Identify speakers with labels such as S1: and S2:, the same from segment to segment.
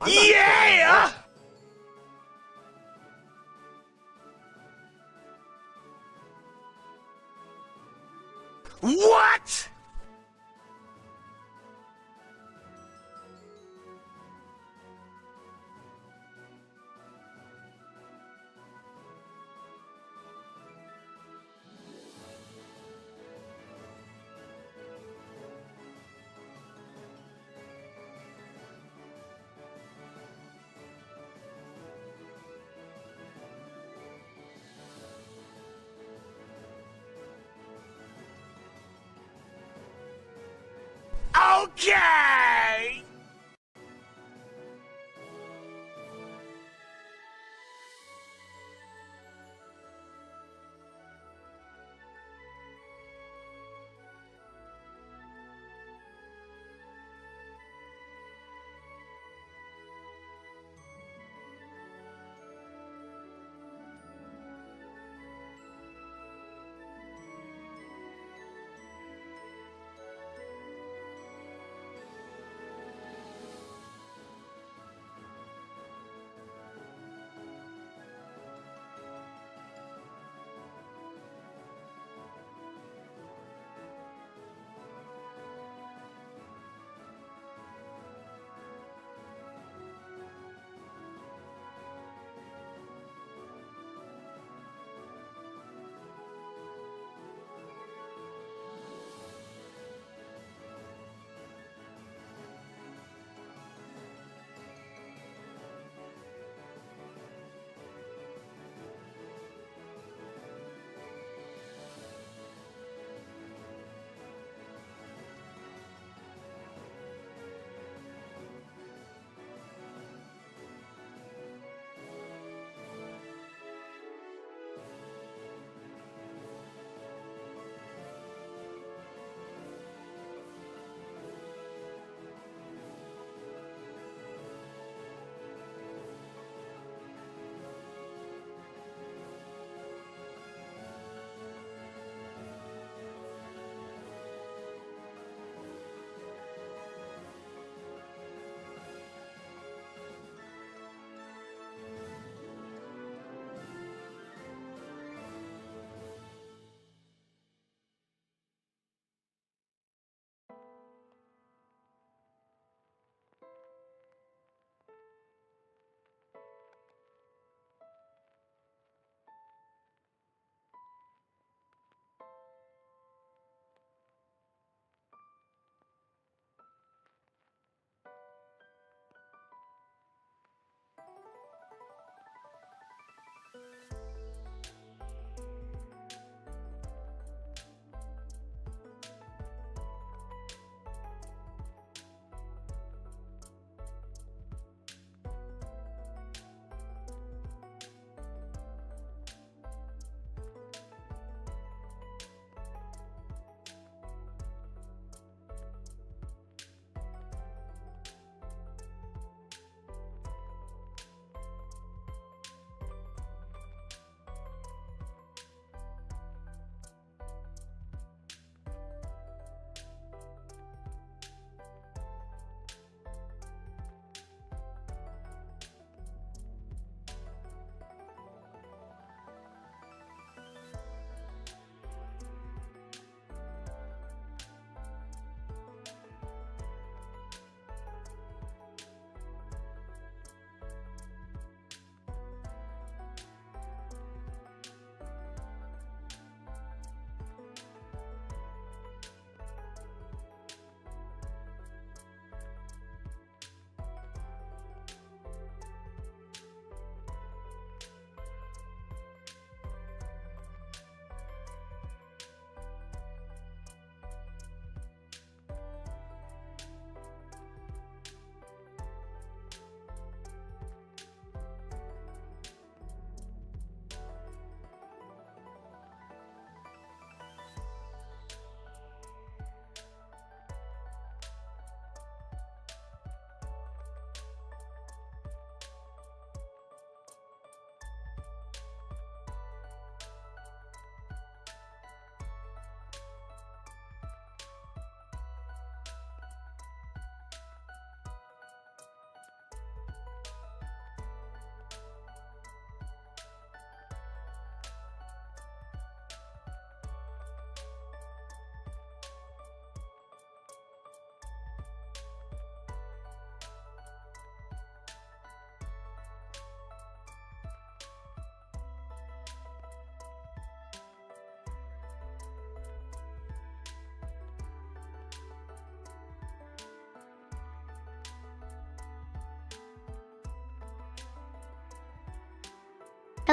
S1: Yeah! What? Okay!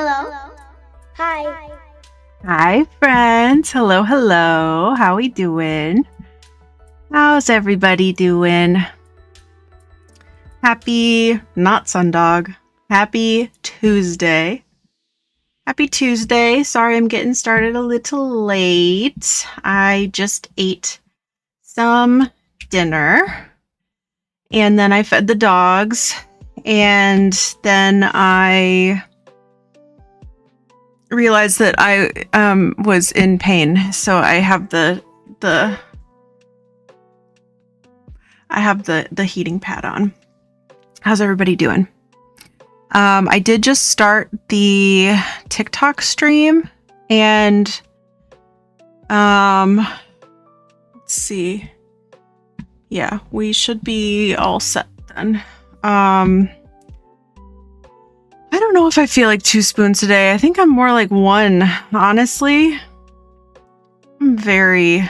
S1: Hello. Hi.
S2: Hi, friends. Hello, hello. How we doing? How's everybody doing? Happy, not Sundog. Happy Tuesday. Happy Tuesday. Sorry I'm getting started a little late. I just ate some dinner. And then I fed the dogs. And then I realized that I was in pain, so I have the heating pad on. How's everybody doing? I did just start the TikTok stream, and let's see. Yeah, we should be all set then. I don't know if I feel like 2 spoons today. I think I'm more like 1, honestly. I'm very,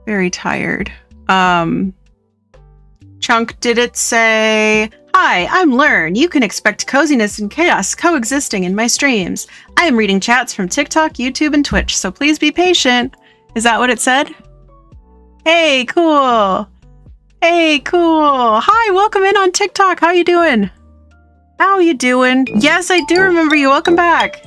S2: very tired. Chunk, did it say, "Hi, I'm Lurn. You can expect coziness and chaos coexisting in my streams. I am reading chats from TikTok, YouTube, and Twitch, so please be patient." Is that what it said? Hey, cool. Hey, cool. Hi, welcome in on TikTok. How you doing? How you doing? Yes, I do remember you. Welcome back.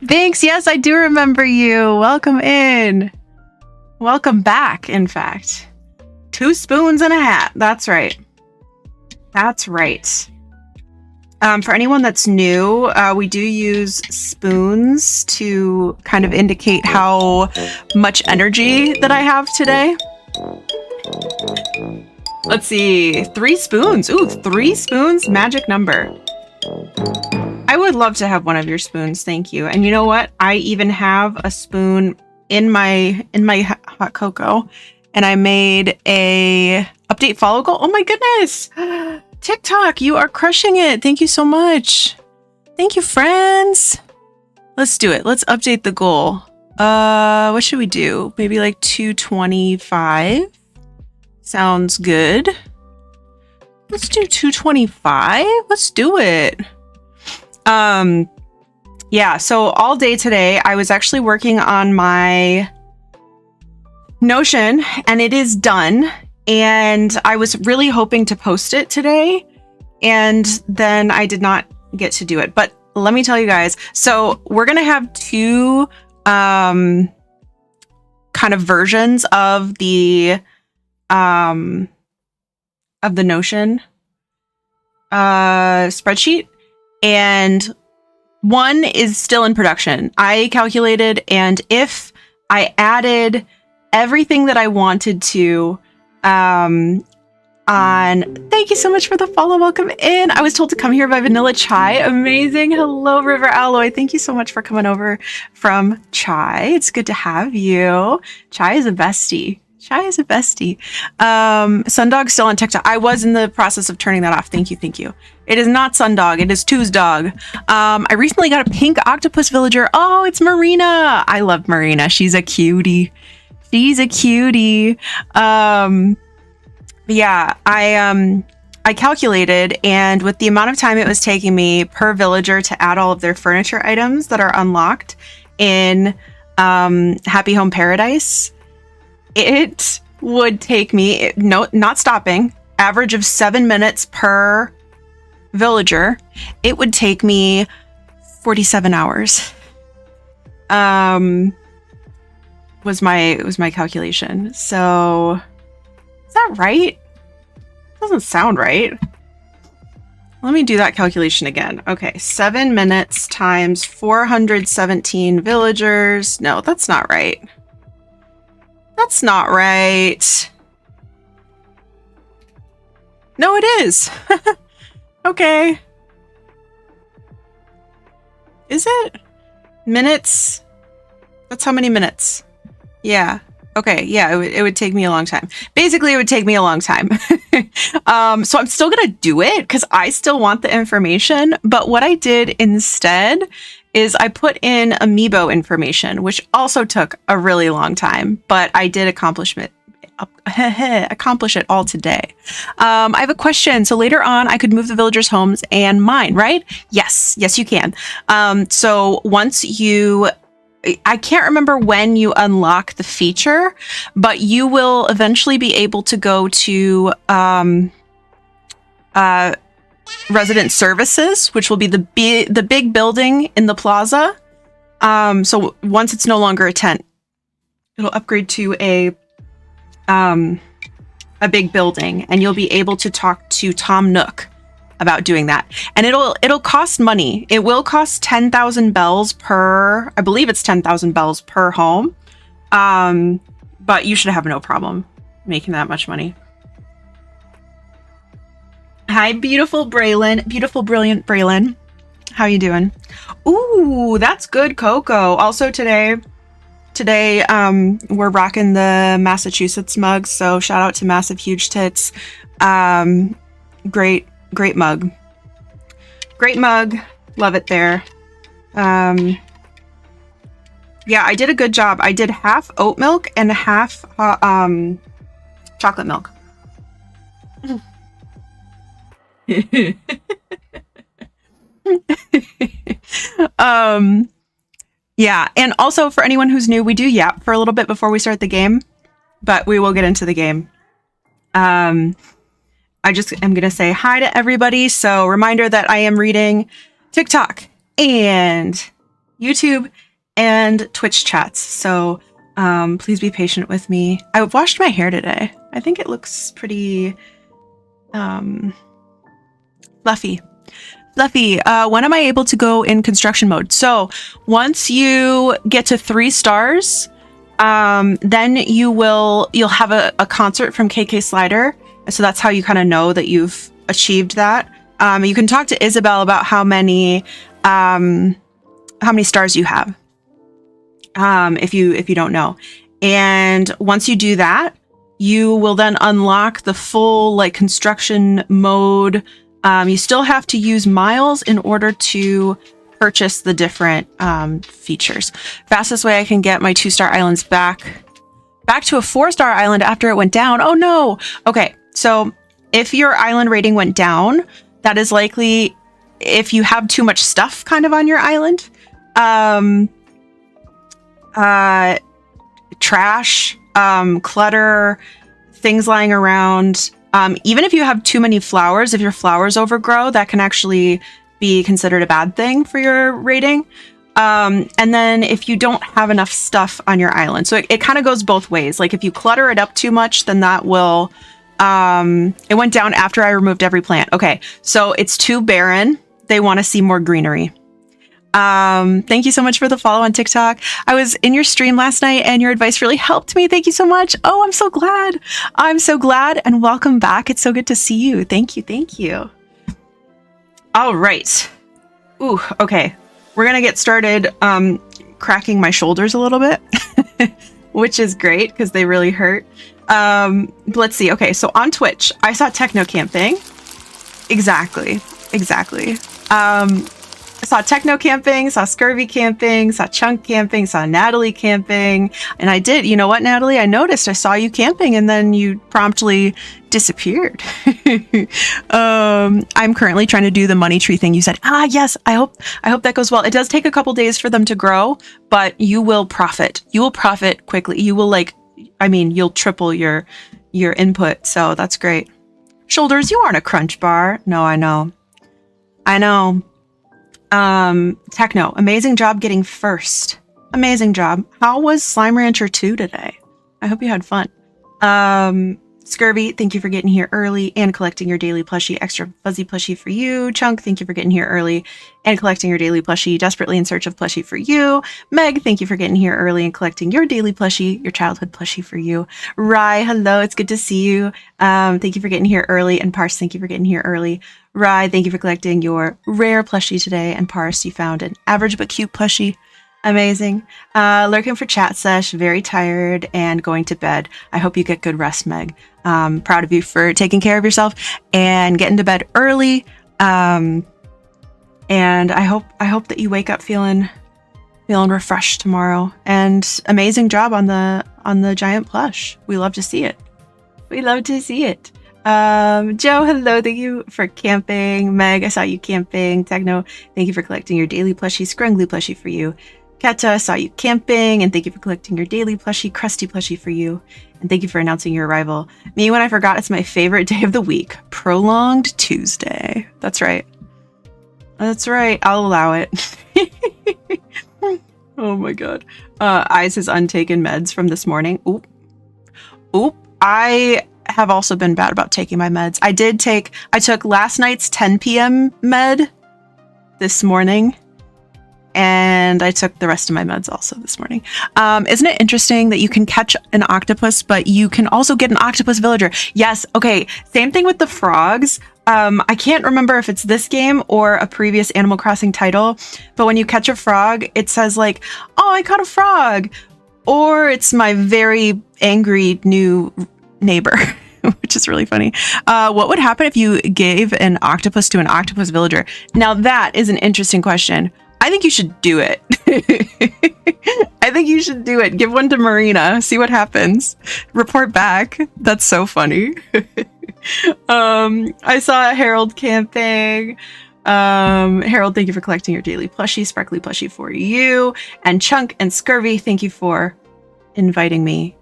S2: Thanks. Yes, I do remember you. Welcome in. Welcome back, in fact. 2 spoons and a hat. That's right. That's right. For anyone that's new, we do use spoons to kind of indicate how much energy that I have today. Let's see, 3 spoons. Ooh, 3 spoons, magic number. I would love to have one of your spoons, thank you. And you know what? I even have a spoon in my hot cocoa, and I made a update follow goal. Oh my goodness! TikTok, you are crushing it. Thank you so much. Thank you, friends. Let's do it. Let's update the goal. What should we do? Maybe like 225. Sounds good. Let's do 225. Let's do it. Yeah, so all day today, I was actually working on my Notion, and it is done. And I was really hoping to post it today, and then I did not get to do it. But let me tell you guys, so we're going to have 2 kind of versions of the Notion spreadsheet, and one is still in production. I calculated, and if I added everything that I wanted to thank you so much for the follow. Welcome in. I was told to come here by Vanilla Chai. Amazing. Hello, River Alloy. Thank you so much for coming over from Chai. It's good to have you. Chai is a bestie. Chai is a bestie. Sundog's still on TikTok. I was in the process of turning that off. Thank you. Thank you. It is not Sundog. It is Two's dog. I recently got a pink octopus villager. Oh, it's Marina. I love Marina. She's a cutie. She's a cutie. Yeah, I calculated, and with the amount of time it was taking me per villager to add all of their furniture items that are unlocked in Happy Home Paradise, it would take me, no, not stopping, average of 7 minutes per villager. It would take me 47 hours. Was my calculation. So is that right? Doesn't sound right. Let me do that calculation again. Okay, 7 minutes times 417 villagers. No, that's not right. That's not right. No, it is. Okay. Is it? Minutes? That's how many minutes? Yeah. Okay, yeah, it would take me a long time. Basically, it would take me a long time. So I'm still gonna do it because I still want the information. But what I did instead is I put in amiibo information, which also took a really long time, but I did accomplish it all today. I have a question. So later on, I could move the villagers' homes and mine, right? Yes, you can. So once I can't remember when you unlock the feature, but you will eventually be able to go to resident services, which will be the big building in the plaza. So once it's no longer a tent, it'll upgrade to a big building, and you'll be able to talk to Tom Nook about doing that. And it'll cost money. It will cost 10,000 bells per, I believe it's 10,000 bells per home. But you should have no problem making that much money. Hi, beautiful Braylon. Beautiful, brilliant Braylon. How you doing? Ooh, that's good, Coco. Also today, we're rocking the Massachusetts mug, so shout out to Massive Huge Tits. Great mug. Great mug. Love it there. Yeah, I did a good job. I did half oat milk and half chocolate milk. Yeah, and also for anyone who's new, we do yap for a little bit before we start the game, but we will get into the game. I just am going to say hi to everybody. So reminder that I am reading TikTok and YouTube and Twitch chats. So please be patient with me. I washed my hair today. I think it looks pretty fluffy. When am I able to go in construction mode? So once you get to 3 stars, then you'll have a concert from KK Slider. So that's how you kind of know that you've achieved that. You can talk to Isabel about how many stars you have, if you don't know. And once you do that, you will then unlock the full construction mode. You still have to use miles in order to purchase the different features. Fastest way I can get my 2-star islands back to a 4-star island after it went down. Oh no. Okay. So if your island rating went down, that is likely if you have too much stuff kind of on your island. Trash, clutter, things lying around. Even if you have too many flowers, if your flowers overgrow, that can actually be considered a bad thing for your rating. And then if you don't have enough stuff on your island. So it kind of goes both ways. Like if you clutter it up too much, then that will... it went down after I removed every plant. Okay, so it's too barren. They want to see more greenery. Thank you so much for the follow on TikTok. I was in your stream last night and your advice really helped me. Thank you so much. Oh, I'm so glad. I'm so glad, and welcome back. It's so good to see you. Thank you. All right. Ooh, okay. We're going to get started cracking my shoulders a little bit, which is great because they really hurt. Let's see. Okay, so on Twitch, I saw techno camping. Exactly. I saw techno camping, saw scurvy camping, saw chunk camping, saw Natalie camping, and I did. You know what, Natalie? I noticed I saw you camping, and then you promptly disappeared. I'm currently trying to do the money tree thing. You said, yes. I hope that goes well. It does take a couple days for them to grow, but you will profit. You will profit quickly. You will you'll triple your input. So that's great. Shoulders, you aren't a crunch bar. No, I know. Techno, amazing job getting first. Amazing job. How was Slime Rancher 2 today? I hope you had fun. Scurvy, thank you for getting here early and collecting your daily plushie. Extra fuzzy plushie for you. Chunk, thank you for getting here early and collecting your daily plushie. Desperately in search of plushie for you. Meg, thank you for getting here early and collecting your daily plushie, your childhood plushie for you. Rye, hello, it's good to see you. Thank you for getting here early. And Parse, thank you for getting here early. Rye, thank you for collecting your rare plushie today. And Parse, you found an average but cute plushie. Amazing. Lurking for chat sesh, very tired and going to bed. I hope you get good rest, Meg. Proud of you for taking care of yourself and getting to bed early. And I hope that you wake up feeling refreshed tomorrow. And amazing job on the giant plush. We love to see it. We love to see it. Joe, hello. Thank you for camping. Meg, I saw you camping. Techno, thank you for collecting your daily plushie. Scrungly plushie for you. Keta, I saw you camping, and thank you for collecting your daily plushie. Crusty plushie for you. And thank you for announcing your arrival. Me, when I forgot, it's my favorite day of the week. Prolonged Tuesday. That's right. That's right. I'll allow it. Oh my god. Eyes has untaken meds from this morning. Oop. I have also been bad about taking my meds. I took last night's 10 p.m. med this morning, and I took the rest of my meds also this morning. Isn't it interesting that you can catch an octopus, but you can also get an octopus villager? Yes. Okay. Same thing with the frogs. I can't remember if it's this game or a previous Animal Crossing title, but when you catch a frog, it says like, oh, I caught a frog, or it's my very angry new neighbor, which is really funny. What would happen if you gave an octopus to an octopus villager? Now that is an interesting question. I think you should do it. I think you should do it. Give one to Marina. See what happens. Report back. That's so funny. I saw Harold camping. Harold, thank you for collecting your daily plushie. Sparkly plushie for you. And Chunk and Scurvy, thank you for inviting me.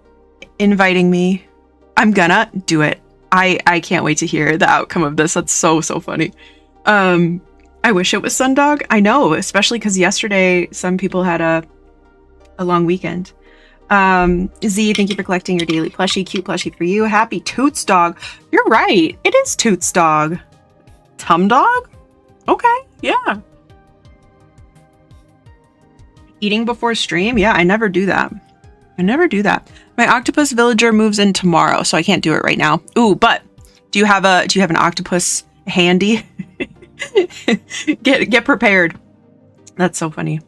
S2: I'm gonna do it. I can't wait to hear the outcome of this. That's so funny. I wish it was Sundog. I know, especially because yesterday some people had a long weekend. Z, thank you for collecting your daily plushie. Cute plushie for you. Happy Toots Dog. You're right. It is Toots Dog. Tum Dog? Okay, yeah. Eating before stream? Yeah, I never do that. My octopus villager moves in tomorrow, so I can't do it right now. Ooh, but do you have an octopus handy? Get prepared. That's so funny.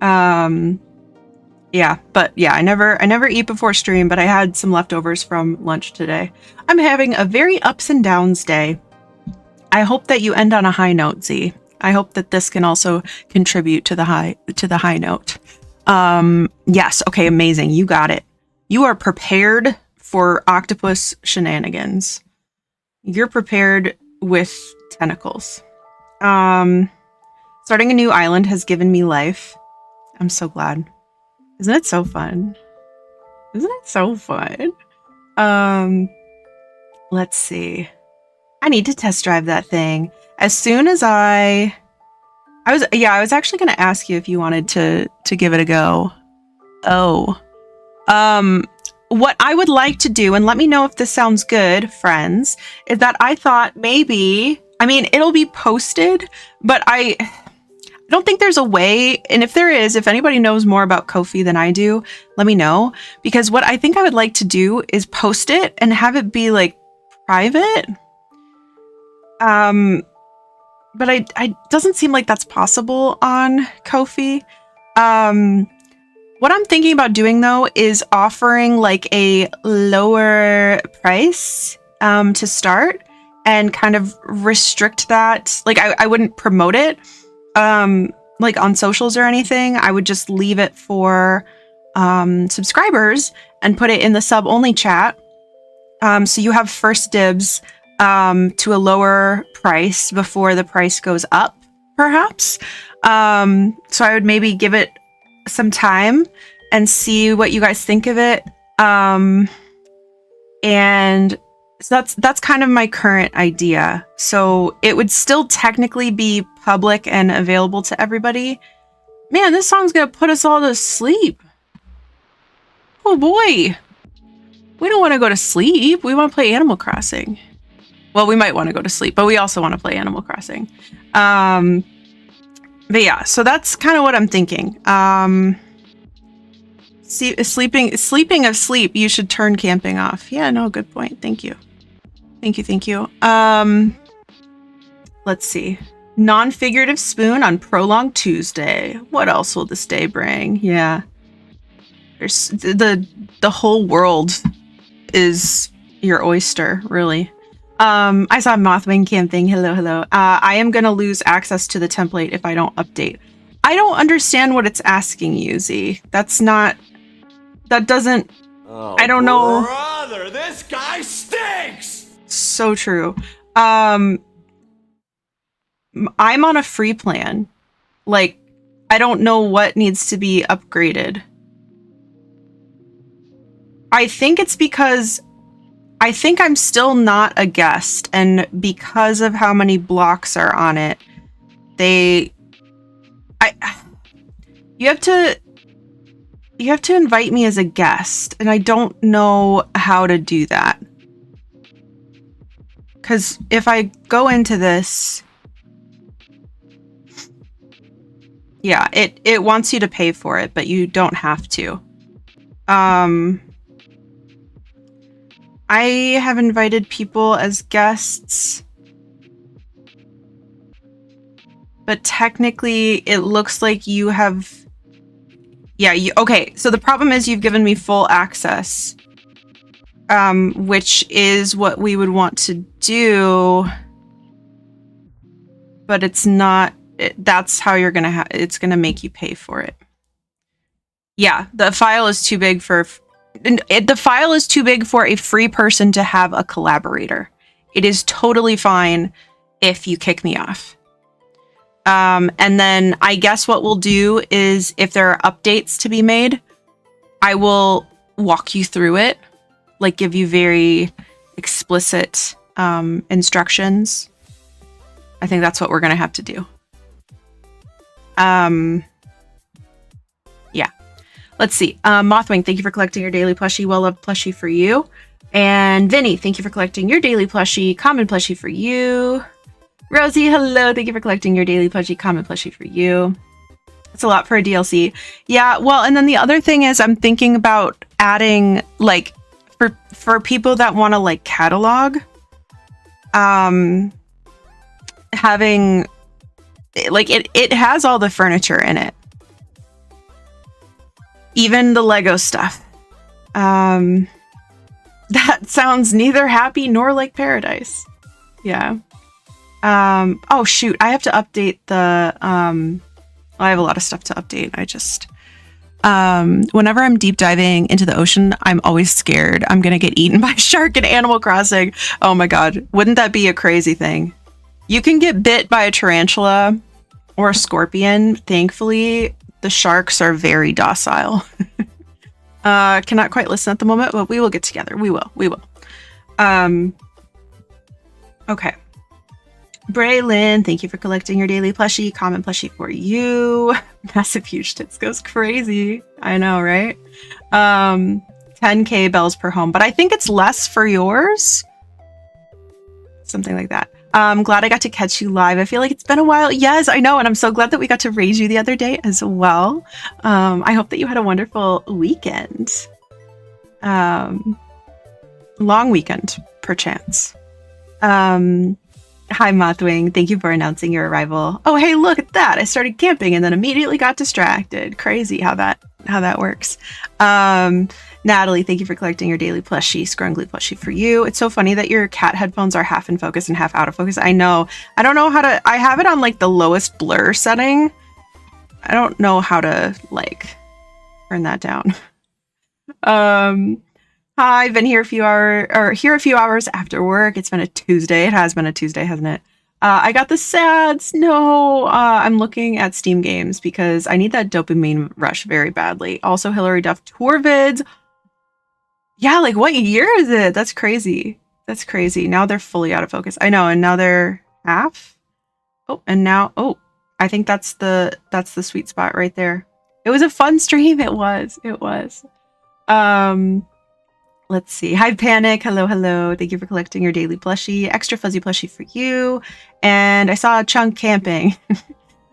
S2: Yeah, I never eat before stream, but I had some leftovers from lunch today. I'm having a very ups and downs day. I hope that you end on a high note, Z. I hope that this can also contribute to the high note. Yes, okay, amazing. You got it. You are prepared for octopus shenanigans. You're prepared with tentacles. Starting a new island has given me life. I'm so glad. Isn't it so fun? Let's see. I need to test drive that thing. As soon as I was actually going to ask you if you wanted to give it a go. Oh. What I would like to do, and let me know if this sounds good, friends, is that I thought maybe, I mean, it'll be posted, but I don't think there's a way, and if there is, if anybody knows more about Ko-fi than I do, let me know, because what I think I would like to do is post it and have it be like private. But I doesn't seem like that's possible on Ko-fi. What I'm thinking about doing though is offering like a lower price to start and kind of restrict that. Like I wouldn't promote it like on socials or anything. I would just leave it for subscribers and put it in the sub only chat. So you have first dibs to a lower price before the price goes up, perhaps. So I would maybe give it some time and see what you guys think of it. And so that's kind of my current idea. So it would still technically be public and available to everybody. Man, this song's gonna put us all to sleep. Oh boy. We don't want to go to sleep. We want to play Animal Crossing. Well, we might want to go to sleep, but we also want to play Animal Crossing. But yeah, so that's kind of what I'm thinking. Sleeping of sleep, you should turn camping off. Yeah, no, good point. Thank you. Let's see. Non-figurative spoon on Prolonged Tuesday. What else will this day bring? Yeah. There's the whole world is your oyster, really. I saw Mothwing camping. Hello, hello. I am going to lose access to the template if I don't update. I don't understand what it's asking you, Z. That's not... That doesn't...
S3: Oh,
S2: I don't know.
S3: Brother, this guy stinks!
S2: So true. I'm on a free plan. Like, I don't know what needs to be upgraded. I think it's because... I think I'm still not a guest, and because of how many blocks are on it, you have to invite me as a guest, and I don't know how to do that. Because if I go into this, yeah, it wants you to pay for it, but you don't have to. I have invited people as guests, but technically it looks like you have... Yeah, okay, so the problem is you've given me full access, which is what we would want to do, but it's not... That's how you're gonna have... It's gonna make you pay for it. Yeah, the file is too big for... The file is too big for a free person to have a collaborator. It is totally fine if you kick me off. And then I guess what we'll do is if there are updates to be made, I will walk you through it, like give you very explicit instructions. I think that's what we're going to have to do. Yeah. Let's see. Mothwing, thank you for collecting your daily plushie. Well-loved plushie for you. And Vinny, thank you for collecting your daily plushie. Common plushie for you. Rosie, hello. Thank you for collecting your daily plushie. Common plushie for you. That's a lot for a DLC. Yeah, well, and then the other thing is I'm thinking about adding, like, for people that want to, like, catalog, having, like, it has all the furniture in it. Even the Lego stuff. That sounds neither happy nor like paradise. Yeah. Oh shoot, I have to update the, I have a lot of stuff to update. I just, whenever I'm deep diving into the ocean, I'm always scared I'm gonna get eaten by a shark in Animal Crossing. Oh my god, wouldn't that be a crazy thing? You can get bit by a tarantula or a scorpion. Thankfully, the sharks are very docile. Cannot quite listen at the moment, but we will get together. We will. Okay. Braylon, thank you for collecting your daily plushie. Common plushie for you. Massive huge tits goes crazy. I know, right? 10k bells per home, but I think it's less for yours. Something like that. I'm glad I got to catch you live. I feel like it's been a while. Yes, I know. And I'm so glad that we got to raise you the other day as well. I hope that you had a wonderful weekend. Long weekend, perchance. Hi, Mothwing. Thank you for announcing your arrival. Oh, hey, look at that. I started camping and then immediately got distracted. Crazy how that works. Natalie, thank you for collecting your daily plushie. Scrungly plushie for you. It's so funny that your cat headphones are half in focus and half out of focus. I know. I don't know how to... I have it on, like, the lowest blur setting. I don't know how to, like, turn that down. Hi, I've been here a few hours after work. It's been a Tuesday. It has been a Tuesday, hasn't it? I got the sads. No, I'm looking at Steam games because I need that dopamine rush very badly. Also, Hillary Duff tour vids. Yeah, like what year is it? That's crazy. That's crazy. Now they're fully out of focus. I know, and now they're half. Oh, and now, oh, I think that's the sweet spot right there. It was a fun stream. It was. Let's see. Hi, Panic. Hello, hello. Thank you for collecting your daily plushie. Extra fuzzy plushie for you. And I saw a chunk camping.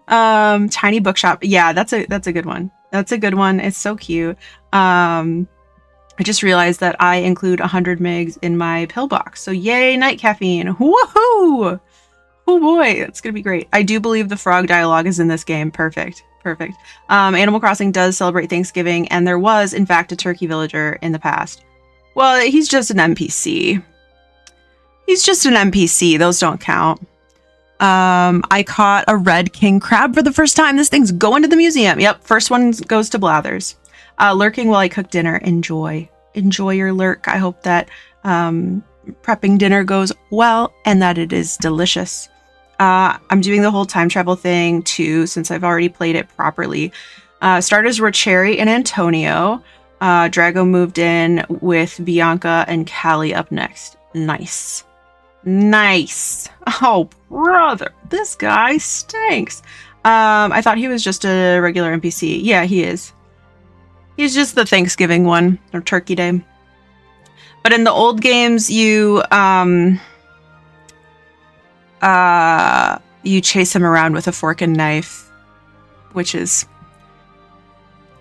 S2: Tiny bookshop. Yeah, that's a good one. That's a good one. It's so cute. I just realized that I include 100 megs in my pill box. So yay, night caffeine. Woohoo! Oh boy, it's gonna be great. I do believe the frog dialogue is in this game. Perfect. Animal Crossing does celebrate Thanksgiving, and there was, in fact, a turkey villager in the past. Well, he's just an NPC. He's just an NPC. Those don't count. I caught a red king crab for the first time. This thing's going to the museum. Yep, first one goes to Blathers. Lurking while I cook dinner. Enjoy your lurk. I hope that prepping dinner goes well and that it is delicious. I'm doing the whole time travel thing too, since I've already played it properly. Starters were Cherry and Antonio. Drago moved in with Bianca and Callie up next. Nice. Oh, brother, this guy stinks. I thought he was just a regular NPC. Yeah, he is. He's just the Thanksgiving one, or Turkey Day. But in the old games, you chase him around with a fork and knife, which is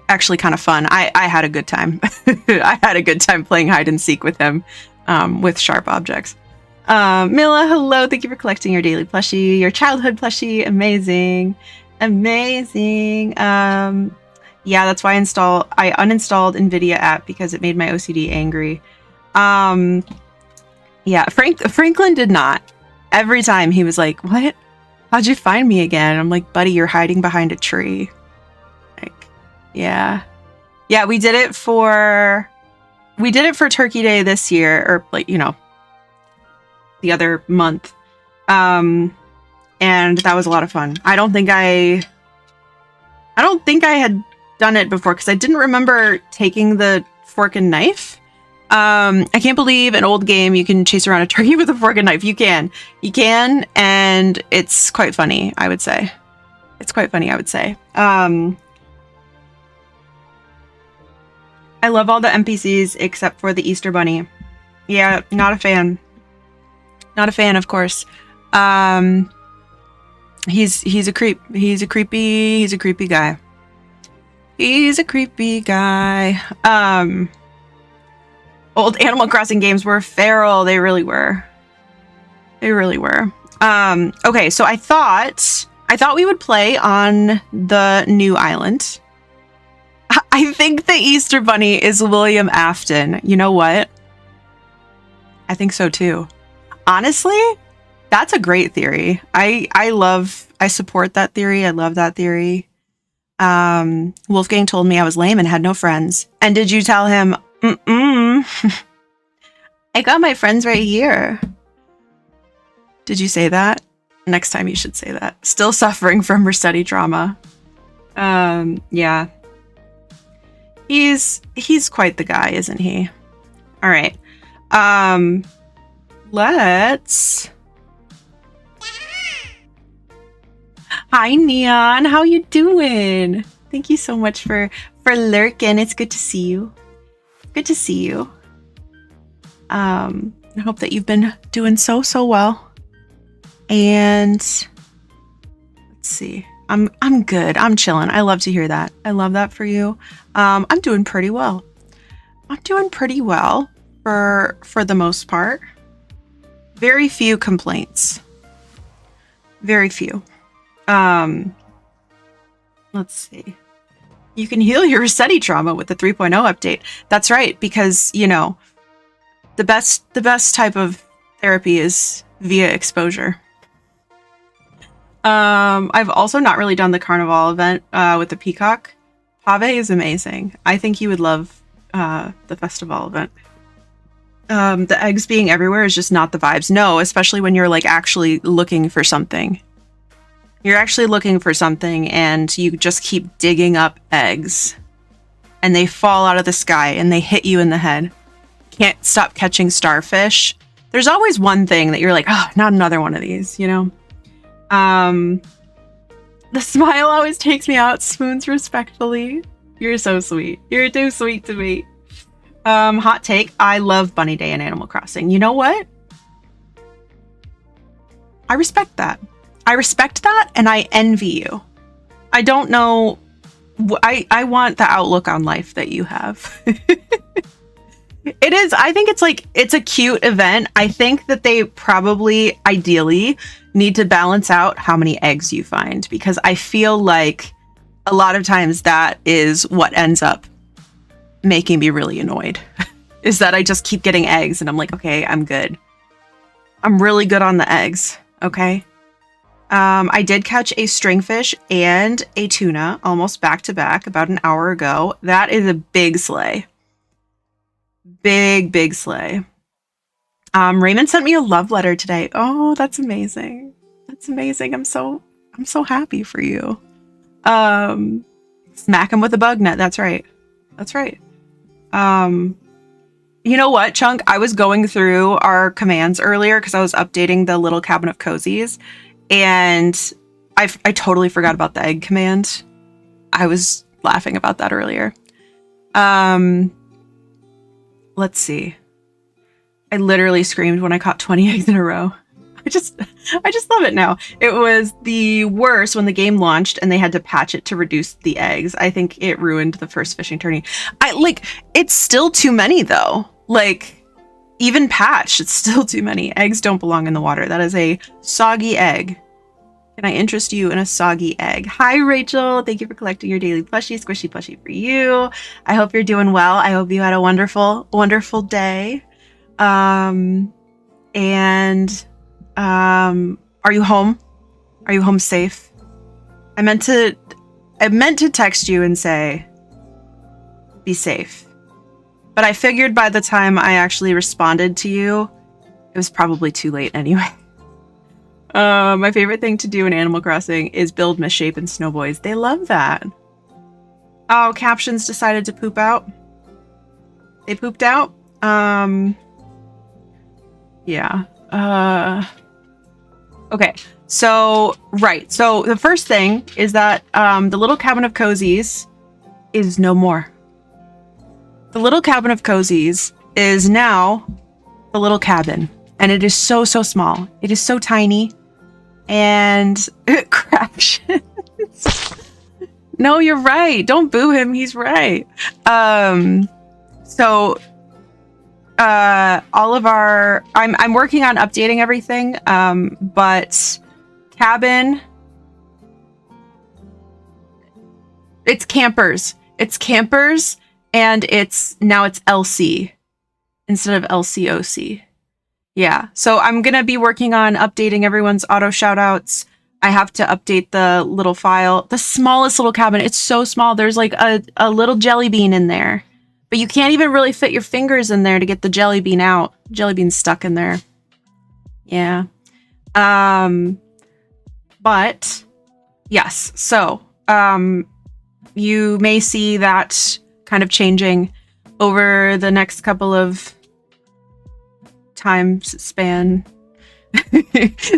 S2: actually kind of fun. I had a good time. I had a good time playing hide and seek with him, with sharp objects. Mila, hello. Thank you for collecting your daily plushie, your childhood plushie. Amazing. Yeah, that's why I uninstalled NVIDIA app because it made my OCD angry. Yeah, Franklin did not. Every time he was like, "What? How'd you find me again?" I'm like, "Buddy, you're hiding behind a tree." Like, yeah. We did it for Turkey Day this year, or like, the other month. And that was a lot of fun. I don't think I had done it before because I didn't remember taking the fork and knife. I can't believe an old game you can chase around a turkey with a fork and knife. You can, and it's quite funny, I would say. I love all the NPCs except for the Easter Bunny. Yeah, not a fan. Of course. He's a creep. He's a creepy guy. Old Animal Crossing games were feral. They really were. Okay, so I thought we would play on the new island. I think the Easter Bunny is William Afton. You know what? I think so too. Honestly, that's a great theory. I support that theory. I love that theory. Wolfgang told me I was lame and had no friends. And did you tell him, I got my friends right here. Did you say that? Next time you should say that. Still suffering from Rossetti trauma. Yeah. He's quite the guy, isn't he? All right. Let's... Hi, Neon. How you doing? Thank you so much for lurking. It's good to see you. I hope that you've been doing so well. And let's see. I'm good. I'm chilling. I love to hear that. I love that for you. I'm doing pretty well. For the most part. Very few complaints. Very few. Let's see. You can heal your Rossetti trauma with the 3.0 update. That's right, because, the best type of therapy is via exposure. I've also not really done the carnival event with the peacock. Pave is amazing. I think you would love the festival event. The eggs being everywhere is just not the vibes. No, especially when you're like actually looking for something. You're actually looking for something and you just keep digging up eggs. And they fall out of the sky and they hit you in the head. Can't stop catching starfish. There's always one thing that you're like, oh, not another one of these, The smile always takes me out. Spoons respectfully. You're so sweet. You're too sweet to me. Hot take. I love Bunny Day in Animal Crossing. You know what? I respect that. And I envy you. I don't know. I want the outlook on life that you have. It is. I think it's a cute event. I think that they probably, ideally, need to balance out how many eggs you find, because I feel like a lot of times that is what ends up making me really annoyed. Is that I just keep getting eggs and I'm like, okay, I'm good. I'm really good on the eggs. Okay. I did catch a stringfish and a tuna almost back to back about an hour ago. That is a big slay. Big slay. Raymond sent me a love letter today. Oh, that's amazing. That's amazing. I'm so happy for you. Smack him with a bug net. That's right. That's right. You know what, Chunk? I was going through our commands earlier because I was updating the little cabin of cozies, and I totally forgot about the egg command. I was laughing about that earlier. Let's see. I literally screamed when I caught 20 eggs in a row. I just love it now. It was the worst when the game launched and they had to patch it to reduce the eggs. I think it ruined the first fishing tourney. It's still too many though. Like, even patched, it's still too many. Eggs don't belong in the water. That is a soggy egg. Can I interest you in a soggy egg? Hi, Rachel. Thank you for collecting your daily plushie. Squishy plushie for you. I hope you're doing well. I hope you had a wonderful, wonderful day. Are you home? Are you home safe? I meant to text you and say, be safe. But I figured by the time I actually responded to you, it was probably too late anyway. My favorite thing to do in Animal Crossing is build misshapen snowboys. They love that. Oh, Captions decided to poop out. They pooped out? Yeah. Okay. So, right. So the first thing is that the little cabin of cozies is no more. The little cabin of cozies is now the little cabin. And it is so small. It is so tiny. And crash. No, you're right. Don't boo him. He's right. So all of our I'm working on updating everything. But cabin, it's campers. It's campers, and now it's LC instead of LCOC. Yeah, so I'm going to be working on updating everyone's auto shoutouts. I have to update the little file. The smallest little cabin. It's so small. There's like a little jelly bean in there. But you can't even really fit your fingers in there to get the jelly bean out. Jelly bean's stuck in there. Yeah. But yes, so you may see that kind of changing over the next couple of time span.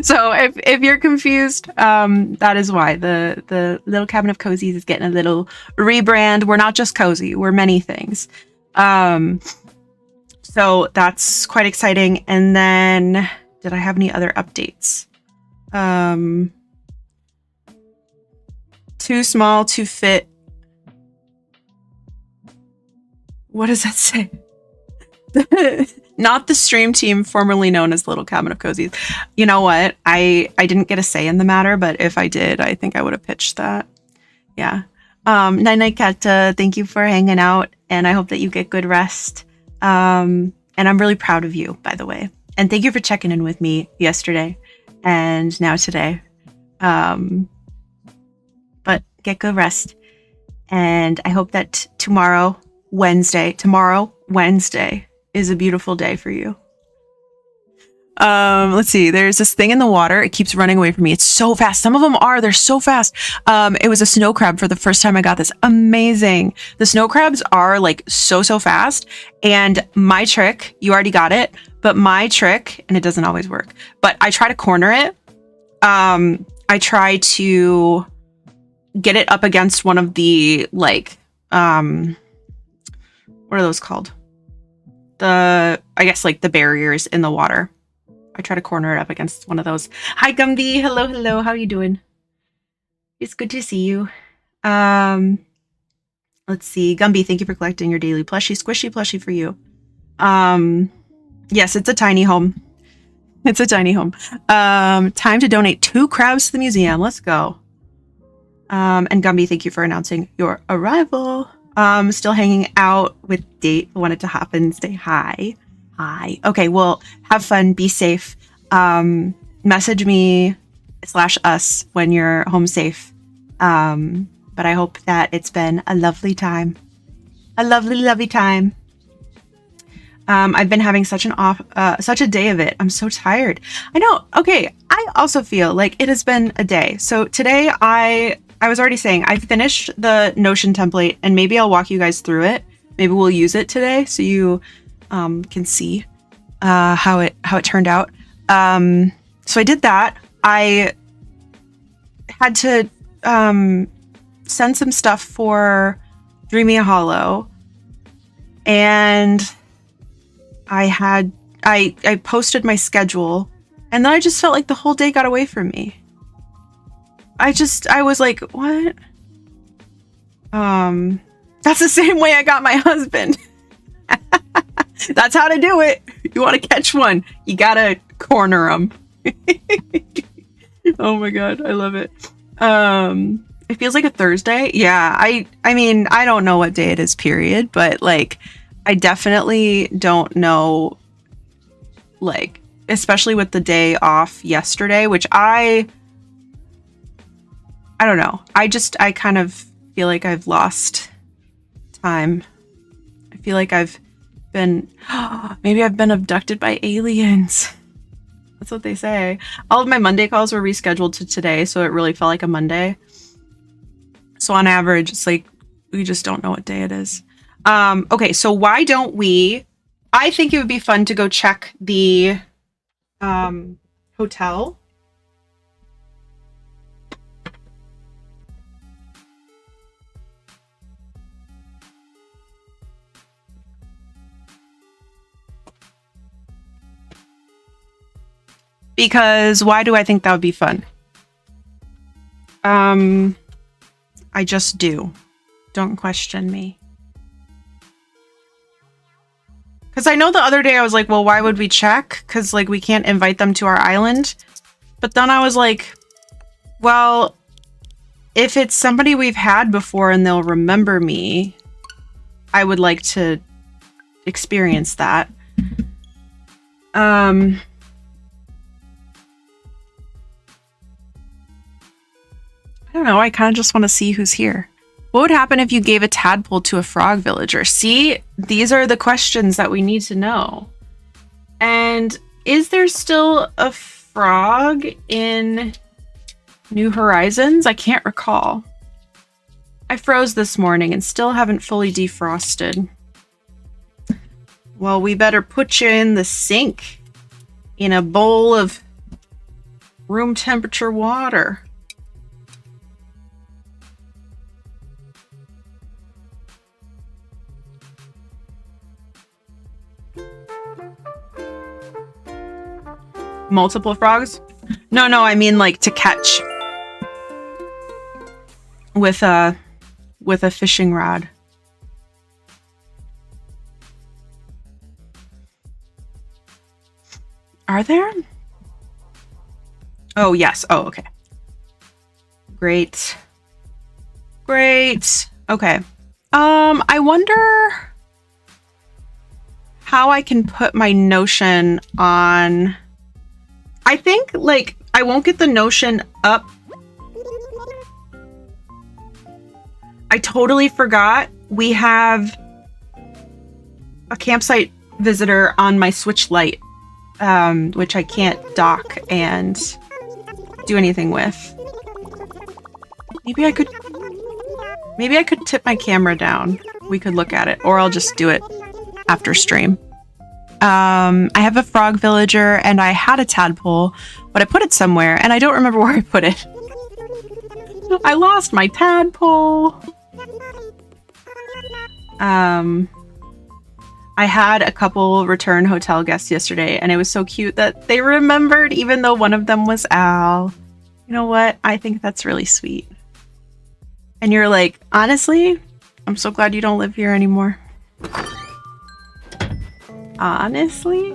S2: So if you're confused, that is why the little cabin of cozies is getting a little rebrand. We're not just cozy, we're many things. So that's quite exciting. And then did I have any other updates? Too small to fit. What does that say? Not the stream team formerly known as Little Cabin of Cozies. You know what? I didn't get a say in the matter, but if I did, I think I would have pitched that. Yeah. Night Night Cat, thank you for hanging out, and I hope that you get good rest. And I'm really proud of you, by the way. And thank you for checking in with me yesterday and now today. But get good rest. And I hope that tomorrow, Wednesday, is a beautiful day for you. Let's see. There's this thing in the water. It keeps running away from me. It's so fast. Some of them they're so fast. It was a snow crab for the first time I got this. Amazing. The snow crabs are like so fast. And my trick, you already got it, but my trick, and it doesn't always work, but I try to corner it. I try to get it up against one of the like, what are those called? I guess like the barriers in the water. I try to corner it up against one of those. Hi, Gumby. Hello. How are you doing? It's good to see you. Let's see. Gumby, thank you for collecting your daily plushie. Squishy plushie for you. Yes, it's a tiny home. It's a tiny home. Time to donate 2 crabs to the museum. Let's go. And Gumby, thank you for announcing your arrival. Still hanging out with Date. Wanted to hop in and say hi. Okay, well, have fun. Be safe. Message me / us when you're home safe. But I hope that it's been a lovely time. A lovely, lovely time. I've been having such a day of it. I'm so tired. I know. Okay. I also feel like it has been a day. So today I was already saying I finished the Notion template, and maybe I'll walk you guys through it. Maybe we'll use it today so you can see how it turned out. So I did that. I had to send some stuff for Dreamy Hollow, and I posted my schedule, and then I just felt like the whole day got away from me. I was like, what? That's the same way I got my husband. That's how to do it. You want to catch one, you gotta corner them. Oh my god, I love it. It feels like a Thursday. Yeah, I mean, I don't know what day it is, period, but like I definitely don't know, like, especially with the day off yesterday, which I don't know. I kind of feel like I've lost time. I feel like I've been, maybe I've been abducted by aliens. That's what they say. All of my Monday calls were rescheduled to today, so it really felt like a Monday. So on average, it's like, we just don't know what day it is. Okay, so why don't we, I think it would be fun to go check the hotel. Because why do I think that would be fun? I just do. Don't question me. Because I know the other day I was like, well, why would we check? Because, like, we can't invite them to our island. But then I was like, well, if it's somebody we've had before and they'll remember me, I would like to experience that. I don't know. I kind of just want to see who's here. What would happen if you gave a tadpole to a frog villager? See, these are the questions that we need to know. And is there still a frog in New Horizons? I can't recall. I froze this morning and still haven't fully defrosted. Well, we better put you in the sink in a bowl of room temperature water. Multiple frogs? No, I mean like to catch with a fishing rod. Are there? Oh, yes. Oh, okay. Great. Okay. I wonder how I can put my Notion on. I think, like, I won't get the Notion up. I totally forgot we have a campsite visitor on my Switch Lite, which I can't dock and do anything with. Maybe I could tip my camera down. We could look at it, or I'll just do it after stream. I have a frog villager and I had a tadpole, but I put it somewhere and I don't remember where I put it. I lost my tadpole. I had a couple return hotel guests yesterday and it was so cute that they remembered even though one of them was Al. You know what? I think that's really sweet. And you're like, honestly, I'm so glad you don't live here anymore. Honestly?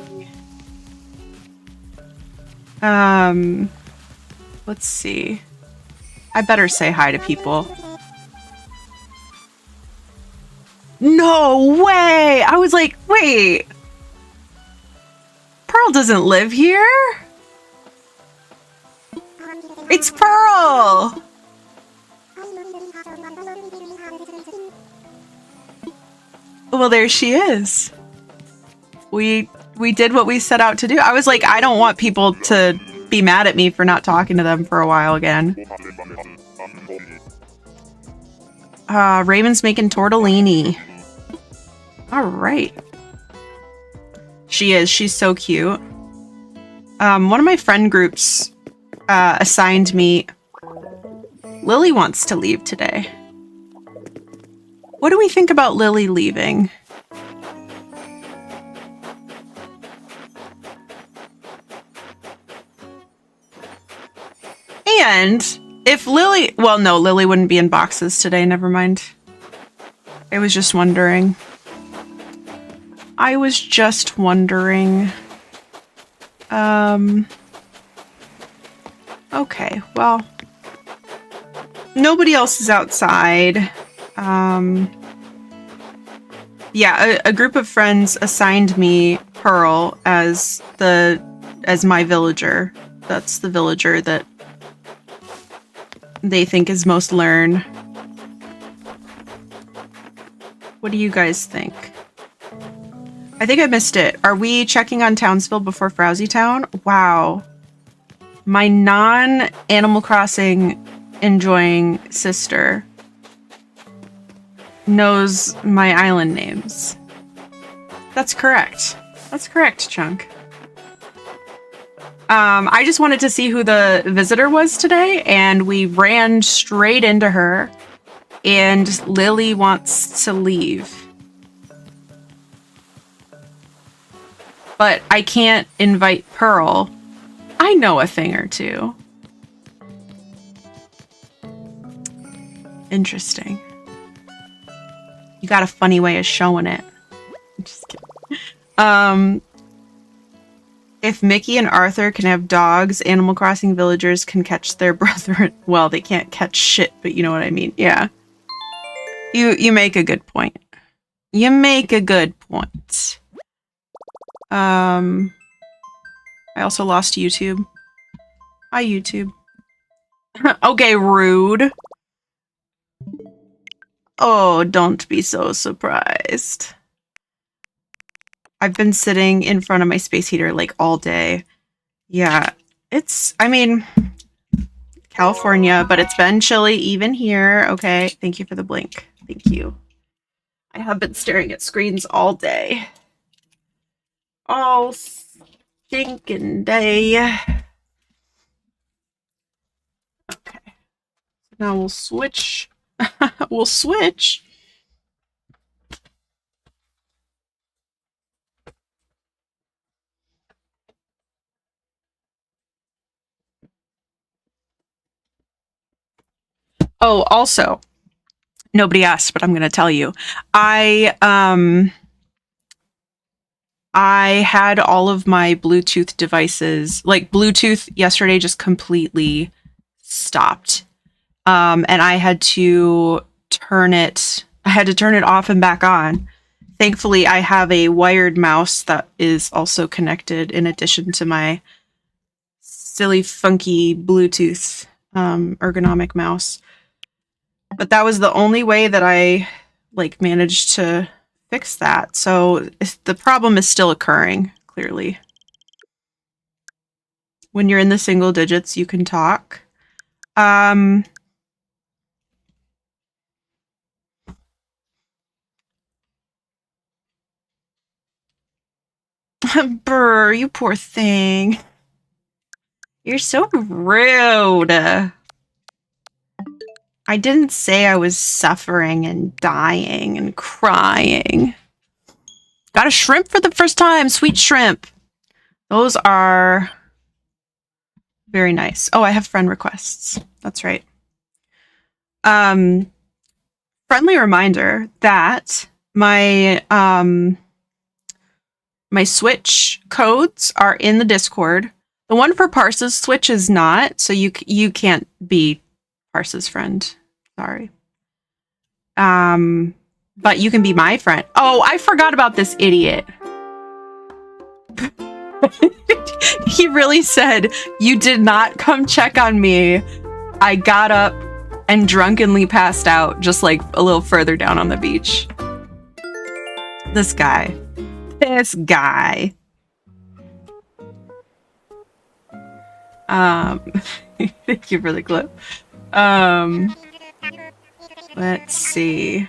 S2: Let's see. I better say hi to people. No way! I was like, wait. Pearl doesn't live here? It's Pearl! Well, there she is. We did what we set out to do. I was like, I don't want people to be mad at me for not talking to them for a while again. Raven's making tortellini. All right. She is. She's so cute. One of my friend groups assigned me... Lily wants to leave today. What do we think about Lily leaving? And if Lily... Well, no, Lily wouldn't be in boxes today. Never mind. I was just wondering. Okay, well... Nobody else is outside. Yeah, a group of friends assigned me Pearl as my villager. That's the villager that they think is most Lurn. What do you guys think? I think I missed it. Are we checking on Townsville before Frowsy Town? Wow. My non-Animal Crossing enjoying sister knows my island names. That's correct. That's correct, Chunk. I just wanted to see who the visitor was today, and we ran straight into her, and Lily wants to leave. But I can't invite Pearl. I know a thing or two. Interesting. You got a funny way of showing it. I'm just kidding. If Mickey and Arthur can have dogs, Animal Crossing villagers can catch their brethren. Well, they can't catch shit, but you know what I mean. Yeah. You make a good point. You make a good point. I also lost YouTube. Hi, YouTube. Okay, rude. Oh, don't be so surprised. I've been sitting in front of my space heater like all day. Yeah, I mean, California, but it's been chilly even here. Okay, thank you for the blink. Thank you. I have been staring at screens all day. All stinking day. Okay. Now we'll switch. We'll switch. Oh, also, nobody asked, but I'm going to tell you. I had all of my Bluetooth devices, like Bluetooth yesterday just completely stopped. And I had to turn it off and back on. Thankfully, I have a wired mouse that is also connected in addition to my silly, funky Bluetooth ergonomic mouse. But that was the only way that I managed to fix that. So the problem is still occurring, clearly. When you're in the single digits, you can talk. Brr, you poor thing. You're so rude. I didn't say I was suffering and dying and crying. Got a shrimp for the first time. Sweet shrimp. Those are very nice. Oh, I have friend requests. That's right. Friendly reminder that my my Switch codes are in the Discord. The one for Parsa's Switch is not, so you can't be Parsa's friend. Sorry. But you can be my friend. Oh, I forgot about this idiot. He really said, "You did not come check on me. I got up and drunkenly passed out just like a little further down on the beach." This guy. This guy. Thank you for the clip. Let's see.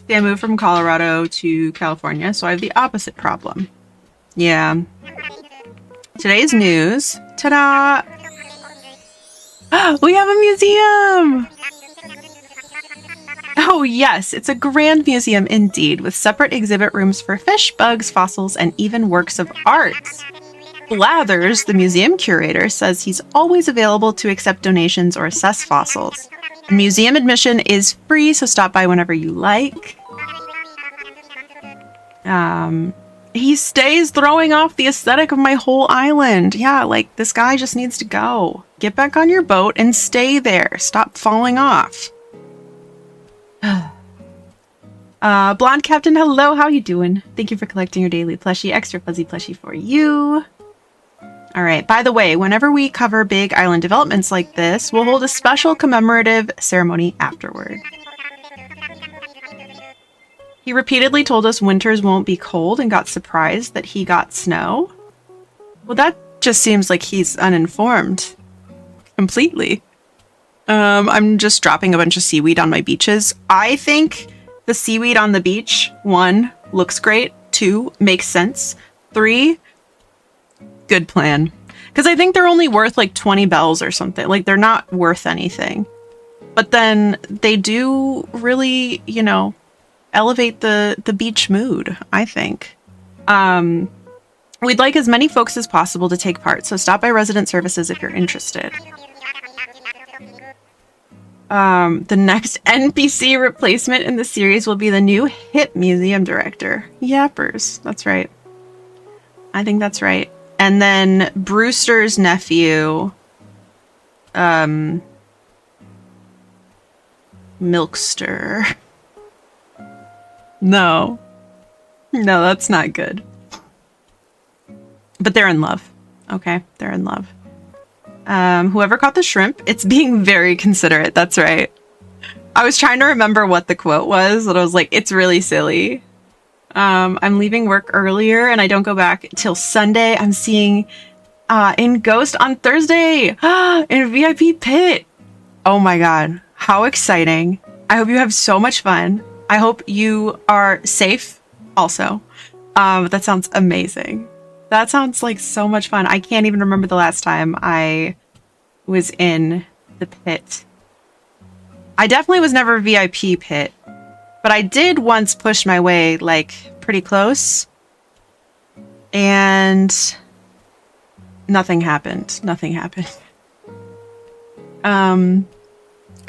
S2: I moved from Colorado to California, so I have the opposite problem. Yeah. Today's news. Ta-da! We have a museum! Oh yes, it's a grand museum indeed, with separate exhibit rooms for fish, bugs, fossils, and even works of art. Blathers, the museum curator, says he's always available to accept donations or assess fossils. Museum admission is free, so stop by whenever you like. He stays throwing off the aesthetic of my whole island. Yeah, like, this guy just needs to go. Get back on your boat and stay there. Stop falling off. Blonde Captain, hello, how you doing? Thank you for collecting your daily plushie. Extra fuzzy plushie for you. Alright, by the way, whenever we cover big island developments like this, we'll hold a special commemorative ceremony afterward. He repeatedly told us winters won't be cold and got surprised that he got snow. Well, that just seems like he's uninformed. Completely. I'm just dropping a bunch of seaweed on my beaches. I think the seaweed on the beach, 1, looks great. 2, makes sense. 3, good plan. Because I think they're only worth like 20 bells or something. Like, they're not worth anything. But then they do really, you know, elevate the beach mood, I think. We'd like as many folks as possible to take part, so stop by resident services if you're interested. The next NPC replacement in the series will be the new hip museum director. Yappers. That's right. I think that's right. And then Brewster's nephew, Milkster. No. No, that's not good. But they're in love. Okay, they're in love. Whoever caught the shrimp, it's being very considerate. That's right. I was trying to remember what the quote was, but I was like, it's really silly. I'm leaving work earlier and I don't go back till Sunday. I'm seeing in Ghost on Thursday in VIP Pit. Oh my god, how exciting. I hope you have so much fun. I hope you are safe also. That sounds amazing. That sounds like so much fun. I can't even remember the last time I was in the pit. I definitely was never VIP pit, but I did once push my way like pretty close and nothing happened. Nothing happened.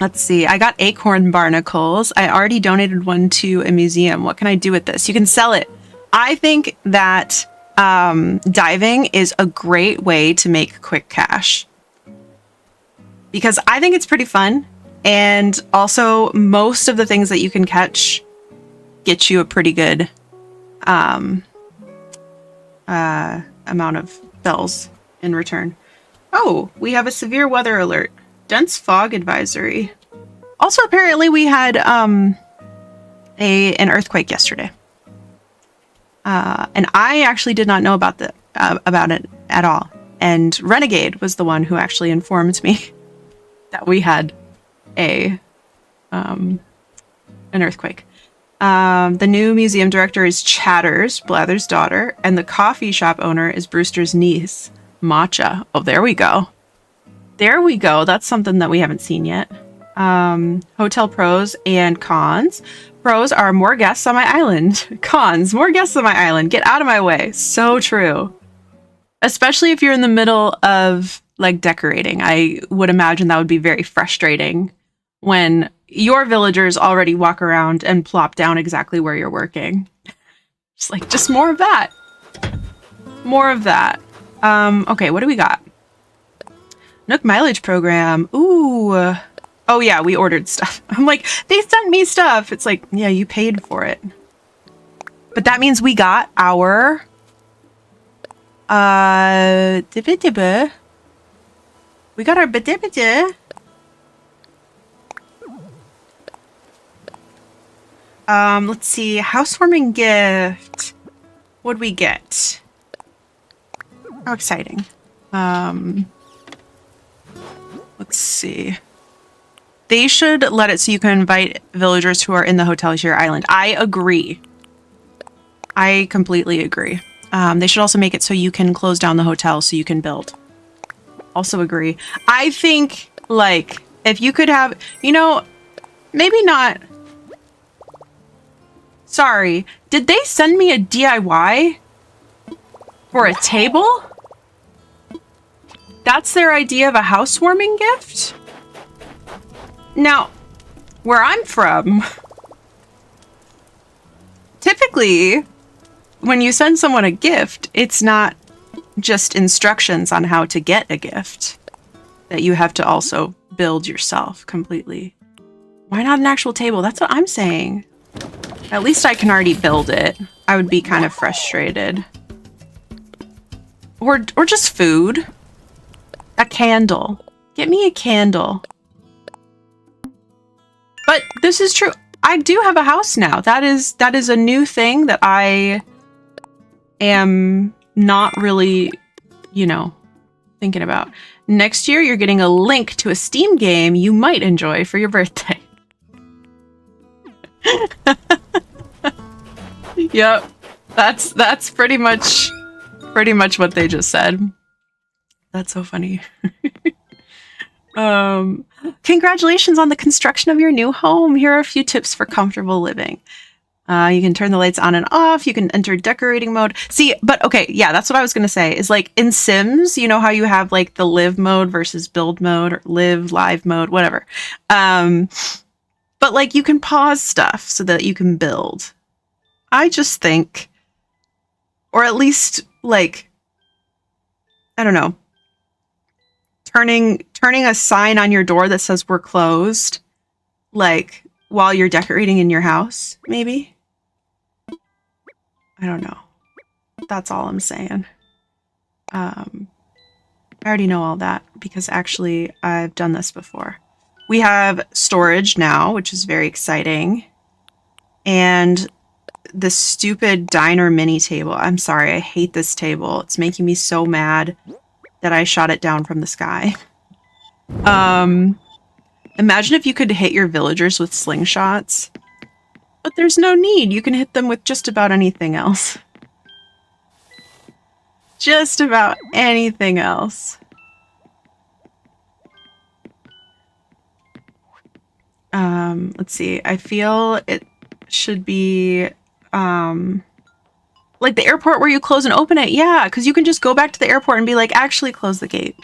S2: Let's see. I got acorn barnacles. I already donated one to a museum. What can I do with this? You can sell it. I think that diving is a great way to make quick cash. Because I think it's pretty fun. And also, most of the things that you can catch get you a pretty good amount of bells in return. Oh, we have a severe weather alert. Dense fog advisory. Also, apparently we had an earthquake yesterday. And I actually did not know about it at all. And Renegade was the one who actually informed me that we had an earthquake. The new museum director is Chatters, Blather's daughter, and the coffee shop owner is Brewster's niece, Matcha. Oh, there we go. There we go. That's something that we haven't seen yet. Hotel pros and cons. Pros are more guests on my island. Cons, more guests on my island. Get out of my way. So true. Especially if you're in the middle of like decorating. I would imagine that would be very frustrating when your villagers already walk around and plop down exactly where you're working. Just more of that. More of that. Okay, what do we got? Nook mileage program. Ooh. Oh yeah, we ordered stuff. I'm like, they sent me stuff. It's like, yeah, you paid for it. But that means we got our we got our let's see, housewarming gift. What'd we get? How exciting. Let's see. They should let it so you can invite villagers who are in the hotel to your island. I agree. I completely agree. They should also make it so you can close down the hotel so you can build. Also agree. I think, like, if you could have, you know, maybe not. Sorry, did they send me a DIY for a table? That's their idea of a housewarming gift? Now, where I'm from, typically, when you send someone a gift, it's not just instructions on how to get a gift that you have to also build yourself completely. Why not an actual table? That's what I'm saying. At least I can already build it. I would be kind of frustrated. Or just food. A candle. Get me a candle. But this is true. I do have a house now. That is a new thing that I am not really, you know, thinking about. Next year, you're getting a link to a Steam game you might enjoy for your birthday. Yep. That's pretty much what they just said. That's so funny. Congratulations on the construction of your new home. Here are a few tips for comfortable living. You can turn the lights on and off. You can enter decorating mode. See, but okay, yeah, that's what I was going to say is like in Sims, you know how you have like the live mode versus build mode or live mode, whatever. But like you can pause stuff so that you can build. I just think, or at least like, I don't know, turning a sign on your door that says we're closed, like while you're decorating in your house, maybe. I don't know. That's all I'm saying. I already know all that because actually I've done this before. We have storage now, which is very exciting. And the stupid diner mini table. I'm sorry, I hate this table. It's making me so mad that I shot it down from the sky. Imagine if you could hit your villagers with slingshots. But there's no need. You can hit them with just about anything else. Just about anything else. Let's see. I feel it should be like the airport where you close and open it. Yeah, because you can just go back to the airport and be like, actually close the gate.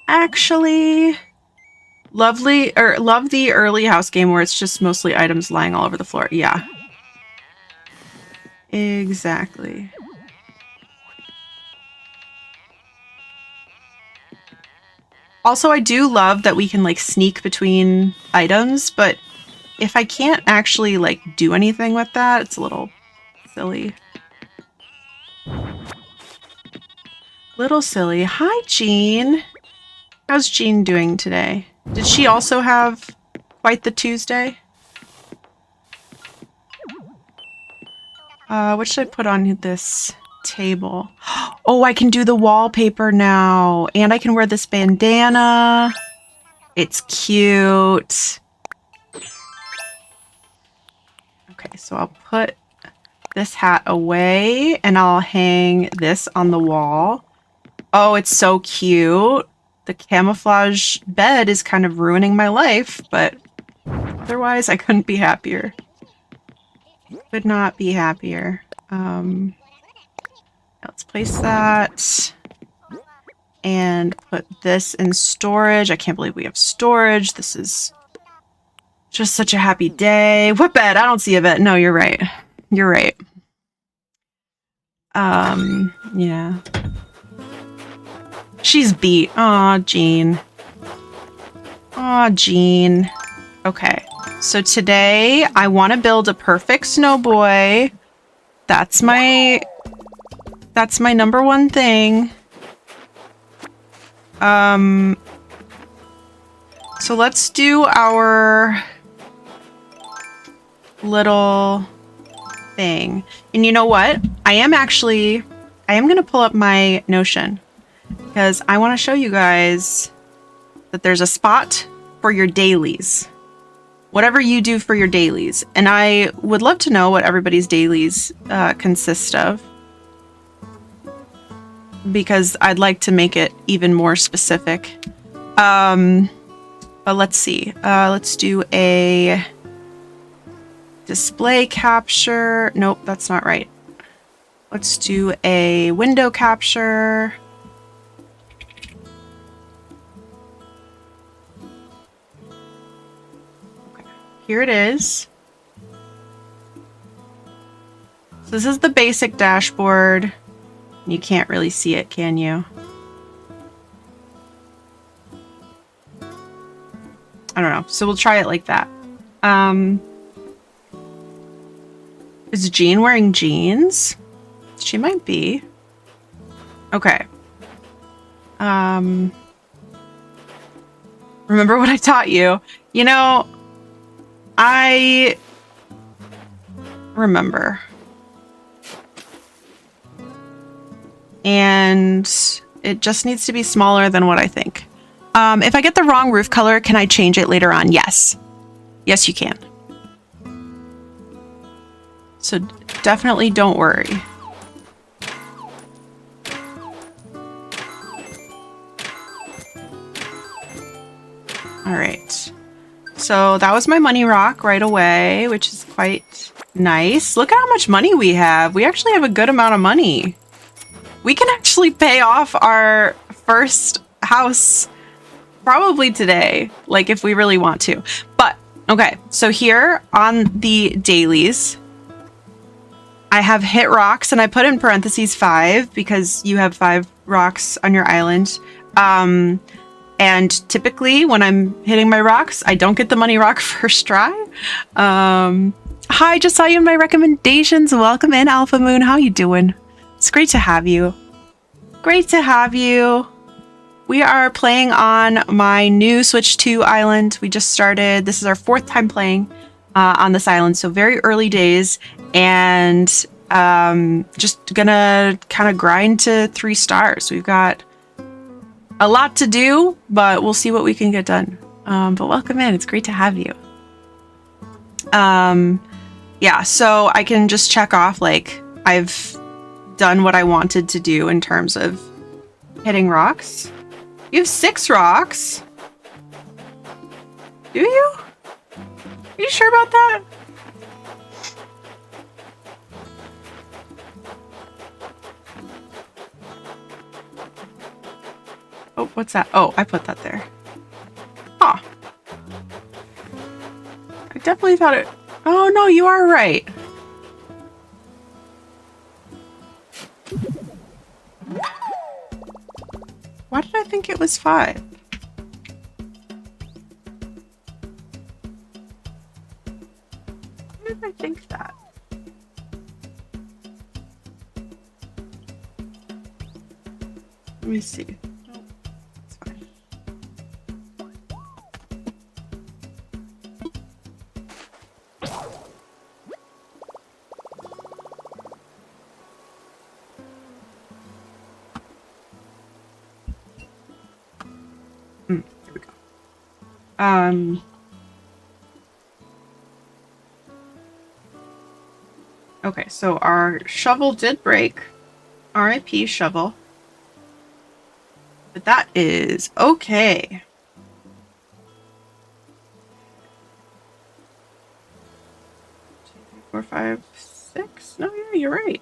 S2: Actually, love the early house game where it's just mostly items lying all over the floor. Yeah. Exactly. Also, I do love that we can like sneak between items, but if I can't actually like do anything with that, it's a little silly. Little silly. Hi, Jean. How's Jean doing today? Did she also have quite the Tuesday? What should I put on this table? Oh, I can do the wallpaper now. And I can wear this bandana. It's cute. Okay, so I'll put this hat away and I'll hang this on the wall. Oh, it's so cute. The camouflage bed is kind of ruining my life, but otherwise I couldn't be happier. Could not be happier. Let's place that and put this in storage. I can't believe we have storage. This is just such a happy day. What bed? I don't see a bed. No, you're right. You're right. Yeah. She's beat. Aw, Jean. Aw, Jean. Okay. So today I want to build a perfect snow boy That's my number one thing. So let's do our little thing. And you know what? I am going to pull up my Notion because I want to show you guys that there's a spot for your dailies. Whatever you do for your dailies. And I would love to know what everybody's dailies consist of, because I'd like to make it even more specific. But let's see. Let's do a display capture. Nope, that's not right. Let's do a window capture. Okay, here it is. So this is the basic dashboard. You can't really see it, can you? I don't know. So we'll try it like that. Is Jean wearing jeans? She might be. Okay. Remember what I taught you? You know, I remember. And it just needs to be smaller than what I think. If I get the wrong roof color, can I change it later on? Yes. Yes, you can. So definitely don't worry. All right. So that was my money rock right away, which is quite nice. Look at how much money we have. We actually have a good amount of money. We can actually pay off our first house probably today, like if we really want to. But okay, so here on the dailies, I have hit rocks, and I put in parentheses 5 because you have 5 rocks on your island. And typically when I'm hitting my rocks, I don't get the money rock first try. Hi, just saw you in my recommendations. Welcome in, Alpha Moon. How you doing? It's great to have you. Great to have you. We are playing on my new Switch 2 island. We just started. This is our 4th time playing on this island, so very early days. And just gonna kind of grind to 3 stars. We've got a lot to do, but we'll see what we can get done. But welcome in. It's great to have you. Yeah, so I can just check off, like, I've done what I wanted to do in terms of hitting rocks. You have 6 rocks? Do you? Are you sure about that? Oh, what's that? Oh, I put that there. Huh. I definitely thought it... Oh, no, you are right. Why did I think it was 5? Why did I think that? Let me see. Nope, it's fine. Here we go. Okay, so our shovel did break. RIP shovel. But that is okay. 2, 3, 4, 5, 6. No, yeah, you're right.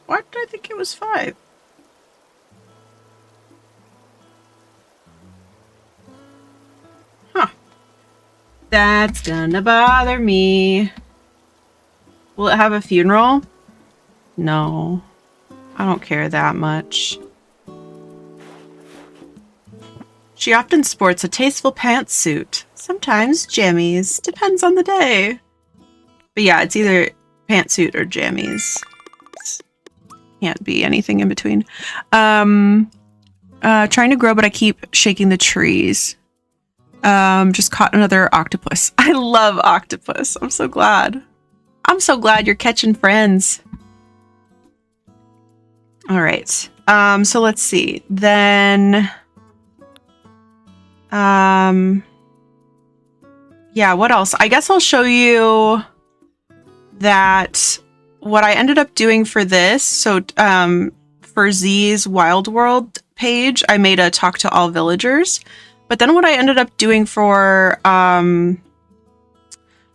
S2: Why did I think it was 5? Huh. That's gonna bother me. Will it have a funeral? No. I don't care that much. She often sports a tasteful pantsuit. Sometimes jammies. Depends on the day. But yeah, it's either pantsuit or jammies. can't be anything in between. Trying to grow, but I keep shaking the trees. Just caught another octopus. I love octopus. I'm so glad. I'm so glad you're catching friends. All right. So let's see. Then, yeah, what else? I guess I'll show you that what I ended up doing for this. So, for Z's Wild World page, I made a talk to all villagers. But then what I ended up doing for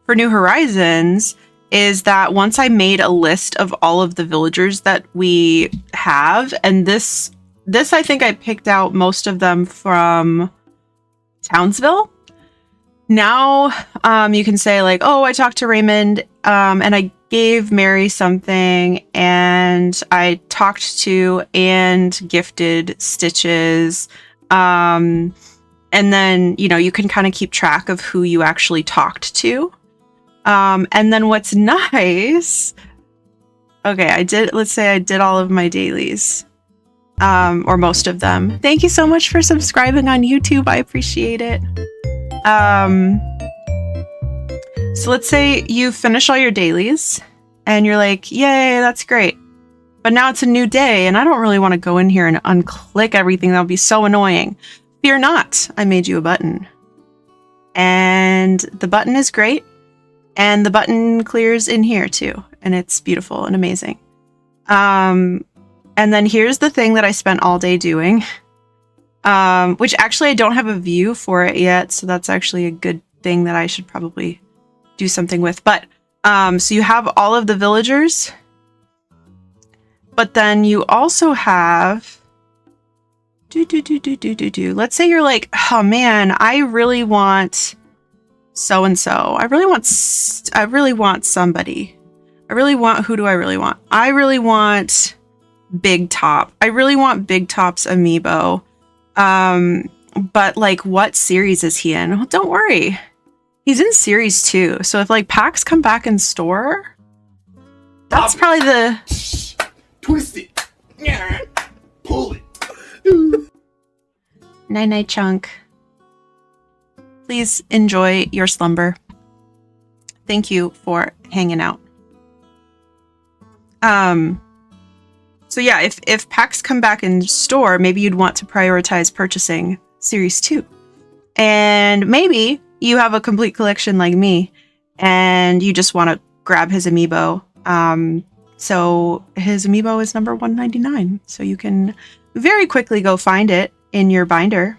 S2: New Horizons is that once I made a list of all of the villagers that we have, and this I think I picked out most of them from Townsville. Now you can say like, oh, I talked to Raymond and I gave Mary something, and I talked to and gifted Stitches. And then, you know, you can kind of keep track of who you actually talked to. And then what's nice, okay, let's say I did all of my dailies, or most of them. Thank you so much for subscribing on YouTube. I appreciate it. So let's say you finish all your dailies and you're like, yay, that's great. But now it's a new day and I don't really want to go in here and unclick everything. That would be so annoying. Fear not, I made you a button. And the button is great. And the button clears in here too. And it's beautiful and amazing. And then here's the thing that I spent all day doing. Which actually I don't have a view for it yet. So that's actually a good thing that I should probably do something with. But so you have all of the villagers. But then you also have... Let's say you're like, oh man, I really want... so-and-so. I really want somebody. Who do I really want? I really want Big Top. I really want Big Top's amiibo. But like, what series is he in? Well, don't worry. He's in series 2. So if like packs come back in store, that's probably the...
S3: Twist it. Yeah. Pull it.
S2: Night-night, Chunk. Please enjoy your slumber. Thank you for hanging out. So yeah, if packs come back in store, maybe you'd want to prioritize purchasing Series 2. And maybe you have a complete collection like me, and you just want to grab his amiibo. So his amiibo is number 199. So you can very quickly go find it in your binder.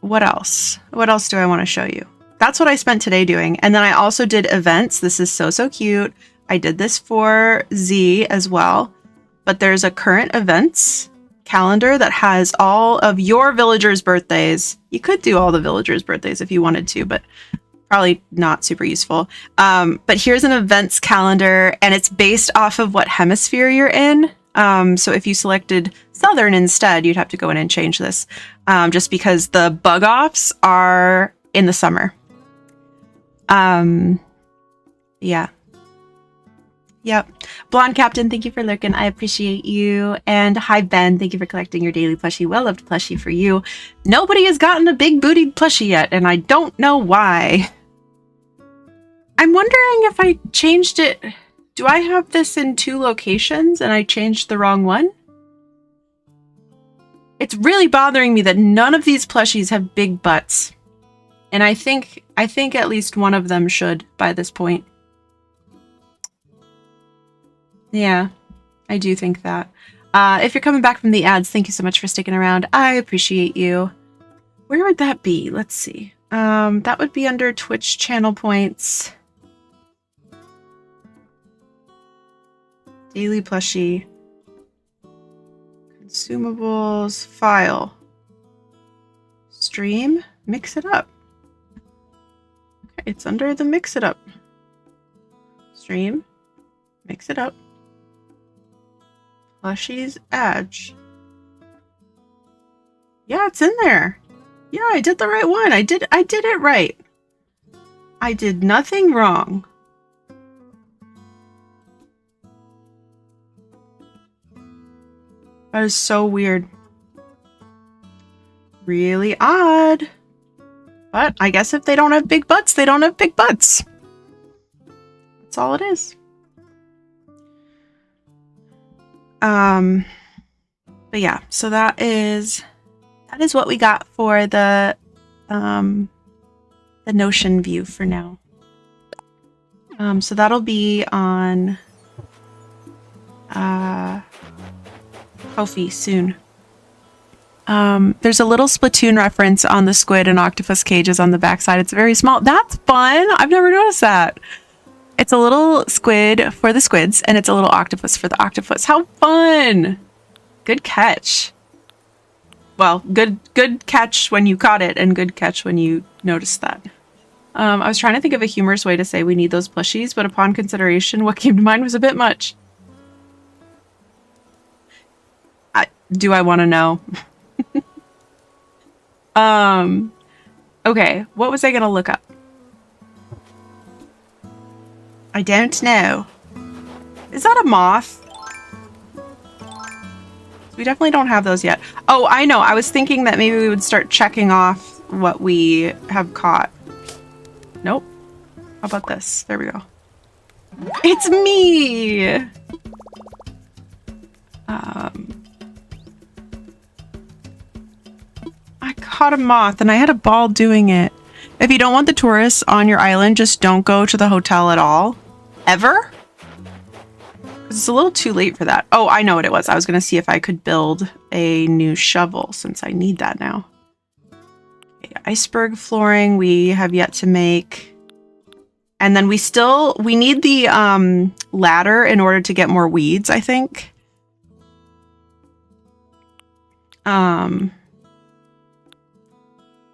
S2: What else? What else do I want to show you? That's what I spent today doing. And then I also did events. This is so cute. I did this for Z as well. But there's a current events calendar that has all of your villagers' birthdays. You could do all the villagers' birthdays if you wanted to, but probably not super useful. But here's an events calendar, and it's based off of what hemisphere you're in. So if you selected Southern instead, you'd have to go in and change this, just because the bug offs are in the summer. Yeah. Yep. Blonde Captain, thank you for lurking. I appreciate you. And hi, Ben. Thank you for collecting your daily plushie. Well-loved plushie for you. Nobody has gotten a big-bootied plushie yet, and I don't know why. I'm wondering if I changed it... Do I have this in 2 locations and I changed the wrong one? It's really bothering me that none of these plushies have big butts. And I think at least one of them should by this point. Yeah, I do think that. If you're coming back from the ads, thank you so much for sticking around. I appreciate you. Where would that be? Let's see. That would be under Twitch channel points. Daily plushie. Consumables. File. Stream. Mix it up. Okay, it's under the mix it up. Stream. Mix it up. Plushies Edge. Yeah, it's in there. Yeah, I did the right one. I did it right. I did nothing wrong. That is so weird. Really odd. But I guess if they don't have big butts, they don't have big butts. That's all it is. But yeah, so that is what we got for the Notion view for now. So that'll be on Ko-fi soon. There's a little Splatoon reference on the squid and octopus cages on the backside. It's very small. That's fun. I've never noticed that. It's a little squid for the squids, and it's a little octopus for the octopus. How fun! Good catch. Well, good catch when you caught it, and good catch when you noticed that. I was trying to think of a humorous way to say we need those plushies, but upon consideration, what came to mind was a bit much. Do I want to know? Okay, what was I gonna look up? I don't know. Is that a moth? We definitely don't have those yet. Oh, I know. I was thinking that maybe we would start checking off what we have caught. Nope. How about this? There we go. It's me! I caught a moth and I had a ball doing it. If you don't want the tourists on your island, just don't go to the hotel at all. Ever? It's a little too late for that. Oh, I know what it was. I was going to see if I could build a new shovel since I need that now. Okay, iceberg flooring we have yet to make. And then we need the ladder in order to get more weeds, I think.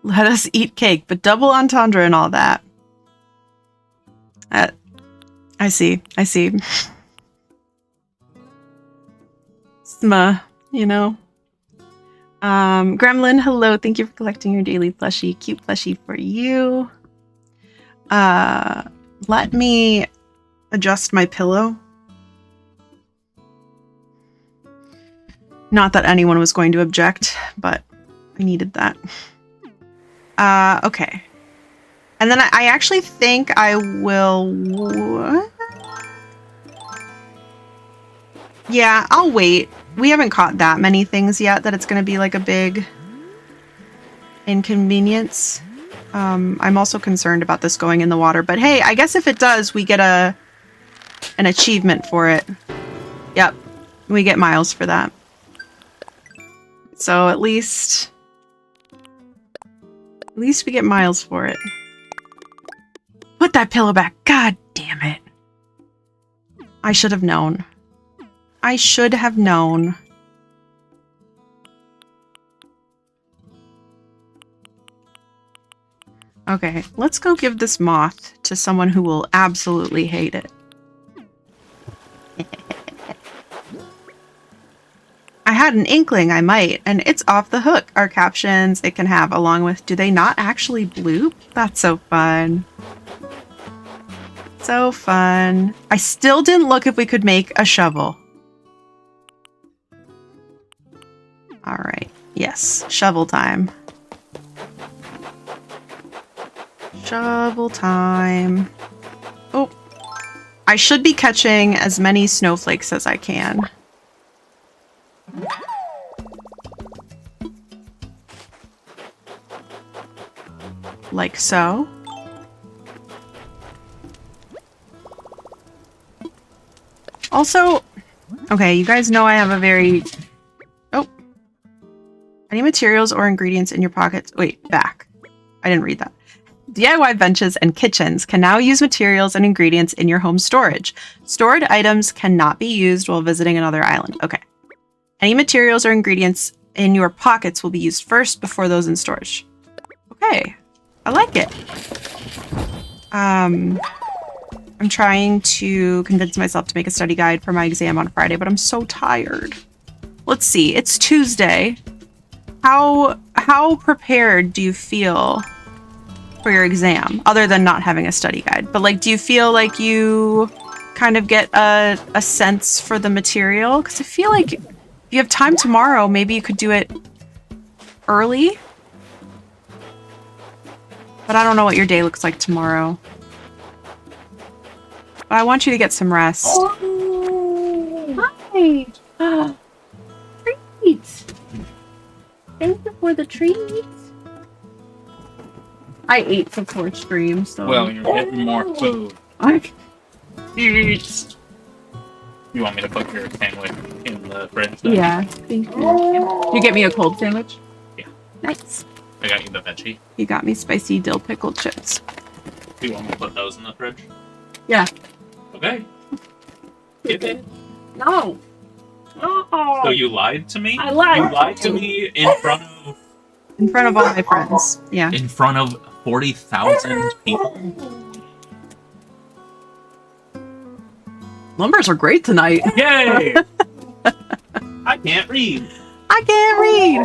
S2: Let us eat cake, but double entendre and all that. I see. Sma, you know. Gremlin, hello. Thank you for collecting your daily plushie. Cute plushie for you. Let me adjust my pillow. Not that anyone was going to object, but I needed that. Okay. And then I actually think I will... What? Yeah, I'll wait. We haven't caught that many things yet that it's going to be like a big inconvenience. I'm also concerned about this going in the water, but hey, I guess if it does, we get an achievement for it. Yep, we get miles for that. So at least we get miles for it. Put that pillow back. God damn it. I should have known. I should have known. Okay, let's go give this moth to someone who will absolutely hate it. I had an inkling I might, and it's off the hook. Our captions it can have along with, do they not actually bloop? That's so fun. So fun. I still didn't look if we could make a shovel. All right. Yes, shovel time. Shovel time. Oh, I should be catching as many snowflakes as I can. Like so. Also, okay, you guys know I have a very... Oh. Any materials or ingredients in your pockets? Wait, back. I didn't read that. DIY benches and kitchens can now use materials and ingredients in your home storage. Stored items cannot be used while visiting another island. Okay. Any materials or ingredients in your pockets will be used first before those in storage. Okay. I like it. I'm trying to convince myself to make a study guide for my exam on Friday, but I'm so tired. Let's see. It's Tuesday. How prepared do you feel for your exam, other than not having a study guide? But like, do you feel like you kind of get a sense for the material? Because I feel like If you have time tomorrow, maybe you could do it early. But I don't know what your day looks like tomorrow. But I want you to get some rest.
S1: Oh, hi. Treats. Thank you for the treats.
S2: I ate before stream, so...
S4: Well, you're getting more food.
S3: Eats.
S4: You want me to put your sandwich in the fridge then?
S2: Yeah, thank you. You get me a cold sandwich?
S4: Yeah.
S2: Nice.
S4: I got you the veggie.
S2: You got me spicy dill pickled chips.
S4: Do you want me to put those in the fridge?
S2: Yeah.
S4: Okay. Give it.
S2: No. Oh.
S4: So you lied to me?
S2: I lied.
S4: You lied to me in front of...
S2: In front of all my friends. Yeah.
S4: In front of 40,000 people?
S2: Numbers are great tonight.
S4: Yay! I can't read.
S2: I can't read.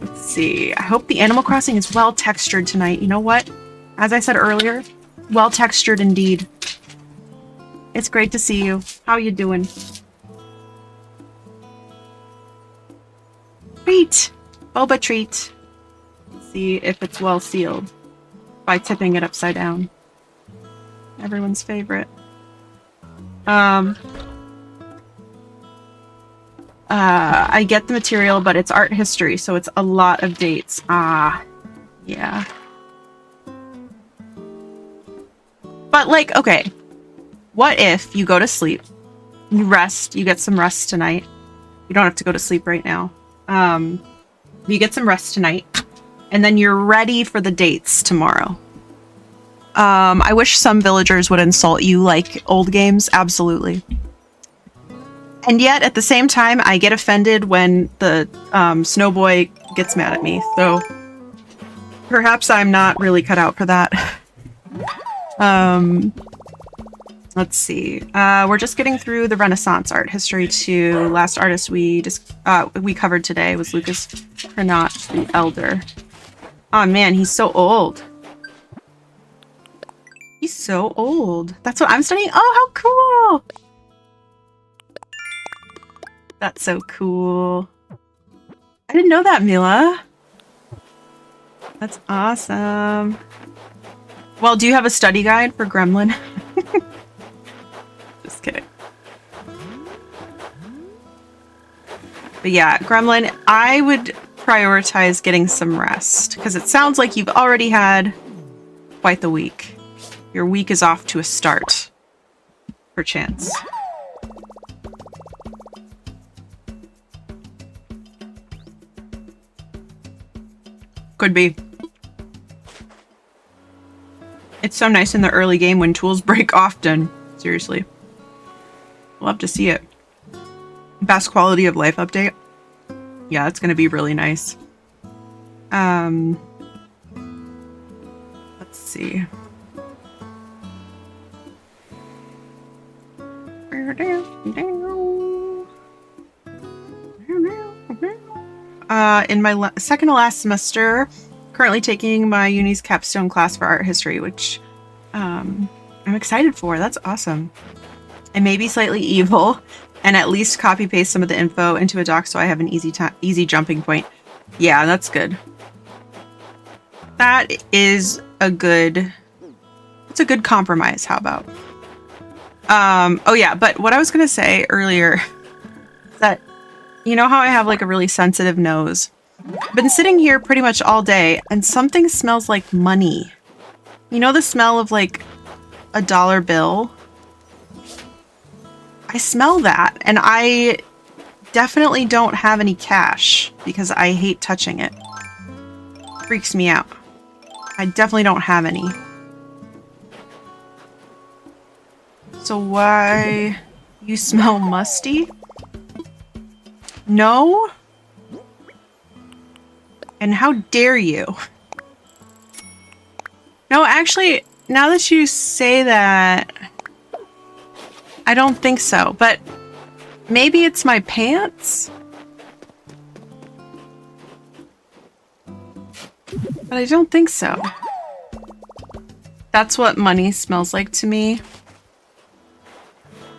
S2: Let's see. I hope the Animal Crossing is well textured tonight. You know what? As I said earlier, well textured indeed. It's great to see you. How you doing? Treat! Boba treat. Let's see if it's well sealed by tipping it upside down. Everyone's favorite. I get the material, but it's art history, so it's a lot of dates. Ah, yeah. But, like, okay. What if you go to sleep, you rest, you get some rest tonight. You don't have to go to sleep right now. You get some rest tonight, and then you're ready for the dates tomorrow. I wish some villagers would insult you like old games, absolutely. And yet, at the same time, I get offended when the Snowboy gets mad at me, so perhaps I'm not really cut out for that. Let's see. We're just getting through the Renaissance art history too. Last artist we covered today was Lucas Cranach the Elder. Oh man, he's so old. He's so old. That's what I'm studying? Oh, how cool! That's so cool. I didn't know that, Mila. That's awesome. Well, do you have a study guide for Gremlin? Just kidding. But yeah, Gremlin, I would prioritize getting some rest because it sounds like you've already had quite the week. Your week is off to a start, perchance. Could be. It's so nice in the early game when tools break often. Seriously. Love to see it. Best quality of life update. Yeah, it's gonna be really nice. Let's see. In my second to last semester, currently taking my uni's capstone class for art history, which I'm excited for. That's awesome. I may be slightly evil and at least copy paste some of the info into a doc so I have an easy jumping point. Yeah, that's good. That is a good... It's a good compromise. How about? Oh yeah, but what I was gonna say earlier is that you know how I have like a really sensitive nose? I've been sitting here pretty much all day and something smells like money. You know the smell of like a dollar bill? I smell that and I definitely don't have any cash because I hate touching it. Freaks me out. I definitely don't have any. So why you smell musty? No? And how dare you? No, actually, now that you say that, I don't think so, but maybe it's my pants? But I don't think so. That's what money smells like to me.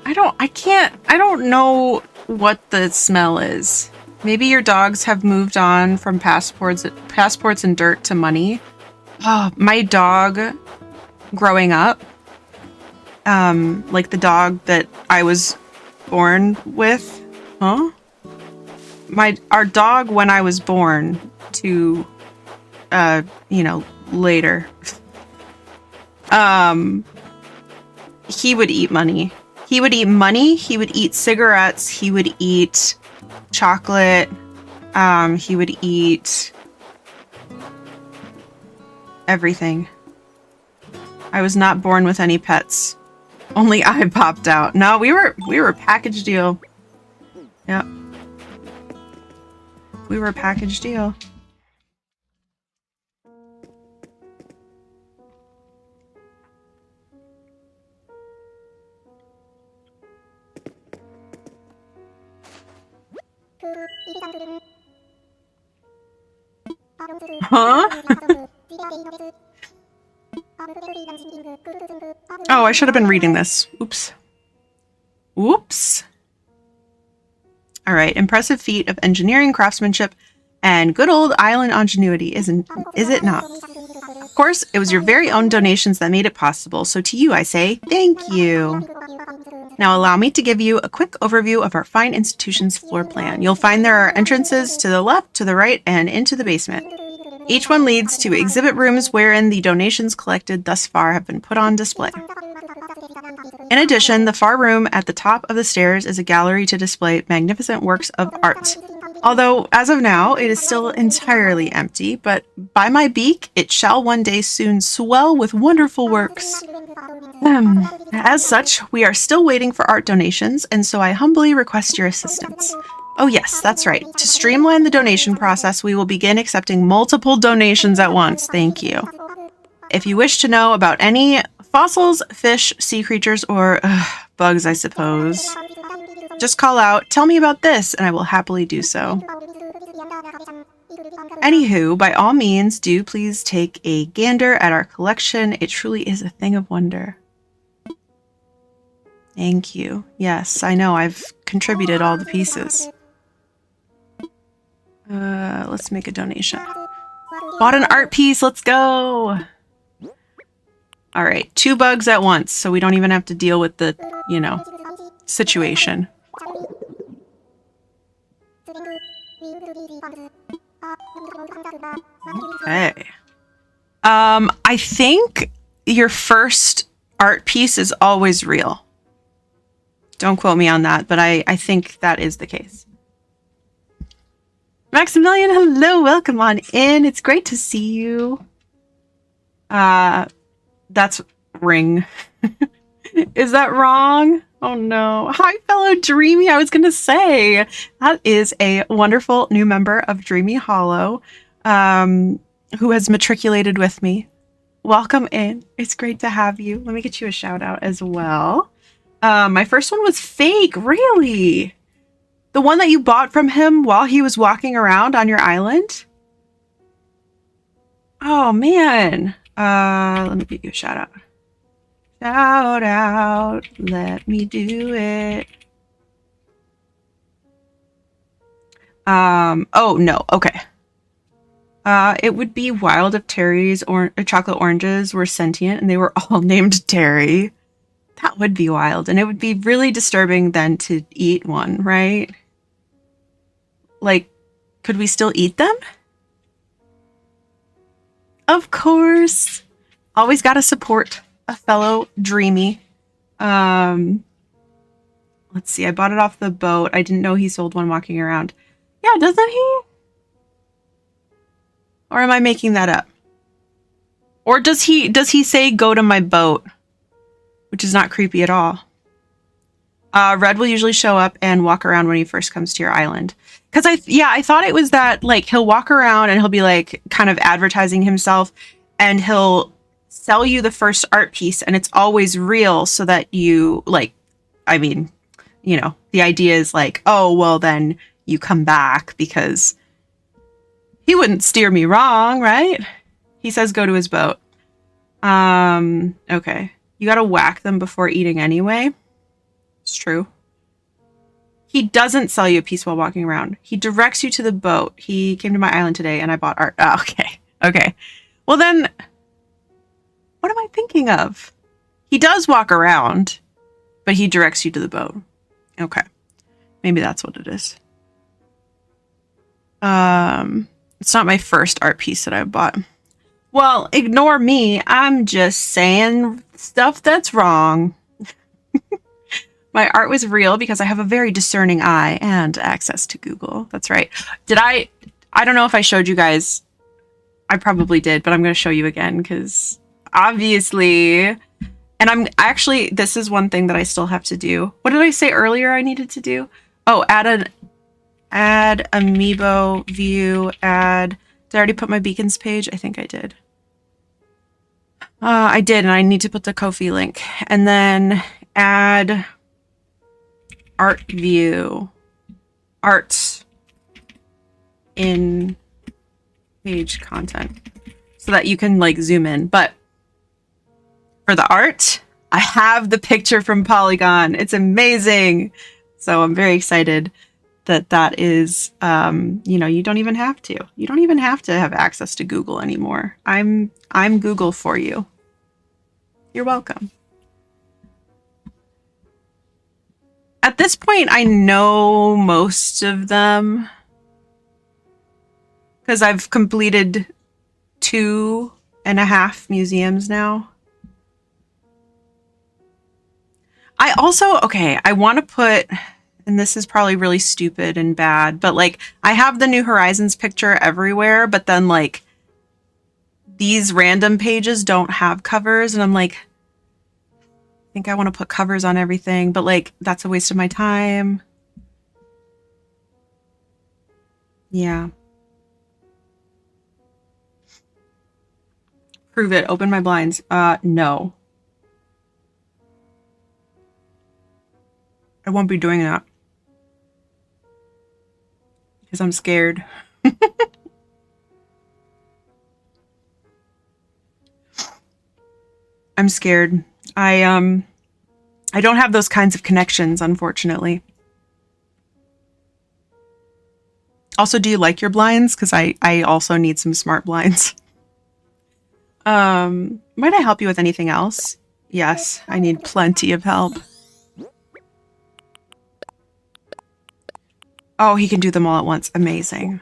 S2: I I don't know what the smell is. Maybe your dogs have moved on from passports and dirt to money. Oh, my dog growing up, like the dog that I was born with, huh? Our dog when I was born to, later, he would eat money. He would eat money, he would eat cigarettes, he would eat chocolate, he would eat everything. I was not born with any pets. Only I popped out. No, we were a package deal. Yep. We were a package deal. Huh? Oh, I should have been reading this. Oops. Oops. All right. Impressive feat of engineering, craftsmanship, and good old island ingenuity, is it not? Of course, it was your very own donations that made it possible, so to you I say, thank you. Now allow me to give you a quick overview of our fine institution's floor plan. You'll find there are entrances to the left, to the right, and into the basement. Each one leads to exhibit rooms wherein the donations collected thus far have been put on display. In addition, the far room at the top of the stairs is a gallery to display magnificent works of art. Although, as of now, it is still entirely empty, but by my beak, it shall one day soon swell with wonderful works. As such, we are still waiting for art donations, and so I humbly request your assistance. Oh yes, that's right. To streamline the donation process, we will begin accepting multiple donations at once. Thank you. If you wish to know about any fossils, fish, sea creatures, or bugs, I suppose, just call out, tell me about this, and I will happily do so. Anywho, by all means, do please take a gander at our collection. It truly is a thing of wonder. Thank you. Yes, I know, I've contributed all the pieces. Let's make a donation. Bought an art piece, let's go! Alright, 2 bugs at once, so we don't even have to deal with the, situation. Okay. I think your first art piece is always real. Don't quote me on that, but I think that is the case. Maximilian, hello, welcome on in. It's great to see you. That's ring. Is that wrong? Oh no. Hi, fellow Dreamy. I was going to say, that is a wonderful new member of Dreamy Hollow, who has matriculated with me. Welcome in. It's great to have you. Let me get you a shout out as well. My first one was fake. Really? The one that you bought from him while he was walking around on your island? Oh, man. Let me give you a shout out. Shout out. Let me do it. Oh, no. Okay. It would be wild if Terry's chocolate oranges were sentient and they were all named Terry. That would be wild. And it would be really disturbing then to eat one, right? Like, could we still eat them? Of course. Always got to support a fellow Dreamy. Let's see. I bought it off the boat. I didn't know he sold one walking around. Yeah, doesn't he? Or am I making that up? Or does he say go to my boat? Which is not creepy at all. Red will usually show up and walk around when he first comes to your island. Because I thought it was that, like, he'll walk around and he'll be, like, kind of advertising himself, and he'll sell you the first art piece, and it's always real, so that you, like, I mean, the idea is, like, oh, well, then you come back, because he wouldn't steer me wrong, right? He says go to his boat. Okay. You gotta whack them before eating anyway. It's It's true. He doesn't sell you a piece while walking around. He directs you to the boat. He came to my island today and I bought art. Oh, okay. Okay. Well then, what am I thinking of? He does walk around, but he directs you to the boat. Okay. Maybe that's what it is. It's not my first art piece that I bought. Well, ignore me. I'm just saying stuff that's wrong. My art was real because I have a very discerning eye and access to Google. That's right. I don't know if I showed you guys. I probably did, but I'm going to show you again because obviously, and I'm actually, this is one thing that I still have to do. What did I say earlier I needed to do? Oh, add amiibo view, did I already put my beacons page? I think I did. I did, and I need to put the Ko-fi link. And then add art view, art in page content so that you can like zoom in. But for the art, I have the picture from Polygon. It's amazing. So I'm very excited that is, you know, you don't even have to. You don't even have to have access to Google anymore. I'm Google for you. You're welcome. At this point, I know most of them because I've completed 2.5 museums now. I also, okay, I want to put, and this is probably really stupid and bad, but like I have the New Horizons picture everywhere, but then like these random pages don't have covers, and I'm like, I think I want to put covers on everything, but like that's a waste of my time. Yeah. Prove it. Open my blinds. No. I won't be doing that. Because I'm scared. I'm scared. I don't have those kinds of connections, unfortunately. Also, do you like your blinds? Because I also need some smart blinds. Might I help you with anything else? Yes, I need plenty of help. Oh, he can do them all at once. Amazing.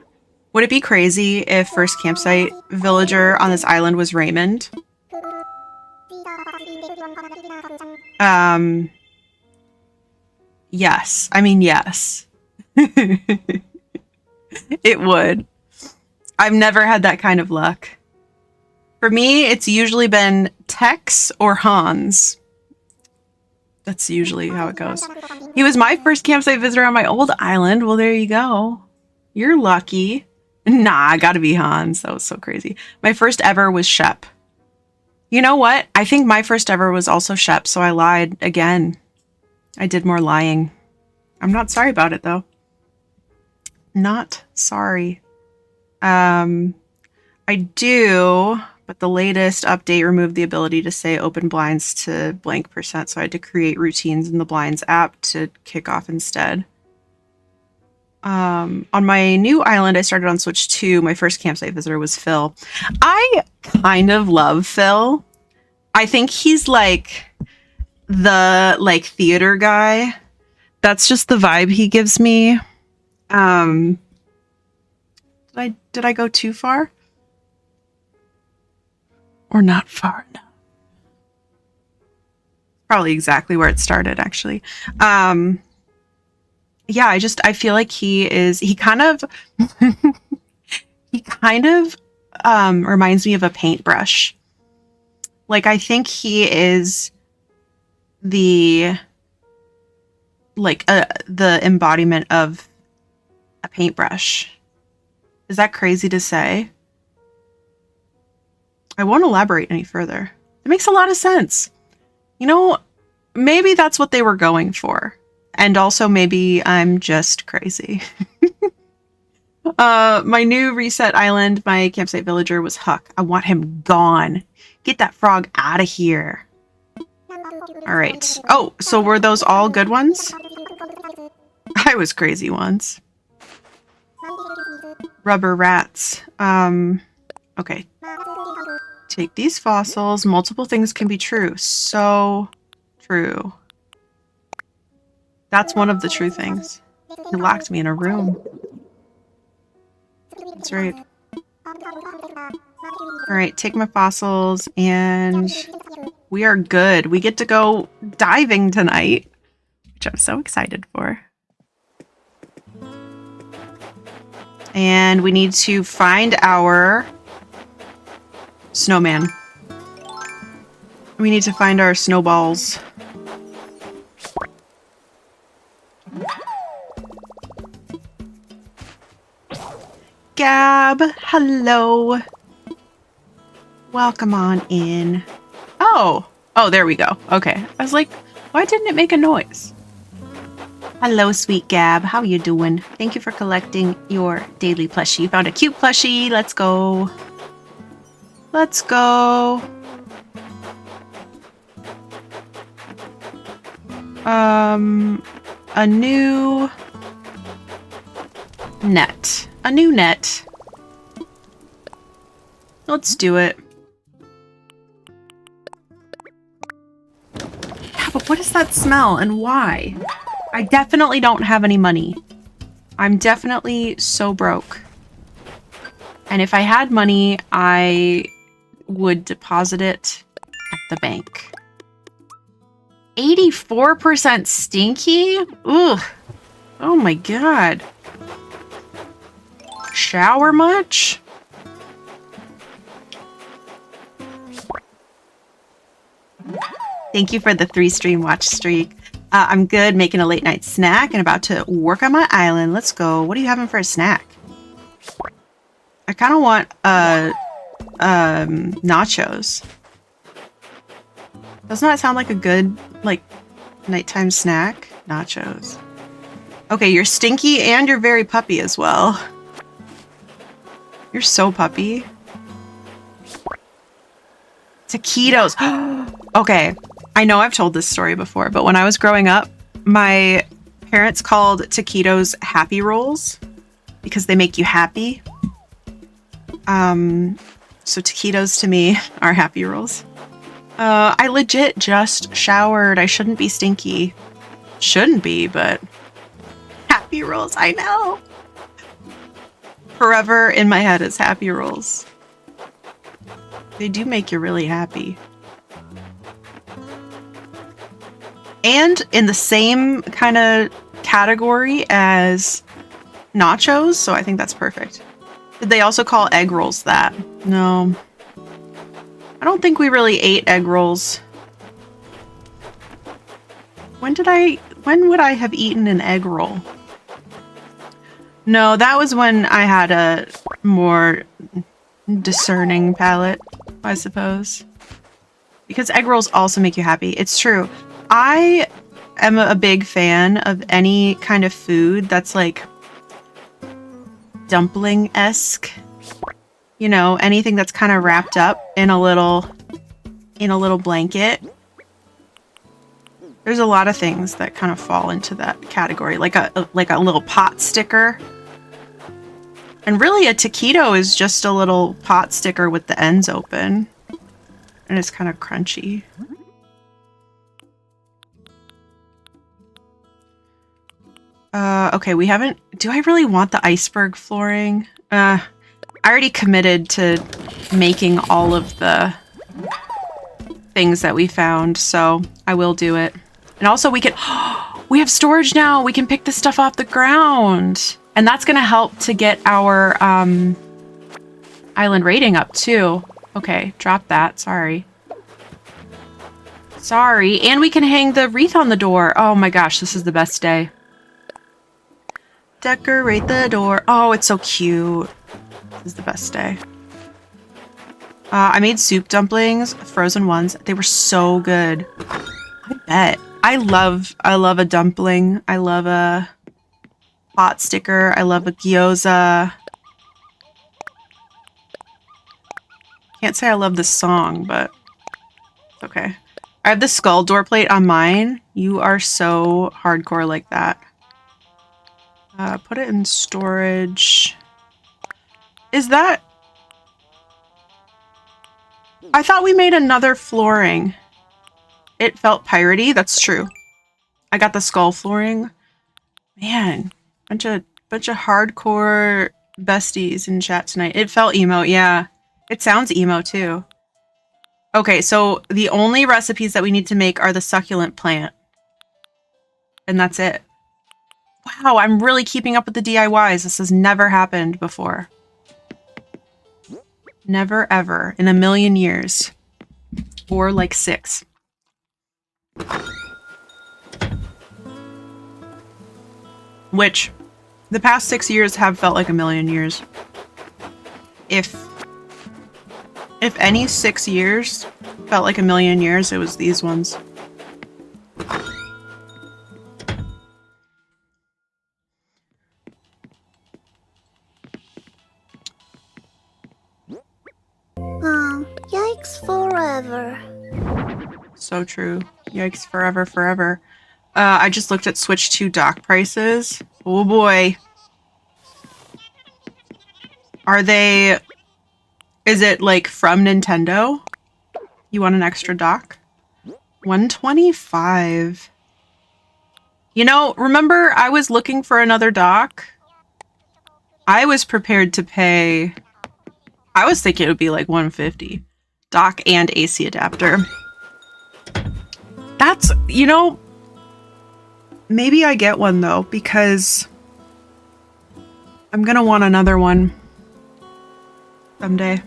S2: Would it be crazy if first campsite villager on this island was Raymond? Yes. I mean, yes. It would. I've never had that kind of luck. For me, it's usually been Tex or Hans. That's usually how it goes. He was my first campsite visitor on my old island. Well, there you go. You're lucky. Nah, gotta be Hans. That was so crazy. My first ever was Shep. You know what? I think my first ever was also Shep, so I lied again. I did more lying. I'm not sorry about it, though. Not sorry. I do, but the latest update removed the ability to say open blinds to blank %, so I had to create routines in the blinds app to kick off instead. On my new island, I started on Switch 2. My first campsite visitor was Phil. I kind of love Phil. I think he's like the theater guy. That's just the vibe he gives me. Did I go too far? Or not far enough? Probably exactly where it started, actually. Yeah, I feel like he kind of reminds me of a paintbrush. Like, I think he is the embodiment of a paintbrush. Is that crazy to say? I won't elaborate any further. It makes a lot of sense. You know, maybe that's what they were going for. And also maybe I'm just crazy. My new reset island, my campsite villager was Huck. I want him gone. Get that frog out of here. All right. Oh, so were those all good ones? I was crazy once. Rubber rats. Okay. Take these fossils. Multiple things can be true. So true. That's one of the true things. He locked me in a room. That's right. All right, take my fossils, and we are good. We get to go diving tonight, which I'm so excited for. And we need to find our snowman. We need to find our snowballs. Gab, hello. Welcome on in. Oh, there we go. Okay. I was like, why didn't it make a noise? Hello, sweet Gab. How are you doing? Thank you for collecting your daily plushie. You found a cute plushie. Let's go. Let's go. A new net. A new net. Let's do it. Yeah, but what does that smell and why? I definitely don't have any money. I'm definitely so broke. And if I had money, I would deposit it at the bank. 84% stinky? Ugh. Oh my god. Shower much? Thank you for the 3 stream watch streak. I'm good, making a late night snack and about to work on my island. Let's go. What are you having for a snack? I kind of want nachos. Doesn't that sound like a good like nighttime snack? Nachos. Okay, you're stinky and you're very puppy as well. You're so puppy. Taquitos. Okay, I know I've told this story before, but when I was growing up, my parents called taquitos happy rolls because they make you happy. So taquitos to me are happy rolls. I legit just showered. I shouldn't be stinky. Shouldn't be, but happy rolls, I know. Forever in my head is happy rolls. They do make you really happy. And in the same kind of category as nachos, so I think that's perfect. Did they also call egg rolls that? No. I don't think we really ate egg rolls. When would I have eaten an egg roll? No, that was when I had a more discerning palate, I suppose. Because egg rolls also make you happy. It's true. I am a big fan of any kind of food that's like dumpling-esque. You know, anything that's kind of wrapped up in a little blanket. There's a lot of things that kind of fall into that category, like a little pot sticker. And really a taquito is just a little pot sticker with the ends open. And it's kind of crunchy. Okay, we haven't... Do I really want the iceberg flooring? I already committed to making all of the things that we found, so I will do it. And also we can... we have storage now! We can pick this stuff off the ground! And that's gonna help to get our island rating up, too. Okay, drop that. Sorry. Sorry. And we can hang the wreath on the door. Oh my gosh, this is the best day. Decorate the door. Oh, it's so cute. This is the best day. I made soup dumplings, frozen ones. They were so good. I bet. I love a dumpling. I love a pot sticker. I love a gyoza. Can't say I love this song, but it's okay. I have the skull door plate on mine. You are so hardcore like that. Put it in storage. Is that... I thought we made another flooring. It felt piratey. That's true. I got the skull flooring. Man, bunch of hardcore besties in chat tonight. It felt emo, yeah. It sounds emo too. Okay, so the only recipes that we need to make are the succulent plant. And that's it. Wow, I'm really keeping up with the DIYs. This has never happened before. Never ever in a million years. Or like 6. Which, the past 6 years have felt like a million years. If any 6 years felt like a million years, it was these ones.
S5: Yikes forever.
S2: So true. Yikes forever, forever. I just looked at Switch 2 dock prices. Oh boy. Are they... Is it like from Nintendo? You want an extra dock? $125. You know, remember I was looking for another dock? I was prepared to pay... I was thinking it would be like $150. Dock and AC adapter. That's, you know... Maybe I get one though, because I'm gonna want another one someday.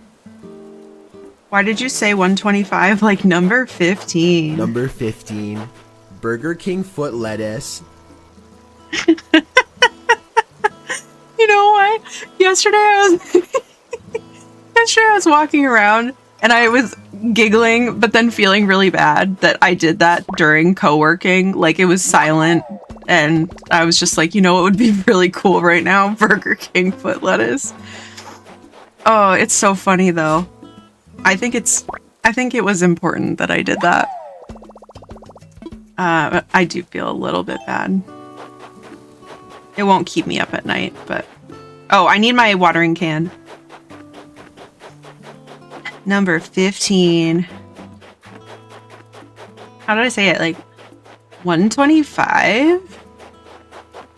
S2: Why did you say 125? Like number 15.
S6: Number 15. Burger King foot lettuce.
S2: You know what? Yesterday I was walking around and I was giggling, but then feeling really bad that I did that during co-working. Like it was silent and I was just like, you know what would be really cool right now? Burger King foot lettuce. Oh, it's so funny though. I think it was important that I did that. But I do feel a little bit bad. It won't keep me up at night, but... Oh, I need my watering can. Number 15. How did I say it? Like 125?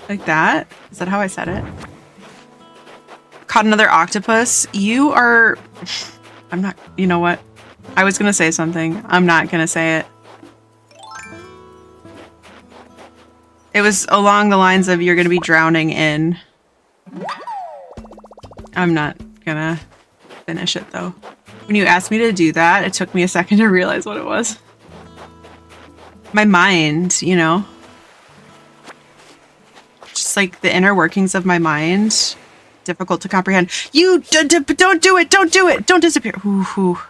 S2: Like that? Is that how I said it? Caught another octopus. You are... I'm not... You know what? I was gonna say something. I'm not gonna say it. It was along the lines of you're gonna be drowning in... I'm not gonna finish it though. When you asked me to do that, it took me a second to realize what it was. My mind, you know? Just like the inner workings of my mind. Difficult to comprehend. You don't do it! Don't do it! Don't disappear! Ooh.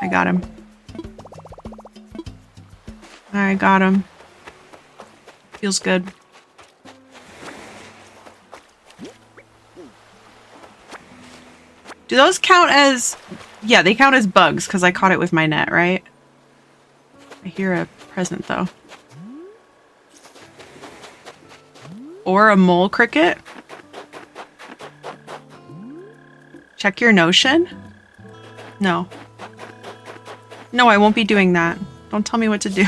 S2: I got him. I got him. Feels good. Do those count as... Yeah, they count as bugs because I caught it with my net, right? I hear a present though. Or a mole cricket. Check your notion? No. No, I won't be doing that. Don't tell me what to do.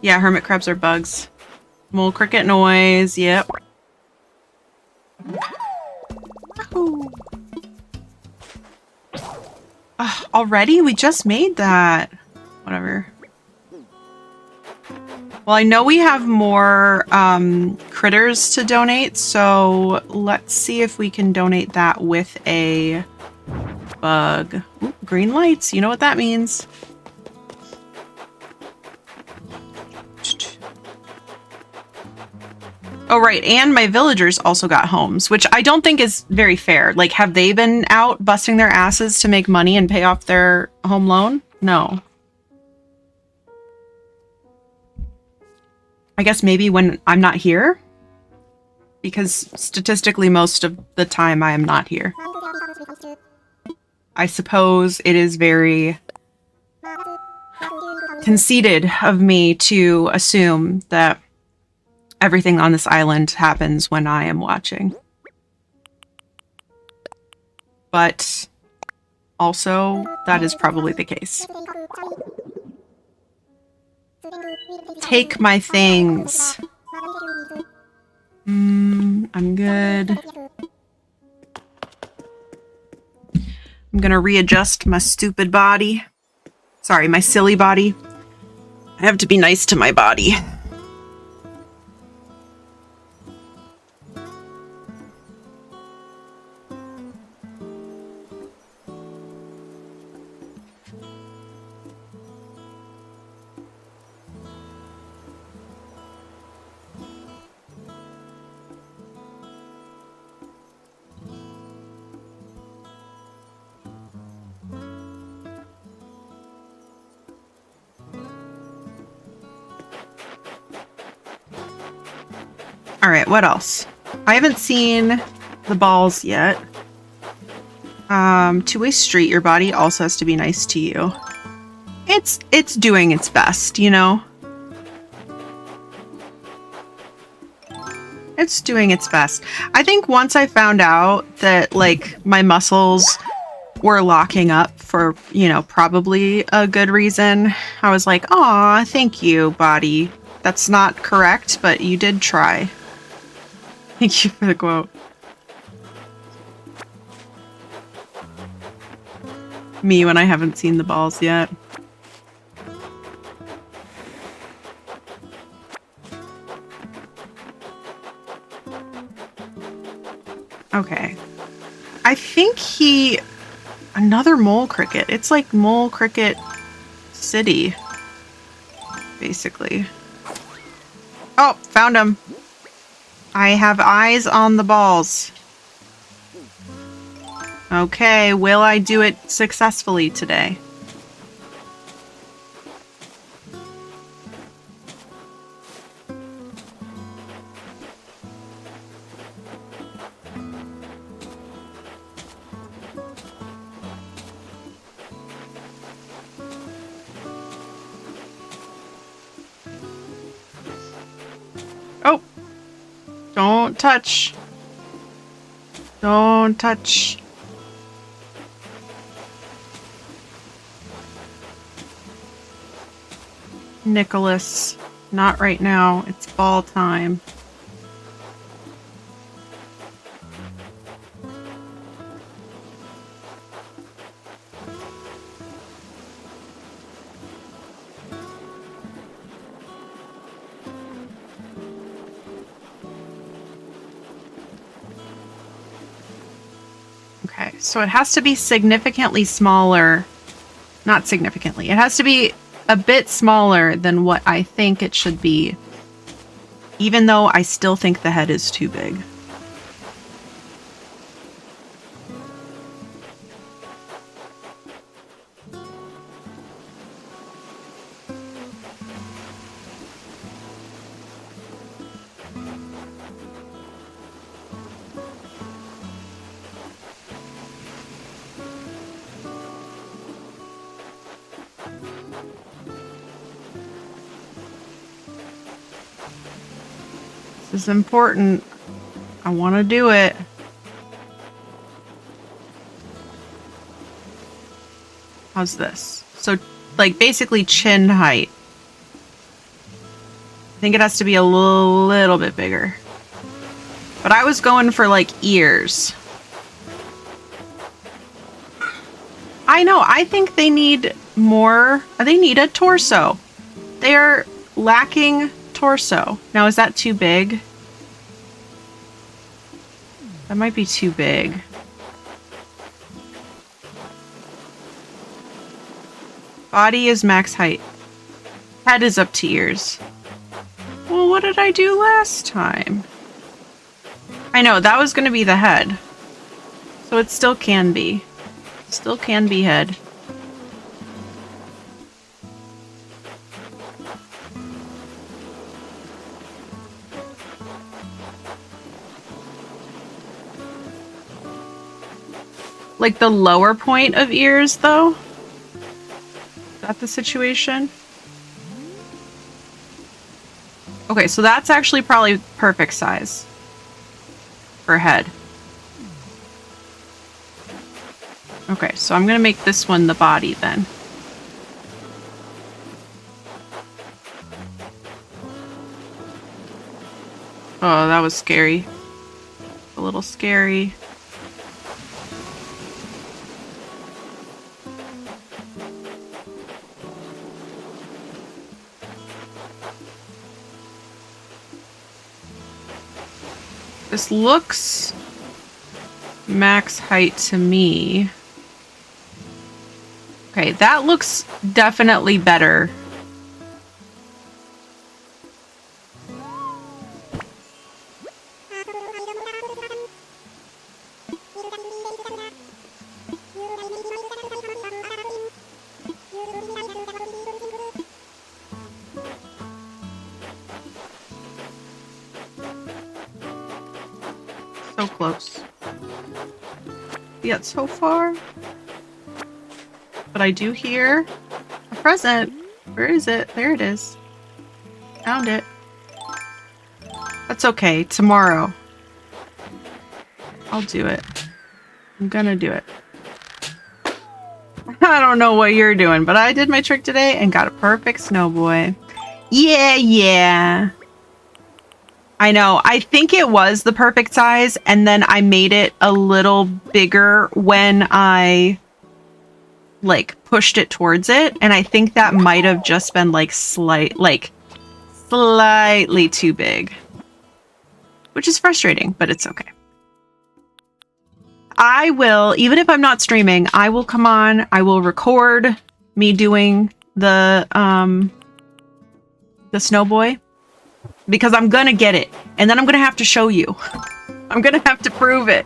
S2: Yeah, hermit crabs are bugs. Mole cricket noise, yep. Already? We just made that. Whatever. Well, I know we have more critters to donate, so let's see if we can donate that with a bug. Ooh, green lights, you know what that means. Oh, right, and my villagers also got homes, which I don't think is very fair. Like, have they been out busting their asses to make money and pay off their home loan? No. I guess maybe when I'm not here? Because statistically, most of the time I am not here. I suppose it is very conceited of me to assume that everything on this island happens when I am watching. But also, that is probably the case. Take my things. I'm good. I'm gonna readjust my stupid body. Sorry, my silly body. I have to be nice to my body. All right, what else? I haven't seen the balls yet. Two-way street, your body also has to be nice to you. It's doing its best, you know? It's doing its best. I think once I found out that, like, my muscles were locking up for, you know, probably a good reason, I was like, aw, thank you, body. That's not correct, but you did try. Thank you for the quote. Me when I haven't seen the balls yet. Okay. I think another mole cricket. It's like Mole Cricket City, basically. Oh, found him. I have eyes on the balls. Okay, will I do it successfully today? Oh! Don't touch. Don't touch. Nicholas, not right now. It's ball time. Okay, so it has to be significantly smaller. Not significantly. It has to be a bit smaller than what I think it should be. Even though I still think the head is too big. This is important. I want to do it. How's this? So, like, basically chin height. I think it has to be a little bit bigger. But I was going for, like, ears. I know. I think they need more. They need a torso. They are lacking torso. Now, is that too big? That might be too big. Body is max height. Head is up to ears. Well, what did I do last time? I know, that was going to be the head. So it still can be. Still can be head. like the lower point of ears though? Is that the situation? Okay, so that's actually probably perfect size for head. Okay, so I'm gonna make this one the body then. Oh, that was scary. A little scary. This looks max height to me. Okay, that looks definitely better. So close. Yet so far. But I do hear a present. Where is it? There it is. Found it. That's okay. Tomorrow. I'll do it. I'm gonna do it. I don't know what you're doing, but I did my trick today and got a perfect snow boy. Yeah, yeah. I know. I think it was the perfect size, and then I made it a little bigger when I like pushed it towards it, and I think that might have just been like slightly too big, which is frustrating, but it's okay. I will, even if I'm not streaming, I will come on, I will record me doing the snow boy, because I'm gonna get it, and then I'm gonna have to show you. I'm gonna have to prove it.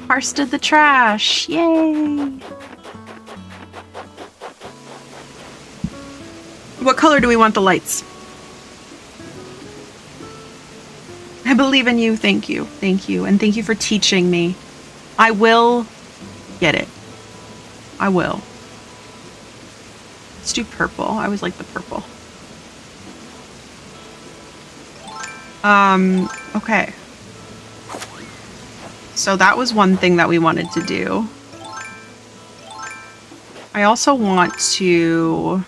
S2: Harsted the trash. Yay! What color do we want the lights? I believe in you. Thank you. Thank you. And thank you for teaching me. I will get it. I will. Let's do purple. I always like the purple. Okay. So that was one thing that we wanted to do. I also want to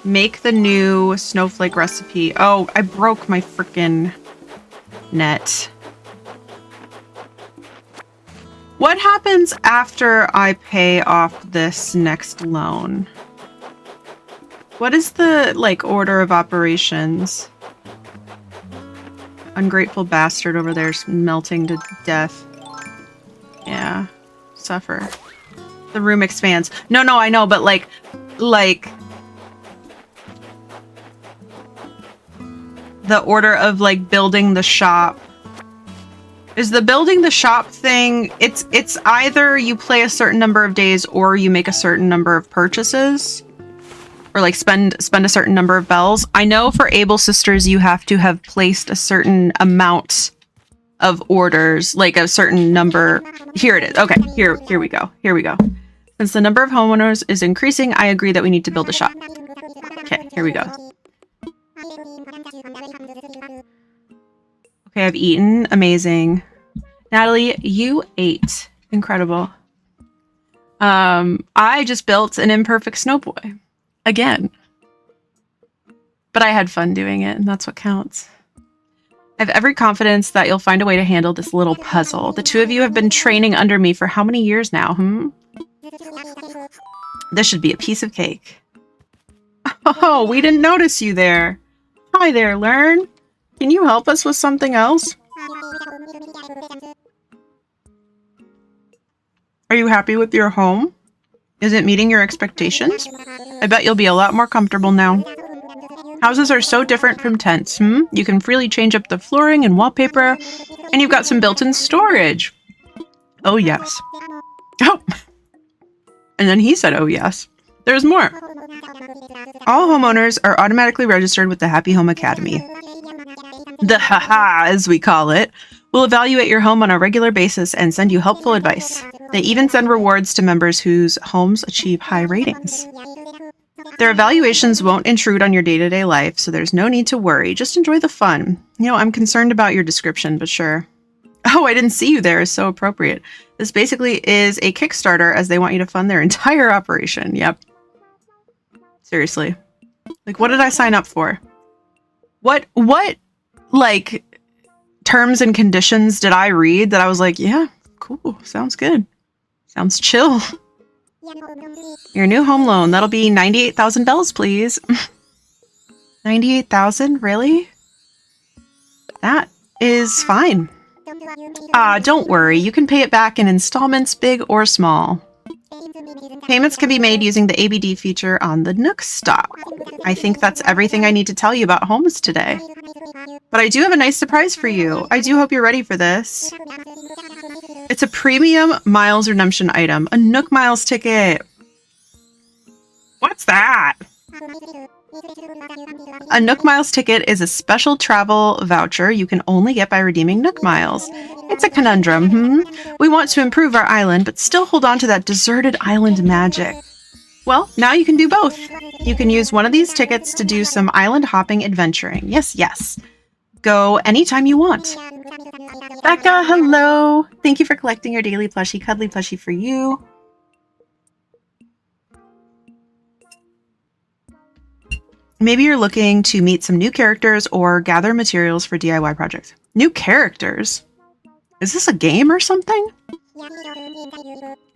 S2: make the new snowflake recipe. Oh, I broke my freaking net. What happens after I pay off this next loan? What is the, like, order of operations? Ungrateful bastard over there's melting to death. Yeah. Suffer. The room expands. No, I know, but like the order of like building the shop. Is the building the shop thing, it's either you play a certain number of days or you make a certain number of purchases. Or like spend a certain number of bells. I know for Able Sisters you have to have placed a certain amount of orders, like a certain number. Here it is. Okay, here we go. Here we go. Since the number of homeowners is increasing, I agree that we need to build a shop. Okay, here we go. Okay, I've eaten. Amazing. Natalie, you ate. Incredible. I just built an imperfect snowboy. Again. But I had fun doing it, and that's what counts. I have every confidence that you'll find a way to handle this little puzzle. The two of you have been training under me for how many years now, This should be a piece of cake. Oh, we didn't notice you there. Hi there, Lurn. Can you help us with something else? Are you happy with your home? Is it meeting your expectations? I bet you'll be a lot more comfortable now. Houses are so different from tents, You can freely change up the flooring and wallpaper, and you've got some built-in storage. Oh, yes. Oh! And then he said, oh, yes. There's more. All homeowners are automatically registered with the Happy Home Academy. the haha, as we call it, will evaluate your home on a regular basis and send you helpful advice. They even send rewards to members whose homes achieve high ratings. Their evaluations won't intrude on your day-to-day life, so there's no need to worry. Just enjoy the fun. You know, I'm concerned about your description, but sure. Oh, I didn't see you there. Is so appropriate. This basically is a Kickstarter as they want you to fund their entire operation. Yep. Seriously. Like, what did I sign up for? What, like, terms and conditions did I read that I was like, yeah, cool. Sounds good. Sounds chill. Your new home loan. That'll be 98,000 bells, please. 98,000? Really? That is fine. Don't worry. You can pay it back in installments, big or small. Payments can be made using the ABD feature on the Nook Stop. I think that's everything I need to tell you about homes today. But I do have a nice surprise for you. I do hope you're ready for this. It's a premium miles redemption item, a Nook Miles ticket. What's that? A Nook Miles ticket is a special travel voucher you can only get by redeeming Nook Miles. It's a conundrum, We want to improve our island, but still hold on to that deserted island magic. Well, now you can do both. You can use one of these tickets to do some island hopping adventuring. Yes, yes. Go anytime you want. Becca, hello. Thank you for collecting your daily plushie. Cuddly plushie for you. Maybe you're looking to meet some new characters or gather materials for DIY projects. New characters? Is this a game or something?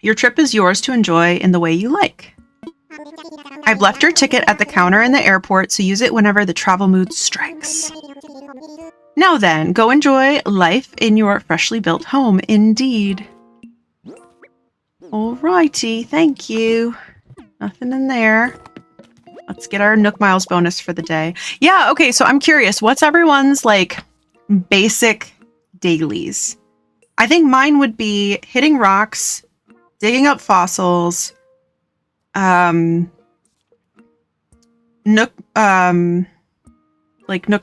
S2: Your trip is yours to enjoy in the way you like. I've left your ticket at the counter in the airport, so use it whenever the travel mood strikes. Now then, go enjoy life in your freshly built home, indeed. Alrighty, thank you. Nothing in there. Let's get our Nook Miles bonus for the day. Yeah, okay, so I'm curious. What's everyone's, like, basic dailies? I think mine would be hitting rocks, digging up fossils, Nook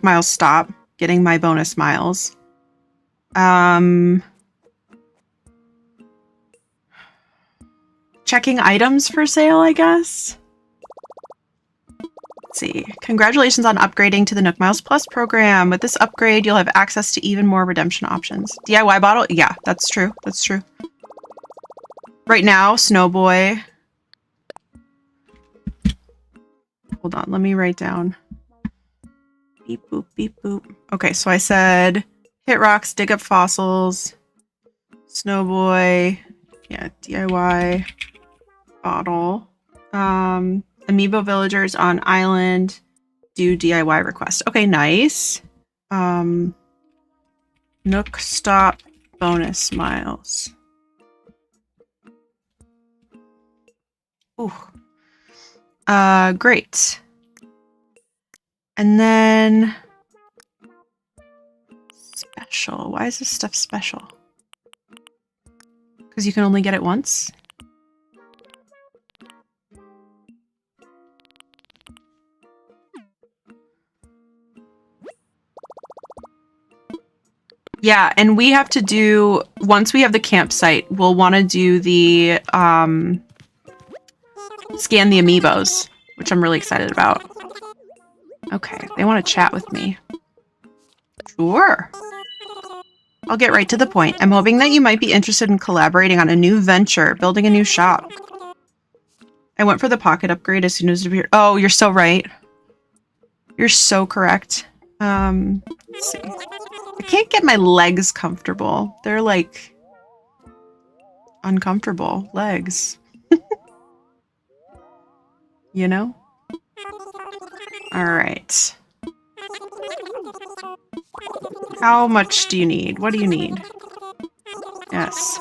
S2: Miles stop, getting my bonus miles. Checking items for sale, I guess. Let's see. Congratulations on upgrading to the Nook Miles Plus program. With this upgrade, you'll have access to even more redemption options. DIY bottle? Yeah, that's true. That's true. Right now, Snowboy. Hold on, let me write down. Beep, boop, beep, boop. Okay, so I said hit rocks, dig up fossils, Snowboy, yeah, DIY bottle. Amiibo villagers on island, do DIY request. Okay, nice. Nook stop bonus miles. Ooh. Great. And then special. Why is this stuff special? Because you can only get it once? Yeah, and we have to do, once we have the campsite, we'll want to do the, scan the amiibos, which I'm really excited about. Okay, they want to chat with me. Sure. I'll get right to the point. I'm hoping that you might be interested in collaborating on a new venture, building a new shop. I went for the pocket upgrade as soon as it appeared. Oh, you're so right. You're so correct. Let's see. I can't get my legs comfortable. They're like uncomfortable legs. You know? All right. How much do you need? What do you need? Yes.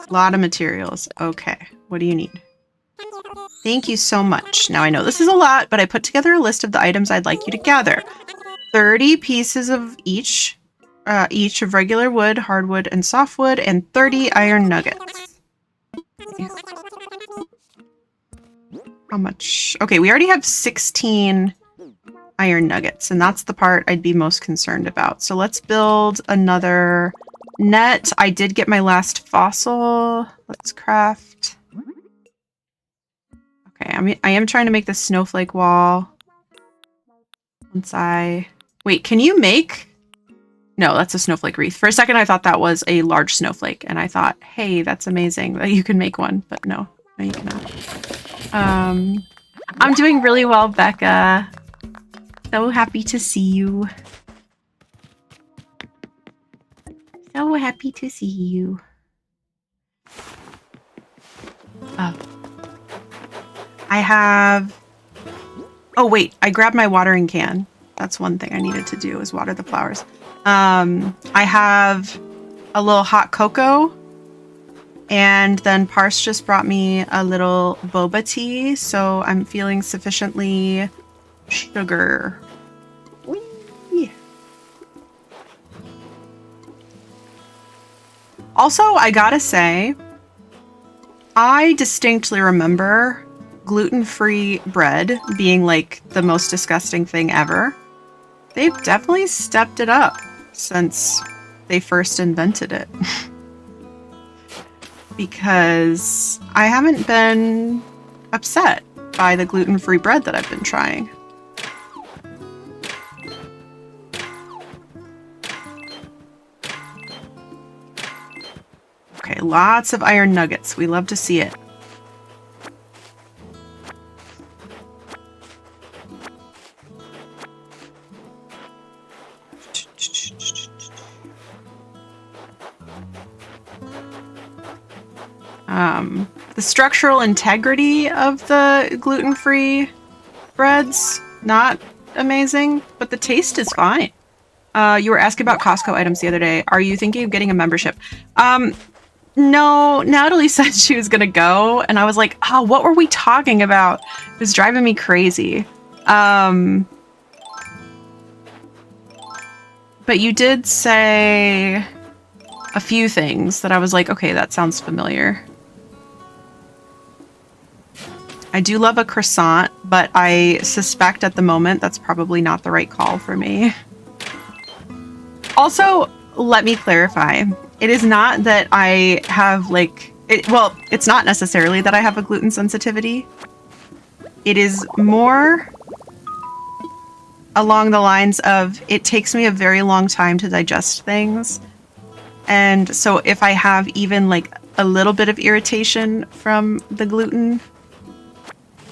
S2: A lot of materials. Okay. What do you need? Thank you so much. Now I know this is a lot, but I put together a list of the items I'd like you to gather. 30 pieces of each of regular wood, hardwood, and softwood, and 30 iron nuggets. How much? Okay, we already have 16 iron nuggets, and that's the part I'd be most concerned about. So let's build another net. I did get my last fossil. Let's craft. Okay, I am trying to make the snowflake wall. Wait, can you make... No, that's a snowflake wreath. For a second, I thought that was a large snowflake, and I thought, hey, that's amazing that you can make one, but no, you cannot. I'm doing really well, Becca. So happy to see you. So happy to see you. Oh. I have... Oh, wait, I grabbed my watering can. That's one thing I needed to do, is water the flowers. I have a little hot cocoa, and then Parse just brought me a little boba tea, so I'm feeling sufficiently sugar. Whee! Also, I gotta say, I distinctly remember gluten-free bread being like the most disgusting thing ever. They've definitely stepped it up since they first invented it. Because I haven't been upset by the gluten-free bread that I've been trying. Okay, lots of iron nuggets. We love to see it. The structural integrity of the gluten-free breads, not amazing, but the taste is fine. You were asking about Costco items the other day. Are you thinking of getting a membership? No, Natalie said she was gonna go, and I was like, oh, what were we talking about? It was driving me crazy. But you did say a few things that I was like, okay, that sounds familiar. I do love a croissant, but I suspect at the moment that's probably not the right call for me. Also, let me clarify. It is not that I have it's not necessarily that I have a gluten sensitivity. It is more along the lines of it takes me a very long time to digest things. And so if I have even like a little bit of irritation from the gluten,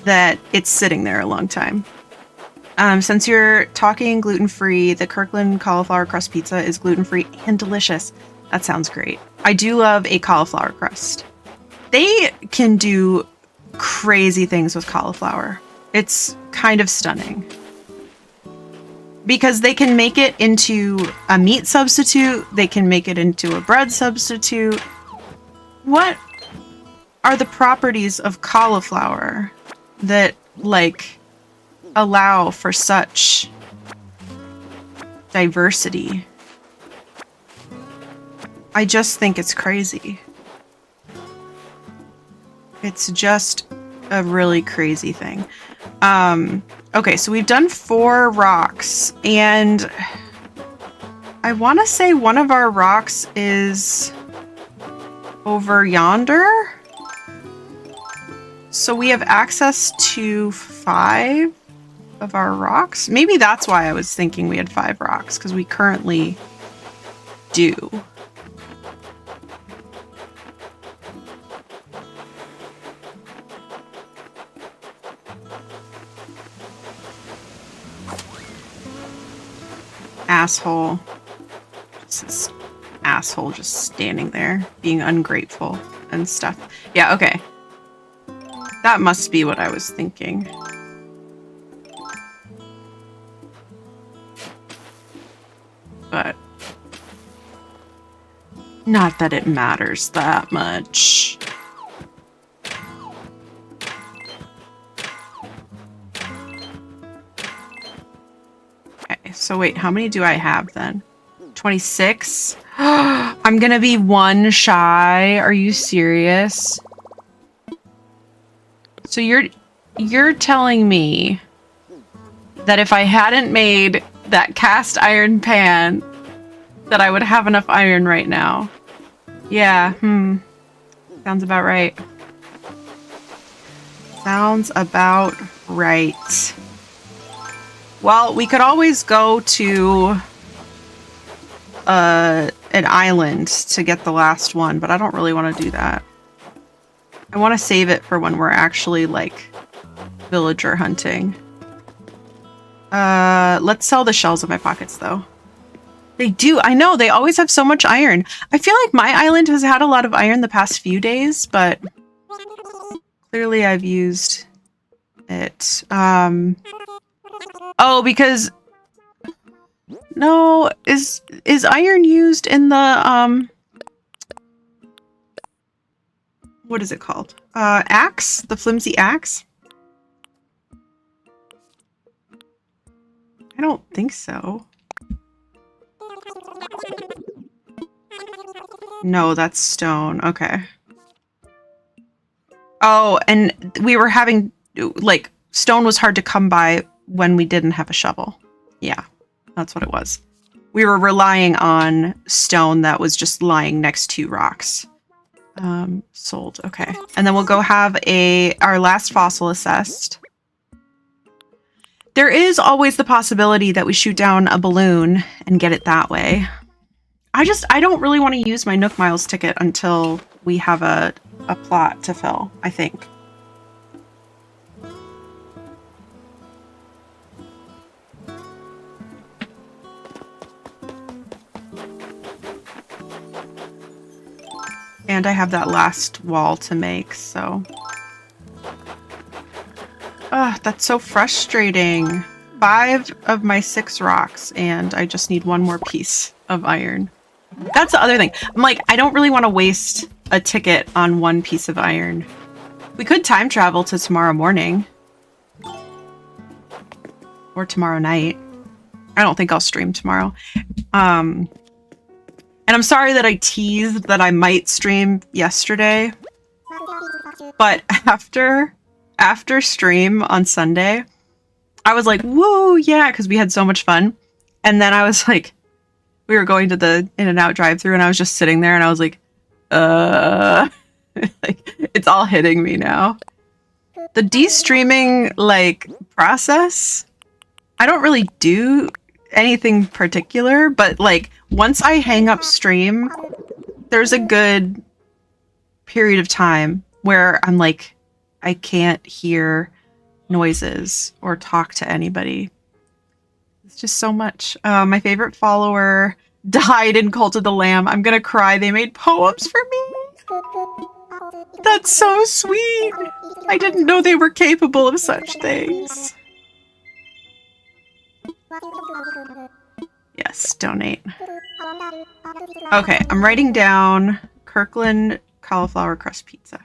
S2: that it's sitting there a long time. Since you're talking gluten-free, the Kirkland cauliflower crust pizza is gluten-free and delicious. That sounds great. I do love a cauliflower crust. They can do crazy things with cauliflower. It's kind of stunning. Because they can make it into a meat substitute, they can make it into a bread substitute. What are the properties of cauliflower that, like, allow for such diversity? I just think it's crazy. It's just a really crazy thing. Okay, so we've done 4 rocks, and I want to say one of our rocks is over yonder. So we have access to 5 of our rocks. Maybe that's why I was thinking we had 5 rocks, because we currently do. Asshole. This asshole just standing there, being ungrateful and stuff. Yeah, okay. That must be what I was thinking. But not that it matters that much. Okay, so wait, how many do I have then? 26? I'm gonna be 1 shy. Are you serious? So you're telling me that if I hadn't made that cast iron pan, that I would have enough iron right now. Yeah, sounds about right. Sounds about right. Well, we could always go to an island to get the last one, but I don't really want to do that. I want to save it for when we're actually, like, villager hunting. Let's sell the shells in my pockets, though. They do. I know. They always have so much iron. I feel like my island has had a lot of iron the past few days, but clearly I've used it. Oh, because... No, is iron used in the, what is it called? Axe? The flimsy axe? I don't think so. No, that's stone. Okay. Oh, and we were having, like, stone was hard to come by when we didn't have a shovel. Yeah, that's what it was. We were relying on stone that was just lying next to rocks. Sold. Okay. And then we'll go have our last fossil assessed. There is always the possibility that we shoot down a balloon and get it that way. I don't really want to use my Nook Miles ticket until we have a plot to fill, I think. And I have that last wall to make, so... Ugh, that's so frustrating. 5 of my 6 rocks, and I just need 1 more piece of iron. That's the other thing. I'm like, I don't really want to waste a ticket on 1 piece of iron. We could time travel to tomorrow morning. Or tomorrow night. I don't think I'll stream tomorrow. And I'm sorry that I teased that I might stream yesterday. But after stream on Sunday, I was like, whoa, yeah, because we had so much fun. And then I was like, we were going to the In-N-Out drive-thru, and I was just sitting there, and I was like, like, it's all hitting me now. The de-streaming, like, process, I don't really do anything particular, but, like, once I hang up stream, there's a good period of time where I'm like, I can't hear noises or talk to anybody. It's just so much. My favorite follower died in Cult of the Lamb. I'm gonna cry. They made poems for me. That's so sweet. I didn't know they were capable of such things. Yes, donate. Okay, I'm writing down Kirkland cauliflower crust pizza.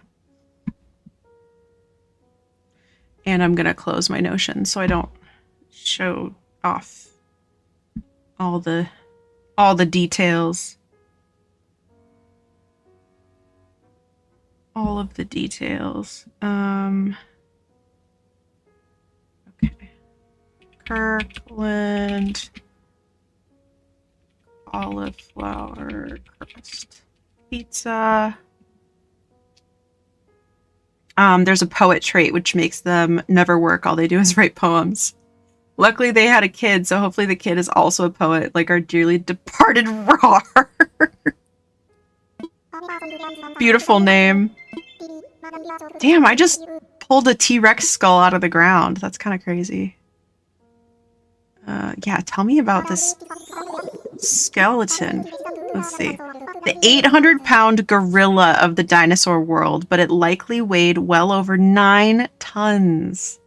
S2: And I'm gonna close my Notion so I don't show off all the details. All of the details. Okay. Kirkland cauliflower crust pizza. There's a poet trait which makes them never work. All they do is write poems. Luckily, they had a kid, so hopefully the kid is also a poet, like our dearly departed Rar. Beautiful name. Damn, I just pulled a T-Rex skull out of the ground. That's kind of crazy. Yeah, tell me about this skeleton. Let's see. The 800-pound gorilla of the dinosaur world, but it likely weighed well over 9 tons.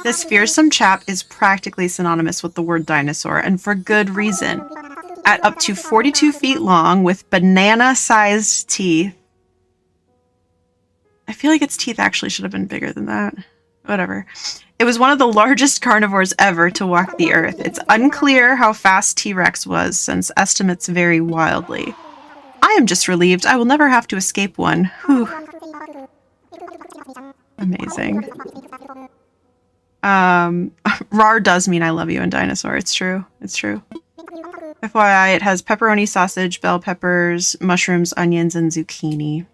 S2: This fearsome chap is practically synonymous with the word dinosaur, and for good reason. At up to 42 feet long, with banana-sized teeth. I feel like its teeth actually should have been bigger than that. Whatever. It was one of the largest carnivores ever to walk the earth. It's unclear how fast T-Rex was, since estimates vary wildly. I am just relieved I will never have to escape one. Whew. Amazing. Rar does mean I love you in dinosaur. It's true. It's true. FYI, it has pepperoni, sausage, bell peppers, mushrooms, onions, and zucchini.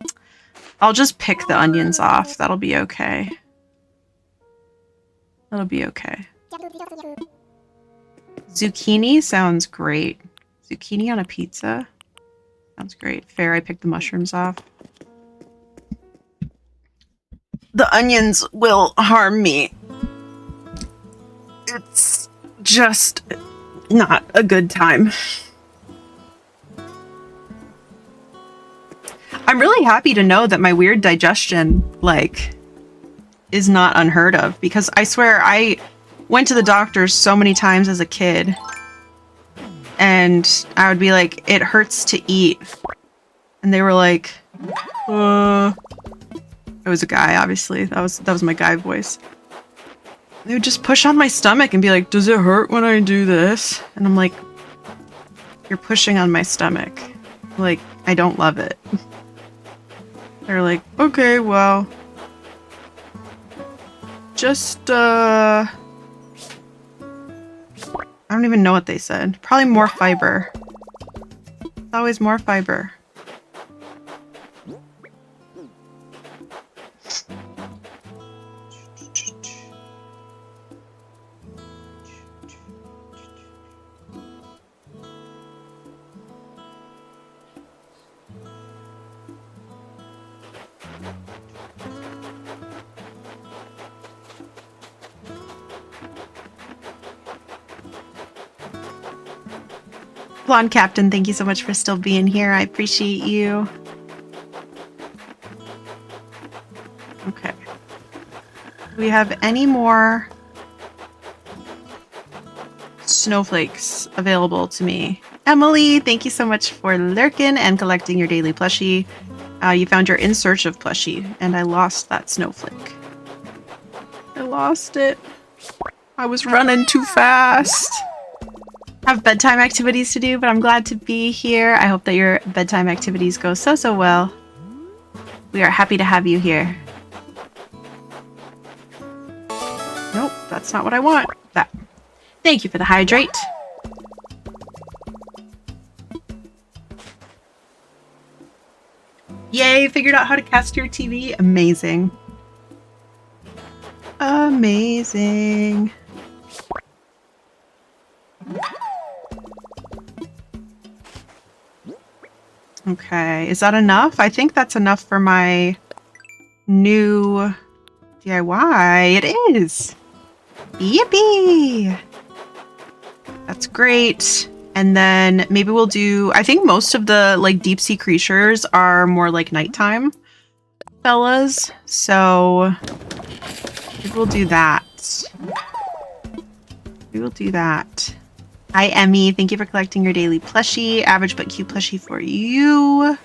S2: I'll just pick the onions off. That'll be okay. That'll be okay. Zucchini sounds great. Zucchini on a pizza? Sounds great. Fair, I picked the mushrooms off. The onions will harm me. It's just not a good time. I'm really happy to know that my weird digestion, like, is not unheard of, because I swear I went to the doctor so many times as a kid and I would be like, it hurts to eat. And they were like, it was a guy, obviously. That was my guy voice. They would just push on my stomach and be like, does it hurt when I do this? And I'm like, you're pushing on my stomach. Like, I don't love it. They're like, okay, well, just, I don't even know what they said. Probably more fiber. It's always more fiber. Blonde Captain, thank you so much for still being here. I appreciate you. Okay. Do we have any more snowflakes available to me? Emily, thank you so much for lurking and collecting your daily plushie. You found your In Search of plushie, and I lost that snowflake. I lost it. I was running too fast. I have bedtime activities to do, but I'm glad to be here. I hope that your bedtime activities go so well. We are happy to have you here. Nope, that's not what I want. That. Thank you for the hydrate. Yay, figured out how to cast your TV. Amazing. Amazing. Okay, is that enough? I think that's enough for my new DIY. It is! Yippee! That's great. And then maybe we'll do... I think most of the, like, deep sea creatures are more like nighttime fellas. So maybe we'll do that. We will do that. Hi, Emmy. Thank you for collecting your daily plushie. Average but cute plushie for you.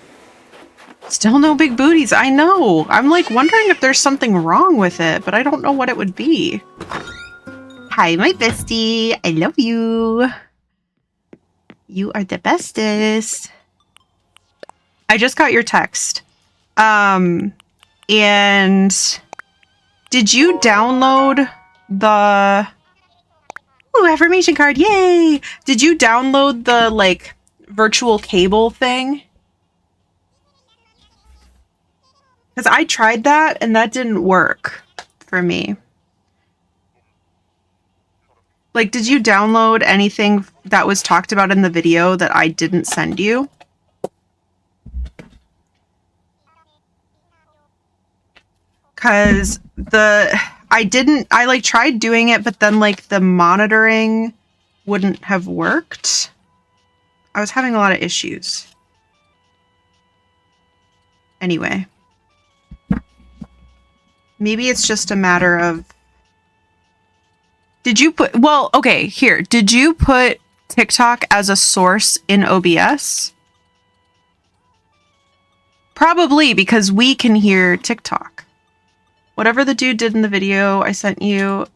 S2: Still no big booties. I know. I'm like wondering if there's something wrong with it, but I don't know what it would be. Hi, my bestie. I love you. You are the bestest. I just got your text. And did you download the... Ooh, affirmation card, yay! Did you download the, like, virtual cable thing? Because I tried that, and that didn't work for me. Like, did you download anything that was talked about in the video that I didn't send you? Because I like tried doing it, but then like the monitoring wouldn't have worked. I was having a lot of issues. Anyway. Maybe it's just a matter of... Did you put... Well, okay, here. Did you put TikTok as a source in OBS? Probably, because we can hear TikTok. Whatever the dude did in the video I sent you...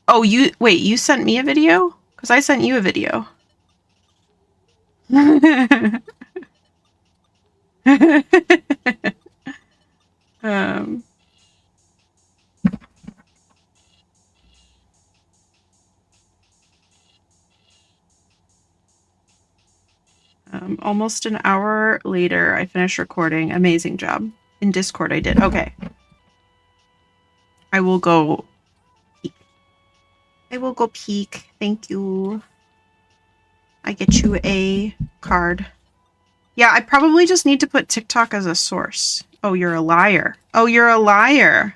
S2: Oh, wait, you sent me a video? Because I sent you a video. almost an hour later. I finished recording. Amazing job. In Discord I did. Okay. I will go peek. I will go peek. Thank you. I get you a card. Yeah, I probably just need to put TikTok as a source. Oh, you're a liar. Oh, you're a liar.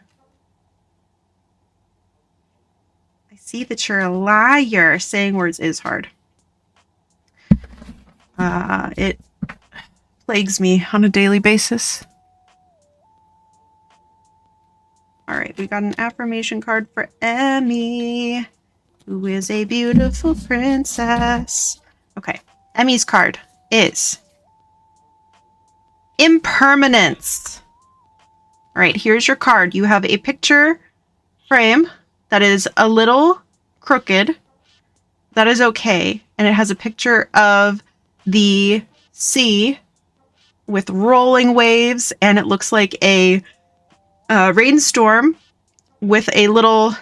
S2: I see that you're a liar. Saying words is hard. It plagues me on a daily basis. All right, we got an affirmation card for Emmy, who is a beautiful princess. Okay, Emmy's card is impermanence. All right, here's your card. You have a picture frame that is a little crooked. That is okay. And it has a picture of the sea with rolling waves, and it looks like a rainstorm with a little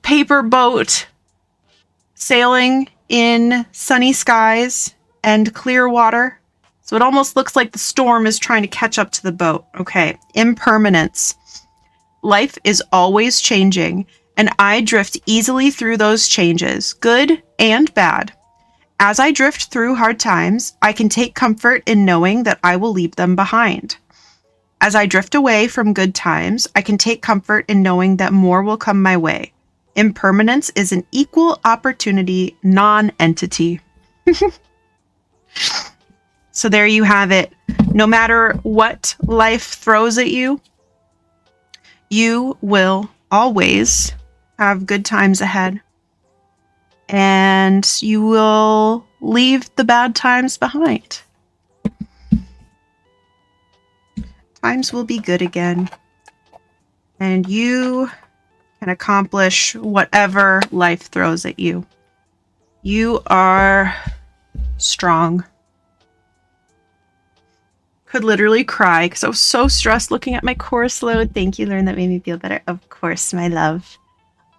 S2: paper boat sailing in sunny skies and clear water. So it almost looks like the storm is trying to catch up to the boat. Okay, impermanence. Life is always changing, and I drift easily through those changes, good and bad. As I drift through hard times, I can take comfort in knowing that I will leave them behind. As I drift away from good times, I can take comfort in knowing that more will come my way. Impermanence is an equal opportunity non-entity. So there you have it. No matter what life throws at you, you will always have good times ahead. And you will leave the bad times behind. Times will be good again. And you can accomplish whatever life throws at you. You are strong. Could literally cry because I was so stressed looking at my course load. Thank you, Lurn. That made me feel better. Of course, my love.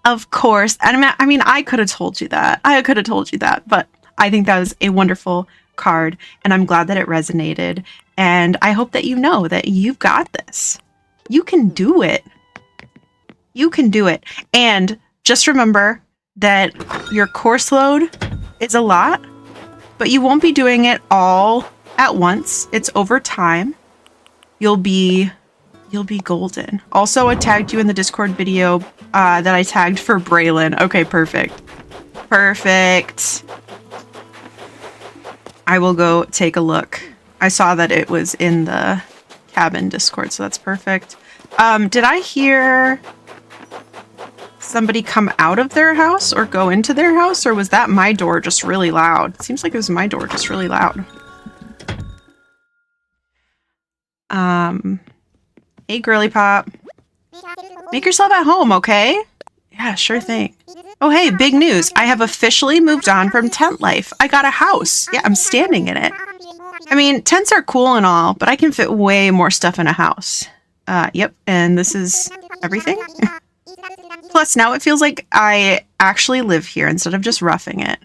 S2: Of course. And I mean, I could have told you that. But I think that was a wonderful card, and I'm glad that it resonated. And I hope that you know that you've got this. You can do it. You can do it. And just remember that your course load is a lot, but you won't be doing it all at once. It's over time. You'll be golden. Also, I tagged you in the Discord video that I tagged for Braylon. Okay, perfect. Perfect. I will go take a look. I saw that it was in the cabin Discord, so that's perfect. Did I hear somebody come out of their house or go into their house, or was that my door just really loud? It seems like it was my door just really loud. Hey, girly pop. Make yourself at home, okay? Yeah, sure thing. Oh, hey, big news. I have officially moved on from tent life. I got a house. Yeah, I'm standing in it. I mean, tents are cool and all, but I can fit way more stuff in a house. Yep, and this is everything. Plus, now it feels like I actually live here instead of just roughing it.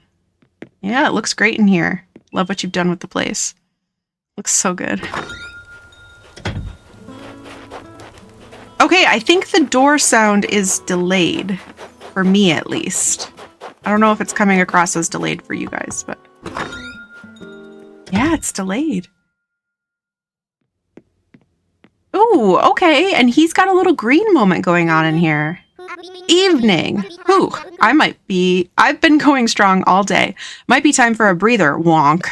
S2: Yeah, it looks great in here. Love what you've done with the place. Looks so good. Okay, I think the door sound is delayed. For me, at least. I don't know if it's coming across as delayed for you guys, but... yeah, it's delayed. Ooh, okay, and he's got a little green moment going on in here. Evening. Ooh, I've been going strong all day. Might be time for a breather, wonk.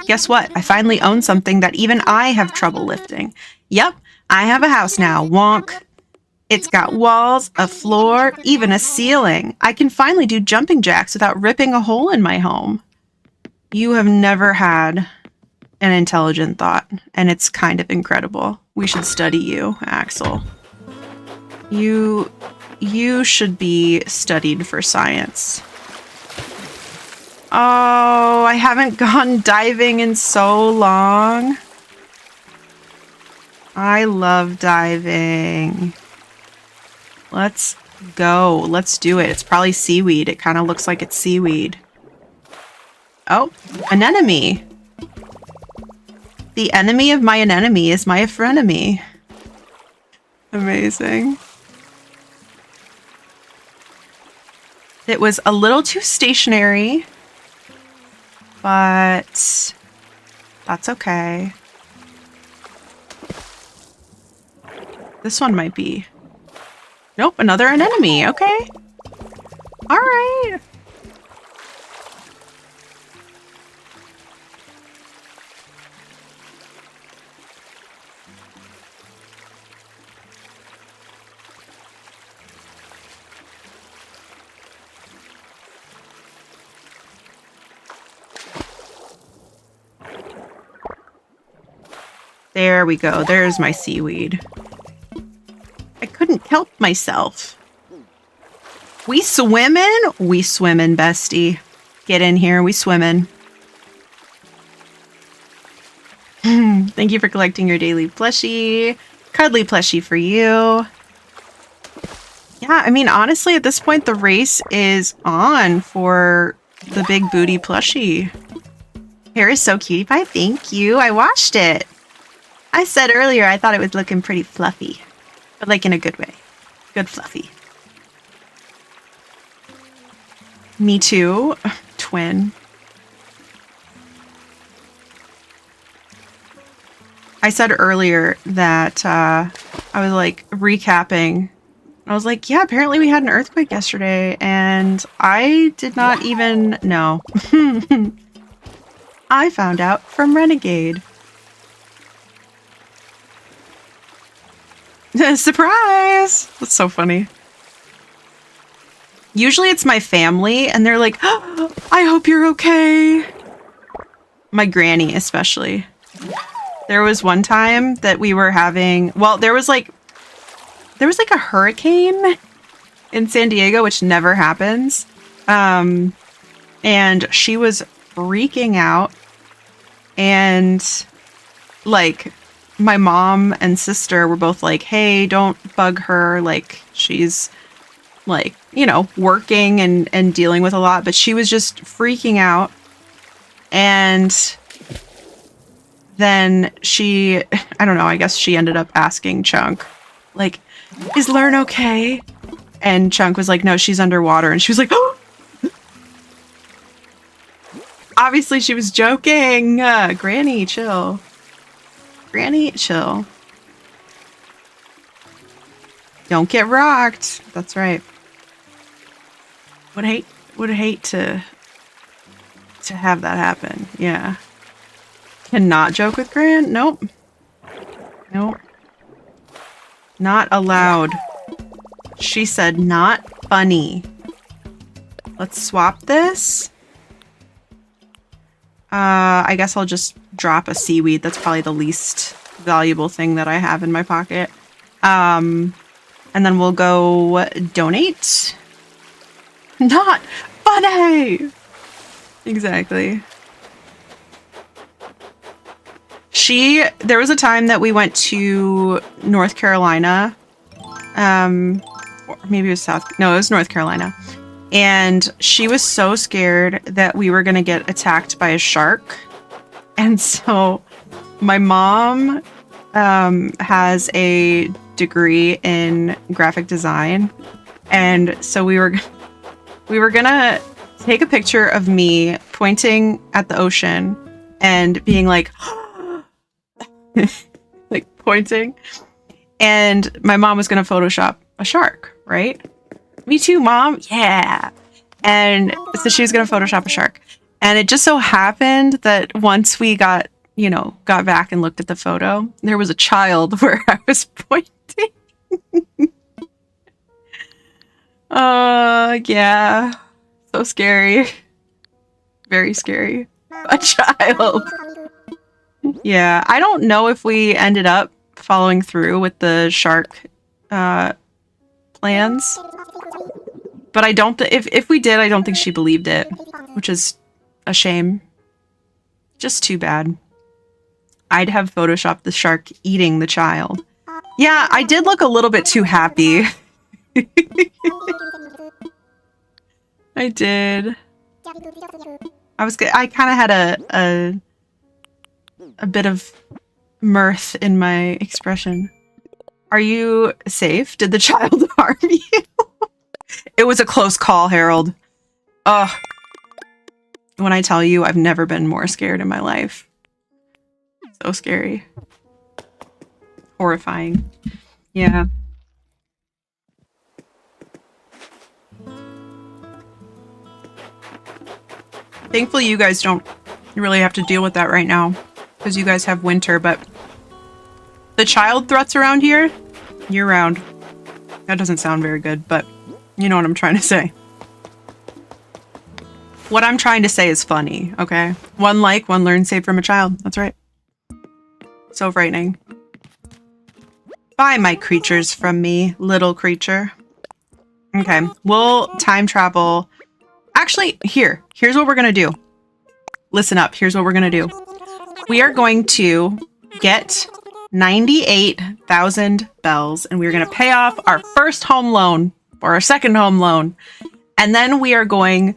S2: Guess what? I finally own something that even I have trouble lifting. Yep, I have a house now, wonk. It's got walls, a floor, even a ceiling. I can finally do jumping jacks without ripping a hole in my home. You have never had an intelligent thought, and it's kind of incredible. We should study you, Axel. You should be studied for science. Oh, I haven't gone diving in so long. I love diving. Let's go. Let's do it. It's probably seaweed. It kind of looks like it's seaweed. Oh, an enemy. The enemy of my anemone is my frenemy. Amazing. It was a little too stationary, but that's okay. This one might be. Nope, another anemone. Okay. All right. There we go. There's my seaweed. I couldn't help myself. We swimming? We swimming, bestie. Get in here. We swimming. Thank you for collecting your daily plushie. Cuddly plushie for you. Yeah, I mean, honestly, at this point, the race is on for the big booty plushie. Hair is so cutie pie. Thank you. I washed it. I said earlier I thought it was looking pretty fluffy, but like in a good way. Good fluffy. Me too. Twin. I said earlier that I was like recapping. I was like, yeah, apparently we had an earthquake yesterday and I did not even know. I found out from Renegade. Surprise! That's so funny. Usually it's my family and they're like, oh, I hope you're okay. My granny especially. There was one time that we were having, well, there was like a hurricane in San Diego, which never happens. And she was freaking out and like my mom and sister were both like, hey, don't bug her. Like she's like, you know, working and dealing with a lot, but she was just freaking out. And then she, I don't know, I guess she ended up asking Chunk, like, is Lurn okay? And Chunk was like, no, she's underwater. And she was like, oh! Obviously she was joking. Granny, chill. Granny, chill. Don't get rocked. That's right. Would hate to have that happen. Yeah. Cannot joke with Gran? Nope. Nope. Not allowed. She said not funny. Let's swap this. I guess I'll just drop a seaweed. That's probably the least valuable thing that I have in my pocket. And then we'll go donate. Not funny! Exactly. There was a time that we went to North Carolina. Or maybe it was it was North Carolina. And she was so scared that we were going to get attacked by a shark. And so my mom has a degree in graphic design. And so we were going to take a picture of me pointing at the ocean and being like, like pointing. And my mom was going to Photoshop a shark, right? Me too, Mom. Yeah. And so she was going to Photoshop a shark. And it just so happened that once we got back and looked at the photo, there was a child where I was pointing. Yeah. So scary. Very scary. A child. Yeah. I don't know if we ended up following through with the shark plans. But I don't, if we did, I don't think she believed it, which is a shame. Just too bad. I'd have photoshopped the shark eating the child. Yeah, I did look a little bit too happy. I did. I kind of had a bit of mirth in my expression. Are you safe? Did the child harm you? It was a close call, Harold. Ugh. When I tell you, I've never been more scared in my life. So scary. Horrifying. Yeah. Thankfully, you guys don't really have to deal with that right now because you guys have winter, but the child threats around here, year round. That doesn't sound very good, but you know what I'm trying to say. What I'm trying to say is funny, okay? One like, one learn, saved from a child. That's right. So frightening. Bye, my creatures from me, little creature. Okay, we'll time travel. Actually, here's what we're gonna do. Listen up, here's what we're gonna do. We are going to get 98,000 bells, and we're gonna pay off our first home loan, or our second home loan. And then we are going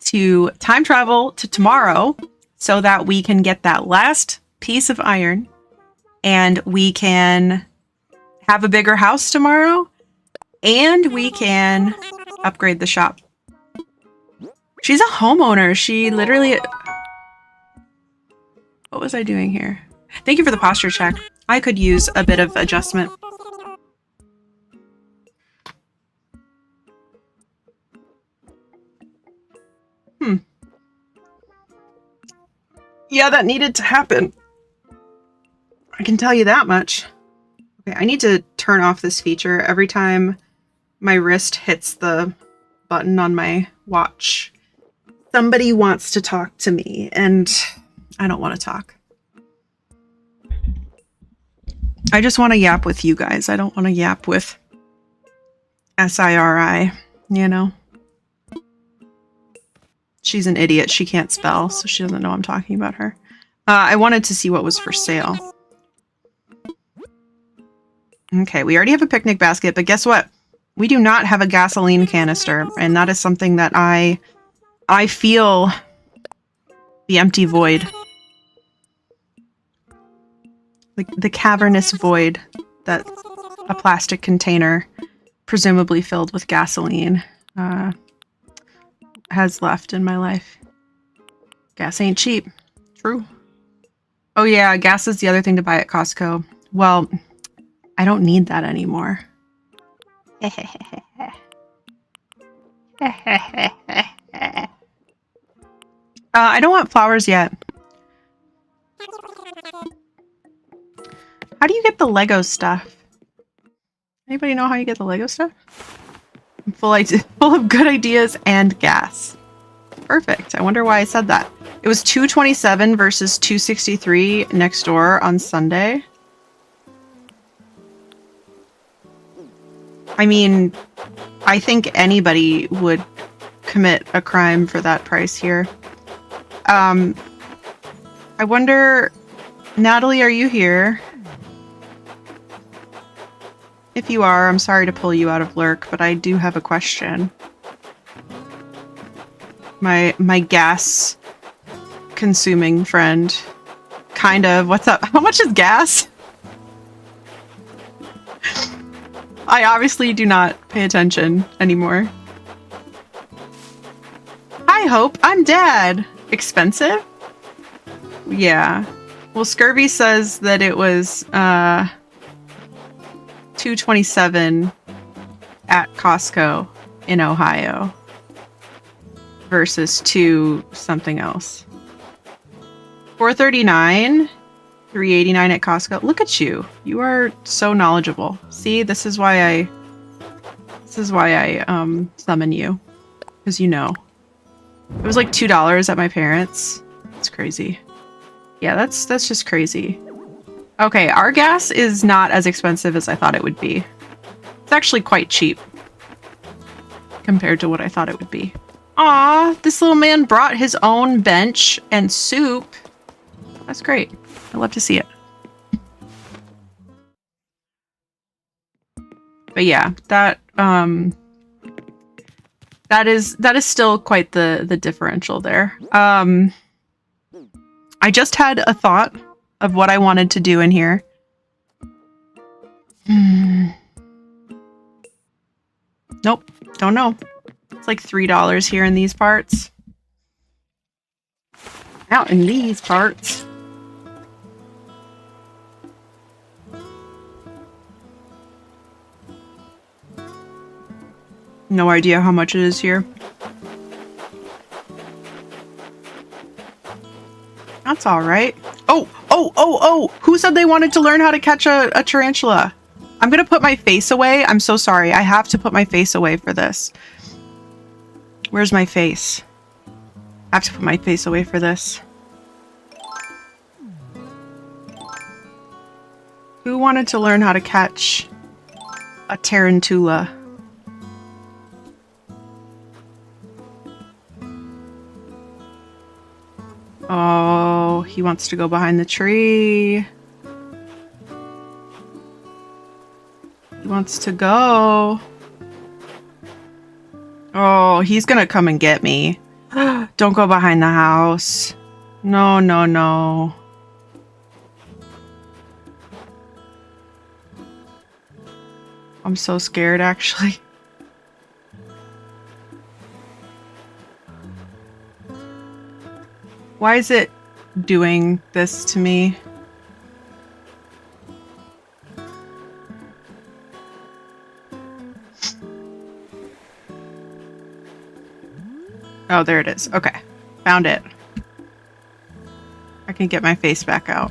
S2: to time travel to tomorrow so that we can get that last piece of iron and we can have a bigger house tomorrow and we can upgrade the shop. She's a homeowner. She literally... What was I doing here? Thank you for the posture check. I could use a bit of adjustment. Yeah, that needed to happen. I can tell you that much. Okay, I need to turn off this feature every time my wrist hits the button on my watch. Somebody wants to talk to me, and I don't want to talk. I just want to yap with you guys. I don't want to yap with SIRI, you know? She's an idiot. She can't spell, so she doesn't know I'm talking about her. I wanted to see what was for sale. Okay, we already have a picnic basket, but guess what? We do not have a gasoline canister, and that is something that I feel the empty void. The cavernous void that a plastic container, presumably filled with gasoline, has left in my life. Gas ain't cheap. True. Oh yeah, gas is the other thing to buy at Costco. Well, I don't need that anymore. I don't want flowers yet. How do you get the Lego stuff? Anybody know how you get the Lego stuff? I'm full of good ideas and gas. Perfect. I wonder why I said that. It was $227 versus $263 next door on Sunday. I mean, I think anybody would commit a crime for that price here. I wonder, Natalie, are you here? If you are, I'm sorry to pull you out of Lurk, but I do have a question. My gas consuming friend. Kind of. What's up? How much is gas? I obviously do not pay attention anymore. Hi, Hope. I'm Dad. Expensive? Yeah. Well, Scurvy says that it was $227 at Costco in Ohio versus $2 something else. $4.39, $3.89 at Costco. Look at you. You are so knowledgeable. See, this is why I summon you, because you know. It was like $2 at my parents'. It's crazy. Yeah, that's just crazy. Okay, our gas is not as expensive as I thought it would be. It's actually quite cheap compared to what I thought it would be. Aw, this little man brought his own bench and soup. That's great. I love to see it. But yeah, that That is still quite the differential there. I just had a thought of what I wanted to do in here. Nope, don't know. It's like $3 here in these parts. Out in these parts. No idea how much it is here. That's all right. Oh! Who said they wanted to learn how to catch a tarantula? I'm gonna put my face away. I'm so sorry. I have to put my face away for this. Where's my face? I have to put my face away for this. Who wanted to learn how to catch a tarantula? Oh, he wants to go behind the tree. He wants to go. Oh, he's gonna come and get me. Don't go behind the house. No, no, no. I'm so scared, actually. Why is it doing this to me? Oh, there it is. Okay. Found it. I can get my face back out.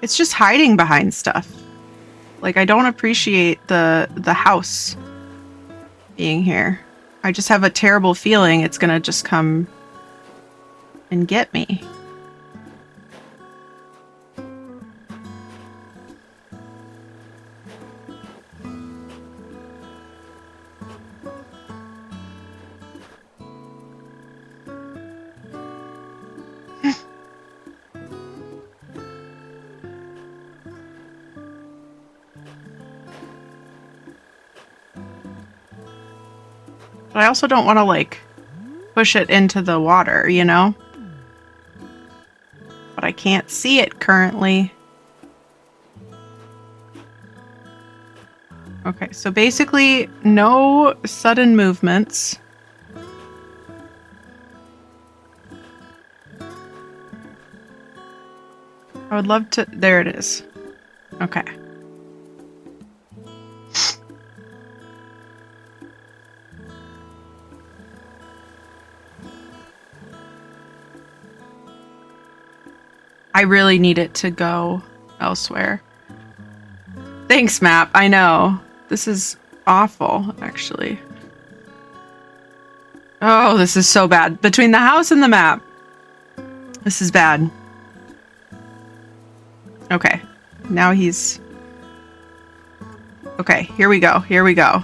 S2: It's just hiding behind stuff. Like, I don't appreciate the house being here. I just have a terrible feeling it's gonna just come and get me. But I also don't want to, like, push it into the water, you know? But I can't see it currently. Okay, so basically, no sudden movements. I would love to... There it is. Okay. I really need it to go elsewhere. Thanks, map. I know. This is awful, actually. Oh, this is so bad. Between the house and the map. This is bad. Okay. Now he's... Okay, here we go. Here we go.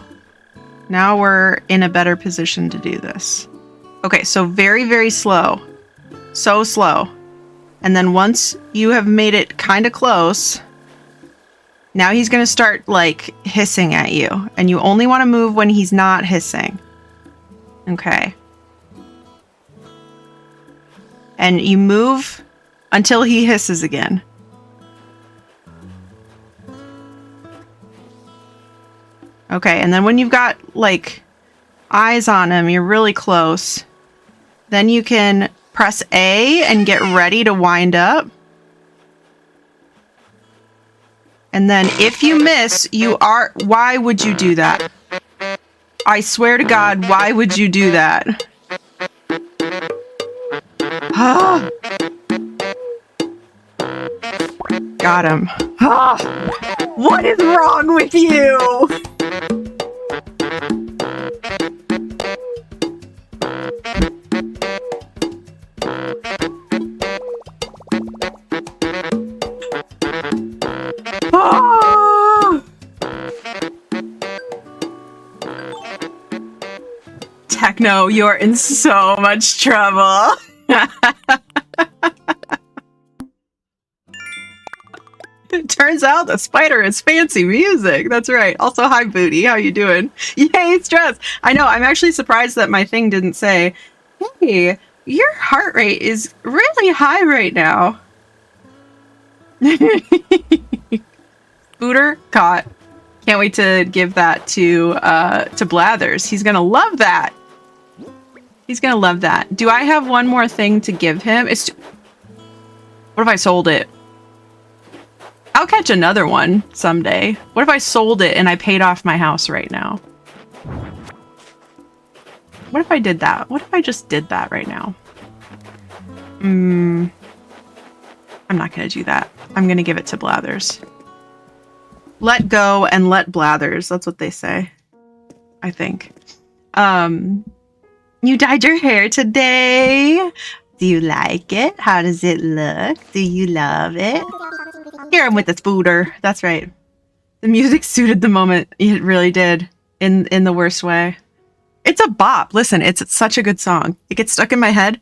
S2: Now we're in a better position to do this. Okay, so very, very slow. So slow. And then once you have made it kind of close, now he's going to start, like, hissing at you. And you only want to move when he's not hissing. Okay. And you move until he hisses again. Okay, and then when you've got, like, eyes on him, you're really close. Then you can press A and get ready to wind up. And then if you miss, you are... Why would you do that? I swear to God, why would you do that? Got him. What is wrong with you? Techno, you're in so much trouble. It turns out the spider is fancy music. That's right. Also, hi, Booty. How you doing? Yay, stress. I know. I'm actually surprised that my thing didn't say, hey, your heart rate is really high right now. Booter caught. Can't wait to give that to Blathers. He's gonna love that. He's gonna love that. Do I have one more thing to give him? What if I sold it? I'll catch another one someday. What if I sold it and I paid off my house right now? What if I did that? What if I just did that right now? I'm not gonna do that. I'm gonna give it to Blathers. Let go and let Blathers. That's what they say. I think. You dyed your hair today. Do you like it? How does it look? Do you love it? Here I'm with the spooter. That's right. The music suited the moment. It really did. In the worst way. It's a bop. Listen, it's such a good song. It gets stuck in my head.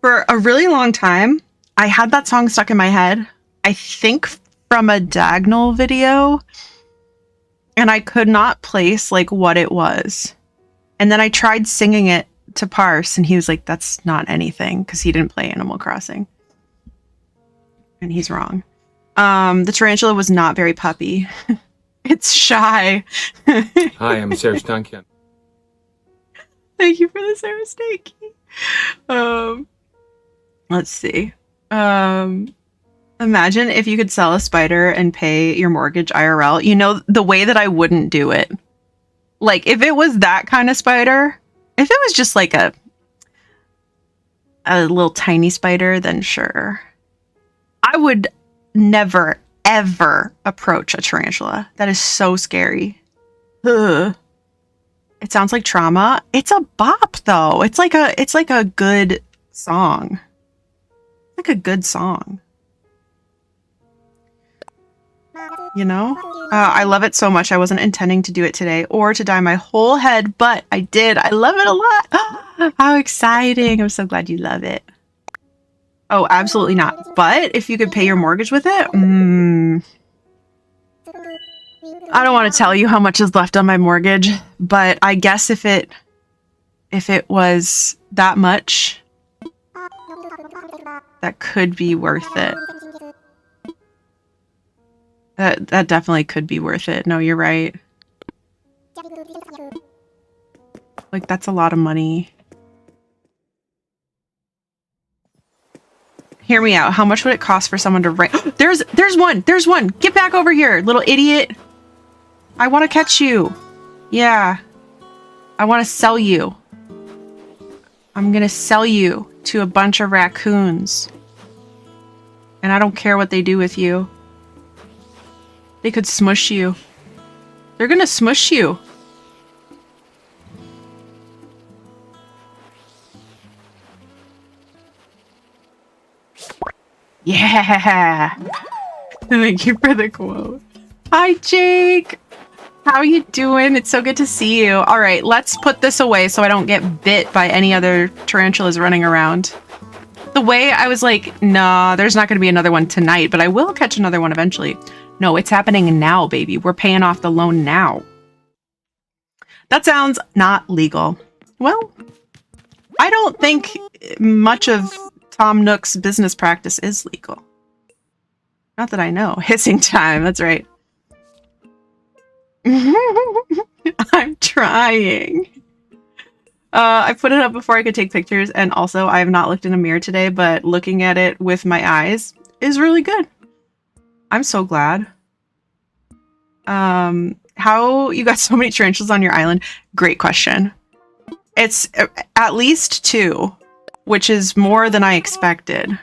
S2: For a really long time, I had that song stuck in my head. I think from a Dagnall video. And I could not place like what it was. And then I tried singing it to Parse, and he was like, that's not anything, because he didn't play Animal Crossing. And he's wrong. The tarantula was not very puppy. It's shy.
S5: Hi, I'm Serge Duncan.
S2: Thank you for the Sarah Stakey. Let's see. Imagine if you could sell a spider and pay your mortgage IRL. You know, the way that I wouldn't do it. Like, if it was that kind of spider, if it was just like a little tiny spider, then sure. I would never, ever approach a tarantula. That is so scary. Ugh. It sounds like trauma. It's a bop, though. It's like a good song. Like a good song. You know? I love it so much. I wasn't intending to do it today or to dye my whole head, but I did. I love it a lot. How exciting. I'm so glad you love it. Oh, absolutely not. But if you could pay your mortgage with it, I don't want to tell you how much is left on my mortgage, but I guess if it was that much, that could be worth it. That definitely could be worth it. No, you're right. Like, that's a lot of money. Hear me out. How much would it cost for someone to write? There's one. There's one. Get back over here, little idiot. I want to catch you. Yeah. I want to sell you. I'm going to sell you to a bunch of raccoons. And I don't care what they do with you. They could smush you. They're gonna smush you. Yeah. Thank you for the quote. Hi, Jake. How you doing? It's so good to see you. All right, let's put this away so I don't get bit by any other tarantulas running around. The way I was like, nah, there's not going to be another one tonight, but I will catch another one eventually. No, it's happening now, baby. We're paying off the loan now. That sounds not legal. Well, I don't think much of Tom Nook's business practice is legal. Not that I know. Hissing time, that's right. I'm trying. I put it up before I could take pictures, and also I have not looked in a mirror today, but looking at it with my eyes is really good. I'm so glad. How you got so many tarantulas on your island? Great question. It's at least 2, which is more than I expected.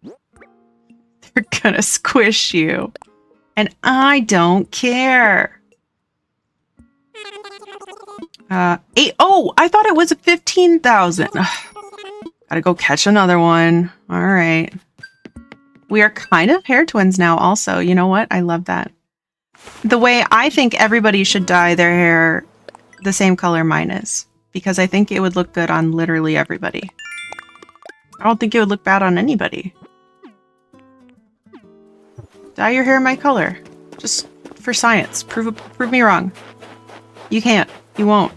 S2: They're gonna squish you. And I don't care. 8. Oh, I thought it was 15,000. Gotta go catch another one. All right. We are kind of hair twins now also. You know what? I love that. The way I think everybody should dye their hair the same color mine is. Because I think it would look good on literally everybody. I don't think it would look bad on anybody. Dye your hair my color. Just for science. Prove me wrong. You can't. You won't.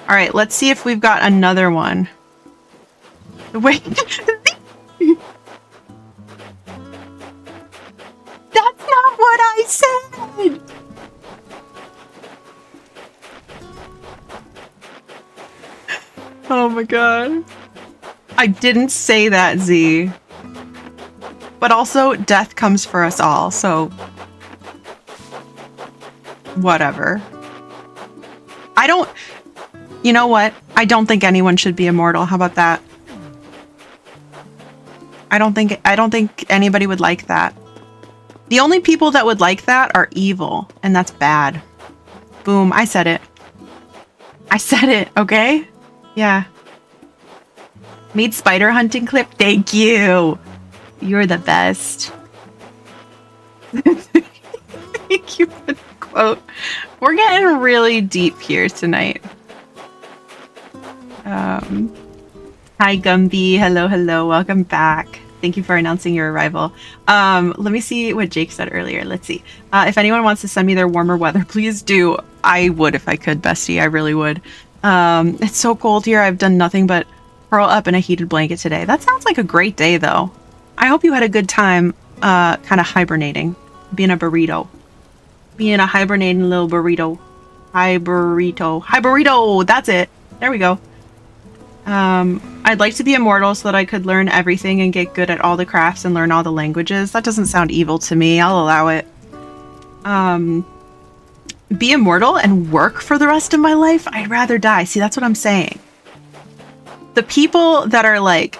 S2: Alright, let's see if we've got another one. Wait. That's not what I said! Oh my god. I didn't say that, Z. But also, death comes for us all, so... whatever. I don't... You know what? I don't think anyone should be immortal. How about that? I don't think anybody would like that. The only people that would like that are evil, and that's bad. Boom, I said it. I said it, okay? Yeah. Made spider hunting clip? Thank you! You're the best. Thank you for the quote. We're getting really deep here tonight. Hi Gumby, hello, welcome back. Thank you for announcing your arrival. Let me see what Jake said earlier. Let's see. If anyone wants to send me their warmer weather, please do. I would if I could, bestie. I really would. It's so cold here. I've done nothing but curl up in a heated blanket today. That sounds like a great day, though. I hope you had a good time kind of hibernating. Being a burrito. Being a hibernating little burrito. Hi burrito. That's it. There we go. I'd like to be immortal so that I could learn everything and get good at all the crafts and learn all the languages. That doesn't sound evil to me. I'll allow it. Be immortal and work for the rest of my life? I'd rather die. See, that's what I'm saying. The people that are like,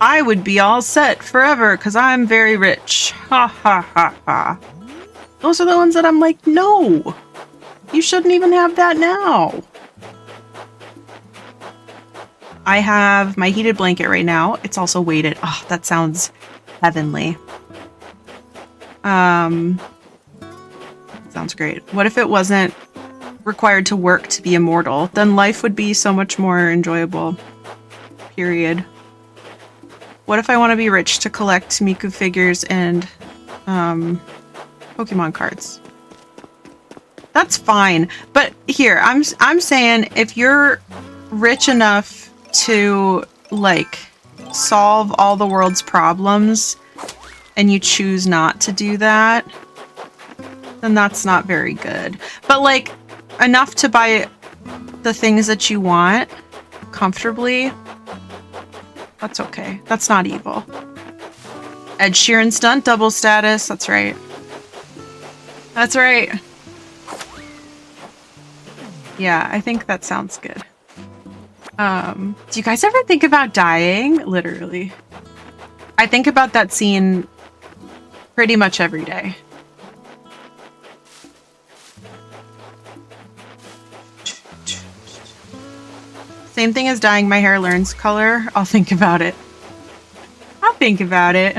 S2: I would be all set forever because I'm very rich. Ha ha ha ha. Those are the ones that I'm like, no. You shouldn't even have that now. I have my heated blanket right now. It's also weighted. Oh, that sounds heavenly. Sounds great. What if it wasn't required to work to be immortal? Then life would be so much more enjoyable. Period. What if I want to be rich to collect Miku figures and Pokemon cards? That's fine. But here, I'm saying if you're rich enough to like solve all the world's problems and you choose not to do that, then that's not very good. But like enough to buy the things that you want comfortably, that's okay. That's not evil. Ed Sheeran stunt double status. That's right. That's right. Yeah, I think that sounds good. Do you guys ever think about dying? Literally. I think about that scene pretty much every day. Same thing as dyeing my hair Lurn's color. I'll think about it. I'll think about it.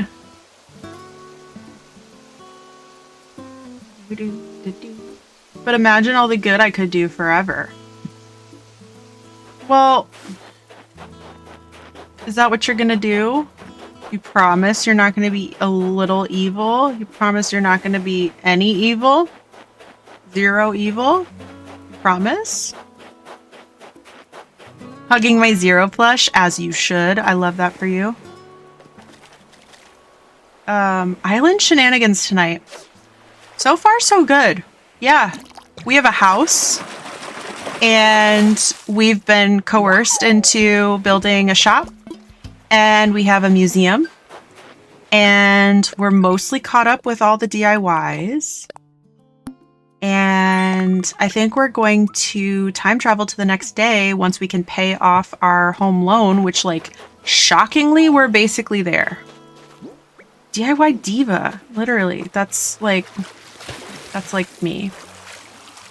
S2: But imagine all the good I could do forever. Well, is that what you're gonna do? You promise you're not gonna be a little evil? You promise you're not gonna be any evil? Zero evil? You promise? Hugging my Zero plush, as you should. I love that for you. Island shenanigans tonight. So far, so good. Yeah, we have a house. And we've been coerced into building a shop, and we have a museum, and we're mostly caught up with all the DIYs. And I think we're going to time travel to the next day once we can pay off our home loan, which, like, shockingly, we're basically there. DIY diva, literally. That's like me.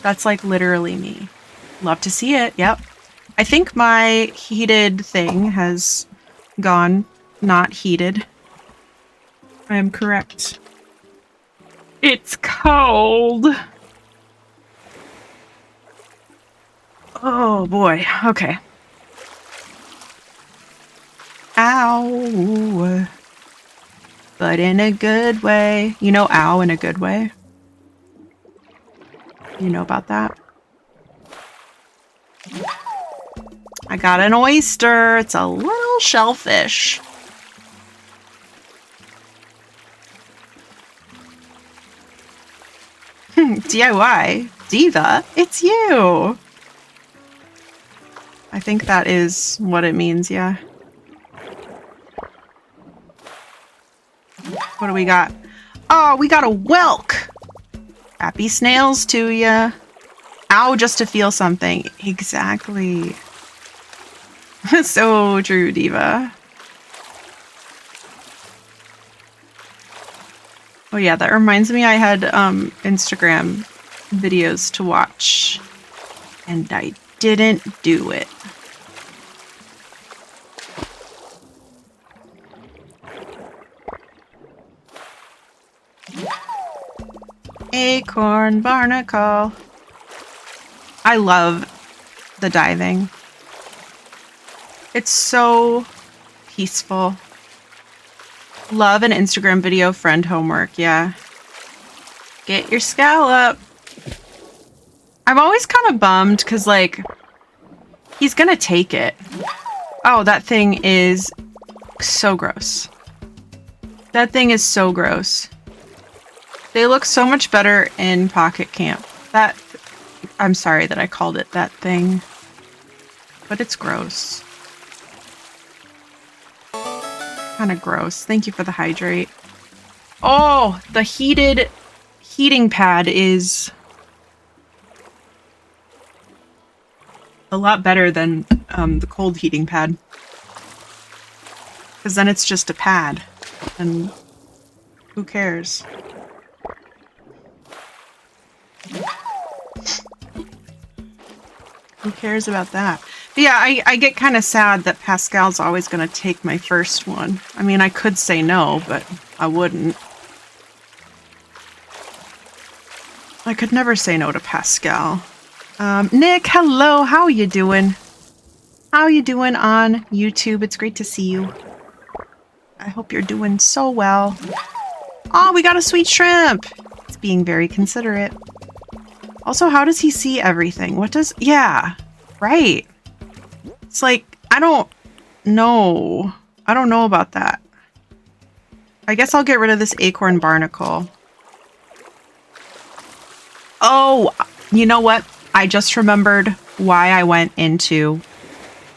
S2: That's like literally me. Love to see it. Yep. I think my heated thing has gone not heated. I am correct. It's cold. Oh boy. Okay. Ow. But in a good way. You know ow in a good way? You know about that? I got an oyster. It's a little shellfish. DIY. Diva, it's you. I think that is what it means, yeah. What do we got? Oh, we got a whelk. Happy snails to ya. Ow, just to feel something. Exactly. So true, Diva. Oh yeah, that reminds me I had Instagram videos to watch and I didn't do it. Acorn barnacle. I love the diving. It's so peaceful. Love an Instagram video friend homework, yeah. Get your scallop. I'm always kind of bummed because, like, he's gonna take it. Oh, that thing is so gross. That thing is so gross. They look so much better in Pocket Camp. I'm sorry that I called it that thing, but it's gross. Kind of gross. Thank you for the hydrate. Oh, the heating pad is a lot better than the cold heating pad. Because then it's just a pad. And who cares? Who cares about that? But yeah, I get kind of sad that Pascal's always going to take my first one. I mean, I could say no, but I wouldn't. I could never say no to Pascal. Nick, hello. How are you doing? How are you doing on YouTube? It's great to see you. I hope you're doing so well. Oh, we got a sweet shrimp. It's being very considerate. Also, how does he see everything? Yeah, right. It's like, I don't know. I don't know about that. I guess I'll get rid of this acorn barnacle. Oh, you know what? I just remembered why I went into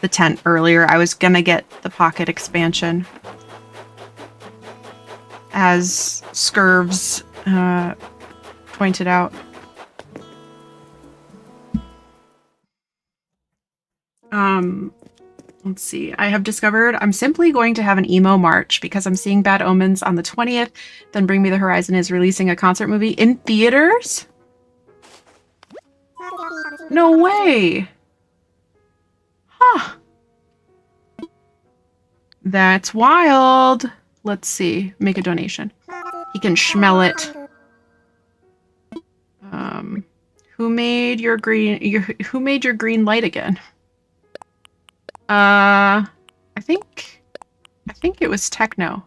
S2: the tent earlier. I was gonna get the pocket expansion. As Scurvs pointed out. Let's see. I have discovered I'm simply going to have an emo March because I'm seeing Bad Omens on the 20th. Then Bring Me the Horizon is releasing a concert movie in theaters? No way! Huh. That's wild. Let's see. Make a donation. He can smell it. Who made your green light again? I think it was Techno.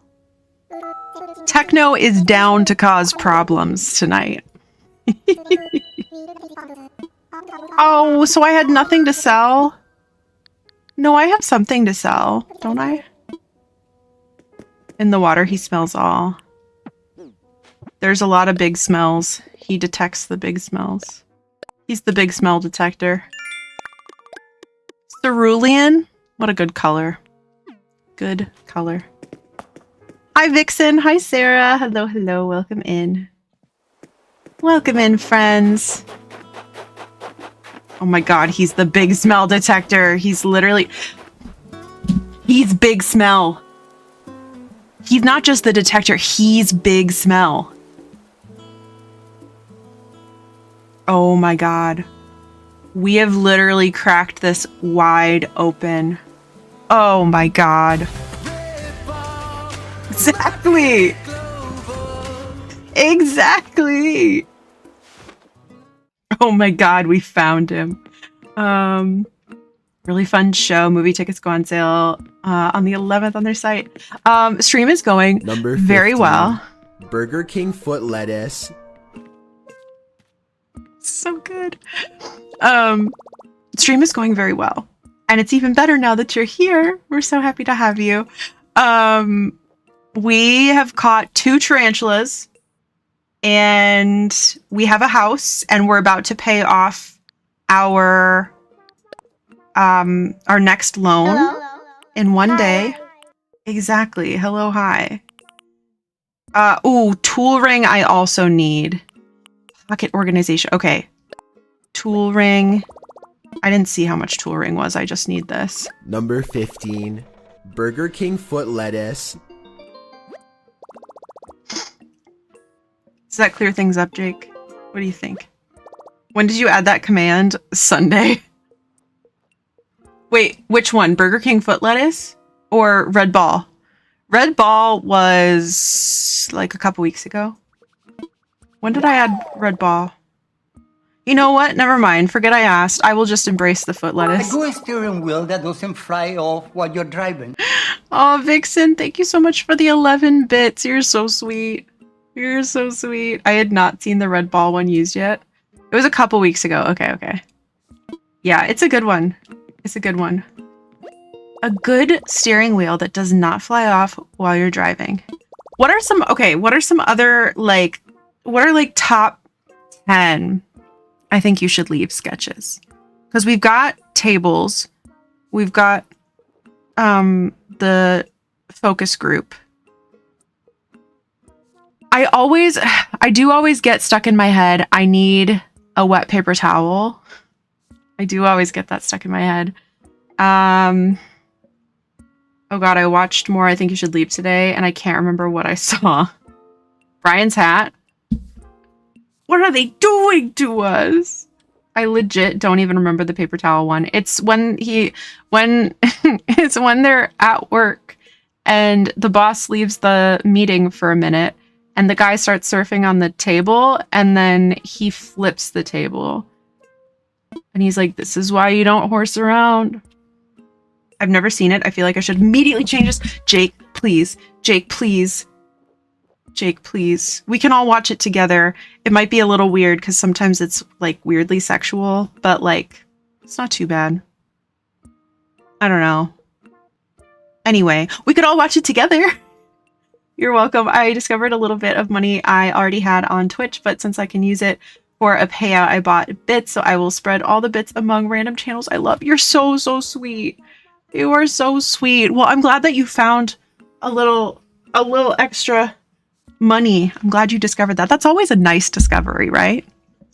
S2: Techno is down to cause problems tonight. Oh, so I had nothing to sell? No, I have something to sell, don't I? In the water, he smells all. There's a lot of big smells. He detects the big smells. He's the big smell detector. Cerulean? What a good color. Good color. Hi, Vixen. Hi, Sarah. Hello, hello. Welcome in. Welcome in, friends. Oh my god, he's the big smell detector. He's literally... He's big smell. He's not just the detector, he's big smell. Oh my god. We have literally cracked this wide open. Oh my god. Exactly. Exactly. Oh my god, we found him. Really fun show. Movie tickets go on sale on the 11th on their site. Stream is going
S6: Number 15,
S2: very well.
S6: Burger King foot lettuce.
S2: So good. Stream is going very well. And it's even better now that you're here. We're so happy to have you. We have caught 2 tarantulas and we have a house and we're about to pay off our next loan in one day. Exactly. Hello, hi. Ooh, tool ring I also need. Pocket organization. Okay. Tool ring. I didn't see how much tool ring was. I just need this.
S6: Number 15, Burger King foot lettuce.
S2: Does that clear things up, Jake? What do you think? When did you add that command? Sunday. Wait, which one? Burger King foot lettuce or red ball? Red ball was like a couple weeks ago. When did I add red ball? You know what? Never mind. Forget I asked. I will just embrace the foot lettuce.
S7: Do a steering wheel that doesn't fly off while you're driving.
S2: Oh, Vixen, thank you so much for the 11 bits. You're so sweet. You're so sweet. I had not seen the red ball one used yet. It was a couple weeks ago. Okay. Yeah, it's a good one. It's a good one. A good steering wheel that does not fly off while you're driving. What are some other, like, what are like top 10 I think you should leave sketches? Because we've got tables. We've got the focus group. I do always get stuck in my head. I need a wet paper towel. I do always get that stuck in my head. Oh god, I watched more I think you should leave today, and I can't remember what I saw. Brian's hat. What are they doing to us? I legit don't even remember the paper towel one. It's when it's when they're at work and the boss leaves the meeting for a minute and the guy starts surfing on the table and then he flips the table. And he's like, "This is why you don't horse around." I've never seen it. I feel like I should immediately change this. Jake, please. Jake, please. Jake, please. We can all watch it together. It might be a little weird because sometimes it's like weirdly sexual, but like, it's not too bad. I don't know. Anyway, we could all watch it together. You're welcome. I discovered a little bit of money I already had on Twitch, but since I can use it for a payout, I bought bits, so I will spread all the bits among random channels I love. You're so, so sweet. You are so sweet. Well, I'm glad that you found a little extra money. I'm glad you discovered that. That's always a nice discovery, right?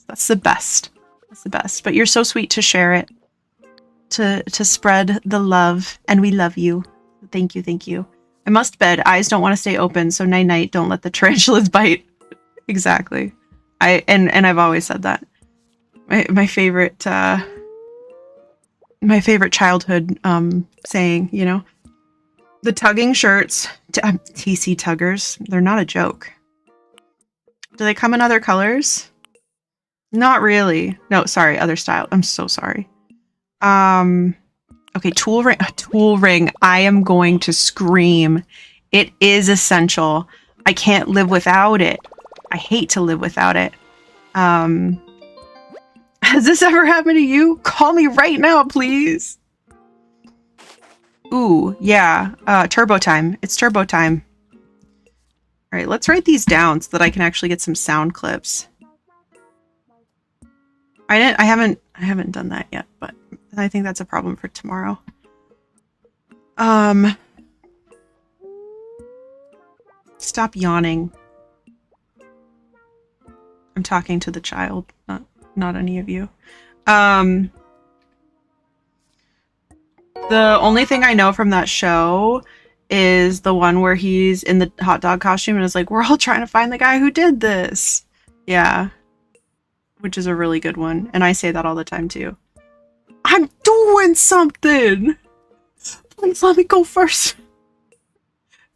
S2: That's the best. That's the best. But you're so sweet to share it, to spread the love, and we love you. Thank you, thank you. I must bed. Eyes don't want to stay open, so night night. Don't let the tarantulas bite. Exactly. And I've always said that. My favorite childhood saying, you know. The tugging shirts, TC tuggers, they're not a joke. Do they come in other colors? Not really. No, sorry, other style. I'm so sorry. Okay, tool ring. Tool ring. I am going to scream. It is essential. I can't live without it. I hate to live without it. Has this ever happened to you? Call me right now, please. Ooh, yeah. Turbo time. It's turbo time. All right, let's write these down so that I can actually get some sound clips. I haven't done that yet, but I think that's a problem for tomorrow. Stop yawning. I'm talking to the child, not any of you. The only thing I know from that show is the one where he's in the hot dog costume and is like, "We're all trying to find the guy who did this." Yeah. Which is a really good one. And I say that all the time too. I'm doing something! Please let me go first.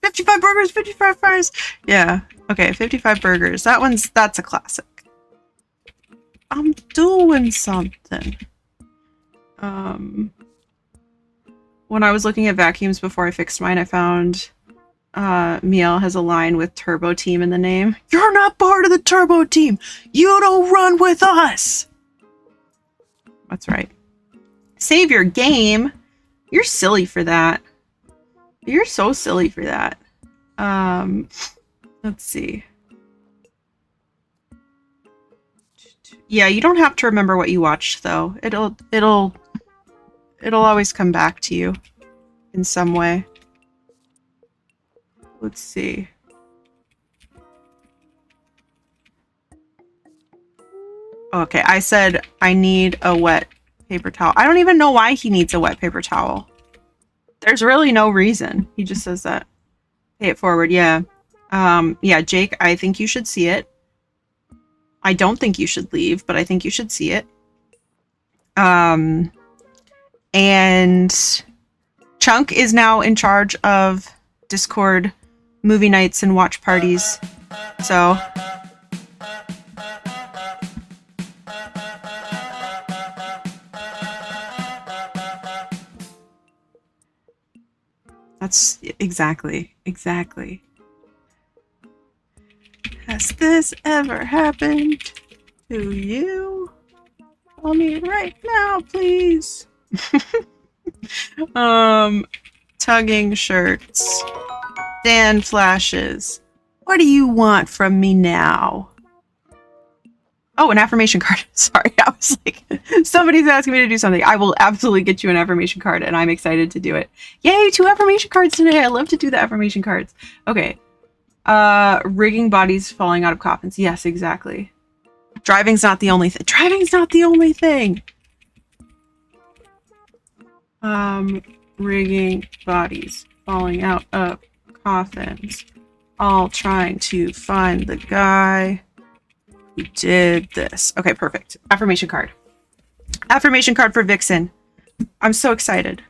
S2: 55 burgers, 55 fries. Yeah. Okay, 55 burgers. That's a classic. I'm doing something. When I was looking at vacuums before I fixed mine, I found Miel has a line with Turbo Team in the name. You're not part of the Turbo Team! You don't run with us! That's right. Save your game? You're silly for that. You're so silly for that. Let's see. Yeah, you don't have to remember what you watched though. It'll always come back to you in some way. Let's see. Okay, I said I need a wet paper towel. I don't even know why he needs a wet paper towel. There's really no reason. He just says that. Pay it forward, yeah. Yeah, Jake, I think you should see it. I don't think you should leave, but I think you should see it. And Chunk is now in charge of Discord movie nights and watch parties. So that's exactly. Has this ever happened to you? Tell me right now, please. Tugging shirts. Dan flashes. What do you want from me now? Oh, an affirmation card. Sorry, I was like, somebody's asking me to do something. I will absolutely get you an affirmation card, and I'm excited to do it. Yay, 2 affirmation cards today. I love to do the affirmation cards. Okay. Rigging bodies falling out of coffins. Yes, exactly. Driving's not the only thing. Driving's not the only thing. Rigging bodies falling out of coffins. All trying to find the guy who did this. Okay, perfect. Affirmation card. Affirmation card for Vixen. I'm so excited.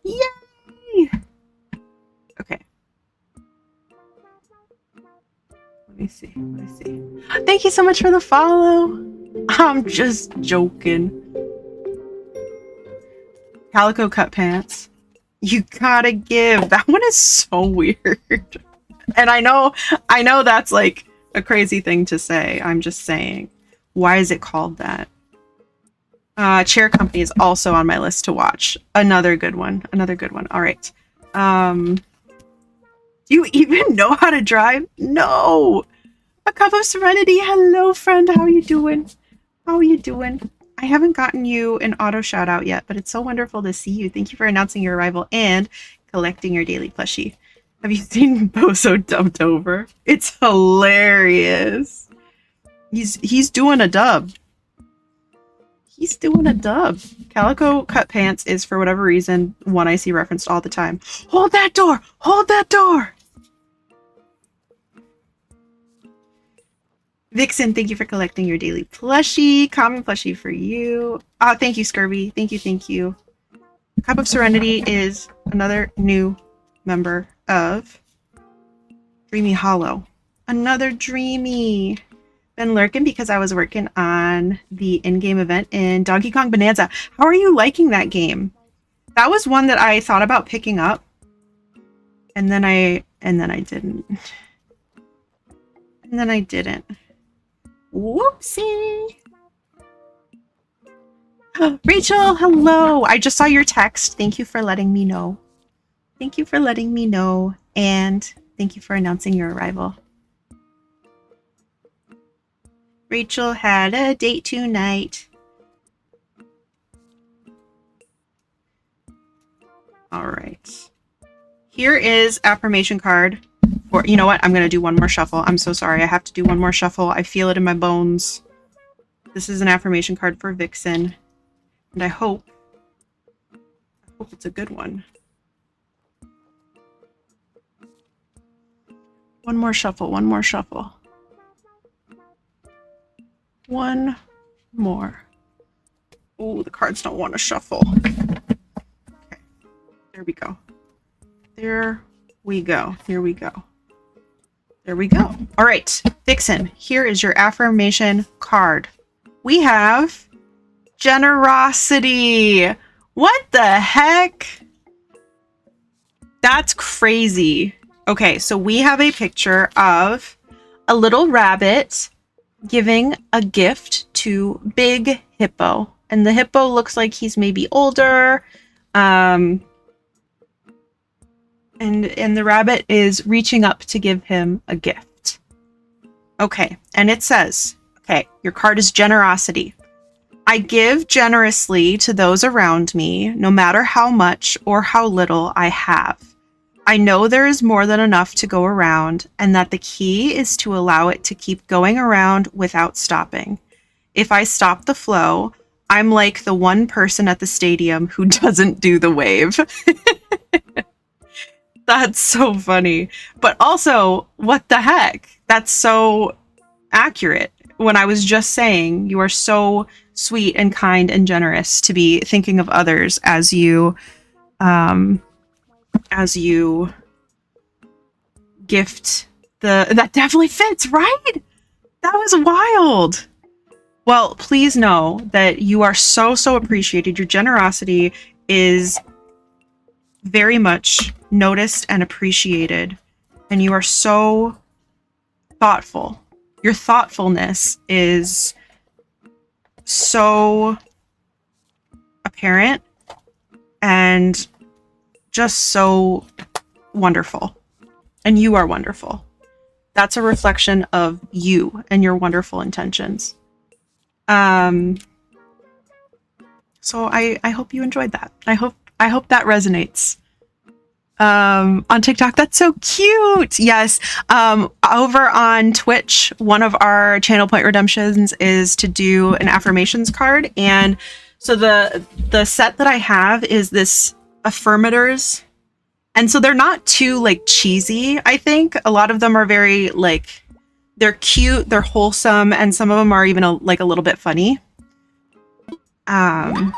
S2: Yay! Okay. Let me see. Thank you so much for the follow. I'm just joking. Calico cut pants. You gotta give. That one is so weird. And I know that's like a crazy thing to say. I'm just saying. Why is it called that? Chair Company is also on my list to watch. Another good one. All right. Do you even know how to drive? No. A Cup of Serenity. Hello, friend. How are you doing? I haven't gotten you an auto shout out yet, but it's so wonderful to see you. Thank you for announcing your arrival and collecting your daily plushie. Have you seen Bozo dubbed over? It's hilarious. He's doing a dub. Calico cut pants is, for whatever reason, one I see referenced all the time. Hold that door! Vixen, thank you for collecting your daily plushie. Common plushie for you. Thank you, Scurvy. Thank you. Cup of Serenity is another new member of Dreamy Hollow. Another Dreamy. Been lurking because I was working on the in-game event in Donkey Kong Bonanza. How are you liking that game? That was one that I thought about picking up. And then I didn't. Whoopsie. Rachel, hello. I just saw your text. Thank you for letting me know. And thank you for announcing your arrival. Rachel had a date tonight. All right. Here is affirmation card. For, you know what? I'm going to do one more shuffle. I'm so sorry. I have to do one more shuffle. I feel it in my bones. This is an affirmation card for Vixen. And I hope it's a good one. One more shuffle. One more. Oh, the cards don't want to shuffle. Okay. There we go. All right, Vixen, here is your affirmation card. We have generosity. What the heck? That's crazy. Okay, so we have a picture of a little rabbit giving a gift to Big Hippo. And the hippo looks like he's maybe older. And the rabbit is reaching up to give him a gift. Okay, and it says, okay, your card is generosity. I give generously to those around me, no matter how much or how little I have. I know there is more than enough to go around, and that the key is to allow it to keep going around without stopping. If I stop the flow, I'm like the one person at the stadium who doesn't do the wave. That's so funny. But also, what the heck? That's so accurate. When I was just saying, you are so sweet and kind and generous to be thinking of others as you gift that definitely fits, right? That was wild. Well, please know that you are so appreciated. Your generosity is very much noticed and appreciated, and you are so thoughtful. Your thoughtfulness is so apparent and just so wonderful. And you are wonderful. That's a reflection of you and your wonderful intentions. So I hope you enjoyed that. I hope that resonates. On TikTok, that's so cute. Yes. Over on Twitch, one of our channel point redemptions is to do an affirmations card. And so the set that I have is this affirmators. And so they're not too like cheesy, I think. A lot of them are very like, they're cute, they're wholesome, and some of them are even a little bit funny. And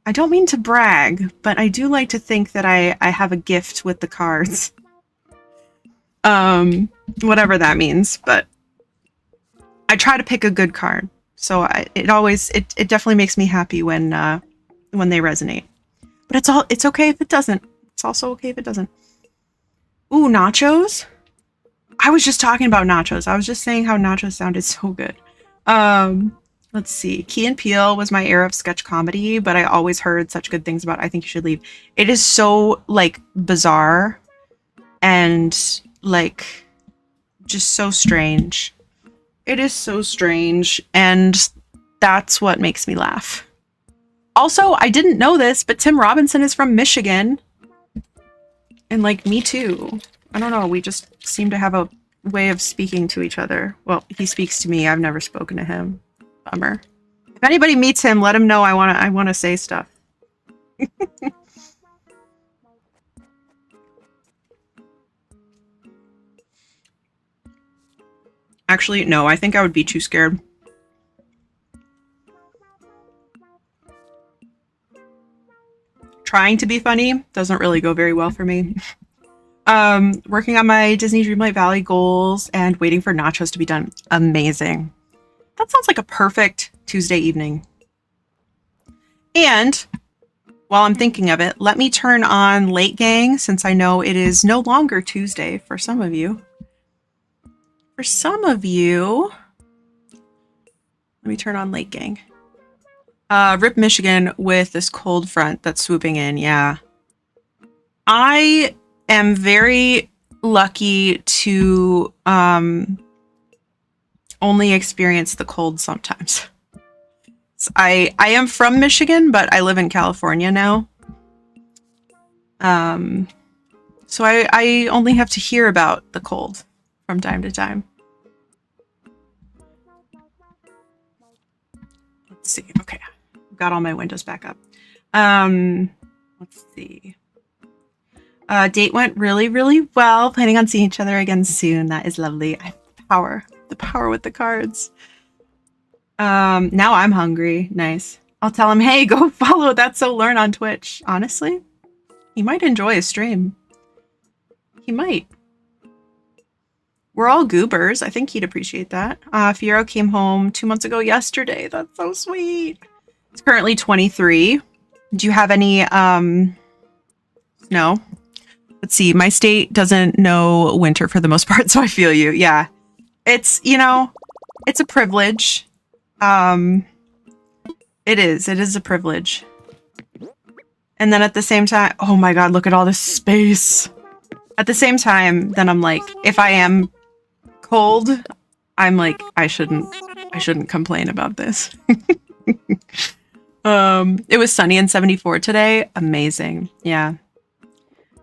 S2: I don't mean to brag, but I do like to think that I have a gift with the cards. Whatever that means, but I try to pick a good card. So it definitely makes me happy when they resonate. But it's okay if it doesn't. It's also okay if it doesn't. Ooh, nachos? I was just talking about nachos. I was just saying how nachos sounded so good. Let's see. Key and Peele was my era of sketch comedy, but I always heard such good things about I Think You Should Leave. It is so, like, bizarre and, like, just so strange. It is so strange, and that's what makes me laugh. Also, I didn't know this, but Tim Robinson is from Michigan. And, like, me too. I don't know, we just seem to have a way of speaking to each other. Well, he speaks to me. I've never spoken to him. Bummer. If anybody meets him, let him know I wanna say stuff. Actually, no, I think I would be too scared. Trying to be funny doesn't really go very well for me. Working on my Disney Dreamlight Valley goals and waiting for nachos to be done. Amazing. That sounds like a perfect Tuesday evening. And while I'm thinking of it, let me turn on Late Gang, since I know it is no longer Tuesday for some of you. For some of you, let me turn on Late Gang. Rip Michigan with this cold front that's swooping in. Yeah. I am very lucky to only experience the cold sometimes. So I am from Michigan, but I live in California now. So I only have to hear about the cold from time to time. Let's see. Okay. Got all my windows back up. Let's see. Date went really, really well. Planning on seeing each other again soon. That is lovely. I have the power with the cards. Now I'm hungry. Nice. I'll tell him, hey, go follow That's So Lurn on Twitch. Honestly, he might enjoy a stream. He might. We're all goobers. I think he'd appreciate that. Fiero came home 2 months ago yesterday. That's so sweet. It's currently 23. Do you have any snow? Let's see. My state doesn't know winter for the most part, so I feel you. Yeah. It's, you know, it's a privilege. It is a privilege. And then at the same time, oh my god, look at all this space. At the same time, then I'm like, if I am cold, I'm like, I shouldn't complain about this. It was sunny and 74 today. Amazing. Yeah.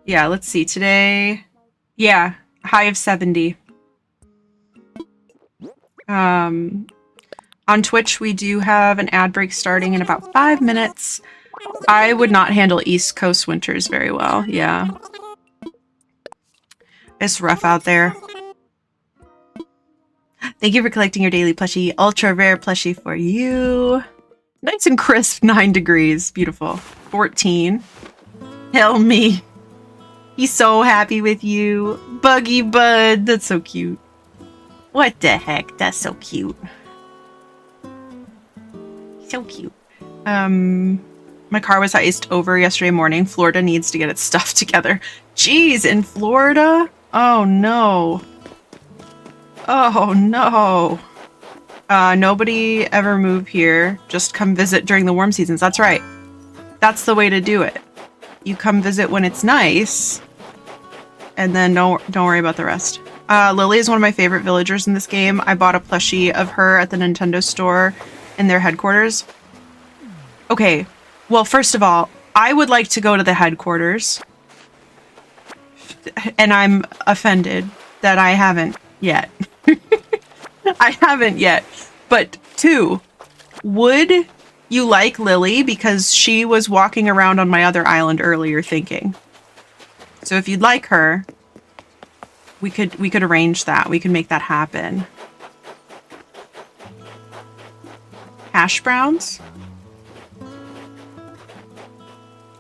S2: Yeah, let's see. Today, yeah, high of 70. On Twitch, we do have an ad break starting in about 5 minutes. I would not handle East Coast winters very well. Yeah. It's rough out there. Thank you for collecting your daily plushie. Ultra rare plushie for you. Nice and crisp, 9 degrees. Beautiful. 14. Tell me. He's so happy with you. Buggy Bud. That's so cute. What the heck? That's so cute. So cute. My car was iced over yesterday morning. Florida needs to get its stuff together. Jeez, in Florida? Oh no. Oh no. Nobody ever move here. Just come visit during the warm seasons. That's right. That's the way to do it. You come visit when it's nice, and then don't worry about the rest. Lily is one of my favorite villagers in this game. I bought a plushie of her at the Nintendo store in their headquarters. Okay, well, first of all, I would like to go to the headquarters, and I'm offended that I haven't yet. I haven't yet. But 2, would you like Lily? Because she was walking around on my other island earlier thinking. So if you'd like her, we could arrange that. We could make that happen. Hash browns?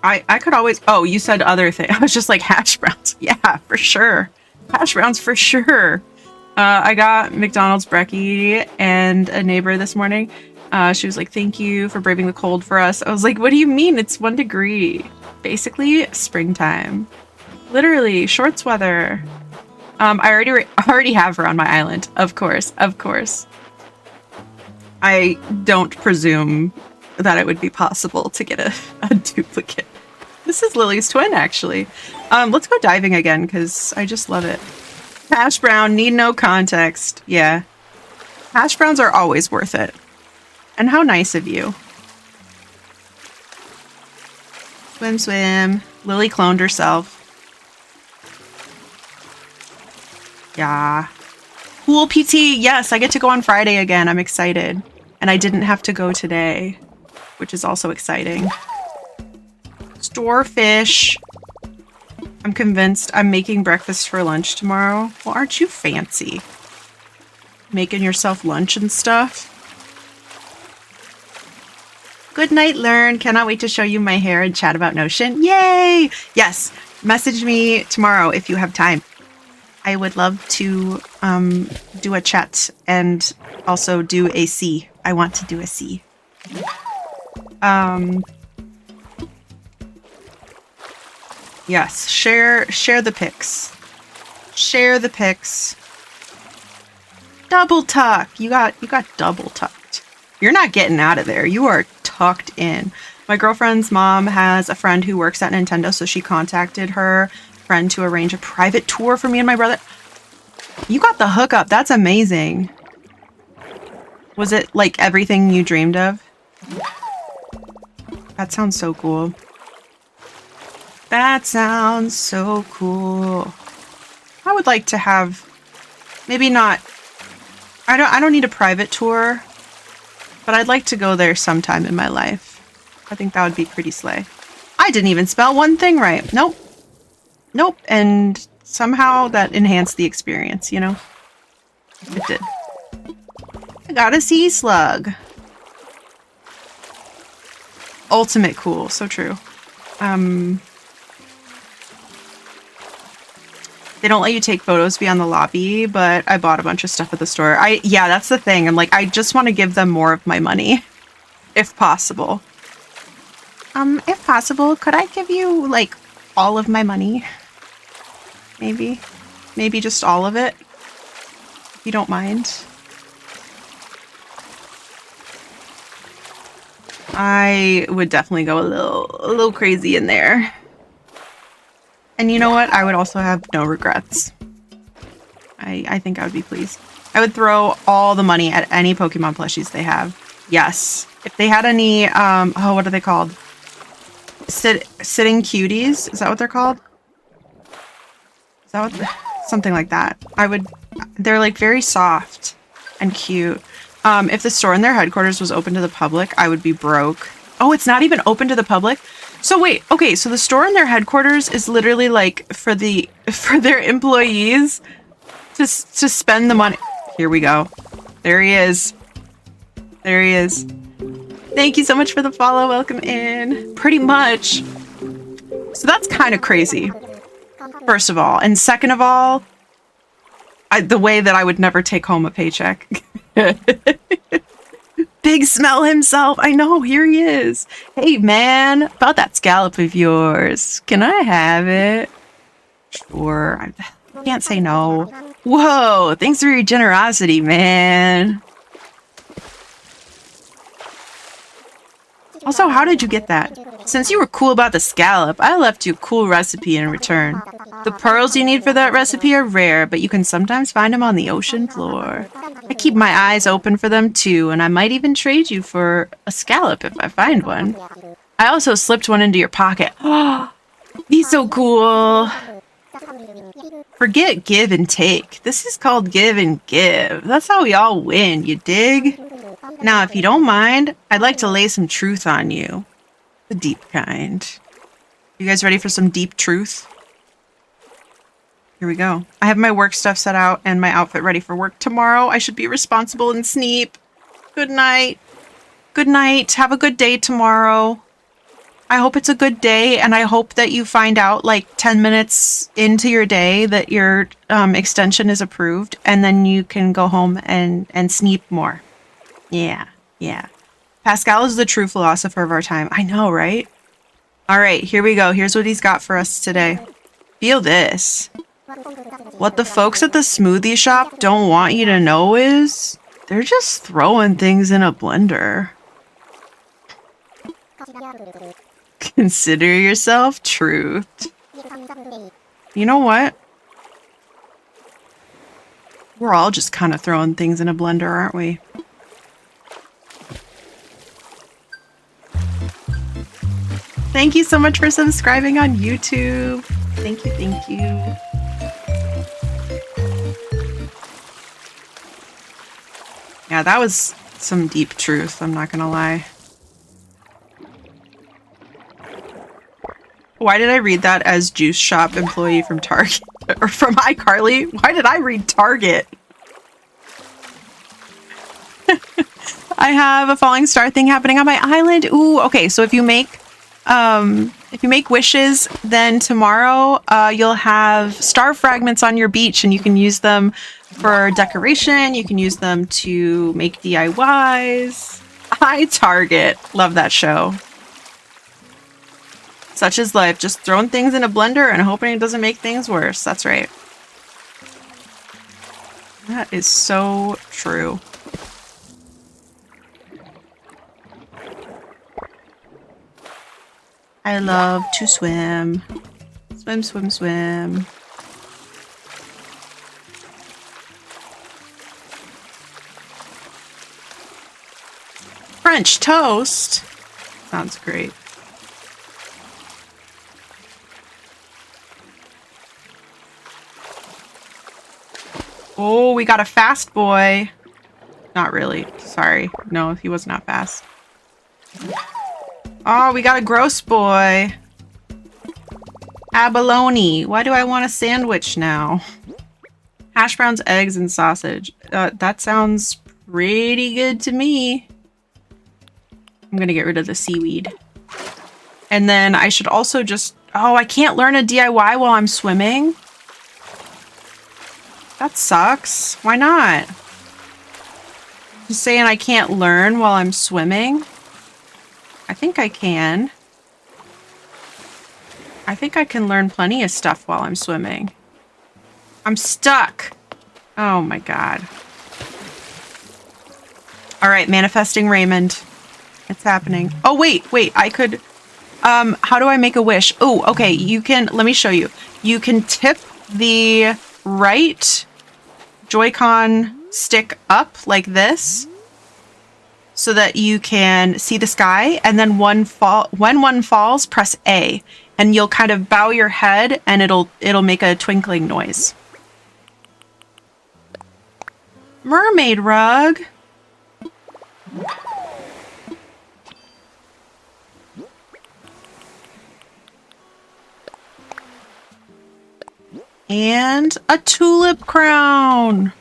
S2: I could always... Oh, you said other thing. I was just like, hash browns. Yeah, for sure. Hash browns for sure. I got McDonald's brekkie and a neighbor this morning. She was like, thank you for braving the cold for us. I was like, what do you mean? It's 1 degree. Basically, springtime. Literally, shorts weather. I already have her on my island. Of course. Of course. I don't presume that it would be possible to get a duplicate. This is Lily's twin, actually. Let's go diving again, because I just love it. Hash brown, need no context. Yeah. Hash browns are always worth it. And how nice of you. Swim, swim. Lily cloned herself. Yeah. Pool PT. Yes, I get to go on Friday again. I'm excited. And I didn't have to go today, which is also exciting. Store fish. I'm convinced I'm making breakfast for lunch tomorrow. Well, aren't you fancy? Making yourself lunch and stuff. Good night, Lurn. Cannot wait to show you my hair and chat about Notion. Yay! Yes, message me tomorrow if you have time. I would love to do a chat and also do a C. I want to do a C. Yes, share the pics. Share the pics. Double tuck. You got double tucked. You're not getting out of there. You are tucked in. My girlfriend's mom has a friend who works at Nintendo, so she contacted her friend to arrange a private tour for me and my brother. You got the hookup. That's amazing. Was it like everything you dreamed of? That sounds so cool. That sounds so cool. I would like to have, maybe not, I don't need a private tour, but I'd like to go there sometime in my life. I think that would be pretty slay. I didn't even spell one thing right. Nope. Nope. And somehow that enhanced the experience, you know? It did. I got a sea slug. Ultimate cool. So true. They don't let you take photos beyond the lobby, but I bought a bunch of stuff at the store. Yeah, that's the thing. I'm like, I just want to give them more of my money, if possible. If possible, could I give you, like, all of my money? Maybe? Maybe just all of it? If you don't mind. I would definitely go a little crazy in there. And you know what? I would also have no regrets. I think I would be pleased. I would throw all the money at any Pokemon plushies they have. Yes. If they had any, oh, what are they called? Sitting cuties? Is that what they're called? Is that what something like that. They're like very soft and cute. If the store in their headquarters was open to the public, I would be broke. Oh, it's not even open to the public? So wait, okay, so the store in their headquarters is literally like for their employees to spend the money. Here we go. There he is. There he is. Thank you so much for the follow. Welcome in. Pretty much. So that's kind of crazy. First of all. And second of all, the way that I would never take home a paycheck. Big Smell himself. I know. Here he is. Hey, man. About that scallop of yours. Can I have it? Sure. I can't say no. Whoa. Thanks for your generosity, man. Also, how did you get that? Since you were cool about the scallop, I left you a cool recipe in return. The pearls you need for that recipe are rare, but you can sometimes find them on the ocean floor. I keep my eyes open for them too, and I might even trade you for a scallop if I find one. I also slipped one into your pocket. Oh, he's so cool. Forget give and take. This is called give and give. That's how we all win, you dig? Now, if you don't mind, I'd like to lay some truth on you. The deep kind. You guys ready for some deep truth? Here we go. I have my work stuff set out and my outfit ready for work tomorrow. I should be responsible and sneep. Good night. Good night. Have a good day tomorrow. I hope it's a good day, and I hope that you find out like 10 minutes into your day that your extension is approved, and then you can go home and sneep more. Yeah, yeah. Pascal is the true philosopher of our time. I know, right? All right, here we go. Here's what he's got for us today. Feel this. What the folks at the smoothie shop don't want you to know is they're just throwing things in a blender. Consider yourself truth. You know what? We're all just kind of throwing things in a blender, aren't we? Thank you so much for subscribing on YouTube. Thank you, thank you. Yeah, that was some deep truth, I'm not gonna lie. Why did I read that as juice shop employee from Target? Or from iCarly? Why did I read Target? I have a falling star thing happening on my island. Ooh, okay, so if you make wishes, then tomorrow you'll have star fragments on your beach, and you can use them for decoration. You can use them to make DIYs. Target. Love that show. Such is life. Just throwing things in a blender and hoping it doesn't make things worse. That's right. That is so true. I love to swim. Swim, swim, swim. French toast. Sounds great. Oh, we got a fast boy. Not really. Sorry. No, he was not fast. Oh, we got a gross boy. Abalone. Why do I want a sandwich now? Hash browns, eggs, and sausage. That sounds pretty good to me. I'm gonna get rid of the seaweed. And then I should also just... Oh, I can't learn a DIY while I'm swimming? That sucks. Why not? Just saying I can't learn while I'm swimming? I think I can. I think I can learn plenty of stuff while I'm swimming. I'm stuck. Oh my god. All right, manifesting Raymond. It's happening. Oh, wait, I could... how do I make a wish? Oh, okay, you can... Let me show you. You can tip the right Joy-Con stick up like this so that you can see the sky, and then when one falls, press A, and you'll kind of bow your head, and it'll make a twinkling noise. Mermaid rug. And a tulip crown.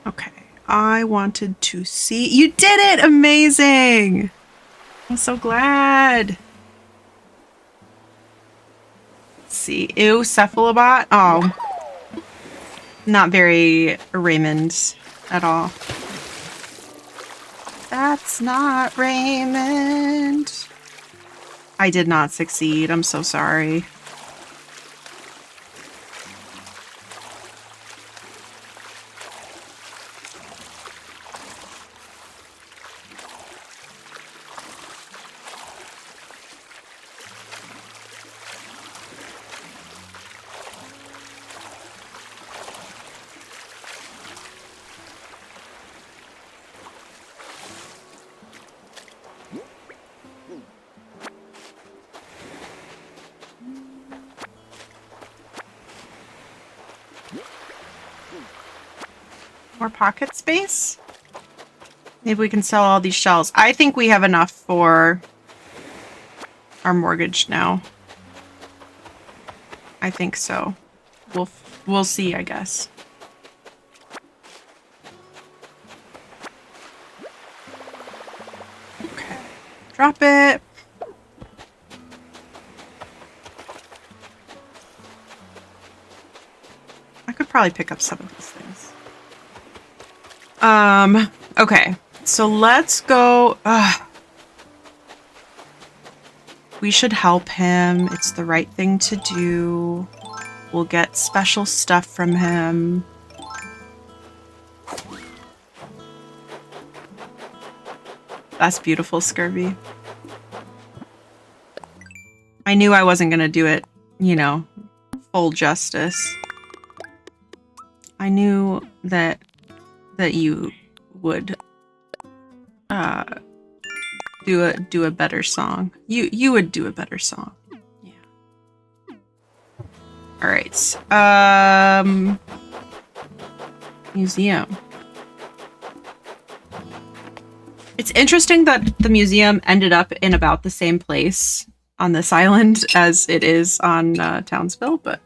S2: Okay, I wanted to see... You did it! Amazing! I'm so glad. Let's see. Ew, cephalobot. Oh. Not very Raymond at all. That's not Raymond. I did not succeed. I'm so sorry. More pocket space? Maybe we can sell all these shells. I think we have enough for our mortgage now. I think so. We'll see, I guess. Okay. Drop it. I could probably pick up some of these things. Okay, so let's go. We should help him. It's the right thing to do. We'll get special stuff from him. That's beautiful, Scurvy. I knew I wasn't gonna do it, you know, full justice. I knew that you would do a better song. You would do a better song. Yeah. All right. Museum. It's interesting that the museum ended up in about the same place on this island as it is on Townsville, but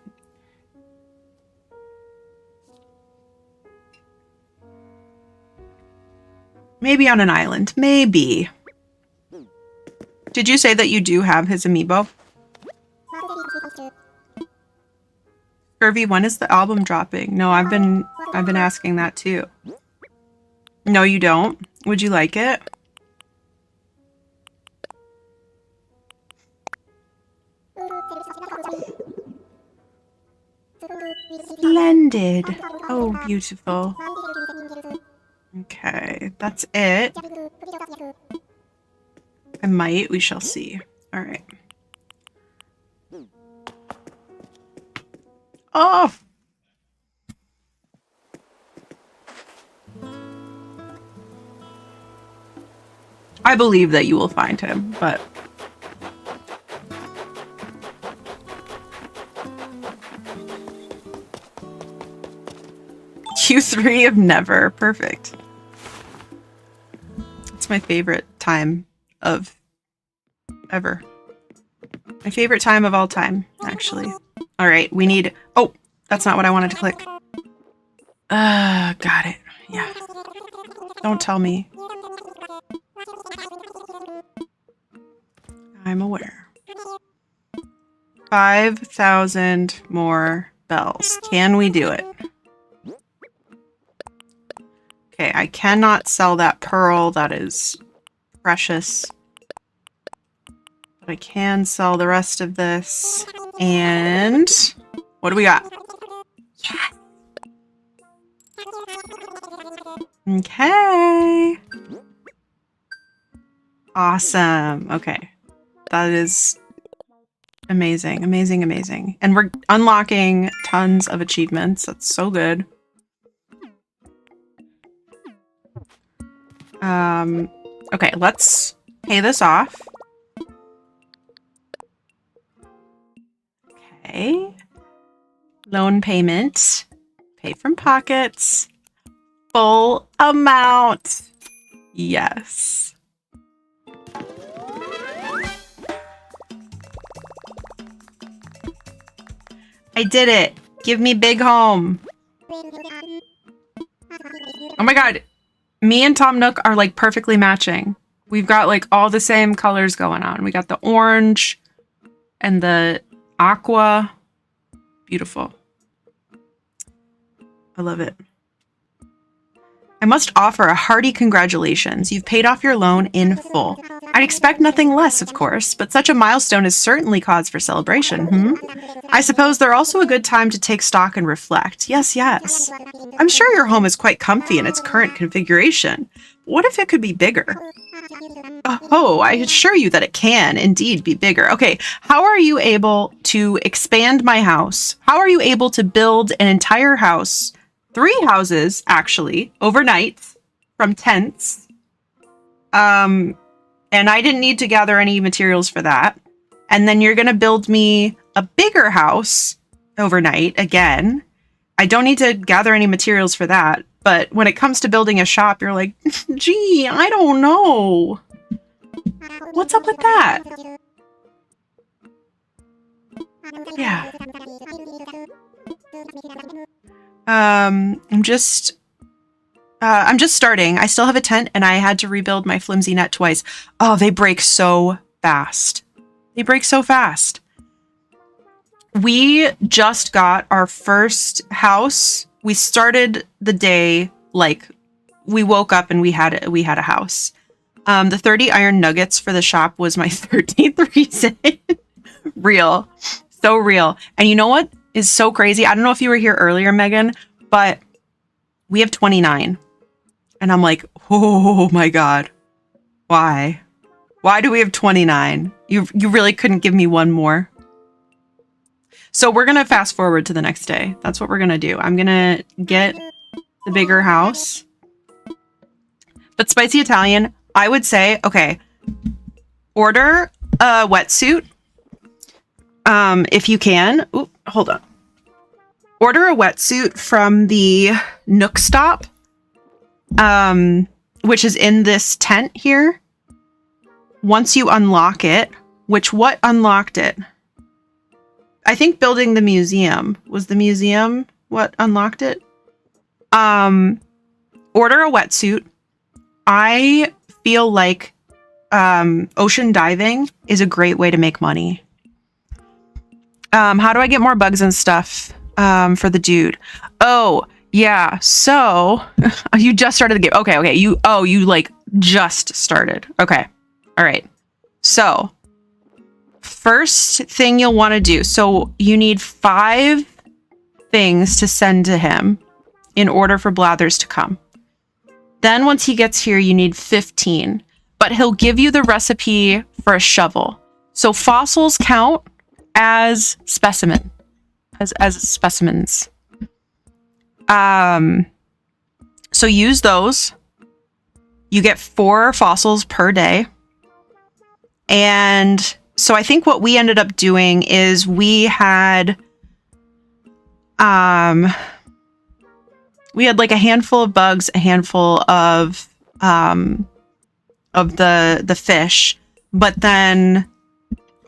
S2: maybe on an island. Maybe. Did you say that you do have his amiibo? Scurvy, when is the album dropping? No, I've been asking that too. No, you don't. Would you like it? Splendid. Oh, beautiful. Okay, that's it. I might. We shall see. All right. Oh! I believe that you will find him, but... Q3 of never. Perfect. It's my favorite time of ever. My favorite time of all time, actually. All right, we need... Oh, that's not what I wanted to click. Got it. Yeah. Don't tell me. I'm aware. 5,000 more bells. Can we do it? Okay, I cannot sell that pearl. That is precious. But I can sell the rest of this. And what do we got? Yes! Okay. Awesome. Okay. That is amazing, amazing, amazing. And we're unlocking tons of achievements. That's so good. Okay, let's pay this off. Okay. Loan payment. Pay from pockets. Full amount. Yes. I did it. Give me big home. Oh my god. Me and Tom Nook are like perfectly matching. We've got like all the same colors going on. We got the orange and the aqua. Beautiful. I love it. I must offer a hearty congratulations. You've paid off your loan in full. I'd expect nothing less, of course, but such a milestone is certainly cause for celebration, I suppose they're also a good time to take stock and reflect. Yes, yes. I'm sure your home is quite comfy in its current configuration. What if it could be bigger? Oh, I assure you that it can indeed be bigger. Okay, how are you able to expand my house? How are you able to build an entire house? 3 houses, actually, overnight from tents. And I didn't need to gather any materials for that. And then you're going to build me a bigger house overnight again. I don't need to gather any materials for that. But when it comes to building a shop, you're like, gee, I don't know. What's up with that? Yeah. I'm just starting. I still have a tent and I had to rebuild my flimsy net twice. Oh, they break so fast. They break so fast. We just got our first house. We started the day like we woke up and we had a house. The 30 iron nuggets for the shop was my 13th reason. Real. So real. And you know what is so crazy? I don't know if you were here earlier, Megan, but we have 29. And I'm like, oh my God. Why? Why do we have 29? You really couldn't give me one more. So we're going to fast forward to the next day. That's what we're going to do. I'm going to get the bigger house. But Spicy Italian, I would say, okay, order a wetsuit. If you can. Ooh, hold on. Order a wetsuit from the Nook Stop, which is in this tent here. Once you unlock it, what unlocked it? I think building the museum. Was the museum what unlocked it? Order a wetsuit. I feel like ocean diving is a great way to make money. How do I get more bugs and stuff for the dude? Oh, yeah. So you just started the game. Okay. You like just started. Okay. All right. So first thing you'll want to do. So you need 5 things to send to him in order for Blathers to come. Then once he gets here, you need 15, but he'll give you the recipe for a shovel. So fossils count as specimen, as specimens. So use those. You get 4 fossils per day. And so I think what we ended up doing is we had like a handful of bugs, a handful of the fish, but then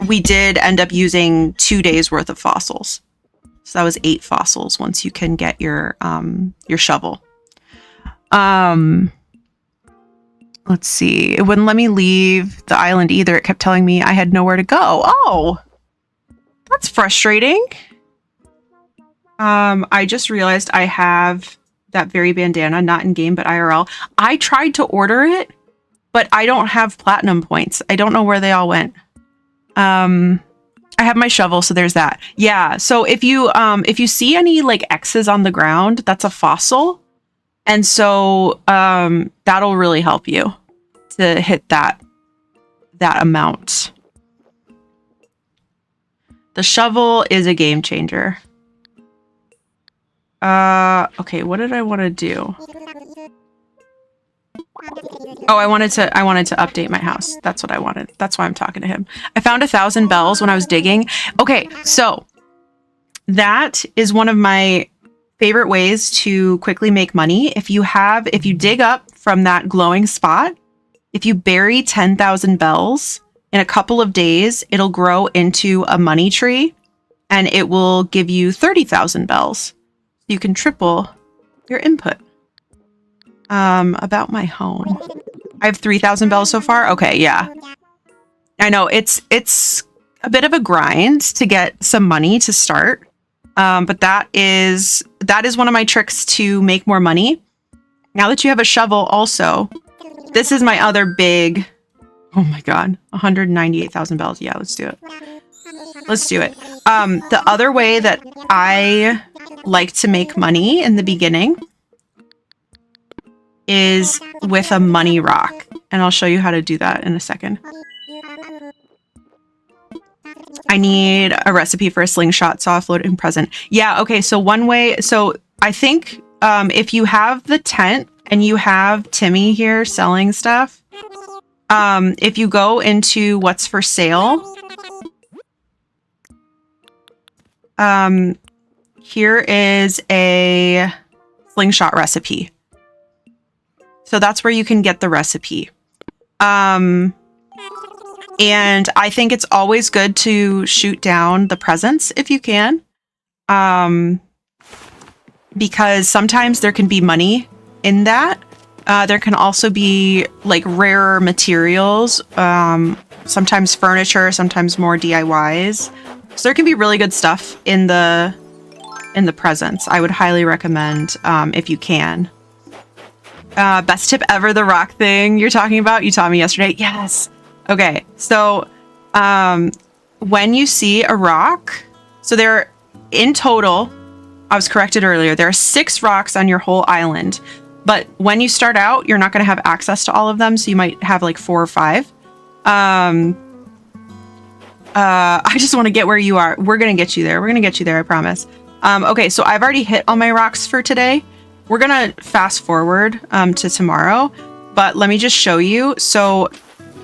S2: we did end up using 2 days worth of fossils. So that was 8 fossils once you can get your shovel. Let's see. It wouldn't let me leave the island either. It kept telling me I had nowhere to go. Oh, That's frustrating. I just realized I have that very bandana, not in game, but IRL. I tried to order it, but I don't have platinum points. I don't know where they all went. I have my shovel, so there's that. Yeah, so if you see any like X's on the ground, that's a fossil. And so that'll really help you to hit that amount. The shovel is a game changer. Okay, what did I want to do? Oh, I wanted to update my house. That's what I wanted. That's why I'm talking to him. I found 1,000 bells when I was digging. Okay, so that is one of my favorite ways to quickly make money. If you dig up from that glowing spot, if you bury 10,000 bells in a couple of days, it'll grow into a money tree and it will give you 30,000 bells. You can triple your input. About my home. I have 3,000 bells so far. Okay, yeah. I know it's a bit of a grind to get some money to start. But that is one of my tricks to make more money. Now that you have a shovel also, this is my other big, oh my God, 198,000 bells. Yeah, let's do it. Let's do it. The other way that I like to make money in the beginning is with a money rock. And I'll show you how to do that in a second. I need a recipe for a slingshot saw floating present. Yeah, okay, so one way, so I think if you have the tent and you have Timmy here selling stuff, if you go into what's for sale, here is a slingshot recipe. So that's where you can get the recipe. And I think it's always good to shoot down the presents if you can. Because sometimes there can be money in that. There can also be like rarer materials, sometimes furniture, sometimes more DIYs. So there can be really good stuff in the presents. I would highly recommend if you can. Best tip ever, the rock thing you're talking about. You taught me yesterday. Yes. Okay. So when you see a rock, so there in total, I was corrected earlier, there are 6 rocks on your whole island. But when you start out, you're not going to have access to all of them. So you might have like 4 or 5. I just want to get where you are. We're going to get you there. We're going to get you there. I promise. Okay. So I've already hit all my rocks for today. We're going to fast forward to tomorrow, but let me just show you. So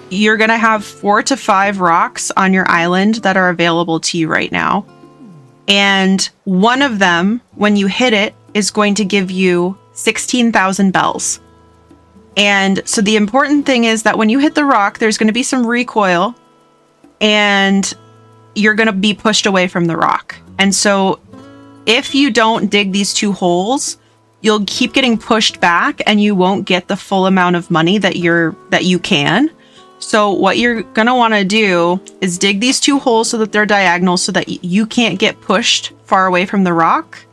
S2: you're going to have 4 to 5 rocks on your island that are available to you right now. And one of them, when you hit it, is going to give you 16,000 bells. And so the important thing is that when you hit the rock, there's going to be some recoil and you're going to be pushed away from the rock. And so if you don't dig these 2 holes, you'll keep getting pushed back and you won't get the full amount of money that you can. So what you're going to want to do is dig these 2 holes so that they're diagonal so that you can't get pushed far away from the rock.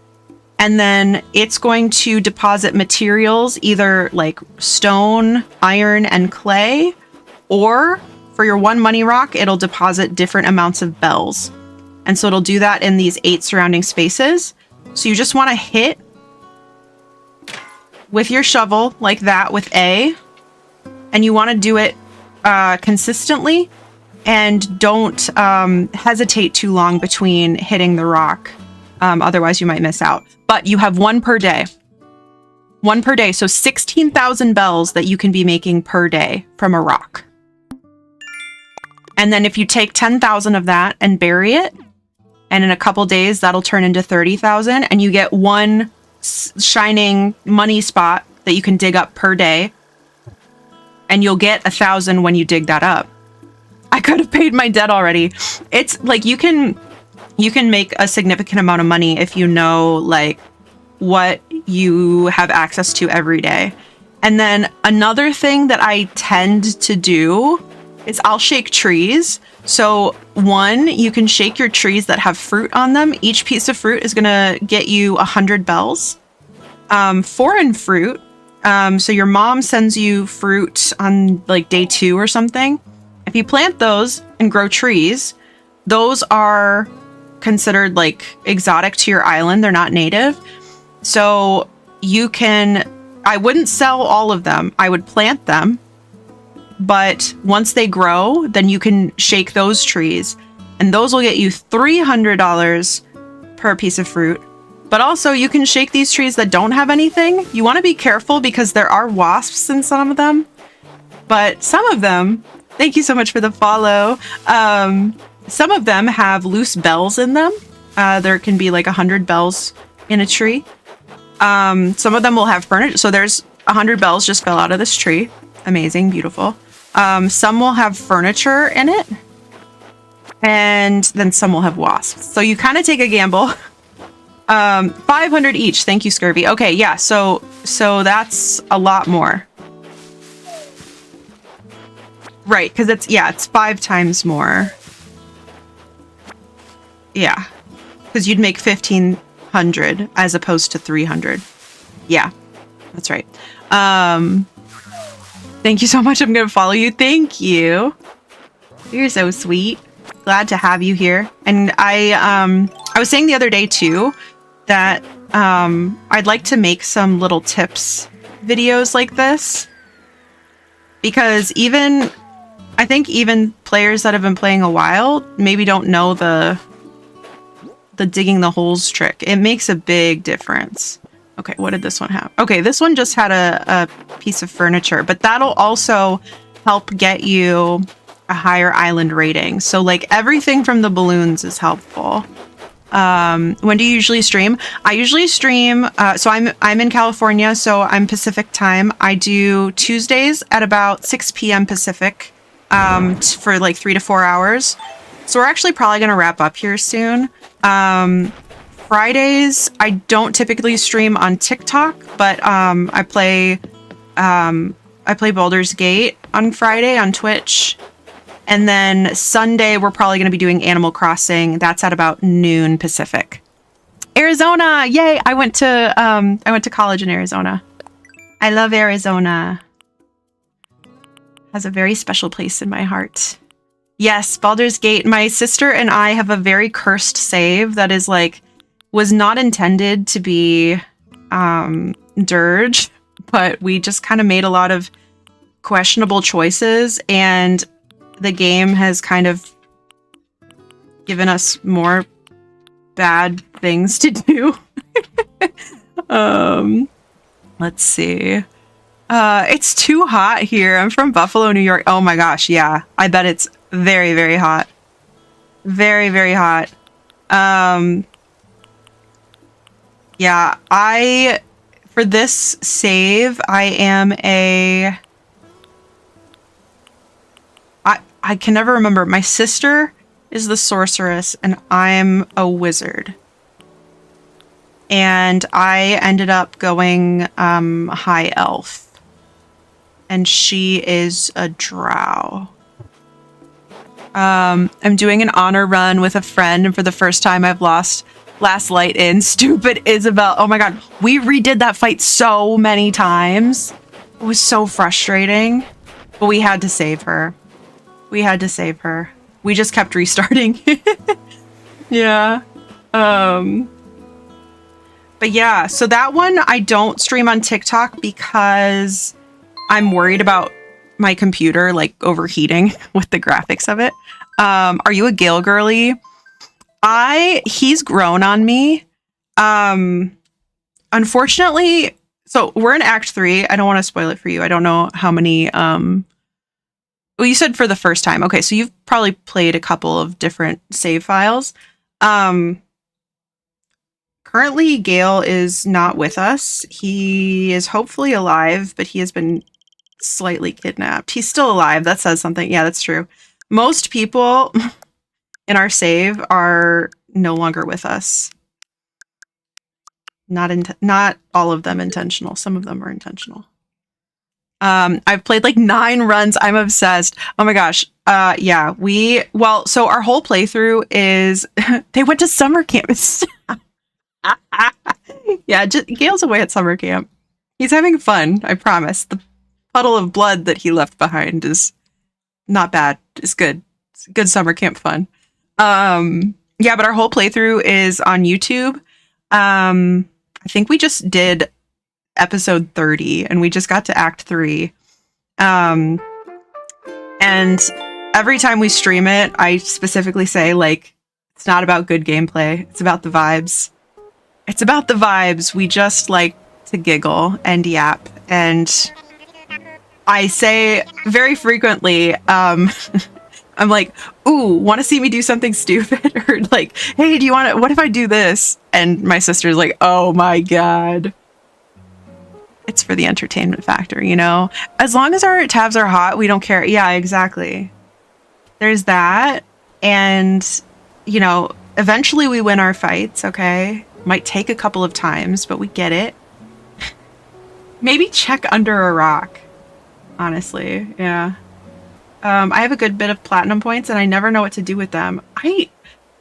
S2: And then it's going to deposit materials, either like stone, iron, and clay, or for your 1 money rock, it'll deposit different amounts of bells. And so it'll do that in these 8 surrounding spaces. So you just want to hit with your shovel like that with A, and you want to do it consistently and don't hesitate too long between hitting the rock. Otherwise you might miss out. But you have 1 per day. 1 per day. So 16,000 bells that you can be making per day from a rock. And then if you take 10,000 of that and bury it, and in a couple days that'll turn into 30,000, and you get 1 shining money spot that you can dig up per day, and you'll get 1,000 when you dig that up. I could have paid my debt already. It's like you can make a significant amount of money if you know like what you have access to every day. And then another thing that I tend to do is I'll shake trees. So one, you can shake your trees that have fruit on them. Each piece of fruit is gonna get you 100 bells. Foreign fruit. So your mom sends you fruit on like day 2 or something. If you plant those and grow trees, those are considered like exotic to your island. They're not native. So you can, I wouldn't sell all of them. I would plant them. But once they grow, then you can shake those trees. And those will get you $300 per piece of fruit. But also you can shake these trees that don't have anything. You want to be careful because there are wasps in some of them. But some of them, thank you so much for the follow. Some of them have loose bells in them. There can be like 100 bells in a tree. Some of them will have furniture. So there's 100 bells just fell out of this tree. Amazing, beautiful. Some will have furniture in it. And then some will have wasps. So you kind of take a gamble. 500 each. Thank you, Scurvy. Okay, yeah, so that's a lot more. Right, because it's 5 times more. Yeah. Because you'd make 1,500 as opposed to 300. Yeah, that's right. Thank you so much. I'm going to follow you. Thank you. You're so sweet. Glad to have you here. And I was saying the other day too that I'd like to make some little tips videos like this, because I think even players that have been playing a while maybe don't know the digging the holes trick. It makes a big difference. Okay, what did this one have? Okay, this one just had a piece of furniture, but that'll also help get you a higher island rating. So like everything from the balloons is helpful. When do you usually stream? I usually stream, so I'm in California, so I'm Pacific time. I do Tuesdays at about 6 p.m. Pacific for like 3 to 4 hours. So we're actually probably going to wrap up here soon. Fridays, I don't typically stream on TikTok, but I play Baldur's Gate on Friday on Twitch. And then Sunday, we're probably going to be doing Animal Crossing. That's at about noon Pacific. Arizona, yay! I went to college in Arizona. I love Arizona. Has a very special place in my heart. Yes, Baldur's Gate. My sister and I have a very cursed save that is like was not intended to be dirge, but we just kind of made a lot of questionable choices, and the game has kind of given us more bad things to do. Let's see. It's too hot here. I'm from Buffalo, New York. Oh my gosh, yeah. I bet it's very, very hot. Very, very hot. Yeah, for this save, I am I can never remember. My sister is the sorceress and I'm a wizard. And I ended up going high elf. And she is a drow. I'm doing an honor run with a friend, and for the first time I've lost last light in. Stupid Isabel. Oh my god. We redid that fight so many times. It was so frustrating. But we had to save her. We had to save her. We just kept restarting. Yeah. But yeah, so that one I don't stream on TikTok because I'm worried about my computer like overheating with the graphics of it. Are you a Gale girly? He's grown on me. Unfortunately, so we're in Act 3. I don't want to spoil it for you. I don't know how many well, you said for the first time. Okay, so you've probably played a couple of different save files. Currently, Gale is not with us. He is hopefully alive, but he has been slightly kidnapped. He's still alive. That says something. Yeah, that's true. Most people in our save are no longer with us. Not all of them intentional. Some of them are intentional. I've played like 9 runs. I'm obsessed. Oh my gosh. Yeah, so our whole playthrough is they went to summer camp. Yeah, Gail's away at summer camp. He's having fun, I promise. The puddle of blood that he left behind is not bad. It's good. It's good summer camp fun. Yeah, but our whole playthrough is on YouTube. I think we just did episode 30 and we just got to act 3. And every time we stream it, I specifically say, like, it's not about good gameplay. It's about the vibes. It's about the vibes. We just like to giggle and yap. And I say very frequently, I'm like, ooh, want to see me do something stupid? Or like, hey, what if I do this? And my sister's like, oh my God. It's for the entertainment factor, you know? As long as our tabs are hot, we don't care. Yeah, exactly. There's that. And, you know, eventually we win our fights, okay? Might take a couple of times, but we get it. Maybe check under a rock. Honestly, yeah. I have a good bit of platinum points and I never know what to do with them.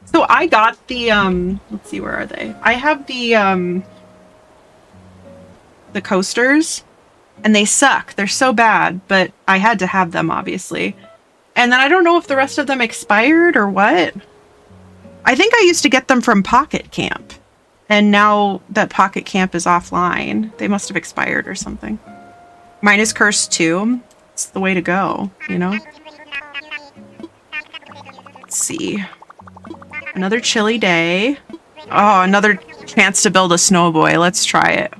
S2: So I got the, let's see, where are they? I have the coasters and they suck. They're so bad, but I had to have them, obviously. And then I don't know if the rest of them expired or what. I think I used to get them from Pocket Camp. And now that Pocket Camp is offline, they must have expired or something. Mine is cursed too. It's the way to go, you know? Let's see. Another chilly day. Oh, another chance to build a snowboy. Let's try it.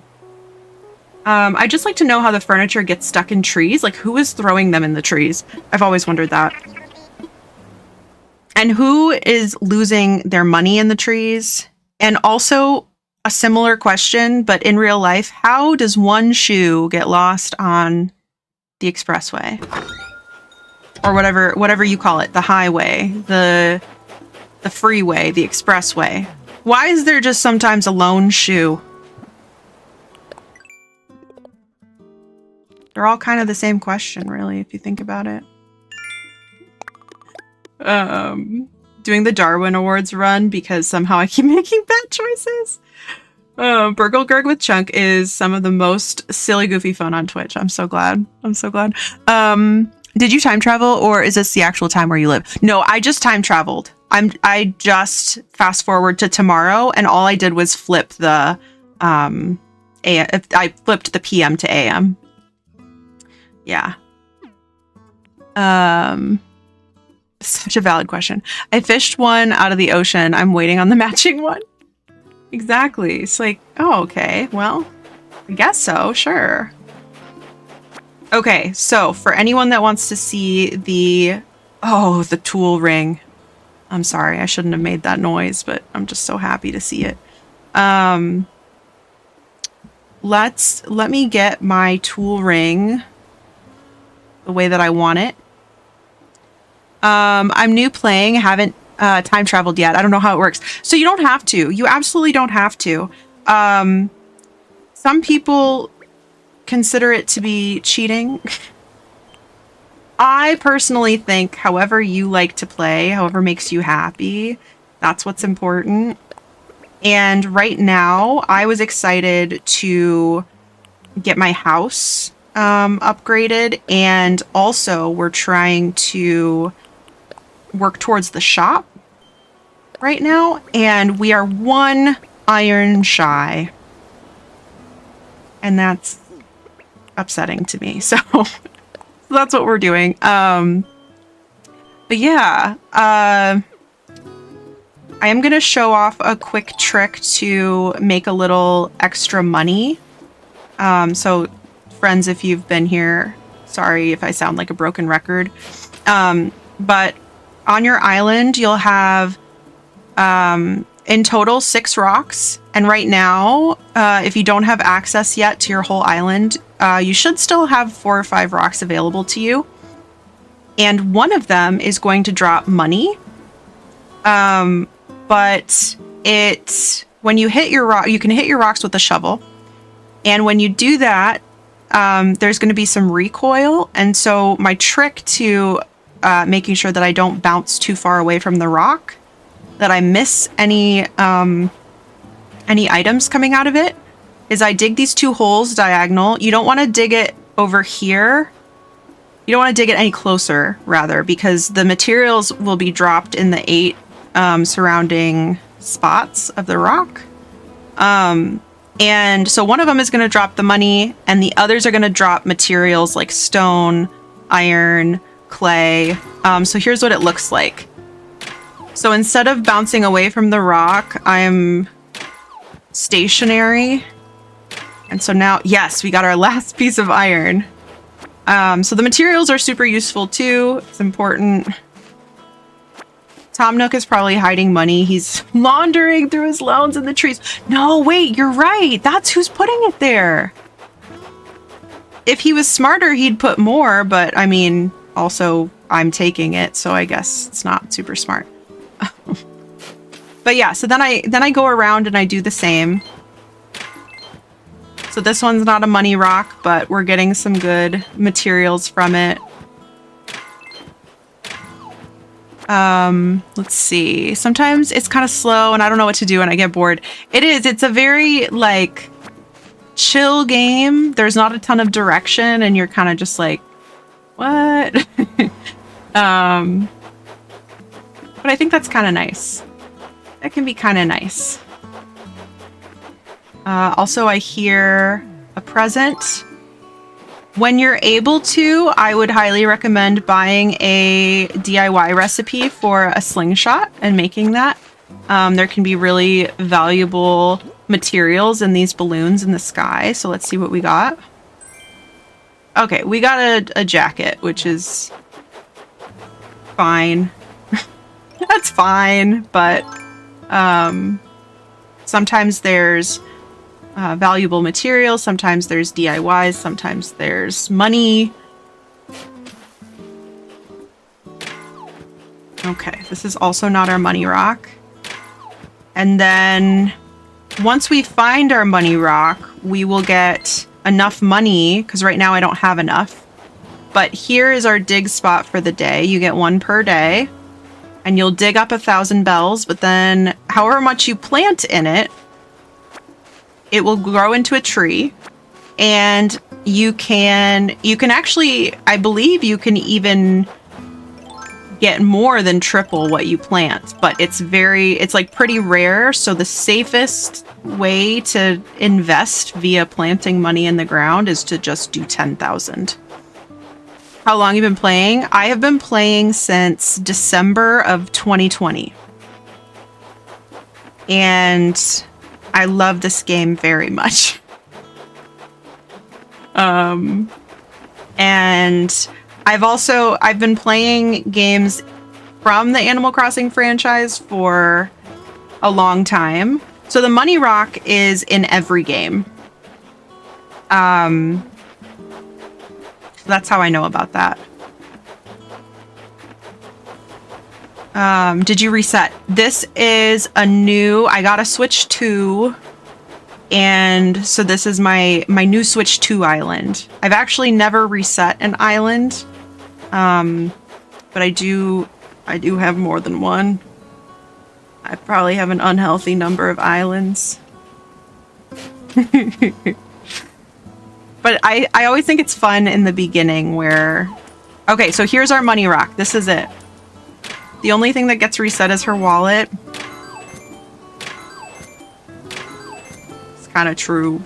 S2: I'd just like to know how the furniture gets stuck in trees. Like, who is throwing them in the trees? I've always wondered that. And who is losing their money in the trees? And also, a similar question, but in real life, how does one shoe get lost on the expressway? Or whatever you call it, the highway, the freeway, the expressway. Why is there just sometimes a lone shoe? They're all kind of the same question, really, if you think about it. Doing the Darwin Awards run because somehow I keep making bad choices. Burgle Gurg with Chunk is some of the most silly, goofy fun on Twitch. I'm so glad. I'm so glad. Did you time travel or is this the actual time where you live? No, I just time traveled. I just fast forward to tomorrow and all I did was flip the I flipped the PM to AM. Yeah. Such a valid question. I fished one out of the ocean. I'm waiting on the matching one. Exactly. It's like, oh, okay. Well, I guess so. Sure. Okay. So for anyone that wants to see the tool ring. I'm sorry. I shouldn't have made that noise, but I'm just so happy to see it. Let me get my tool ring the way that I want it. I'm new playing, haven't time traveled yet. I don't know how it works. So you don't have to. You absolutely don't have to. Some people consider it to be cheating. I personally think however you like to play, however makes you happy, that's what's important. And right now, I was excited to get my house upgraded, and also we're trying to work towards the shop right now, and we are 1 iron shy, and that's upsetting to me. So that's what we're doing. But yeah, I am gonna show off a quick trick to make a little extra money. So friends, if you've been here, sorry if I sound like a broken record. But on your island, you'll have, in total, 6 rocks. And right now, if you don't have access yet to your whole island, you should still have 4 or 5 rocks available to you. And one of them is going to drop money. But when you hit your rock, you can hit your rocks with a shovel. And when you do that, there's going to be some recoil. And so my trick to making sure that I don't bounce too far away from the rock, that I miss any items coming out of it, is I dig these 2 holes diagonal. You don't want to dig it over here. You don't want to dig it any closer, rather, because the materials will be dropped in the 8 surrounding spots of the rock. And so one of them is going to drop the money, and the others are going to drop materials like stone, iron, clay. So here's what it looks like. So instead of bouncing away from the rock, I'm stationary. And so now, yes, we got our last piece of iron. So the materials are super useful too. It's important. Tom Nook is probably hiding money. He's laundering through his loans in the trees. No, wait, you're right. That's who's putting it there. If he was smarter, he'd put more, but I mean, also I'm taking it, so I guess it's not super smart. But yeah, so then I go around and I do the same. So this one's not a money rock, but we're getting some good materials from it. Let's see. Sometimes it's kind of slow and I don't know what to do and I get bored. It's a very like chill game. There's not a ton of direction and you're kind of just like, what? But I think that's kind of nice. That can be kind of nice. Also, I hear a present. When you're able to, I would highly recommend buying a DIY recipe for a slingshot and making that. There can be really valuable materials in these balloons in the sky. So let's see what we got. Okay, we got a jacket, which is fine. That's fine, but sometimes there's valuable materials, sometimes there's DIYs, sometimes there's money. Okay, this is also not our money rock. And then once we find our money rock, we will get enough money, because right now I don't have enough. But here is our dig spot for the day. You get 1 per day, and you'll dig up 1,000 bells, but then however much you plant in it, it will grow into a tree, and you can actually, I believe you can even get more than triple what you plant, but it's like pretty rare. So the safest way to invest via planting money in the ground is to just do 10,000. How long have you been playing? I have been playing since December of 2020. And I love this game very much. And I've been playing games from the Animal Crossing franchise for a long time. So the money rock is in every game. That's how I know about that. Did you reset? This is a new, I got a Switch 2, and so this is my new Switch 2 island. I've actually never reset an island, but I do have more than one. I probably have an unhealthy number of islands. But I always think it's fun in the beginning where... Okay, so here's our money rock. This is it. The only thing that gets reset is her wallet. It's kind of true.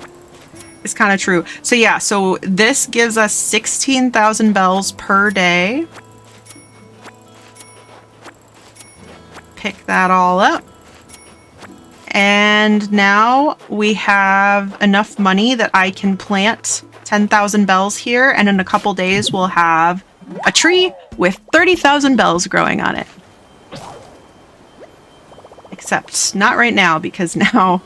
S2: It's kind of true. So yeah, so this gives us 16,000 bells per day. Pick that all up. And now we have enough money that I can plant 10,000 bells here, and in a couple days we'll have a tree with 30,000 bells growing on it. Except not right now, because now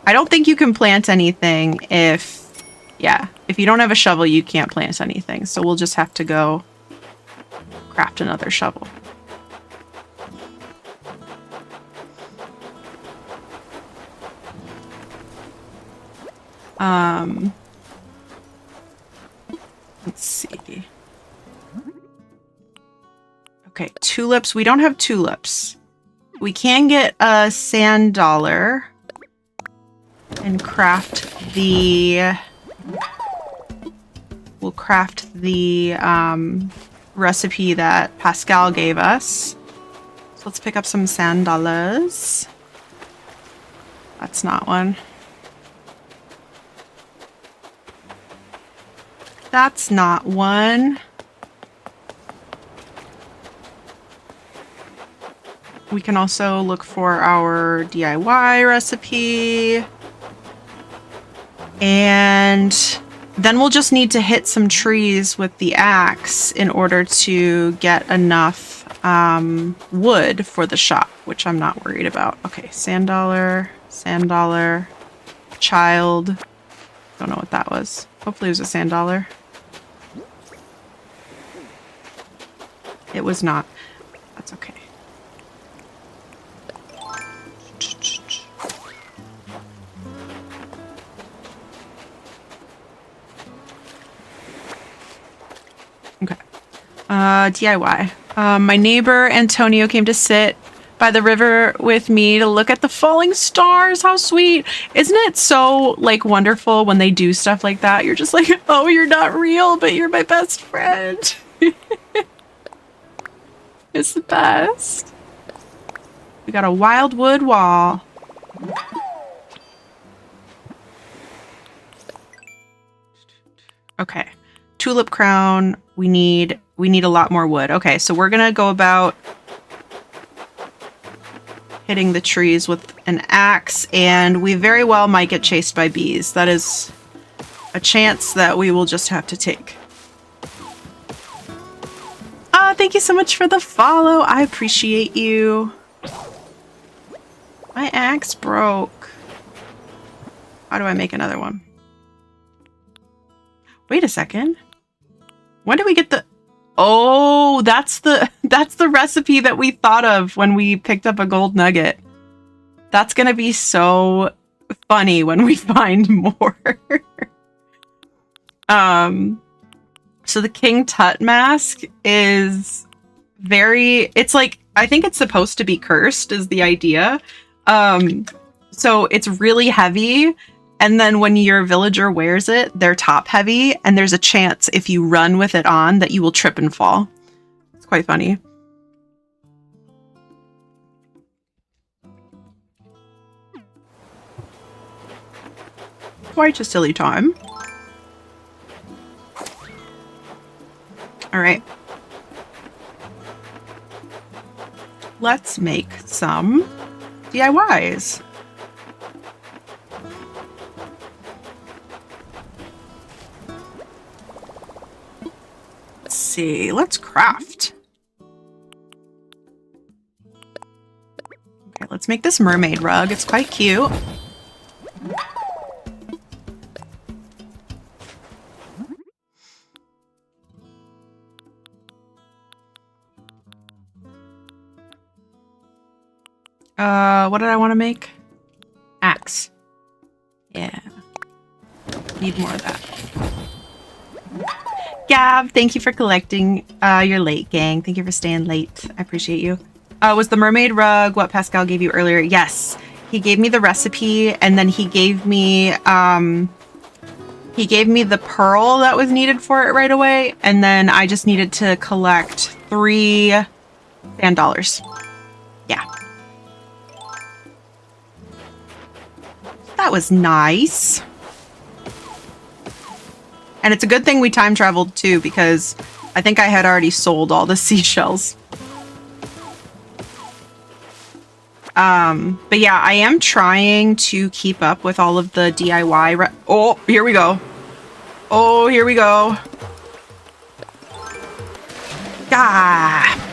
S2: I don't think you can plant anything if you don't have a shovel, you can't plant anything. So we'll just have to go craft another shovel. Let's see. Okay, tulips. We don't have tulips. We can get a sand dollar and craft the... We'll craft the recipe that Pascal gave us. So let's pick up some sand dollars. That's not one. That's not one. We can also look for our DIY recipe. And then we'll just need to hit some trees with the axe in order to get enough wood for the shop, which I'm not worried about. Okay, sand dollar, child. Don't know what that was. Hopefully it was a sand dollar. It was not. That's okay. Okay. DIY. My neighbor Antonio came to sit by the river with me to look at the falling stars. How sweet. Isn't it so like wonderful when they do stuff like that? You're just like, oh, you're not real, but you're my best friend. It's the best. We got a wildwood wall. Okay. Tulip crown. We need a lot more wood. Okay, so we're gonna go about hitting the trees with an axe, and we very well might get chased by bees. That is a chance that we will just have to take. Thank you so much for the follow. I appreciate you. My axe broke. How do I make another one? Wait a second. When did we get the... Oh, that's the recipe that we thought of when we picked up a gold nugget. That's gonna be so funny when we find more. So the King Tut mask is very... It's like... I think it's supposed to be cursed is the idea. So it's really heavy. And then when your villager wears it, they're top heavy. And there's a chance if you run with it on that you will trip and fall. It's quite funny. Quite a silly time. All right. Let's make some DIYs. Let's see. Let's craft. Okay, let's make this mermaid rug. It's quite cute. What did I want to make? Axe. Yeah. Need more of that. Gab, thank you for collecting. You're late, gang. Thank you for staying late. I appreciate you. Was the mermaid rug what Pascal gave you earlier? Yes. He gave me the recipe, and then he gave me the pearl that was needed for it right away, and then I just needed to collect 3 sand dollars. Yeah. That was nice. And it's a good thing we time traveled too, because I think I had already sold all the seashells. But yeah, I am trying to keep up with all of the DIY. Oh, here we go. Oh, here we go. Ah.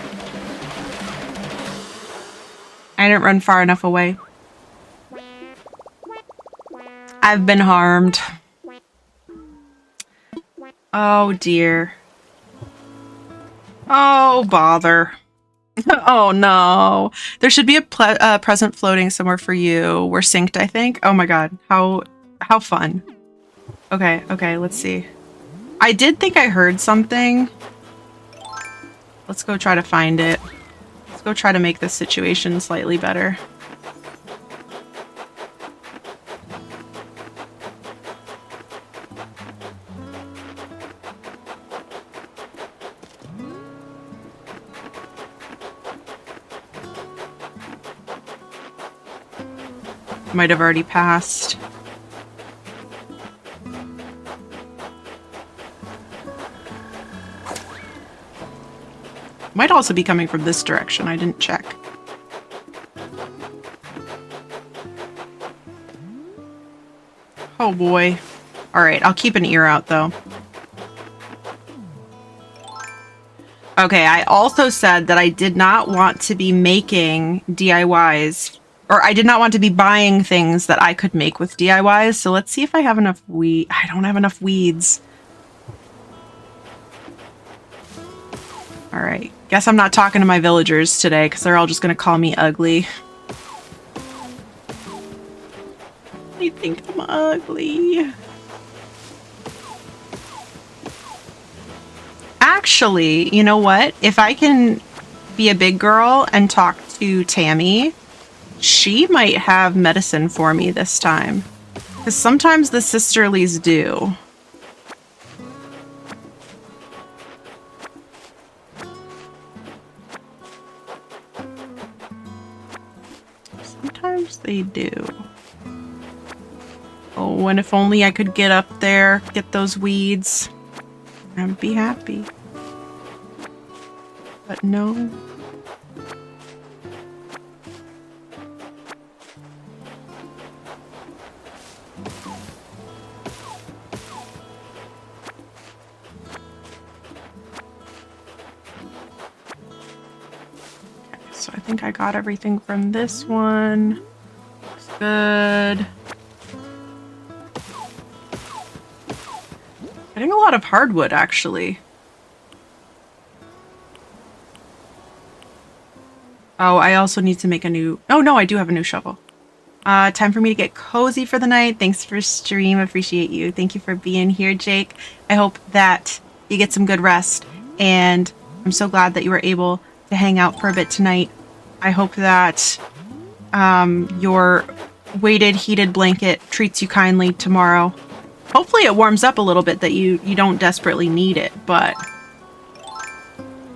S2: I didn't run far enough away. I've been harmed. Oh dear. Oh bother. Oh no. There should be a present floating somewhere for you. We're synced, I think. Oh my god. How fun. Okay, let's see. I did think I heard something. Let's go try to find it. Let's go try to make this situation slightly better. Might have already passed. Might also be coming from this direction. I didn't check. Oh boy. Alright, I'll keep an ear out though. Okay, I also said that I did not want to be making DIYs, or I did not want to be buying things that I could make with DIYs, so let's see if I have enough I don't have enough weeds. Alright, guess I'm not talking to my villagers today, because they're all just gonna call me ugly. They think I'm ugly. Actually, you know what? If I can be a big girl and talk to Tammy, she might have medicine for me this time. Because sometimes the sisterlies do. Sometimes they do. Oh, and if only I could get up there, get those weeds, I'd be happy. But no. Okay, so I think I got everything from this one. Looks good. Getting a lot of hardwood, actually. Oh, I also need to make a new... Oh, no, I do have a new shovel. Time for me to get cozy for the night. Thanks for stream. Appreciate you. Thank you for being here, Jake. I hope that you get some good rest. And I'm so glad that you were able to hang out for a bit tonight. I hope that your weighted, heated blanket treats you kindly tomorrow. Hopefully it warms up a little bit, that you don't desperately need it, but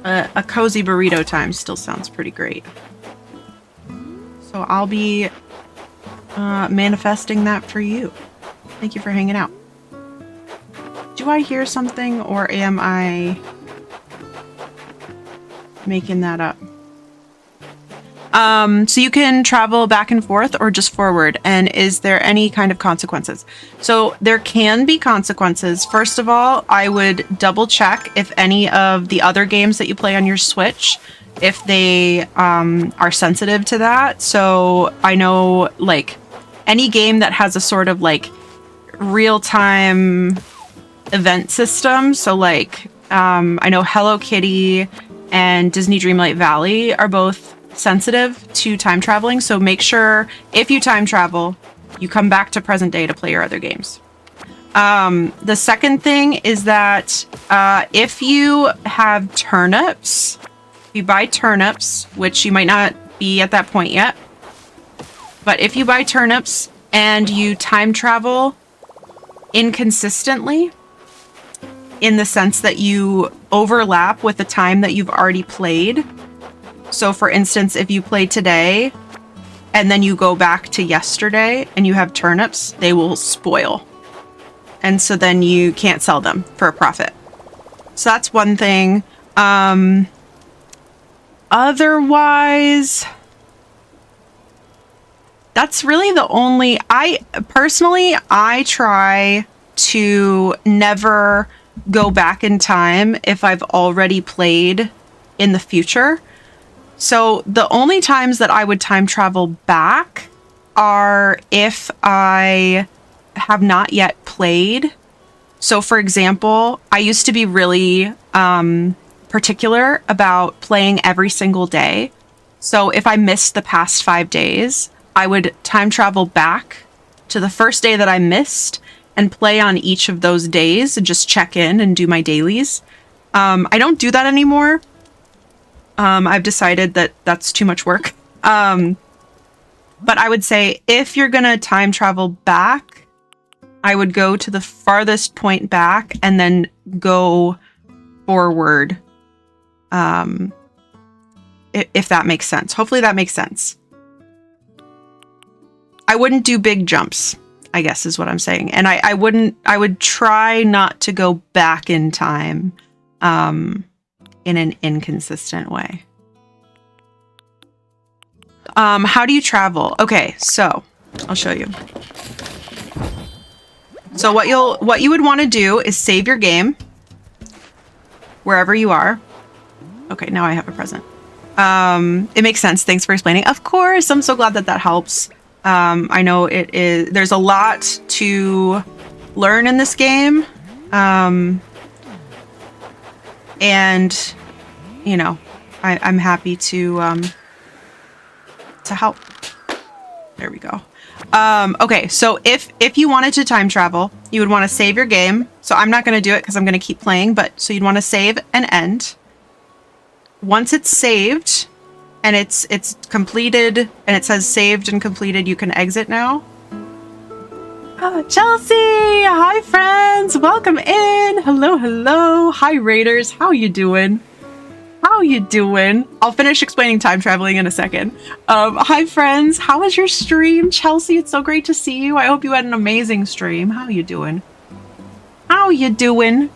S2: a cozy burrito time still sounds pretty great. So I'll be manifesting that for you. Thank you for hanging out. Do I hear something, or am I making that up? So you can travel back and forth or just forward. And is there any kind of consequences? So there can be consequences. First of all, I would double check if any of the other games that you play on your Switch, if they are sensitive to that. So I know, like, any game that has a sort of like real-time event system. So like, I know Hello Kitty and Disney Dreamlight Valley are both sensitive to time traveling, so make sure if you time travel, you come back to present day to play your other games. The second thing is that if you have turnips, if you buy turnips, which you might not be at that point yet, but if you buy turnips and you time travel inconsistently, in the sense that you overlap with the time that you've already played. So for instance, if you play today and then you go back to yesterday and you have turnips, they will spoil. And so then you can't sell them for a profit. So that's one thing. Otherwise, that's really the only... I try to never go back in time if I've already played in the future. So the only times that I would time travel back are if I have not yet played. So for example, I used to be really particular about playing every single day. So if I missed the past 5 days, I would time travel back to the first day that I missed and play on each of those days and just check in and do my dailies. I don't do that anymore. I've decided that that's too much work. But I would say if you're gonna time travel back, I would go to the farthest point back and then go forward. If that makes sense. Hopefully that makes sense. I wouldn't do big jumps, I guess is what I'm saying. And I would try not to go back in time in an inconsistent way. How do you travel? Okay, so I'll show you. So what you would want to do is save your game wherever you are. Okay, now I have a present. It makes sense. Thanks for explaining. Of course, I'm so glad that that helps. I know there's a lot to learn in this game. And, you know, I'm happy to help. There we go. Okay, so if you wanted to time travel, you would want to save your game. So I'm not going to do it because I'm going to keep playing, but so you'd want to save and end. Once it's saved and it's completed and it says saved and completed, you can exit now. Oh, Chelsea! Hi, friends! Welcome in! Hello, hello! Hi, Raiders! How you doing? How you doing? I'll finish explaining time traveling in a second. Hi, friends! How was your stream? Chelsea, it's so great to see you. I hope you had an amazing stream. How you doing? How you doing?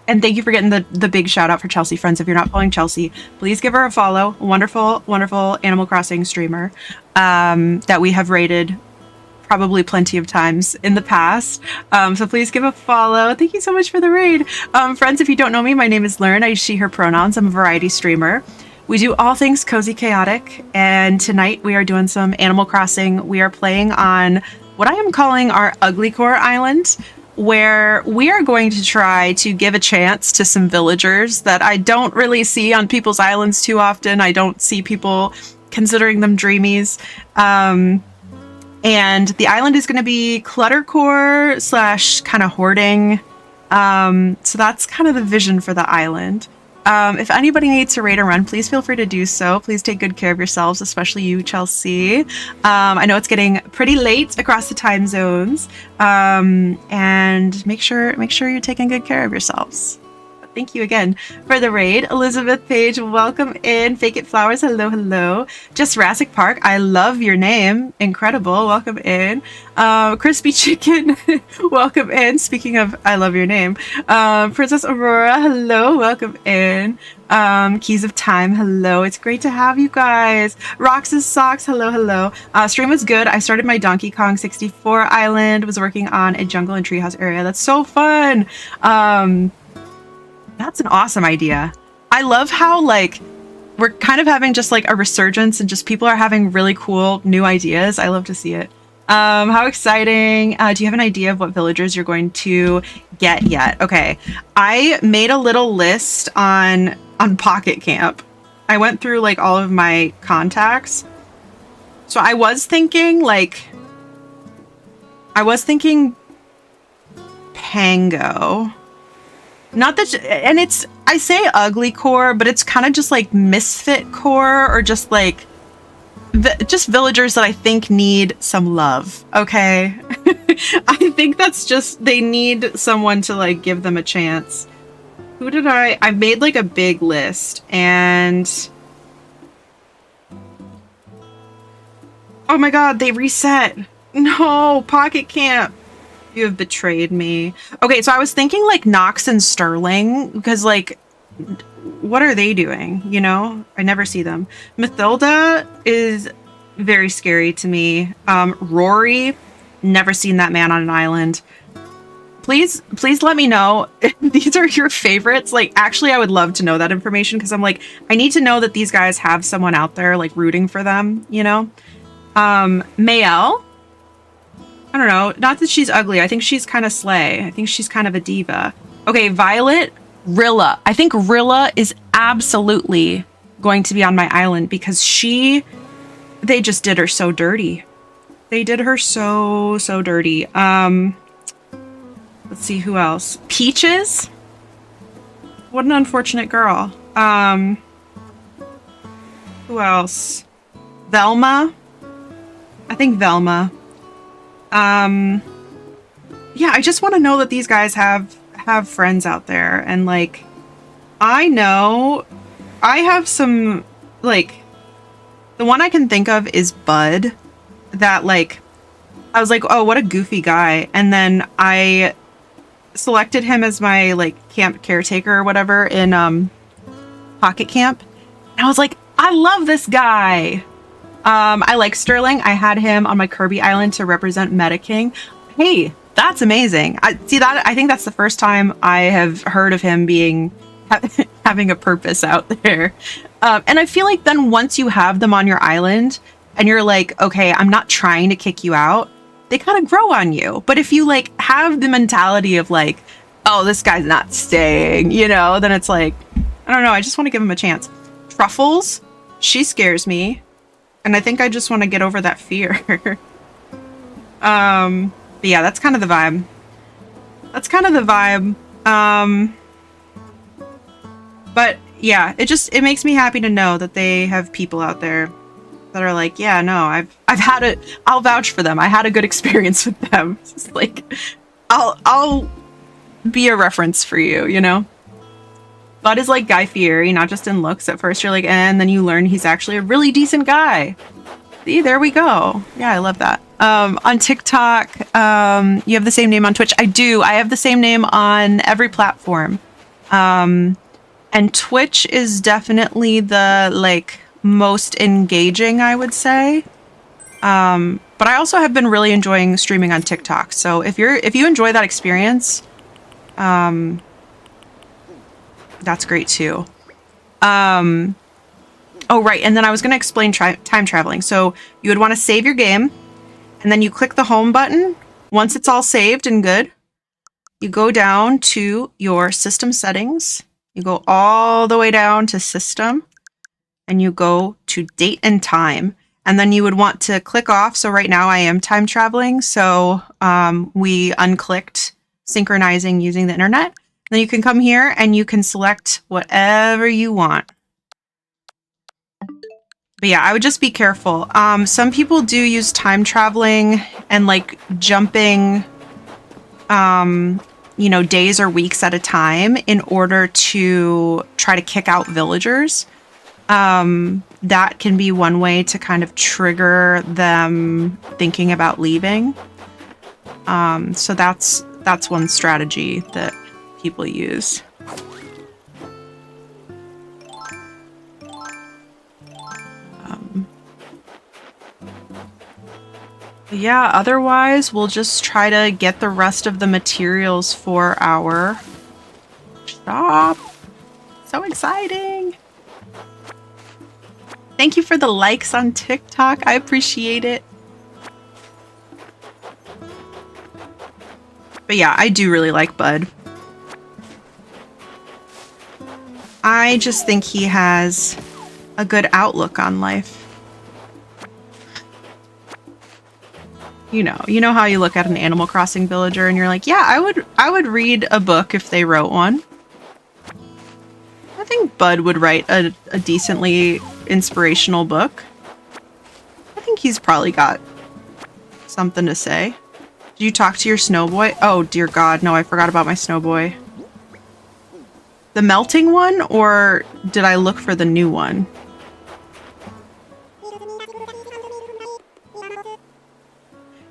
S2: And thank you for getting the big shout out for Chelsea. Friends, if you're not following Chelsea, please give her a follow. Wonderful, wonderful Animal Crossing streamer that we have rated probably plenty of times in the past. So please give a follow. Thank you so much for the raid. Friends, if you don't know me, my name is Lurn. I use she, her pronouns. I'm a variety streamer. We do all things cozy chaotic. And tonight we are doing some Animal Crossing. We are playing on what I am calling our Ugly Core Island, where we are going to try to give a chance to some villagers that I don't really see on people's islands too often. I don't see people considering them dreamies. And the island is going to be cluttercore / kind of hoarding. So that's kind of the vision for the island. If anybody needs to raid or run, please feel free to do so. Please take good care of yourselves, especially you, Chelsea. I know it's getting pretty late across the time zones. And make sure you're taking good care of yourselves. Thank you again for the raid. Elizabeth Page, welcome in. Fake It Flowers, hello, hello. Just Jurassic Park, I love your name. Incredible, welcome in. Crispy Chicken, welcome in. Speaking of I love your name. Princess Aurora, hello, welcome in. Keys of Time, hello. It's great to have you guys. Rox's Socks, hello, hello. Stream was good. I started my Donkey Kong 64 island, was working on a jungle and treehouse area. That's so fun. That's an awesome idea. I love how like we're kind of having just like a resurgence and just people are having really cool new ideas. I love to see it. How exciting. Do you have an idea of what villagers you're going to get yet? Okay. I made a little list on Pocket Camp. I went through like all of my contacts. So I was thinking Pango. Not that, and it's, I say ugly core, but it's kind of just like misfit core or just like, just villagers that I think need some love, okay? I think that's just, they need someone to like give them a chance. Who did I made like a big list and, oh my god, they reset. No, Pocket Camp. You have betrayed me. Okay, so I was thinking like Nox and Sterling, because like, what are they doing? You know, I never see them. Mathilda is very scary to me. Rory, never seen that man on an island. Please let me know if these are your favorites. Like, actually, I would love to know that information because I'm like, I need to know that these guys have someone out there like rooting for them, you know? Mayel. I don't know. Not that she's ugly. I think she's kind of slay. I think she's kind of a diva. Okay, Violet. Rilla. I think Rilla is absolutely going to be on my island because they just did her so dirty. They did her so dirty. Let's see who else. Peaches? What an unfortunate girl. Who else? Velma? I think Velma. Yeah, I just want to know that these guys have friends out there, and like, I know I have some, like, the one I can think of is Bud, that like, I was like, oh, what a goofy guy, and then I selected him as my like camp caretaker or whatever in Pocket Camp, and I was like, I love this guy. I like Sterling. I had him on my Kirby Island to represent Meta King. Hey, that's amazing. I think that's the first time I have heard of him being having a purpose out there. And I feel like then once you have them on your island and you're like, okay, I'm not trying to kick you out, they kind of grow on you. But if you like have the mentality of like, oh, this guy's not staying, you know, then it's like, I don't know. I just want to give him a chance. Truffles, she scares me. And I think I just want to get over that fear. But yeah, that's kind of the vibe. But yeah, it makes me happy to know that they have people out there that are like, yeah, no, I'll vouch for them. I had a good experience with them. It's like, I'll be a reference for you, you know? Bud is like Guy Fieri, not just in looks. At first you're like, and then you learn he's actually a really decent guy. See, there we go. Yeah, I love that. On TikTok, you have the same name on Twitch. I do. I have the same name on every platform. And Twitch is definitely the like most engaging, I would say. But I also have been really enjoying streaming on TikTok. So if you enjoy that experience, that's great too. Oh, right. And then I was going to explain time traveling. So you would want to save your game, and then you click the home button. Once it's all saved and good, you go down to your system settings. You go all the way down to system, and you go to date and time. And then you would want to click off. So right now I am time traveling. So we unclicked synchronizing using the internet. Then you can come here and you can select whatever you want. But yeah, I would just be careful. Some people do use time traveling and like jumping, you know, days or weeks at a time in order to try to kick out villagers. That can be one way to kind of trigger them thinking about leaving. So that's one strategy that people use. Yeah, otherwise we'll just try to get the rest of the materials for our shop. So exciting. Thank you for the likes on TikTok. I appreciate it. But yeah, I do really like Bud. I just think he has a good outlook on life. You know how you look at an Animal Crossing villager and you're like, yeah, I would read a book if they wrote one. I think Bud would write a decently inspirational book. I think he's probably got something to say. Did you talk to your snowboy? Oh, dear God, no, I forgot about my snowboy. The melting one, or did I look for the new one?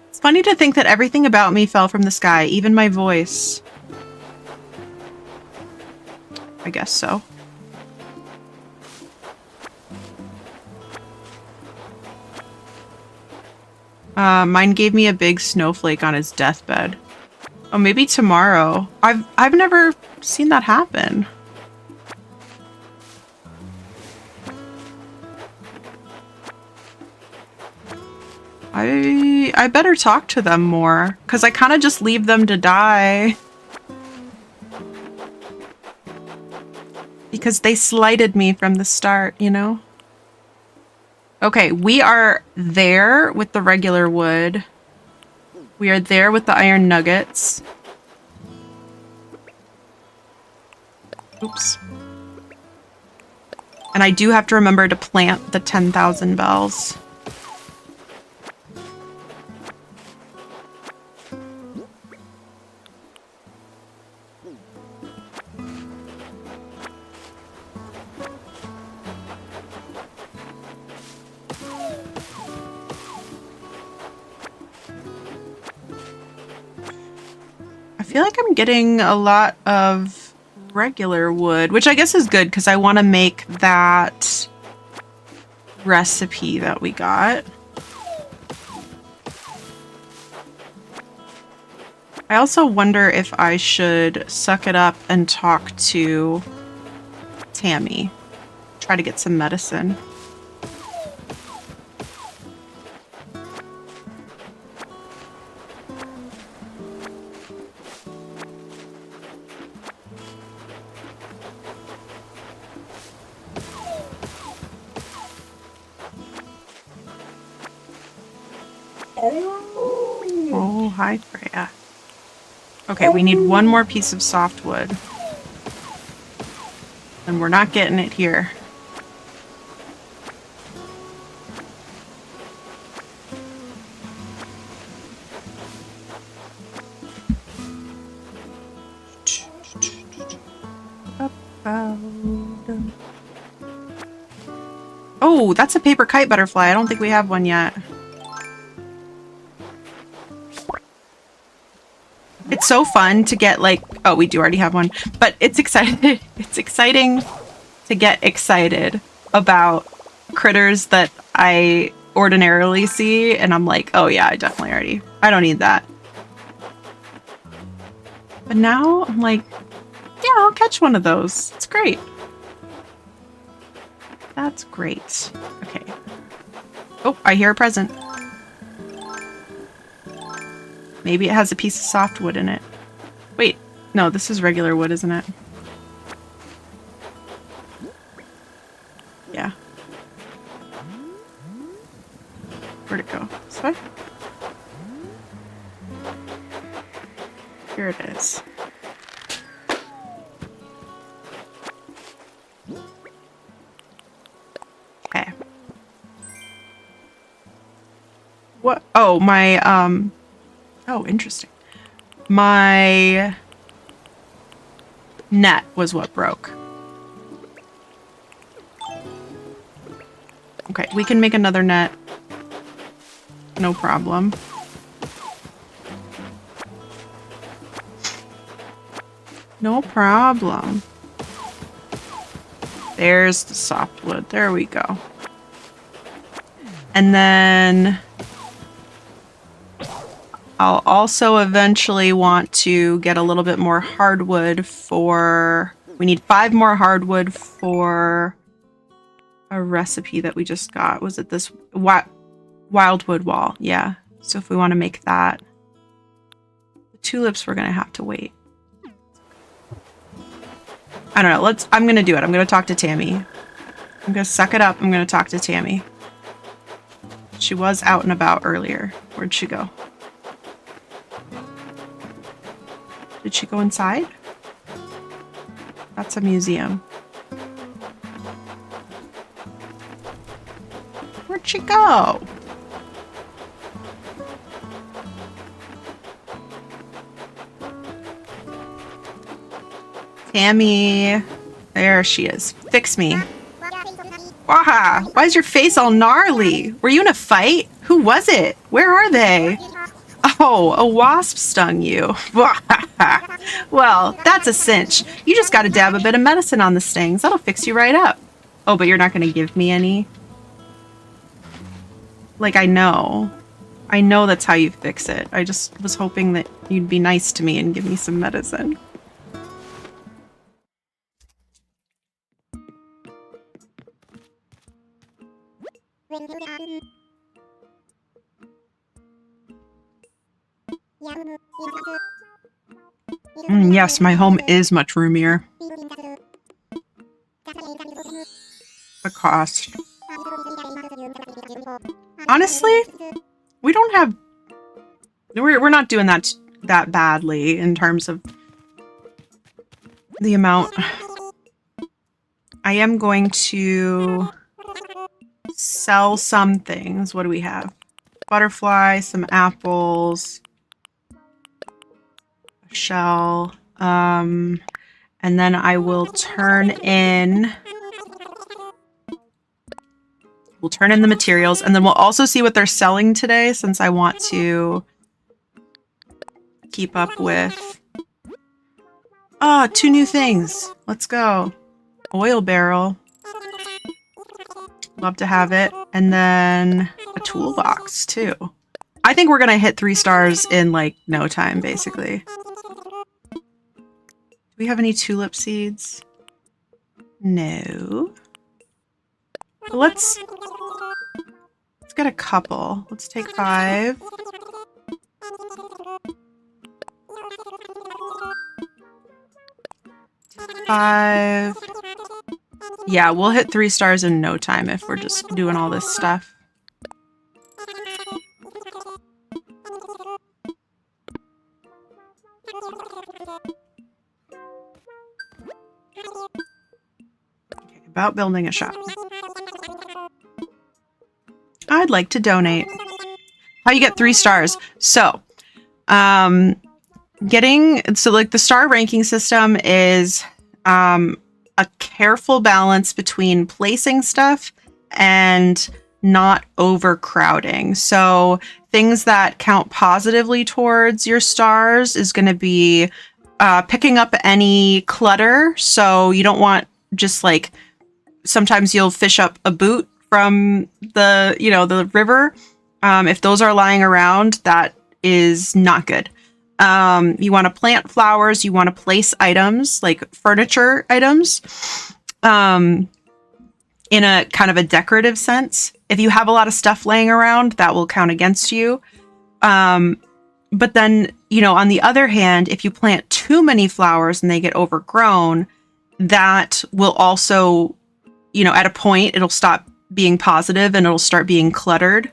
S2: It's funny to think that everything about me fell from the sky, even my voice. I guess so. Mine gave me a big snowflake on his deathbed. Oh, maybe tomorrow. I've never seen that happen. I better talk to them more, because I kind of just leave them to die. Because they slighted me from the start, you know? Okay, we are there with the regular wood. We are there with the iron nuggets. Oops. And I do have to remember to plant the 10,000 bells. I feel like I'm getting a lot of regular wood, which I guess is good because I want to make that recipe that we got. I also wonder if I should suck it up and talk to Tammy. Try to get some medicine. Oh, hi, Freya. Okay, we need one more piece of softwood. And we're not getting it here. Oh, that's a paper kite butterfly. I don't think we have one yet. It's so fun to get like, oh, we do already have one, but it's exciting. It's exciting to get excited about critters that I ordinarily see, and I'm like, oh yeah, I don't need that. But now I'm like, yeah, I'll catch one of those. It's great. That's great. Okay. Oh, I hear a present. Maybe it has a piece of softwood in it. Wait, no, this is regular wood, isn't it? Yeah. Where'd it go? This way? Here it is. Okay. What? Oh, my, oh, interesting. My net was what broke. Okay, we can make another net. No problem. No problem. There's the softwood. There we go. And then I'll also eventually want to get a little bit more hardwood for... We need 5 more hardwood for a recipe that we just got. Was it this wildwood wall? Yeah. So if we want to make that... The tulips, we're going to have to wait. I don't know. I'm going to do it. I'm going to talk to Tammy. I'm going to suck it up. I'm going to talk to Tammy. She was out and about earlier. Where'd she go? Did she go inside? That's a museum. Where'd she go? Tammy. There she is. Fix me. Waha! Why is your face all gnarly? Were you in a fight? Who was it? Where are they? Oh, a wasp stung you. Well, that's a cinch. You just gotta dab a bit of medicine on the stings. That'll fix you right up. Oh, but you're not gonna give me any? Like, I know. I know that's how you fix it. I just was hoping that you'd be nice to me and give me some medicine. Yes, my home is much roomier. The cost. Honestly, we don't have... We're not doing that badly in terms of the amount. I am going to sell some things. What do we have? Butterfly, some apples, a shell, and then I will turn in... We'll turn in the materials, and then we'll also see what they're selling today, since I want to keep up with... Ah, 2 new things. Let's go. Oil barrel. Love to have it. And then a toolbox, too. I think we're going to hit 3 stars in, like, no time, basically. Do we have any tulip seeds? No. Let's get a couple. Let's take 5. Yeah, we'll hit 3 stars in no time if we're just doing all this stuff. Okay, about building a shop. I'd like to donate. How you get 3 stars? So, like the star ranking system is a careful balance between placing stuff and not overcrowding. So things that count positively towards your stars is going to be picking up any clutter. So you don't want just like, sometimes you'll fish up a boot from the river. If those are lying around, that is not good. You want to plant flowers, you want to place items like furniture items in a kind of a decorative sense. If you have a lot of stuff laying around, that will count against you. But then, on the other hand, if you plant too many flowers and they get overgrown, that will also, at a point, it'll stop being positive and it'll start being cluttered.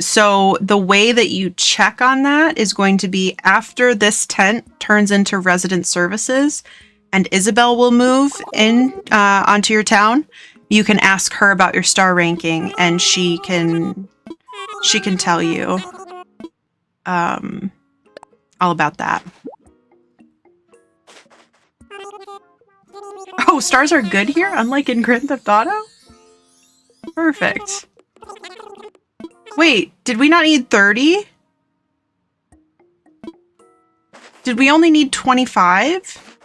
S2: So the way that you check on that is going to be after this tent turns into resident services and Isabel will move in onto your town. You can ask her about your star ranking and she can tell you all about that. Oh, stars are good here, unlike in Grand Theft Auto? Perfect. Wait, did we not need 30? Did we only need 25?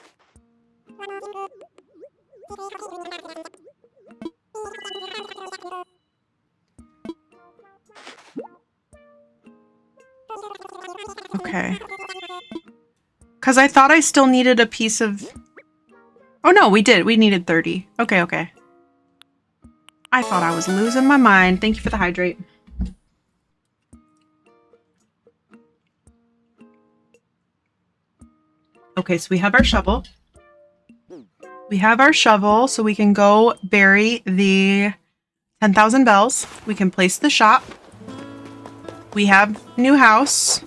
S2: Okay. Because I thought I still needed a piece of... Oh no, we did. We needed 30. Okay, okay. I thought I was losing my mind. Thank you for the hydrate. Okay, so we have our shovel. We have our shovel, so we can go bury the 10,000 bells. We can place the shop. We have new house.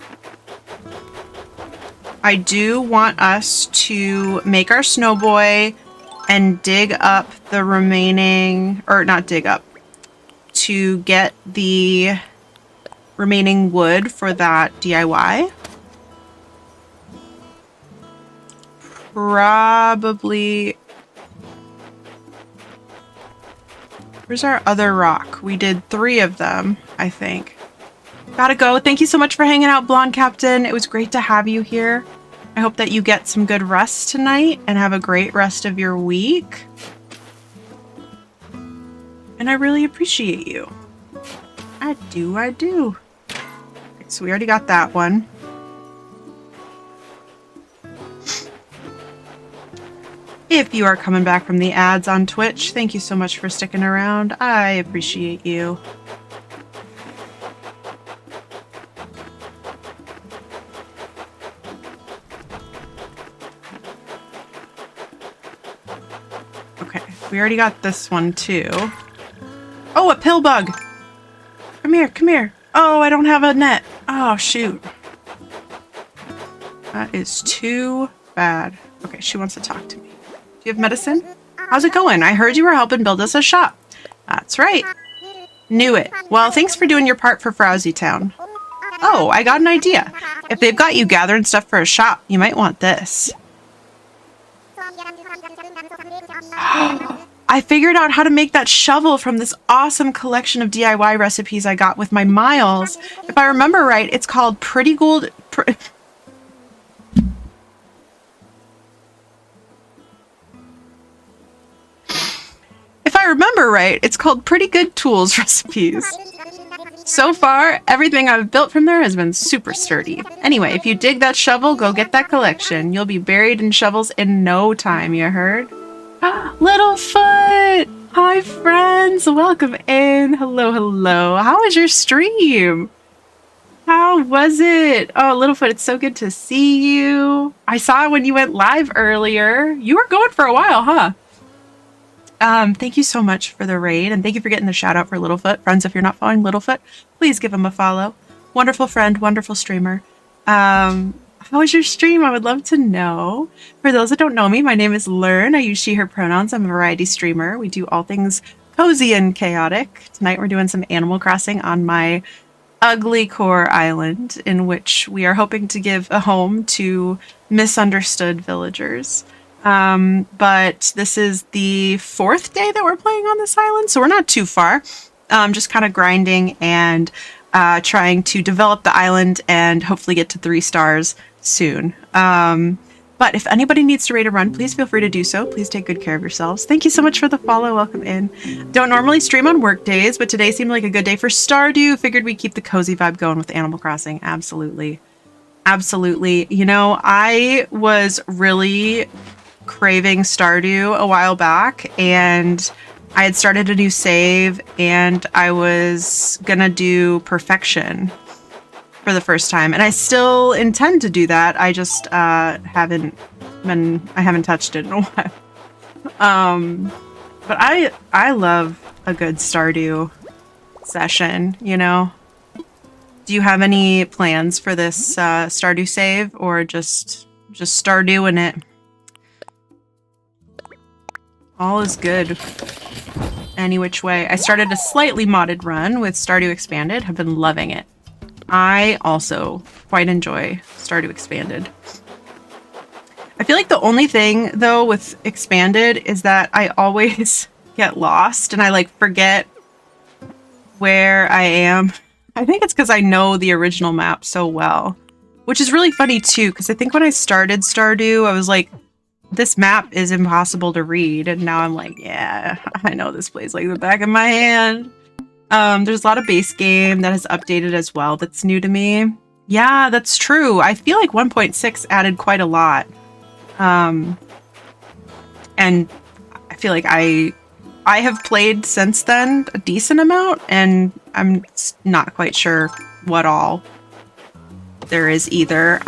S2: I do want us to make our snowboy and dig up the remaining, or not dig up, to get the remaining wood for that DIY. Probably... Where's our other rock? We did 3 of them, I think. Gotta go. Thank you so much for hanging out, Blonde Captain. It was great to have you here. I hope that you get some good rest tonight and have a great rest of your week. And I really appreciate you. I do, I do. Okay, so we already got that one. If you are coming back from the ads on Twitch, thank you so much for sticking around. I appreciate you. Okay, we already got this one too. Oh, a pill bug! Come here, come here. Oh, I don't have a net. Oh, shoot. That is too bad. Okay, she wants to talk to me. Do you have medicine? How's it going? I heard you were helping build us a shop. That's right. Knew it. Well, thanks for doing your part for Frowsy Town. Oh, I got an idea. If they've got you gathering stuff for a shop, you might want this. I figured out how to make that shovel from this awesome collection of DIY recipes I got with my miles. If I remember right, it's called Pretty Gold... If I remember right, it's called Pretty Good Tools Recipes. So far, everything I've built from there has been super sturdy. Anyway, if you dig that shovel, go get that collection. You'll be buried in shovels in no time, you heard? Littlefoot! Hi, friends! Welcome in. Hello, hello. How was your stream? How was it? Oh, Littlefoot, it's so good to see you. I saw when you went live earlier. You were going for a while, huh? Thank you so much for the raid, and thank you for getting the shout out for Littlefoot. Friends, if you're not following Littlefoot, please give him a follow. Wonderful friend, wonderful streamer. How was your stream? I would love to know. For those that don't know me, my name is Lurn. I use she, her pronouns. I'm a variety streamer. We do all things cozy and chaotic. Tonight we're doing some Animal Crossing on my ugly core island, in which we are hoping to give a home to misunderstood villagers. But this is the 4th day that we're playing on this island, so we're not too far. Just kind of grinding and trying to develop the island and hopefully get to 3 stars soon. But if anybody needs to raid a run, please feel free to do so. Please take good care of yourselves. Thank you so much for the follow. Welcome in. Don't normally stream on work days, but today seemed like a good day for Stardew. Figured we'd keep the cozy vibe going with Animal Crossing. Absolutely. Absolutely. You know, I was really craving Stardew a while back, and I had started a new save, and I was gonna do Perfection for the first time, and I still intend to do that. I just haven't touched it in a while. But I love a good Stardew session, you know. Do you have any plans for this Stardew save, or just Stardewing it? All is good. Any which way. I started a slightly modded run with Stardew Expanded. Have been loving it. I also quite enjoy Stardew Expanded. I feel like the only thing, though, with Expanded is that I always get lost and I, like, forget where I am. I think it's because I know the original map so well. Which is really funny, too, because I think when I started Stardew, I was like, this map is impossible to read, and now I'm like, yeah, I know this place like the back of my hand. There's a lot of base game that has updated as well that's new to me. Yeah, that's true. I feel like 1.6 added quite a lot. And I feel like I have played since then a decent amount, and I'm not quite sure what all there is either.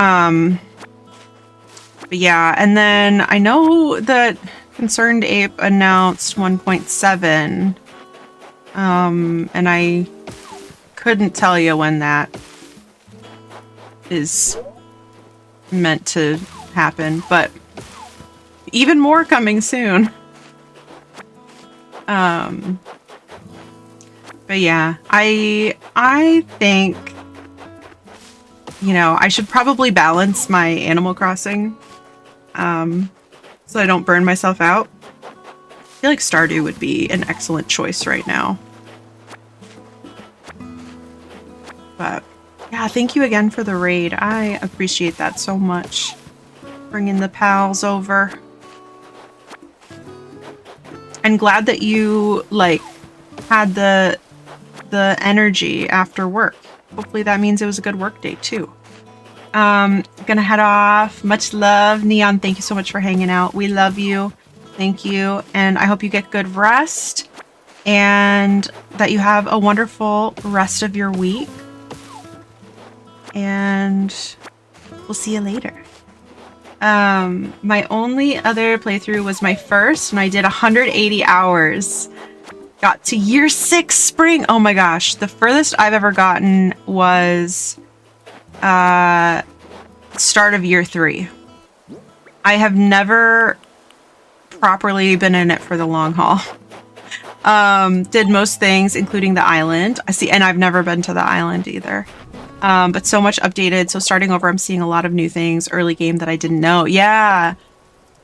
S2: But yeah, and then I know that Concerned Ape announced 1.7, and I couldn't tell you when that is meant to happen, but even more coming soon. But yeah, I think, you know, I should probably balance my Animal Crossing so I don't burn myself out. I feel like Stardew would be an excellent choice right now. But yeah, thank you again for the raid. I appreciate that so much. Bringing the pals over. I'm glad that you, like, had the energy after work. Hopefully that means it was a good work day too. Gonna head off. Much love. Neon, thank you so much for hanging out. We love you. Thank you. And I hope you get good rest and that you have a wonderful rest of your week. And we'll see you later. My only other playthrough was my first, and I did 180 hours. Got to year 6 spring. Oh my gosh. The furthest I've ever gotten was start of year 3. I have never properly been in it for the long haul. Did most things, including the island. I see, and I've never been to the island either. But so much updated. So starting over, I'm seeing a lot of new things. Early game that I didn't know. Yeah.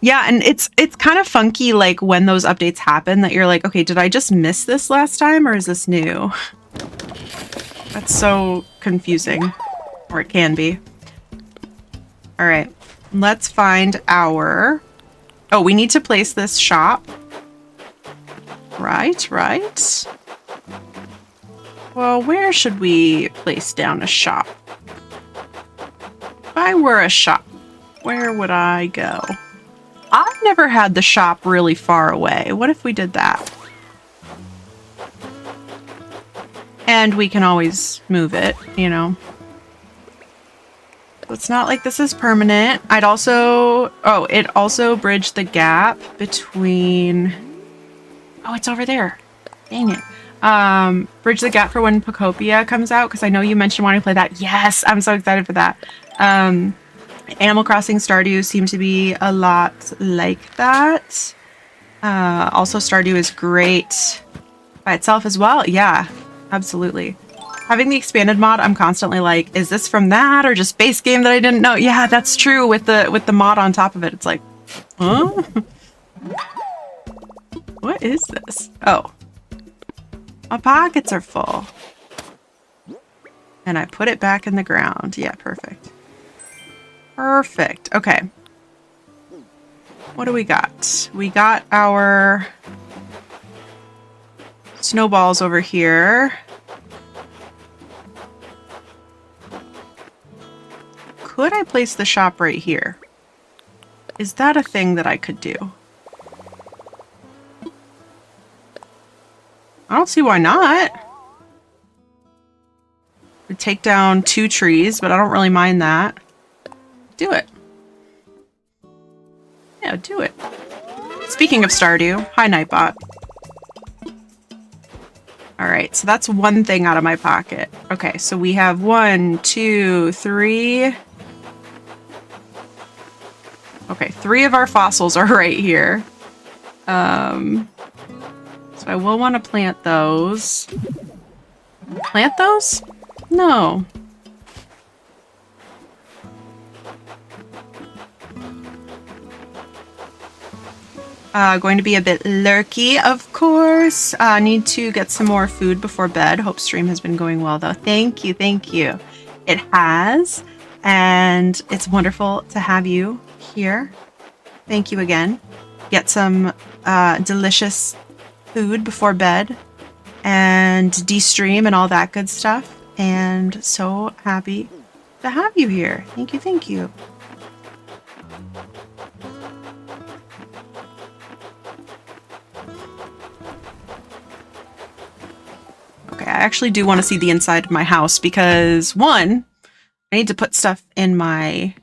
S2: Yeah, and it's kind of funky, like, when those updates happen, that you're like, okay, did I just miss this last time, or is this new? That's so confusing. Or it can be. Alright, let's find our... Oh, we need to place this shop. Right. Well, where should we place down a shop? If I were a shop, where would I go? I've never had the shop really far away. What if we did that? And we can always move it, you know. So it's not like this is permanent. I'd also... Oh, it also bridged the gap between... Oh, it's over there. Dang it. Bridge the gap for when Pocopia comes out, because I know you mentioned wanting to play that. Yes, I'm so excited for that. Animal Crossing Stardew seem to be a lot like that. Also, Stardew is great by itself as well. Yeah, absolutely. Having the expanded mod, I'm constantly like, is this from that or just base game that I didn't know? Yeah, that's true with the mod on top of it. It's like, huh? What is this? Oh. My pockets are full. And I put it back in the ground. Yeah, perfect. Perfect. Okay. What do we got? We got our snowballs over here. Could I place the shop right here? Is that a thing that I could do? I don't see why not. We take down 2 trees, but I don't really mind that. Do it. Yeah, do it. Speaking of Stardew, hi Nightbot. Alright, so that's one thing out of my pocket. Okay, so we have 1, 2, 3. Okay, 3 of our fossils are right here. So I will want to plant those. Plant those? No. Going to be a bit lurky, of course. Need to get some more food before bed. Hope stream has been going well, though. Thank you, thank you. It has, and it's wonderful to have you here. Thank you again. Get some delicious food before bed and de-stream and all that good stuff. And so happy to have you here. Thank you, thank you. Okay, I actually do want to see the inside of my house because, one, I need to put stuff in my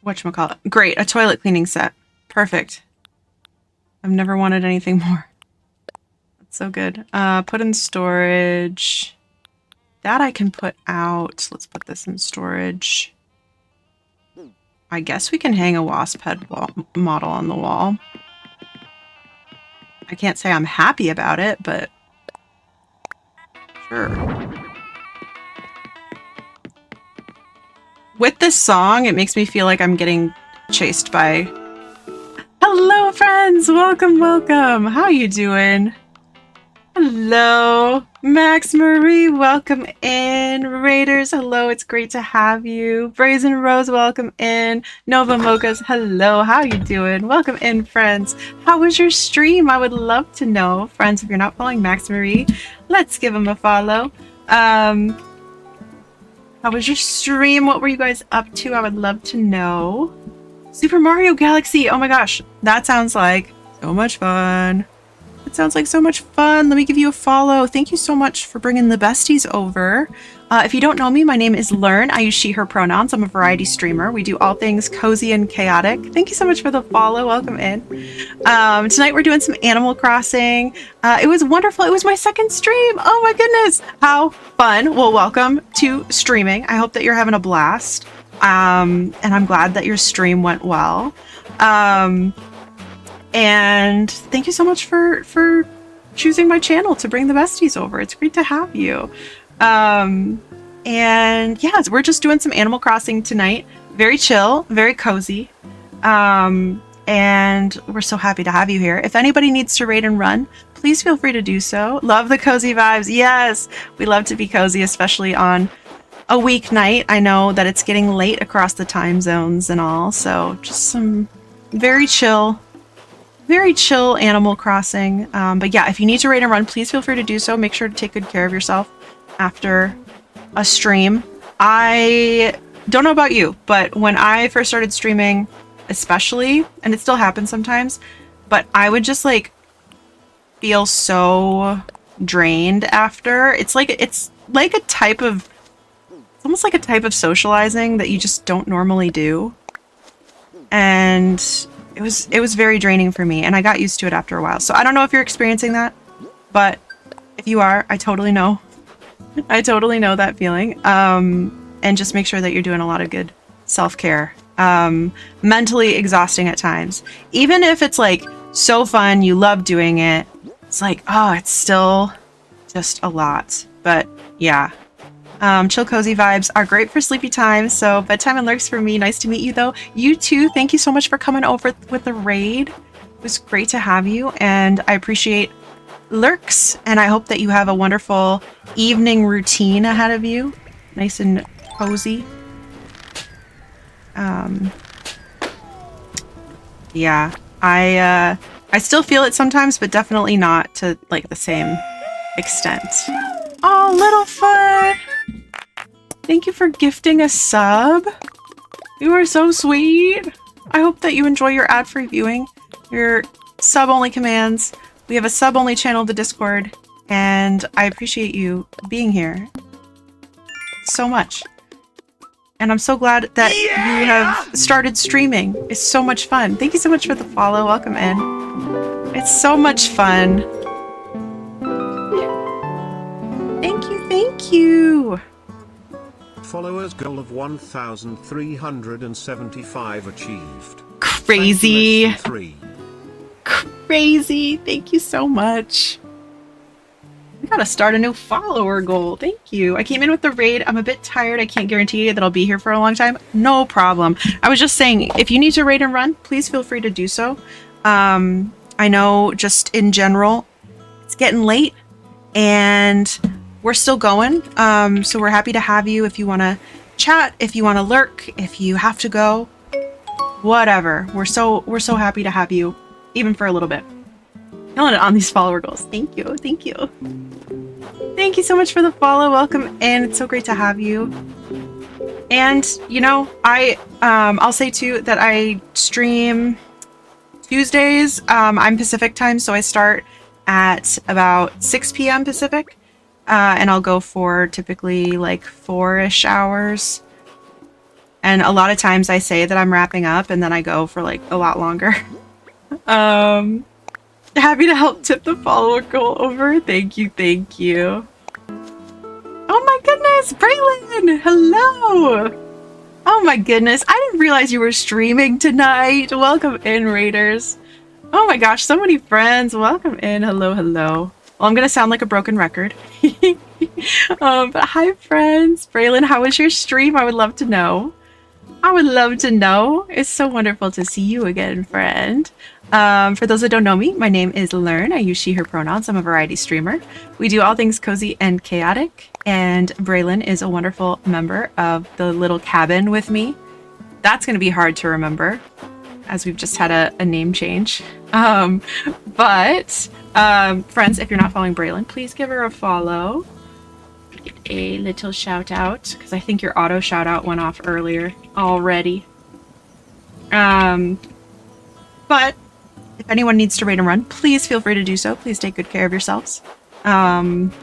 S2: whatchamacallit. Great, a toilet cleaning set. Perfect. I've never wanted anything more. That's so good. Put in storage. That I can put out. Let's put this in storage. I guess we can hang a wasp head model on the wall. I can't say I'm happy about it, but sure. With this song, it makes me feel like I'm getting chased by... Hello, friends! Welcome, welcome! How you doing? Hello! Max Marie, welcome in. Raiders, hello, it's great to have you. Brazen Rose, welcome in. Nova Mochas, hello, how you doing? Welcome in, friends. How was your stream? I would love to know. Friends, if you're not following Max Marie, let's give him a follow. How was your stream? What were you guys up to? I would love to know. Super Mario Galaxy. Oh my gosh. That sounds like so much fun. It sounds like so much fun. Let me give you a follow. Thank you so much for bringing the besties over. If you don't know me, my name is Lurn. I use she, her pronouns. I'm a variety streamer. We do all things cozy and chaotic. Thank you so much for the follow. Welcome in. Tonight we're doing some Animal Crossing. It was wonderful. It was my second stream. Oh my goodness. How fun. Well, welcome to streaming. I hope that you're having a blast. And I'm glad that your stream went well. And thank you so much for choosing my channel to bring the besties over. It's great to have you. And yeah, we're just doing some Animal Crossing tonight. Very chill, very cozy. And we're so happy to have you here. If anybody needs to raid and run, please feel free to do so. Love the cozy vibes. Yes, we love to be cozy, especially on a weeknight. I know that it's getting late across the time zones and all, so just some very chill Animal Crossing. But yeah, if you need to raid and run, please feel free to do so. Make sure to take good care of yourself after a stream. I don't know about you, but when I first started streaming, especially, and it still happens sometimes, but I would just like feel so drained after. It's almost like a type of socializing that you just don't normally do. And it was very draining for me, and I got used to it after a while. So I don't know if you're experiencing that, but if you are, I totally know. I totally know that feeling. And just make sure that you're doing a lot of good self-care. Mentally exhausting at times. Even if it's like so fun, you love doing it, it's like, oh, it's still just a lot. But yeah. Chill cozy vibes are great for sleepy time, so bedtime and lurks for me. Nice to meet you though. You too. Thank you so much for coming over with the raid. It was great to have you, and I appreciate lurks, and I hope that you have a wonderful evening routine ahead of you. Nice and cozy. Yeah, I still feel it sometimes, but definitely not to like the same extent. Oh, little fun! Thank you for gifting a sub. You are so sweet. I hope that you enjoy your ad-free viewing, your sub-only commands. We have a sub-only channel to Discord, and I appreciate you being here so much. And I'm so glad that you have started streaming. It's so much fun. Thank you so much for the follow. Welcome in. It's so much fun. Thank you.
S8: Followers goal of 1,375 achieved.
S2: Crazy.
S8: Three.
S2: Crazy. Thank you so much. We gotta start a new follower goal. Thank you. I came in with the raid. I'm a bit tired. I can't guarantee you that I'll be here for a long time. No problem. I was just saying, if you need to raid and run, please feel free to do so. I know just in general, it's getting late and we're still going. So we're happy to have you if you want to chat, if you want to lurk, if you have to go, whatever. We're so happy to have you, even for a little bit. Killing it on these follower goals. Thank you. Thank you. Thank you so much for the follow. Welcome in. It's so great to have you. And you know, I'll say too that I stream Tuesdays. I'm Pacific time, so I start at about 6 p.m. Pacific. And I'll go for typically like 4-ish hours. And a lot of times I say that I'm wrapping up and then I go for like a lot longer. Happy to help tip the follower goal over. Thank you, thank you. Oh my goodness, Braylon! Hello! Oh my goodness, I didn't realize you were streaming tonight. Welcome in, Raiders. Oh my gosh, so many friends. Welcome in. Hello, hello. Well, I'm gonna sound like a broken record. But hi, friends. Braylon, how was your stream? I would love to know. I would love to know. It's so wonderful to see you again, friend. For those that don't know me, my name is Lurn. I use she, her pronouns. I'm a variety streamer. We do all things cozy and chaotic. And Braylon is a wonderful member of the little cabin with me. That's going to be hard to remember, as we've just had a name change. Friends, if you're not following Braylon, please give her a follow. Get a little shout out, because I think your auto shout out went off earlier already. But if if anyone needs to raid and run, please feel free to do so. Please take good care of yourselves. And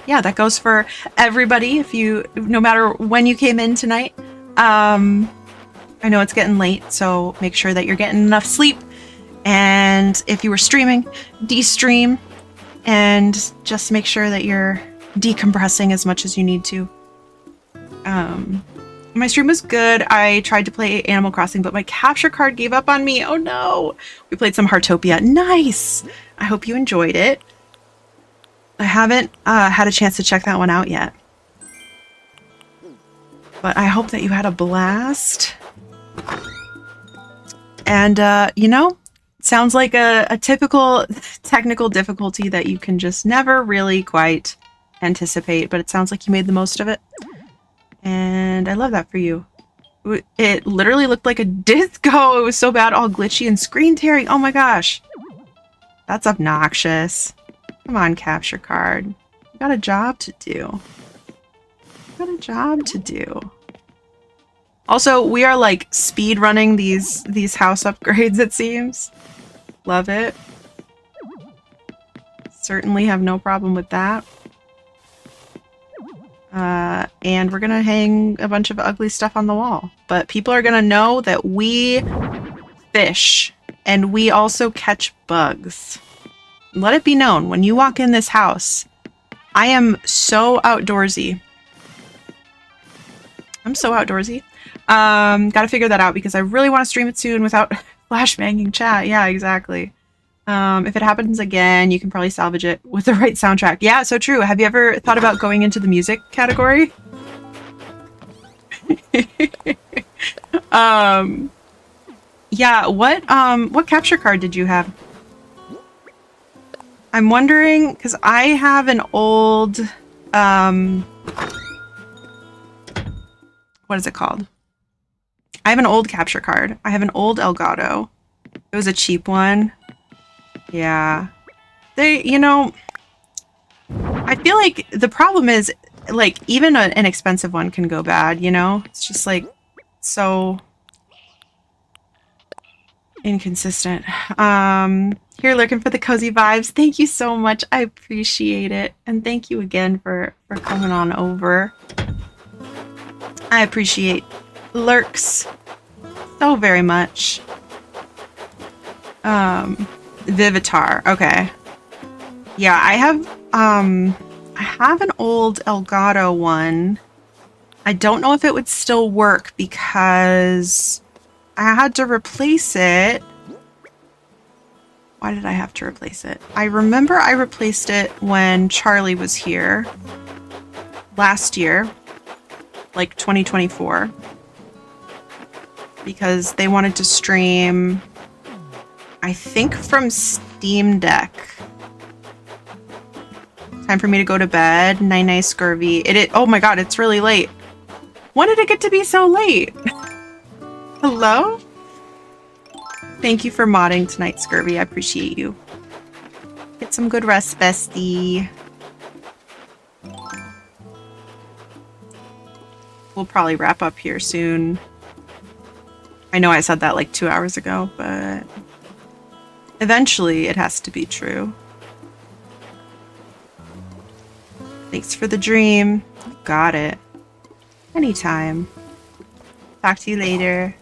S2: yeah, that goes for everybody. If you, no matter when you came in tonight, I know it's getting late, so make sure that you're getting enough sleep. And if you were streaming, de-stream, and just make sure that you're decompressing as much as you need to. My stream was good. I tried to play Animal Crossing, but my capture card gave up on me. Oh no! We played some Heartopia. Nice! I hope you enjoyed it. I haven't had a chance to check that one out yet. But I hope that you had a blast. And, you know, sounds like a typical technical difficulty that you can just never really quite anticipate, but it sounds like you made the most of it. And I love that for you. It literally looked like a disco. It was so bad, all glitchy and screen tearing. Oh my gosh. That's obnoxious. Come on, capture card. You got a job to do. You got a job to do. Also, we are like speed running these house upgrades, it seems. Love it. Certainly have no problem with that. And we're gonna hang a bunch of ugly stuff on the wall. But people are gonna know that we fish and we also catch bugs. Let it be known, when you walk in this house, I am so outdoorsy. I'm so outdoorsy. Gotta figure that out because I really want to stream it soon without flashbanging chat. Yeah, exactly. If it happens again, you can probably salvage it with the right soundtrack. Yeah, so true. Have you ever thought about going into the music category? Yeah, what capture card did you have? I'm wondering, because I have an old, what is it called? I have an old capture card. I have an old Elgato. It was a cheap one. Yeah. They, you know, I feel like the problem is, like, even an expensive one can go bad, you know? It's just, like, so inconsistent. Here, looking for the cozy vibes. Thank you so much. I appreciate it. And thank you again for coming on over. I appreciate lurks so very much. Vivitar. Okay. Yeah, I have an old Elgato one. I don't know if it would still work because I had to replace it. Why did I have to replace it? I remember I replaced it when Charlie was here last year, like 2024, because they wanted to stream, I think, from Steam Deck. Time for me to go to bed. Night-night, Scurvy. Oh my god, it's really late. When did it get to be so late? Hello? Thank you for modding tonight, Scurvy. I appreciate you. Get some good rest, bestie. We'll probably wrap up here soon. I know I said that like 2 hours ago, but eventually it has to be true. Thanks for the dream. Got it. Anytime. Talk to you later.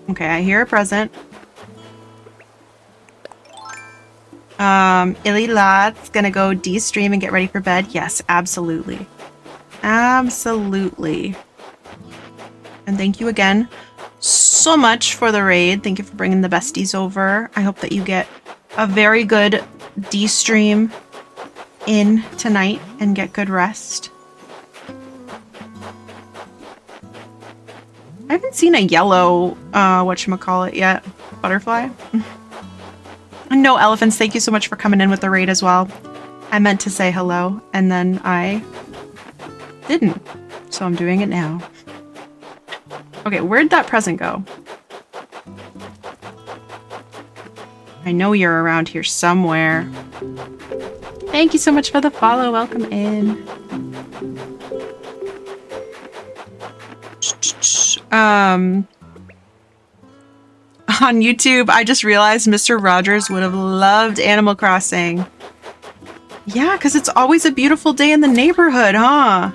S2: Okay, I hear a present. Illy Lot's gonna go de-stream and get ready for bed. Yes, absolutely. Absolutely. And thank you again so much for the raid. Thank you for bringing the besties over. I hope that you get a very good de-stream in tonight and get good rest. I haven't seen a yellow, whatchamacallit yet. Butterfly. No, Elephants, thank you so much for coming in with the raid as well. I meant to say hello, and then I didn't. So I'm doing it now. Okay, where'd that present go? I know you're around here somewhere. Thank you so much for the follow. Welcome in. On YouTube, I just realized Mr. Rogers would have loved Animal Crossing. Yeah, because it's always a beautiful day in the neighborhood, huh?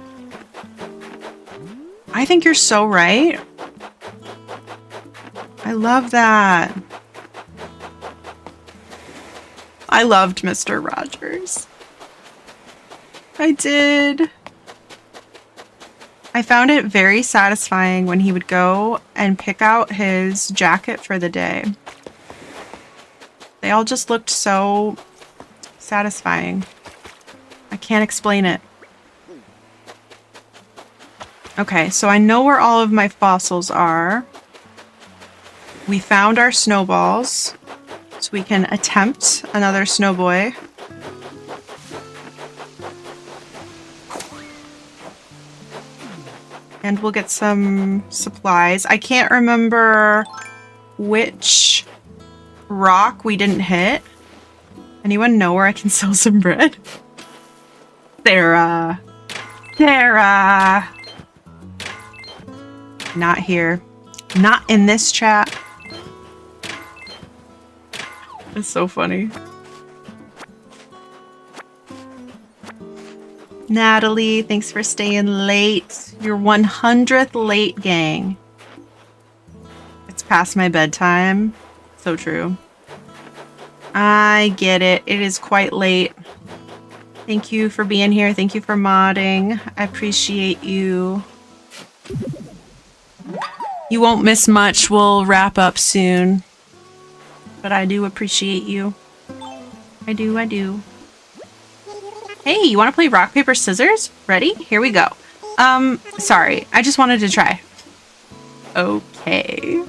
S2: I think you're so right. I love that. I loved Mr. Rogers. I did. I found it very satisfying when he would go and pick out his jacket for the day. They all just looked so satisfying. I can't explain it. Okay, so I know where all of my fossils are. We found our snowballs, so we can attempt another snowboy. And we'll get some supplies. I can't remember which rock we didn't hit. Anyone know where I can sell some bread? Sarah. Sarah. Not here. Not in this chat. It's so funny. Natalie, thanks for staying late. Your 100th late, gang. It's past my bedtime. So true. I get it. It is quite late. Thank you for being here. Thank you for modding. I appreciate you. You won't miss much. We'll wrap up soon. But I do appreciate you. I do, I do. Hey, you want to play rock, paper, scissors? Ready? Here we go. Sorry. I just wanted to try. Okay.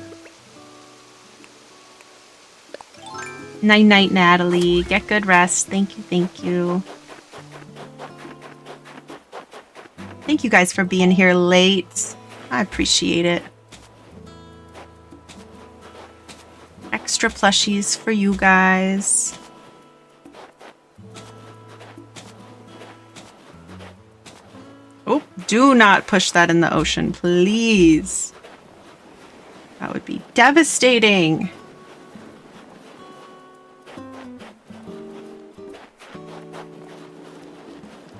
S2: Night-night, Natalie. Get good rest. Thank you, thank you. Thank you guys for being here late. I appreciate it. Extra plushies for you guys. Oh, do not push that in the ocean, please. That would be devastating.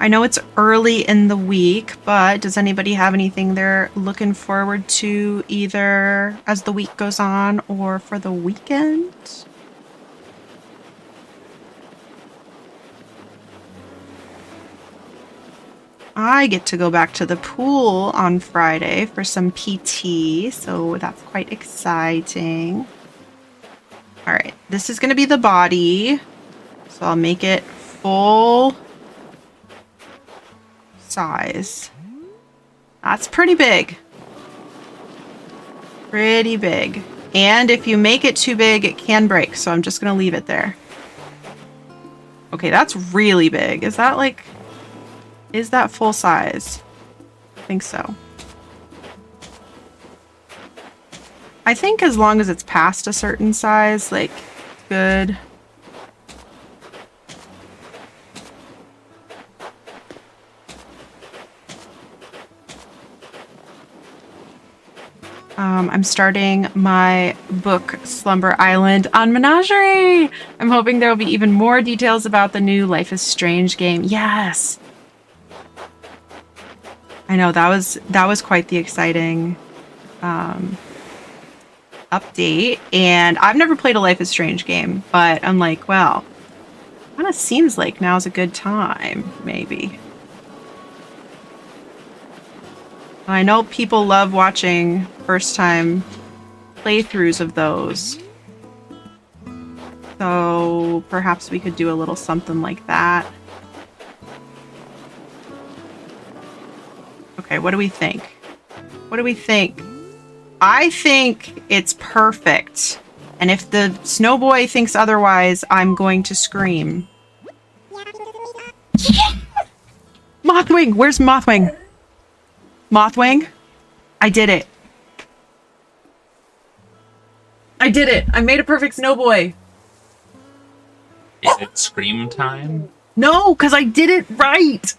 S2: I know it's early in the week, but does anybody have anything they're looking forward to either as the week goes on or for the weekend? I get to go back to the pool on Friday for some PT, so that's quite exciting. All right, this is going to be the body, so I'll make it full size. That's pretty big. Pretty big. And if you make it too big, it can break, so I'm just going to leave it there. Okay, that's really big. Is that like... Is that full size? I think so. I think as long as it's past a certain size, like, good. I'm starting my book, Slumber Island, on Menagerie! I'm hoping there will be even more details about the new Life is Strange game. Yes! I know, that was quite the exciting update. And I've never played a Life is Strange game, but I'm like, well, kind of seems like now's a good time, maybe. I know people love watching first-time playthroughs of those. So perhaps we could do a little something like that. Okay, what do we think? What do we think? I think it's perfect. And if the snowboy thinks otherwise, I'm going to scream. Mothwing! Where's Mothwing? Mothwing? I did it. I did it! I made a perfect snowboy!
S4: Is it scream time?
S2: No, because I did it right!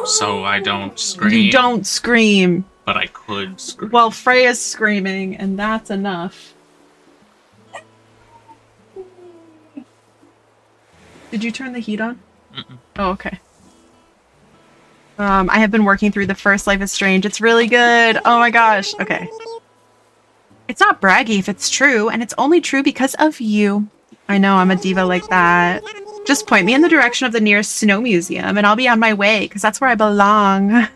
S4: So I don't scream?
S2: You don't scream.
S4: but I could scream.
S2: Well, Freya's screaming, and that's enough. Did you turn the heat on?
S4: Mm-mm.
S2: Oh, okay. I have been working through the first Life is Strange. It's really good. Oh my gosh. Okay. It's not braggy if it's true, and it's only true because of you. I know, I'm a diva like that. Just point me in the direction of the nearest snow museum, and I'll be on my way, because that's where I belong.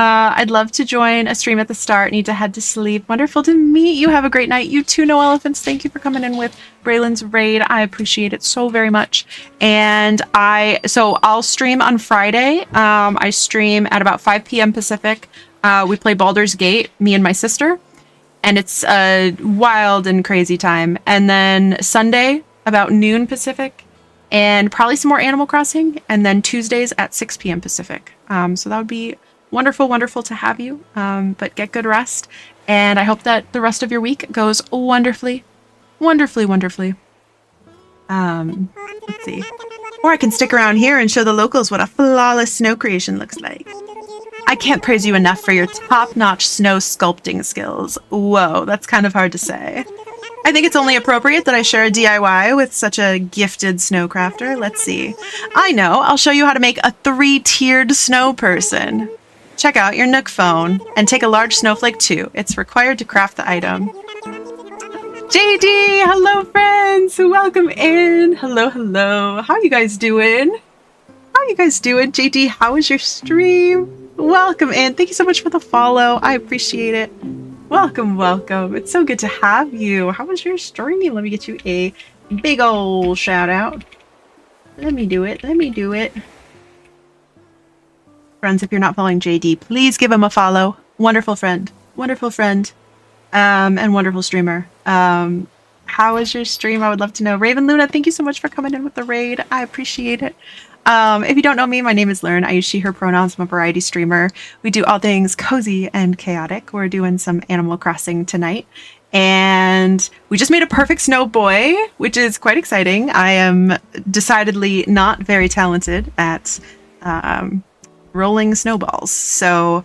S2: I'd love to join a stream at the start. Need to head to sleep. Wonderful to meet you. Have a great night. You too, No Elephants. Thank you for coming in with Braylon's raid. I appreciate it so very much. And I'll stream on Friday. I stream at about 5 p.m. Pacific. We play Baldur's Gate, me and my sister. And it's a wild and crazy time. And then Sunday, about noon Pacific. And probably some more Animal Crossing. And then Tuesdays at 6 p.m. Pacific. So that would be wonderful, wonderful to have you. But get good rest. And I hope that the rest of your week goes wonderfully, wonderfully, wonderfully. Let's see. Or I can stick around here and show the locals what a flawless snow creation looks like. I can't praise you enough for your top-notch snow sculpting skills. Whoa, that's kind of hard to say. I think it's only appropriate that I share a DIY with such a gifted snow crafter. Let's see. I know, I'll show you how to make a 3-tiered snow person. Check out your Nook phone and take a large snowflake too. It's required to craft the item. JD, hello friends, welcome in. Hello, hello. How you guys doing? How you guys doing? JD, how was your stream? Welcome in. Thank you so much for the follow. I appreciate it. Welcome, welcome. It's so good to have you. How was your stream? Let me get you a big ol' shout out. Let me do it. Let me do it. Friends, if you're not following JD, please give him a follow. Wonderful friend. Wonderful friend. And wonderful streamer. How was your stream? I would love to know. Raven Luna, thank you so much for coming in with the raid. I appreciate it. If you don't know me, my name is Lurn. I use she, her pronouns. I'm a variety streamer. We do all things cozy and chaotic. We're doing some Animal Crossing tonight. And we just made a perfect snow boy, which is quite exciting. I am decidedly not very talented at rolling snowballs. So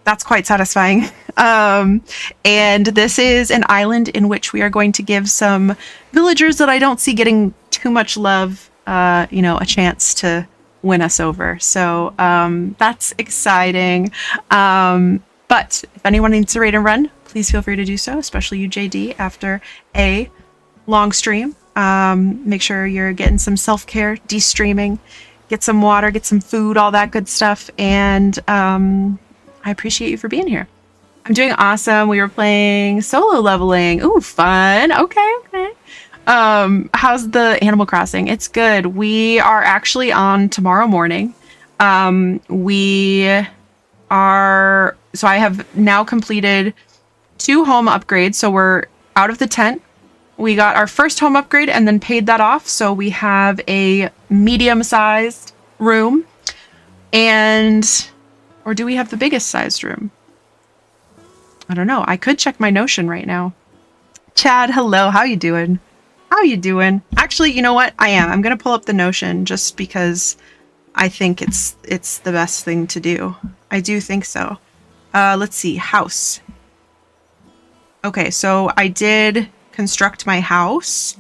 S2: that's quite satisfying. And this is an island in which we are going to give some villagers that I don't see getting too much love a chance to win us over. So that's exciting. But if anyone needs to raid and run, please feel free to do so, especially you, JD, after a long stream. Make sure you're getting some self-care, de-streaming, get some water, get some food, all that good stuff. And I appreciate you for being here. I'm doing awesome. We were playing solo leveling. Ooh, fun. Okay. How's the Animal Crossing? It's good. We are actually on tomorrow morning. So I have now completed 2 home upgrades. So we're out of the tent. We got our first home upgrade and then paid that off. So we have a medium-sized room. Or do we have the biggest sized room? I don't know. I could check my Notion right now. Chad, hello. How you doing? How you doing? Actually, you know what? I'm going to pull up the Notion just because I think it's the best thing to do. I do think so. Let's see. House. Okay, so I did construct my house.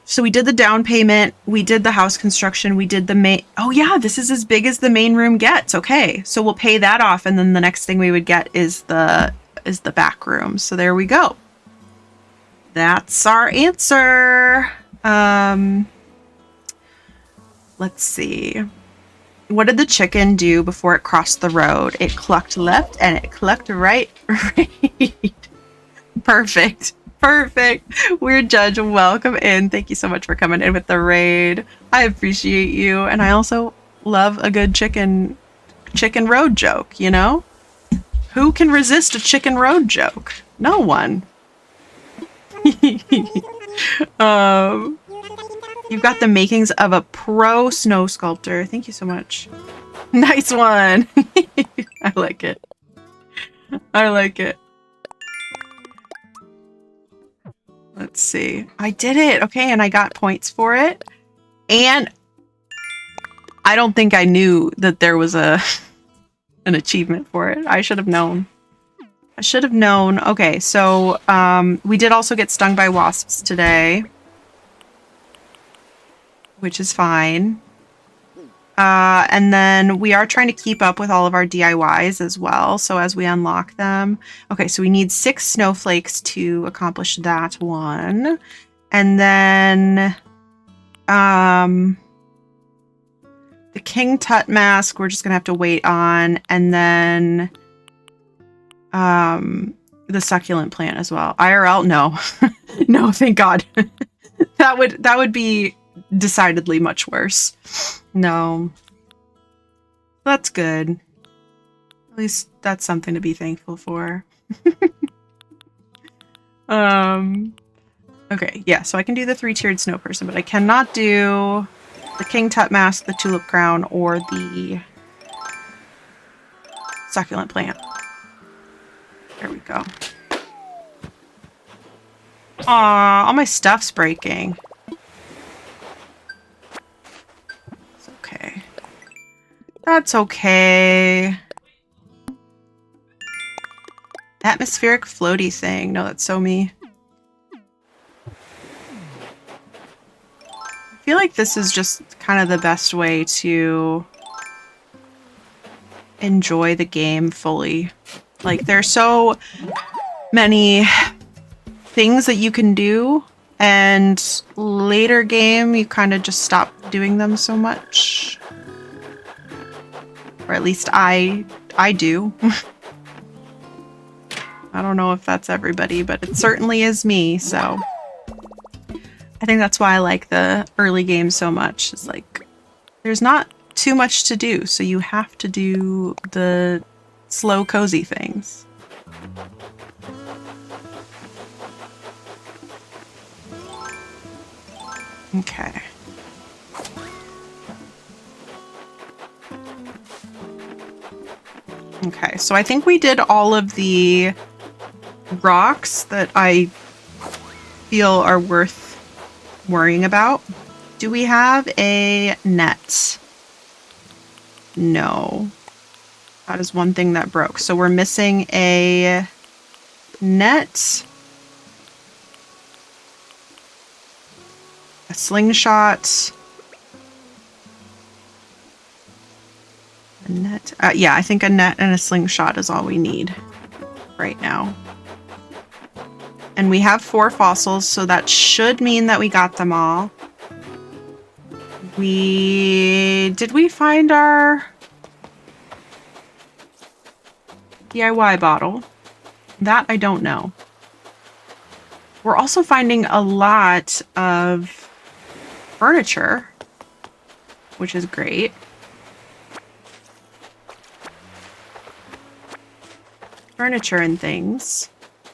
S2: So we did the down payment, we did the house construction, we did the main. Oh yeah, this is as big as the main room gets. Okay, so we'll pay that off, and then the next thing we would get is the back room. So there we go. That's our answer. Let's see. What did the chicken do before it crossed the road? It clucked left and it clucked right. Perfect. Weird Judge, welcome in. Thank you so much for coming in with the raid. I appreciate you. And I also love a good chicken road joke, you know? Who can resist a chicken road joke? No one. You've got the makings of a pro snow sculptor. Thank you so much. Nice one. I like it. Let's see. I did it. Okay, and I got points for it. And I don't think I knew that there was a an achievement for it. I should have known. I should have known. Okay, so we did also get stung by wasps today, which is fine. And then we are trying to keep up with all of our DIYs as well. So as we unlock them. Okay, so we need 6 snowflakes to accomplish that one. And then the King Tut mask, we're just going to have to wait on. And then the succulent plant as well. IRL? No. No, thank God. that would be decidedly much worse. No. That's good. At least that's something to be thankful for. Okay, yeah, so I can do the 3-tiered snow person, but I cannot do the King Tut mask, the tulip crown, or the succulent plant. There we go. Aw, all my stuff's breaking. It's okay. That's okay. Atmospheric floaty thing. No, that's so me. I feel like this is just kind of the best way to enjoy the game fully. Like, there's so many things that you can do, and later game you kind of just stop doing them so much. Or at least I do. I don't know if that's everybody, but it certainly is me, so I think that's why I like the early game so much. It's like there's not too much to do, so you have to do the slow, cozy things. Okay. Okay, so I think we did all of the rocks that I feel are worth worrying about. Do we have a net? No. That is one thing that broke. So we're missing a net, a slingshot, a net. Yeah, I think a net and a slingshot is all we need right now. And we have 4 fossils, so that should mean that we got them all. Did we find our DIY bottle? That I don't know. We're also finding a lot of furniture, which is great. Furniture and things.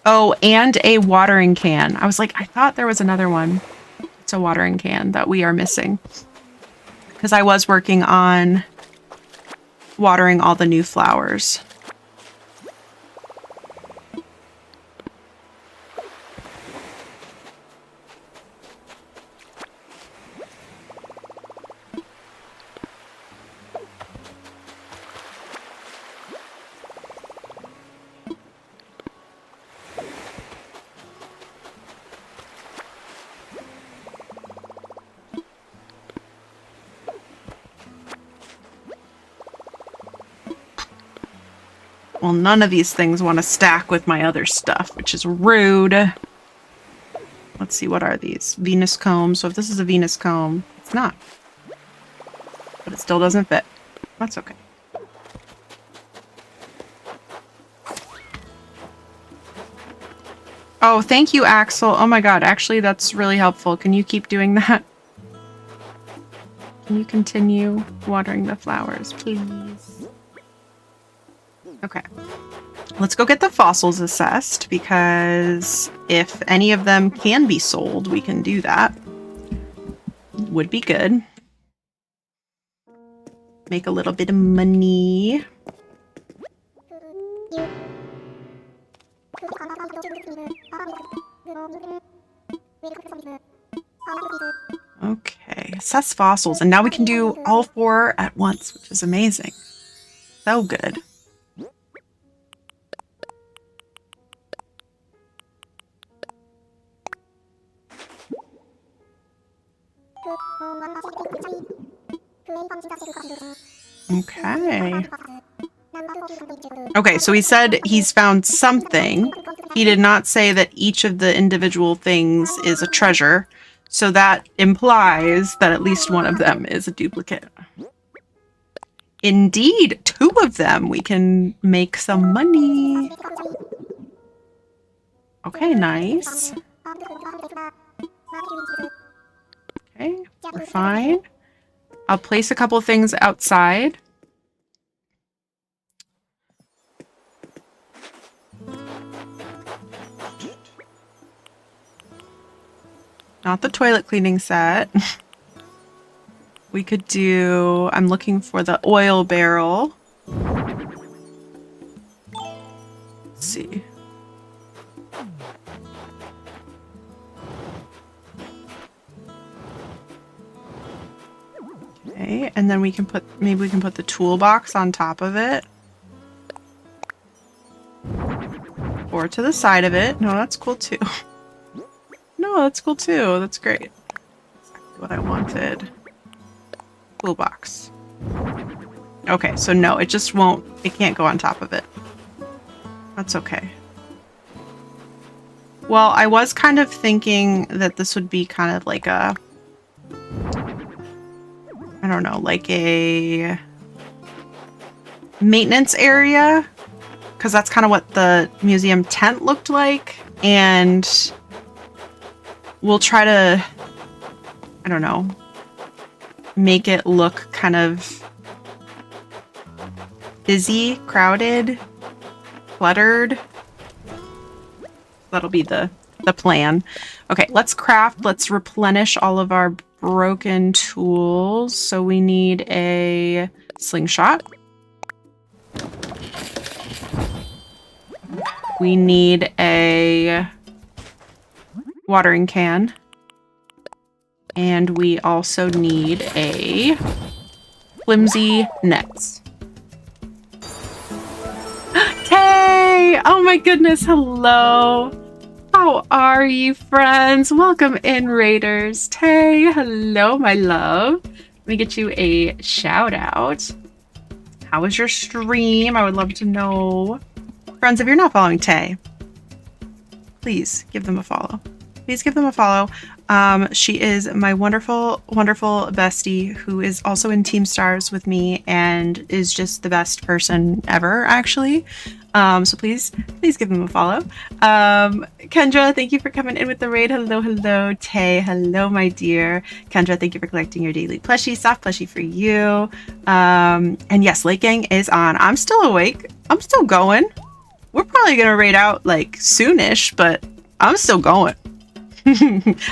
S2: Oh, and a watering can. I was like, I thought there was another one. It's a watering can that we are missing. Because I was working on watering all the new flowers. Well, none of these things want to stack with my other stuff, which is rude. Let's see, what are these? Venus comb. So if this is a Venus comb, it's not. But it still doesn't fit. That's okay. Oh, thank you, Axel. Oh my god, actually, that's really helpful. Can you keep doing that? Can you continue watering the flowers, please? Okay. Let's go get the fossils assessed, because if any of them can be sold, we can do that. Would be good. Make a little bit of money. Okay, assess fossils. And now we can do all 4 at once, which is amazing. So good. Okay. Okay, so he said he's found something. He did not say that each of the individual things is a treasure. So that implies that at least one of them is a duplicate. Indeed, 2 of them. We can make some money. Okay, nice. Okay, we're fine. I'll place a couple things outside. Not the toilet cleaning set. We could do... I'm looking for the oil barrel. Let's see. Okay, and then we can put... Maybe we can put the toolbox on top of it. Or to the side of it. No, that's cool too. No, that's cool too. That's great. Exactly what I wanted. Toolbox. Okay, so no, it just won't... It can't go on top of it. That's okay. Well, I was kind of thinking that this would be kind of like a... I don't know, like a... maintenance area. Because that's kind of what the museum tent looked like. And... we'll try to, I don't know, make it look kind of busy, crowded, cluttered. That'll be the plan. Okay, let's craft. Let's replenish all of our broken tools. So we need a slingshot. We need a watering can. And we also need a flimsy nets. Tay! Oh my goodness, hello! How are you, friends? Welcome in, Raiders. Tay, hello, my love. Let me get you a shout out. How was your stream? I would love to know. Friends, if you're not following Tay, please give them a follow. Please give them a follow. She is my wonderful, wonderful bestie who is also in Team Stars with me and is just the best person ever, actually. So please give them a follow. Kendra, thank you for coming in with the raid. Hello, hello. Tay, hello, my dear. Kendra, thank you for collecting your daily plushie. Soft plushie for you. And yes, Late Gang is on. I'm still awake. I'm still going. We're probably going to raid out like soonish, but I'm still going.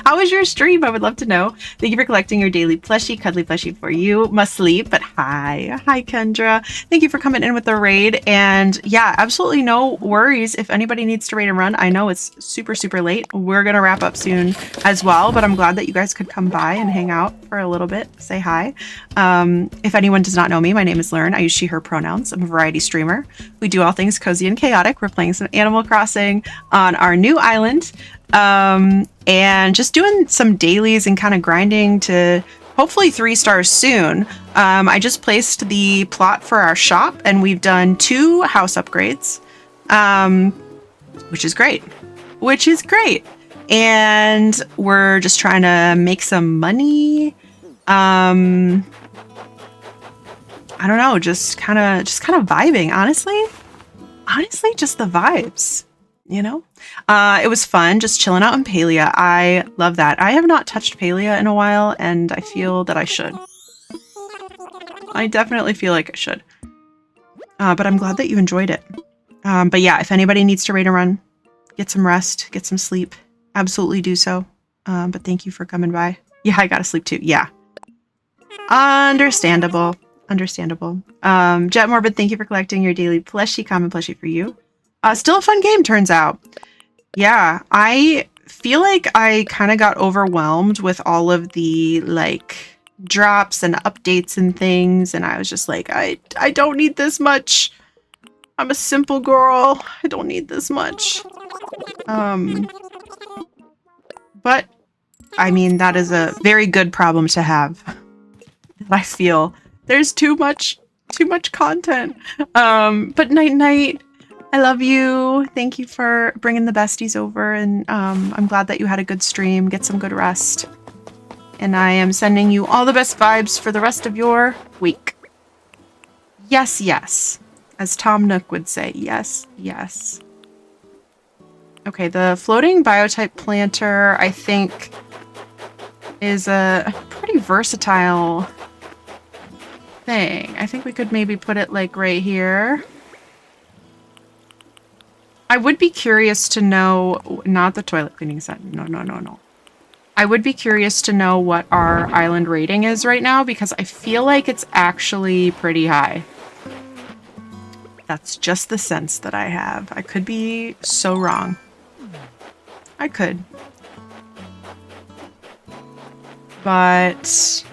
S2: How was your stream? I would love to know. Thank you for collecting your daily plushie. Cuddly plushie for you. Must sleep, but hi. Hi, Kendra. Thank you for coming in with the raid. And yeah, absolutely no worries if anybody needs to raid and run. I know it's super, super late. We're going to wrap up soon as well, but I'm glad that you guys could come by and hang out for a little bit. Say hi. If anyone does not know me, my name is Lurn. I use she, her pronouns. I'm a variety streamer. We do all things cozy and chaotic. We're playing some Animal Crossing on our new island. And just doing some dailies and kind of grinding to hopefully 3 stars soon. I just placed the plot for our shop and we've done 2 house upgrades, which is great, and we're just trying to make some money. I don't know, just kind of vibing, honestly, just the vibes. You know, it was fun just chilling out in Palia. I love that. I have not touched Palia in a while, and I feel that I should. I definitely feel like I should. But I'm glad that you enjoyed it. But yeah, if anybody needs to raid and run, get some rest, get some sleep, absolutely do so. But thank you for coming by. Yeah, I gotta sleep too. Yeah. Understandable. Jet Morbid, thank you for collecting your daily plushie. Common plushie for you. Still a fun game, turns out. Yeah, I feel like I kind of got overwhelmed with all of the, like, drops and updates and things, and I was just like, I don't need this much. I'm a simple girl. I don't need this much. But I mean, that is a very good problem to have. I feel there's too much content. But night night. I love you. Thank you for bringing the besties over, and I'm glad that you had a good stream. Get some good rest. And I am sending you all the best vibes for the rest of your week. Yes, yes. As Tom Nook would say, yes, yes. Okay, the floating biotype planter, I think, is a pretty versatile thing. I think we could maybe put it like right here. I would be curious to know, not the toilet cleaning set. No. I would be curious to know what our island rating is right now, because I feel like it's actually pretty high. That's just the sense that I have. I could be so wrong. I could. But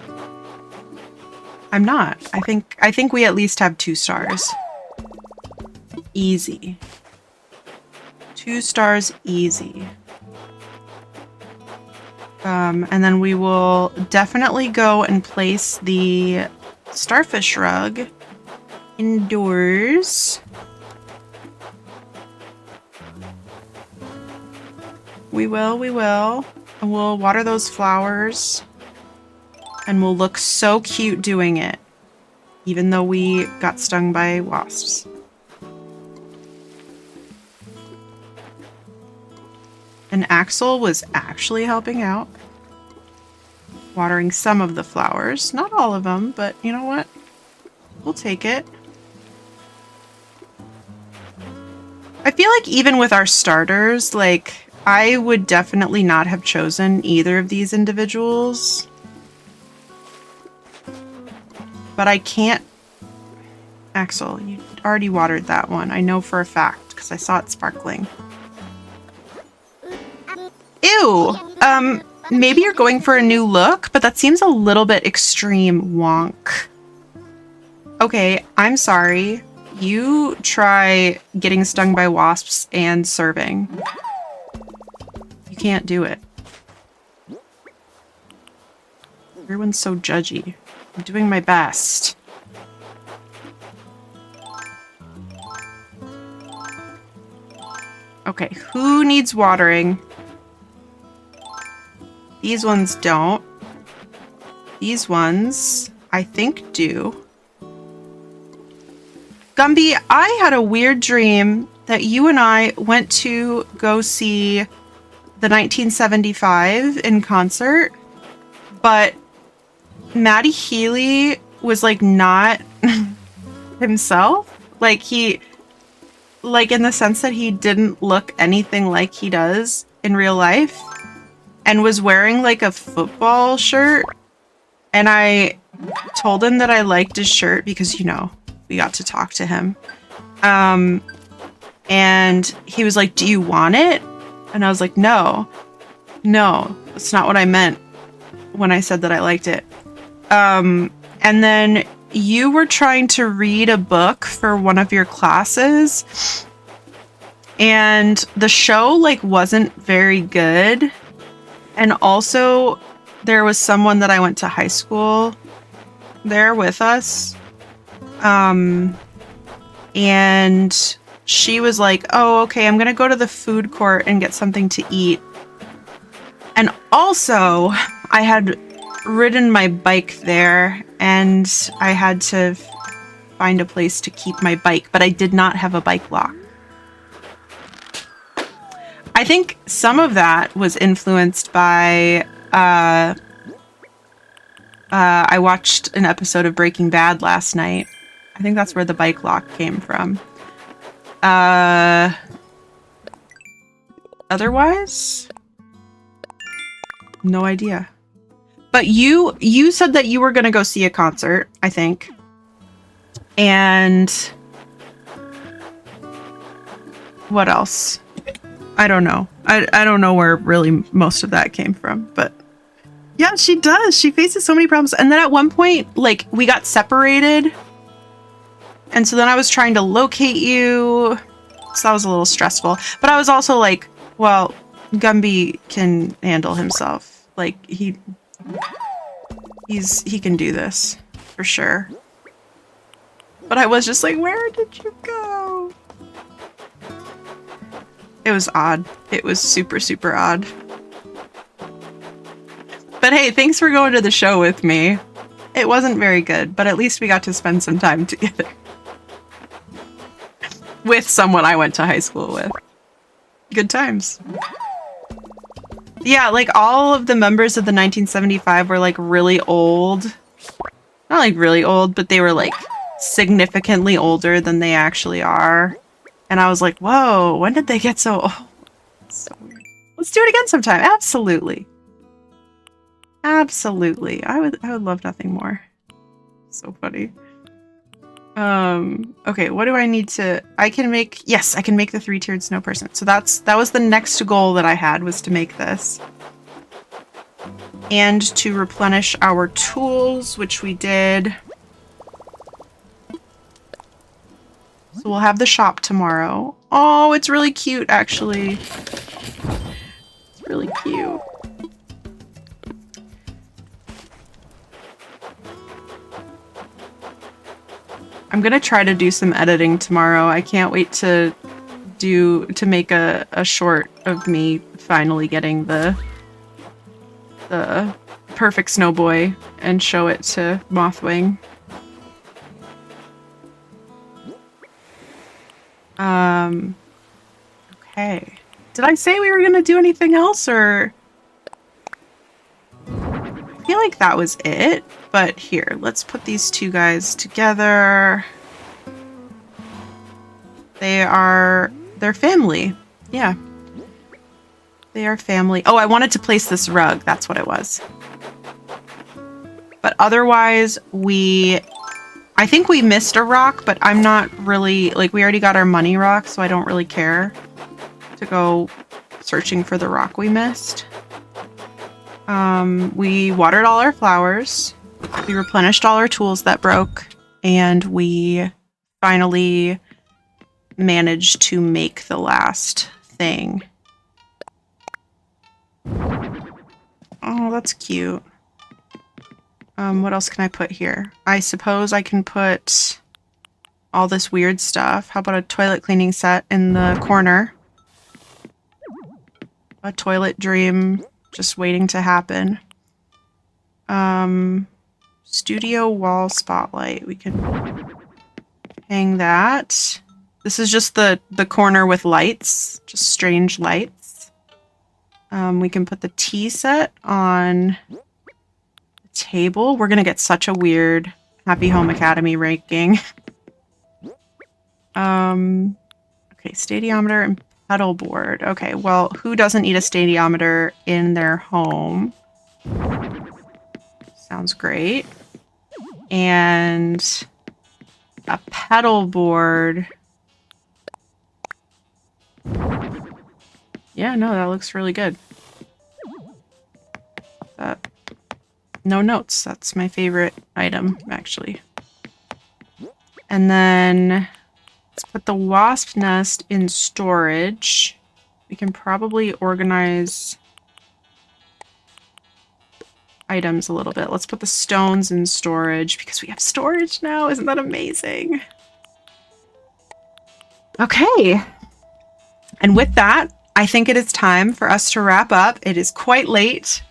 S2: I'm not. I think we at least have 2 stars. Easy. 2 stars easy. And then we will definitely go and place the starfish rug indoors. We will. And we'll water those flowers. And we'll look so cute doing it. Even though we got stung by wasps. And Axel was actually helping out. Watering some of the flowers. Not all of them, but you know what? We'll take it. I feel like even with our starters, like, I would definitely not have chosen either of these individuals. But I can't... Axel, you already watered that one. I know for a fact, because I saw it sparkling. Ew! Maybe you're going for a new look, but that seems a little bit extreme, wonk. Okay, I'm sorry. You try getting stung by wasps and serving. You can't do it. Everyone's so judgy. I'm doing my best. Okay, who needs watering? These ones don't. These ones, I think, do. Gumby, I had a weird dream that you and I went to go see the 1975 in concert, but Matty Healy was like not himself. Like in the sense that he didn't look anything like he does in real life. And was wearing like a football shirt. And I told him that I liked his shirt because, you know, we got to talk to him. And he was like, "Do you want it?" And I was like, No, that's not what I meant when I said that I liked it. And then you were trying to read a book for one of your classes. And the show like wasn't very good. And also, there was someone that I went to high school there with us. And she was like, "Oh, okay, I'm going to go to the food court and get something to eat." And also, I had ridden my bike there, and I had to find a place to keep my bike, but I did not have a bike lock. I think some of that was influenced by, I watched an episode of Breaking Bad last night. I think that's where the bike lock came from. Otherwise, no idea. But you said that you were going to go see a concert, I think. And what else? I don't know. I don't know where really most of that came from, but yeah, she does. She faces so many problems. And then at one point, like, we got separated. And so then I was trying to locate you. So that was a little stressful. But I was also like, well, Gumby can handle himself. Like, he can do this for sure. But I was just like, where did you go? It was odd. It was super, super odd. But hey, thanks for going to the show with me. It wasn't very good, but at least we got to spend some time together. With someone I went to high school with. Good times. Yeah, like all of the members of the 1975 were like really old. Not like really old, but they were like significantly older than they actually are. And I was like, whoa, when did they get so old? So weird. Let's do it again sometime. Absolutely. Absolutely. I would love nothing more. So funny. Okay, what do I need to... I can make the 3-tiered snow person. So that was the next goal that I had, was to make this. And to replenish our tools, which we did. So we'll have the shop tomorrow. Oh, it's really cute, actually. It's really cute. I'm gonna try to do some editing tomorrow. I can't wait to make a short of me finally getting the perfect snow boy and show it to Mothwing. Okay. Did I say we were gonna do anything else, or? I feel like that was it, but here, let's put these two guys together. They're family. Yeah. They are family. Oh, I wanted to place this rug. That's what it was. But otherwise, I think we missed a rock, but I'm not really, like, we already got our money rock, so I don't really care to go searching for the rock we missed. We watered all our flowers, we replenished all our tools that broke, and we finally managed to make the last thing. Oh, that's cute. What else can I put here? I suppose I can put all this weird stuff. How about a toilet cleaning set in the corner? A toilet dream just waiting to happen. Studio wall spotlight. We can hang that. This is just the corner with lights, just strange lights. We can put the tea set on the table. We're gonna get such a weird Happy Home Academy ranking. Okay, stadiometer and pedal board. Okay, well, who doesn't need a stadiometer in their home? Sounds great. And a pedal board. Yeah, no, that looks really good. No notes. That's my favorite item, actually. And then let's put the wasp nest in storage. We can probably organize items a little bit. Let's put the stones in storage because we have storage now. Isn't that amazing? Okay. And with that, I think it is time for us to wrap up. It is quite late,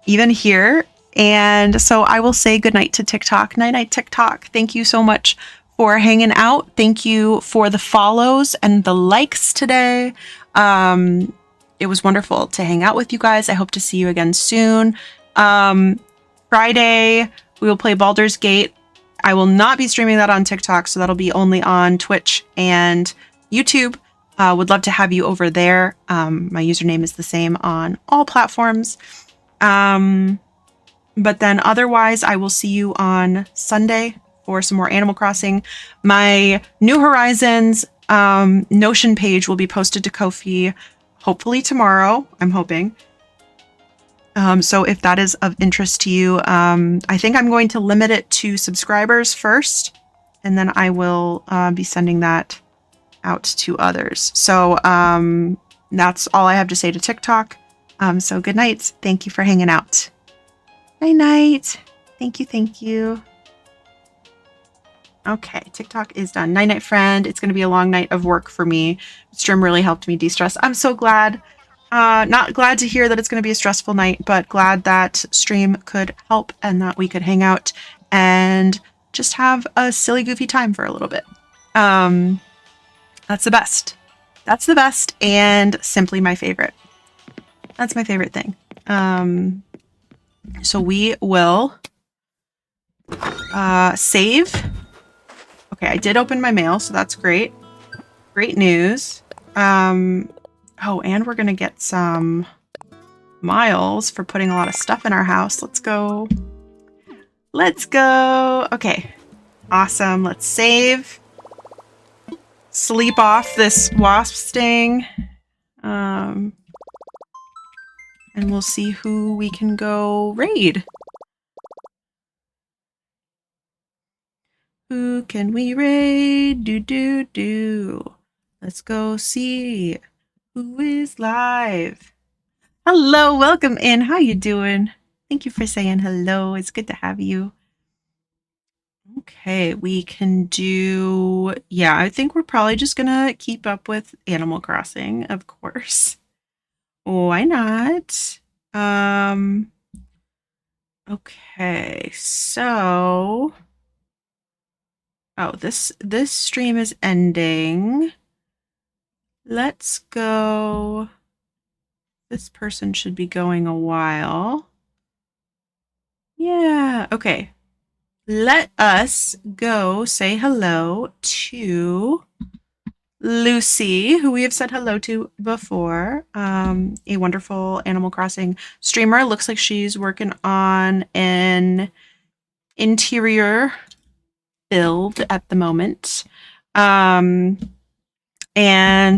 S2: even here. And so I will say goodnight to TikTok. Night-night, TikTok. Thank you so much for hanging out. Thank you for the follows and the likes today. It was wonderful to hang out with you guys. I hope to see you again soon. Friday, we will play Baldur's Gate. I will not be streaming that on TikTok, so that'll be only on Twitch and YouTube. Would love to have you over there. My username is the same on all platforms. But then otherwise, I will see you on Sunday for some more Animal Crossing. My New Horizons Notion page will be posted to Ko-fi hopefully tomorrow. I'm hoping. So if that is of interest to you, I think I'm going to limit it to subscribers first, and then I will be sending that out to others. So that's all I have to say to TikTok. So good night. Thank you for hanging out. Night night. Thank you. Thank you. Okay, TikTok is done. Night night, friend. It's going to be a long night of work for me. Stream really helped me de-stress. I'm so glad. Not glad to hear that it's going to be a stressful night, but glad that stream could help and that we could hang out and just have a silly, goofy time for a little bit. That's the best. That's the best and simply my favorite. That's my favorite thing. So we will save. Okay, I did open my mail, so that's great. Great news. Oh, and we're gonna get some miles for putting a lot of stuff in our house. Let's go. Let's go. Okay. Awesome. Let's save. Sleep off this wasp sting. And we'll see who we can go raid. Who can we raid? Do. Let's go see who is live. Hello, welcome in. How you doing? Thank you for saying hello. It's good to have you. Okay, we can do... Yeah, I think we're probably just gonna keep up with Animal Crossing, of course. Why not? Okay, so... Oh, this stream is ending. Let's go... This person should be going a while. Yeah, okay. Let us go say hello to Lucy, who we have said hello to before. A wonderful Animal Crossing streamer. Looks like she's working on an interior build at the moment. And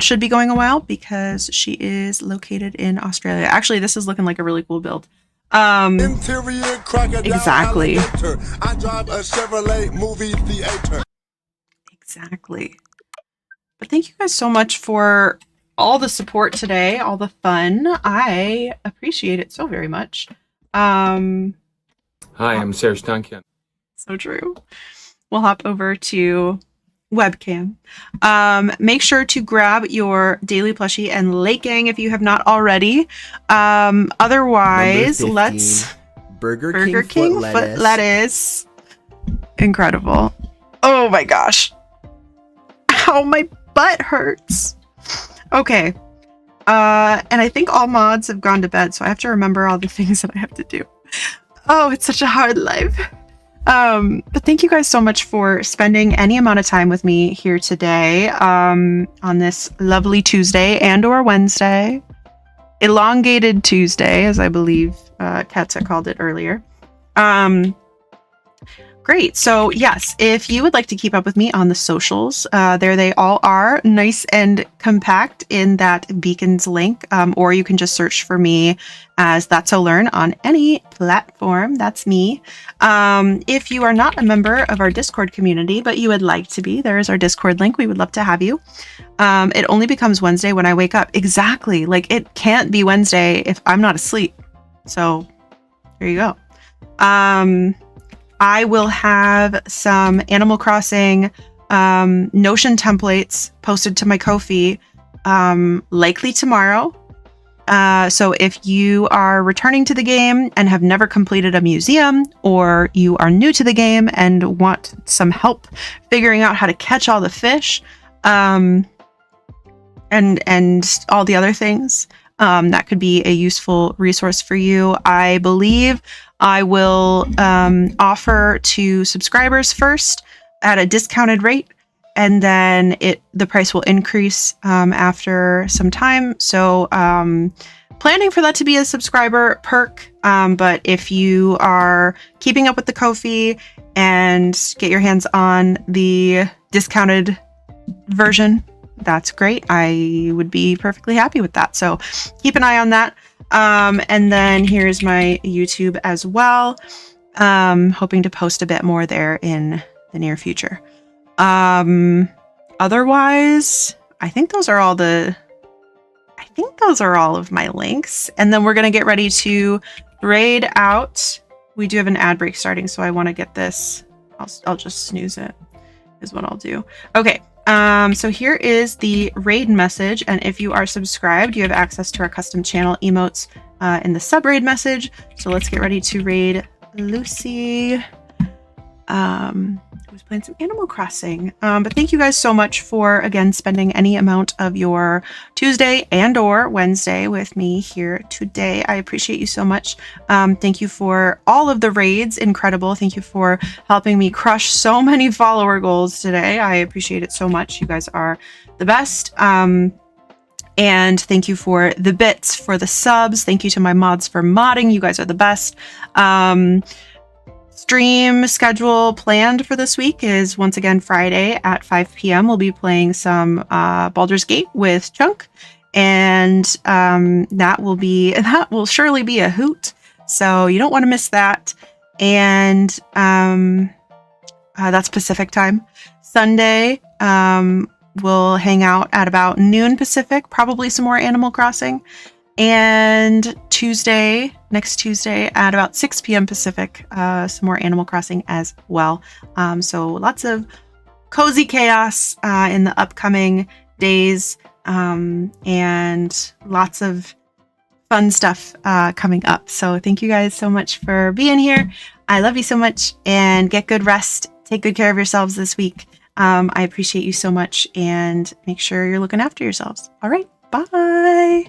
S2: should be going a while because she is located in Australia. Actually, this is looking like a really cool build.
S3: Interior crocodile
S2: Exactly.
S3: alligator. I drive a Chevrolet movie theater.
S2: Exactly. But thank you guys so much for all the support today, all the fun. I appreciate it so very much.
S5: Hi, I'm Serge Tankian.
S2: So true. We'll hop over to webcam. Make sure to grab your daily plushie and Lake Gang if you have not already. Otherwise, let's
S6: Burger King foot lettuce.
S2: Incredible. Oh my gosh. Ow, my butt hurts. Okay. And I think all mods have gone to bed, so I have to remember all the things that I have to do. Oh, it's such a hard life. But thank you guys so much for spending any amount of time with me here today, on this lovely Tuesday and or Wednesday. Elongated Tuesday, as I believe Katza called it earlier. Great. So yes, if you would like to keep up with me on the socials, there they all are, nice and compact in that beacons link, or you can just search for me as That's a Lurn on any platform. That's me. If you are not a member of our Discord community, but you would like to be, there is our Discord link. We would love to have you. It only becomes Wednesday when I wake up. Exactly. Like it can't be Wednesday if I'm not asleep. So there you go. I will have some Animal Crossing Notion templates posted to my Ko-fi likely tomorrow. So if you are returning to the game and have never completed a museum, or you are new to the game and want some help figuring out how to catch all the fish, and all the other things, that could be a useful resource for you. I believe I will offer to subscribers first at a discounted rate, and then the price will increase after some time. So planning for that to be a subscriber perk. But if you are keeping up with the Ko-fi and get your hands on the discounted version, that's great. I would be perfectly happy with that. So keep an eye on that. And then here's my YouTube as well. Hoping to post a bit more there in the near future. Otherwise, I think those are all the think those are all of my links. And then we're going to get ready to raid out. We do have an ad break starting, so I want to get this. I'll just snooze it is what I'll do. Okay. So here is the raid message. And if you are subscribed, you have access to our custom channel emotes in the sub raid message. So let's get ready to raid Lucy. Who's playing some Animal Crossing. But thank you guys so much for, again, spending any amount of your Tuesday and or Wednesday with me here today. I appreciate you so much. Thank you for all of the raids. Incredible. Thank you for helping me crush so many follower goals today. I appreciate it so much. You guys are the best. And thank you for the bits, for the subs. Thank you to my mods for modding. You guys are the best. Stream schedule planned for this week is once again Friday at 5 p.m. We'll be playing some Baldur's Gate with Chunk, and that will surely be a hoot. So you don't want to miss that. And that's Pacific time. Sunday, we'll hang out at about noon Pacific, probably some more Animal Crossing. And next Tuesday at about 6 p.m. Pacific, some more Animal Crossing as well. So lots of cozy chaos in the upcoming days, and lots of fun stuff coming up. So thank you guys so much for being here. I love you so much, and get good rest. Take good care of yourselves this week. I appreciate you so much, and make sure you're looking after yourselves. All right, bye.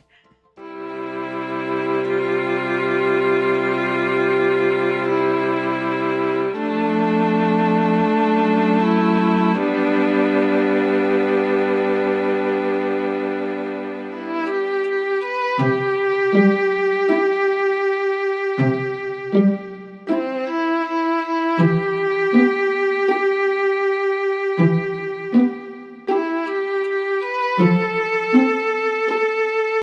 S1: Mm-hmm.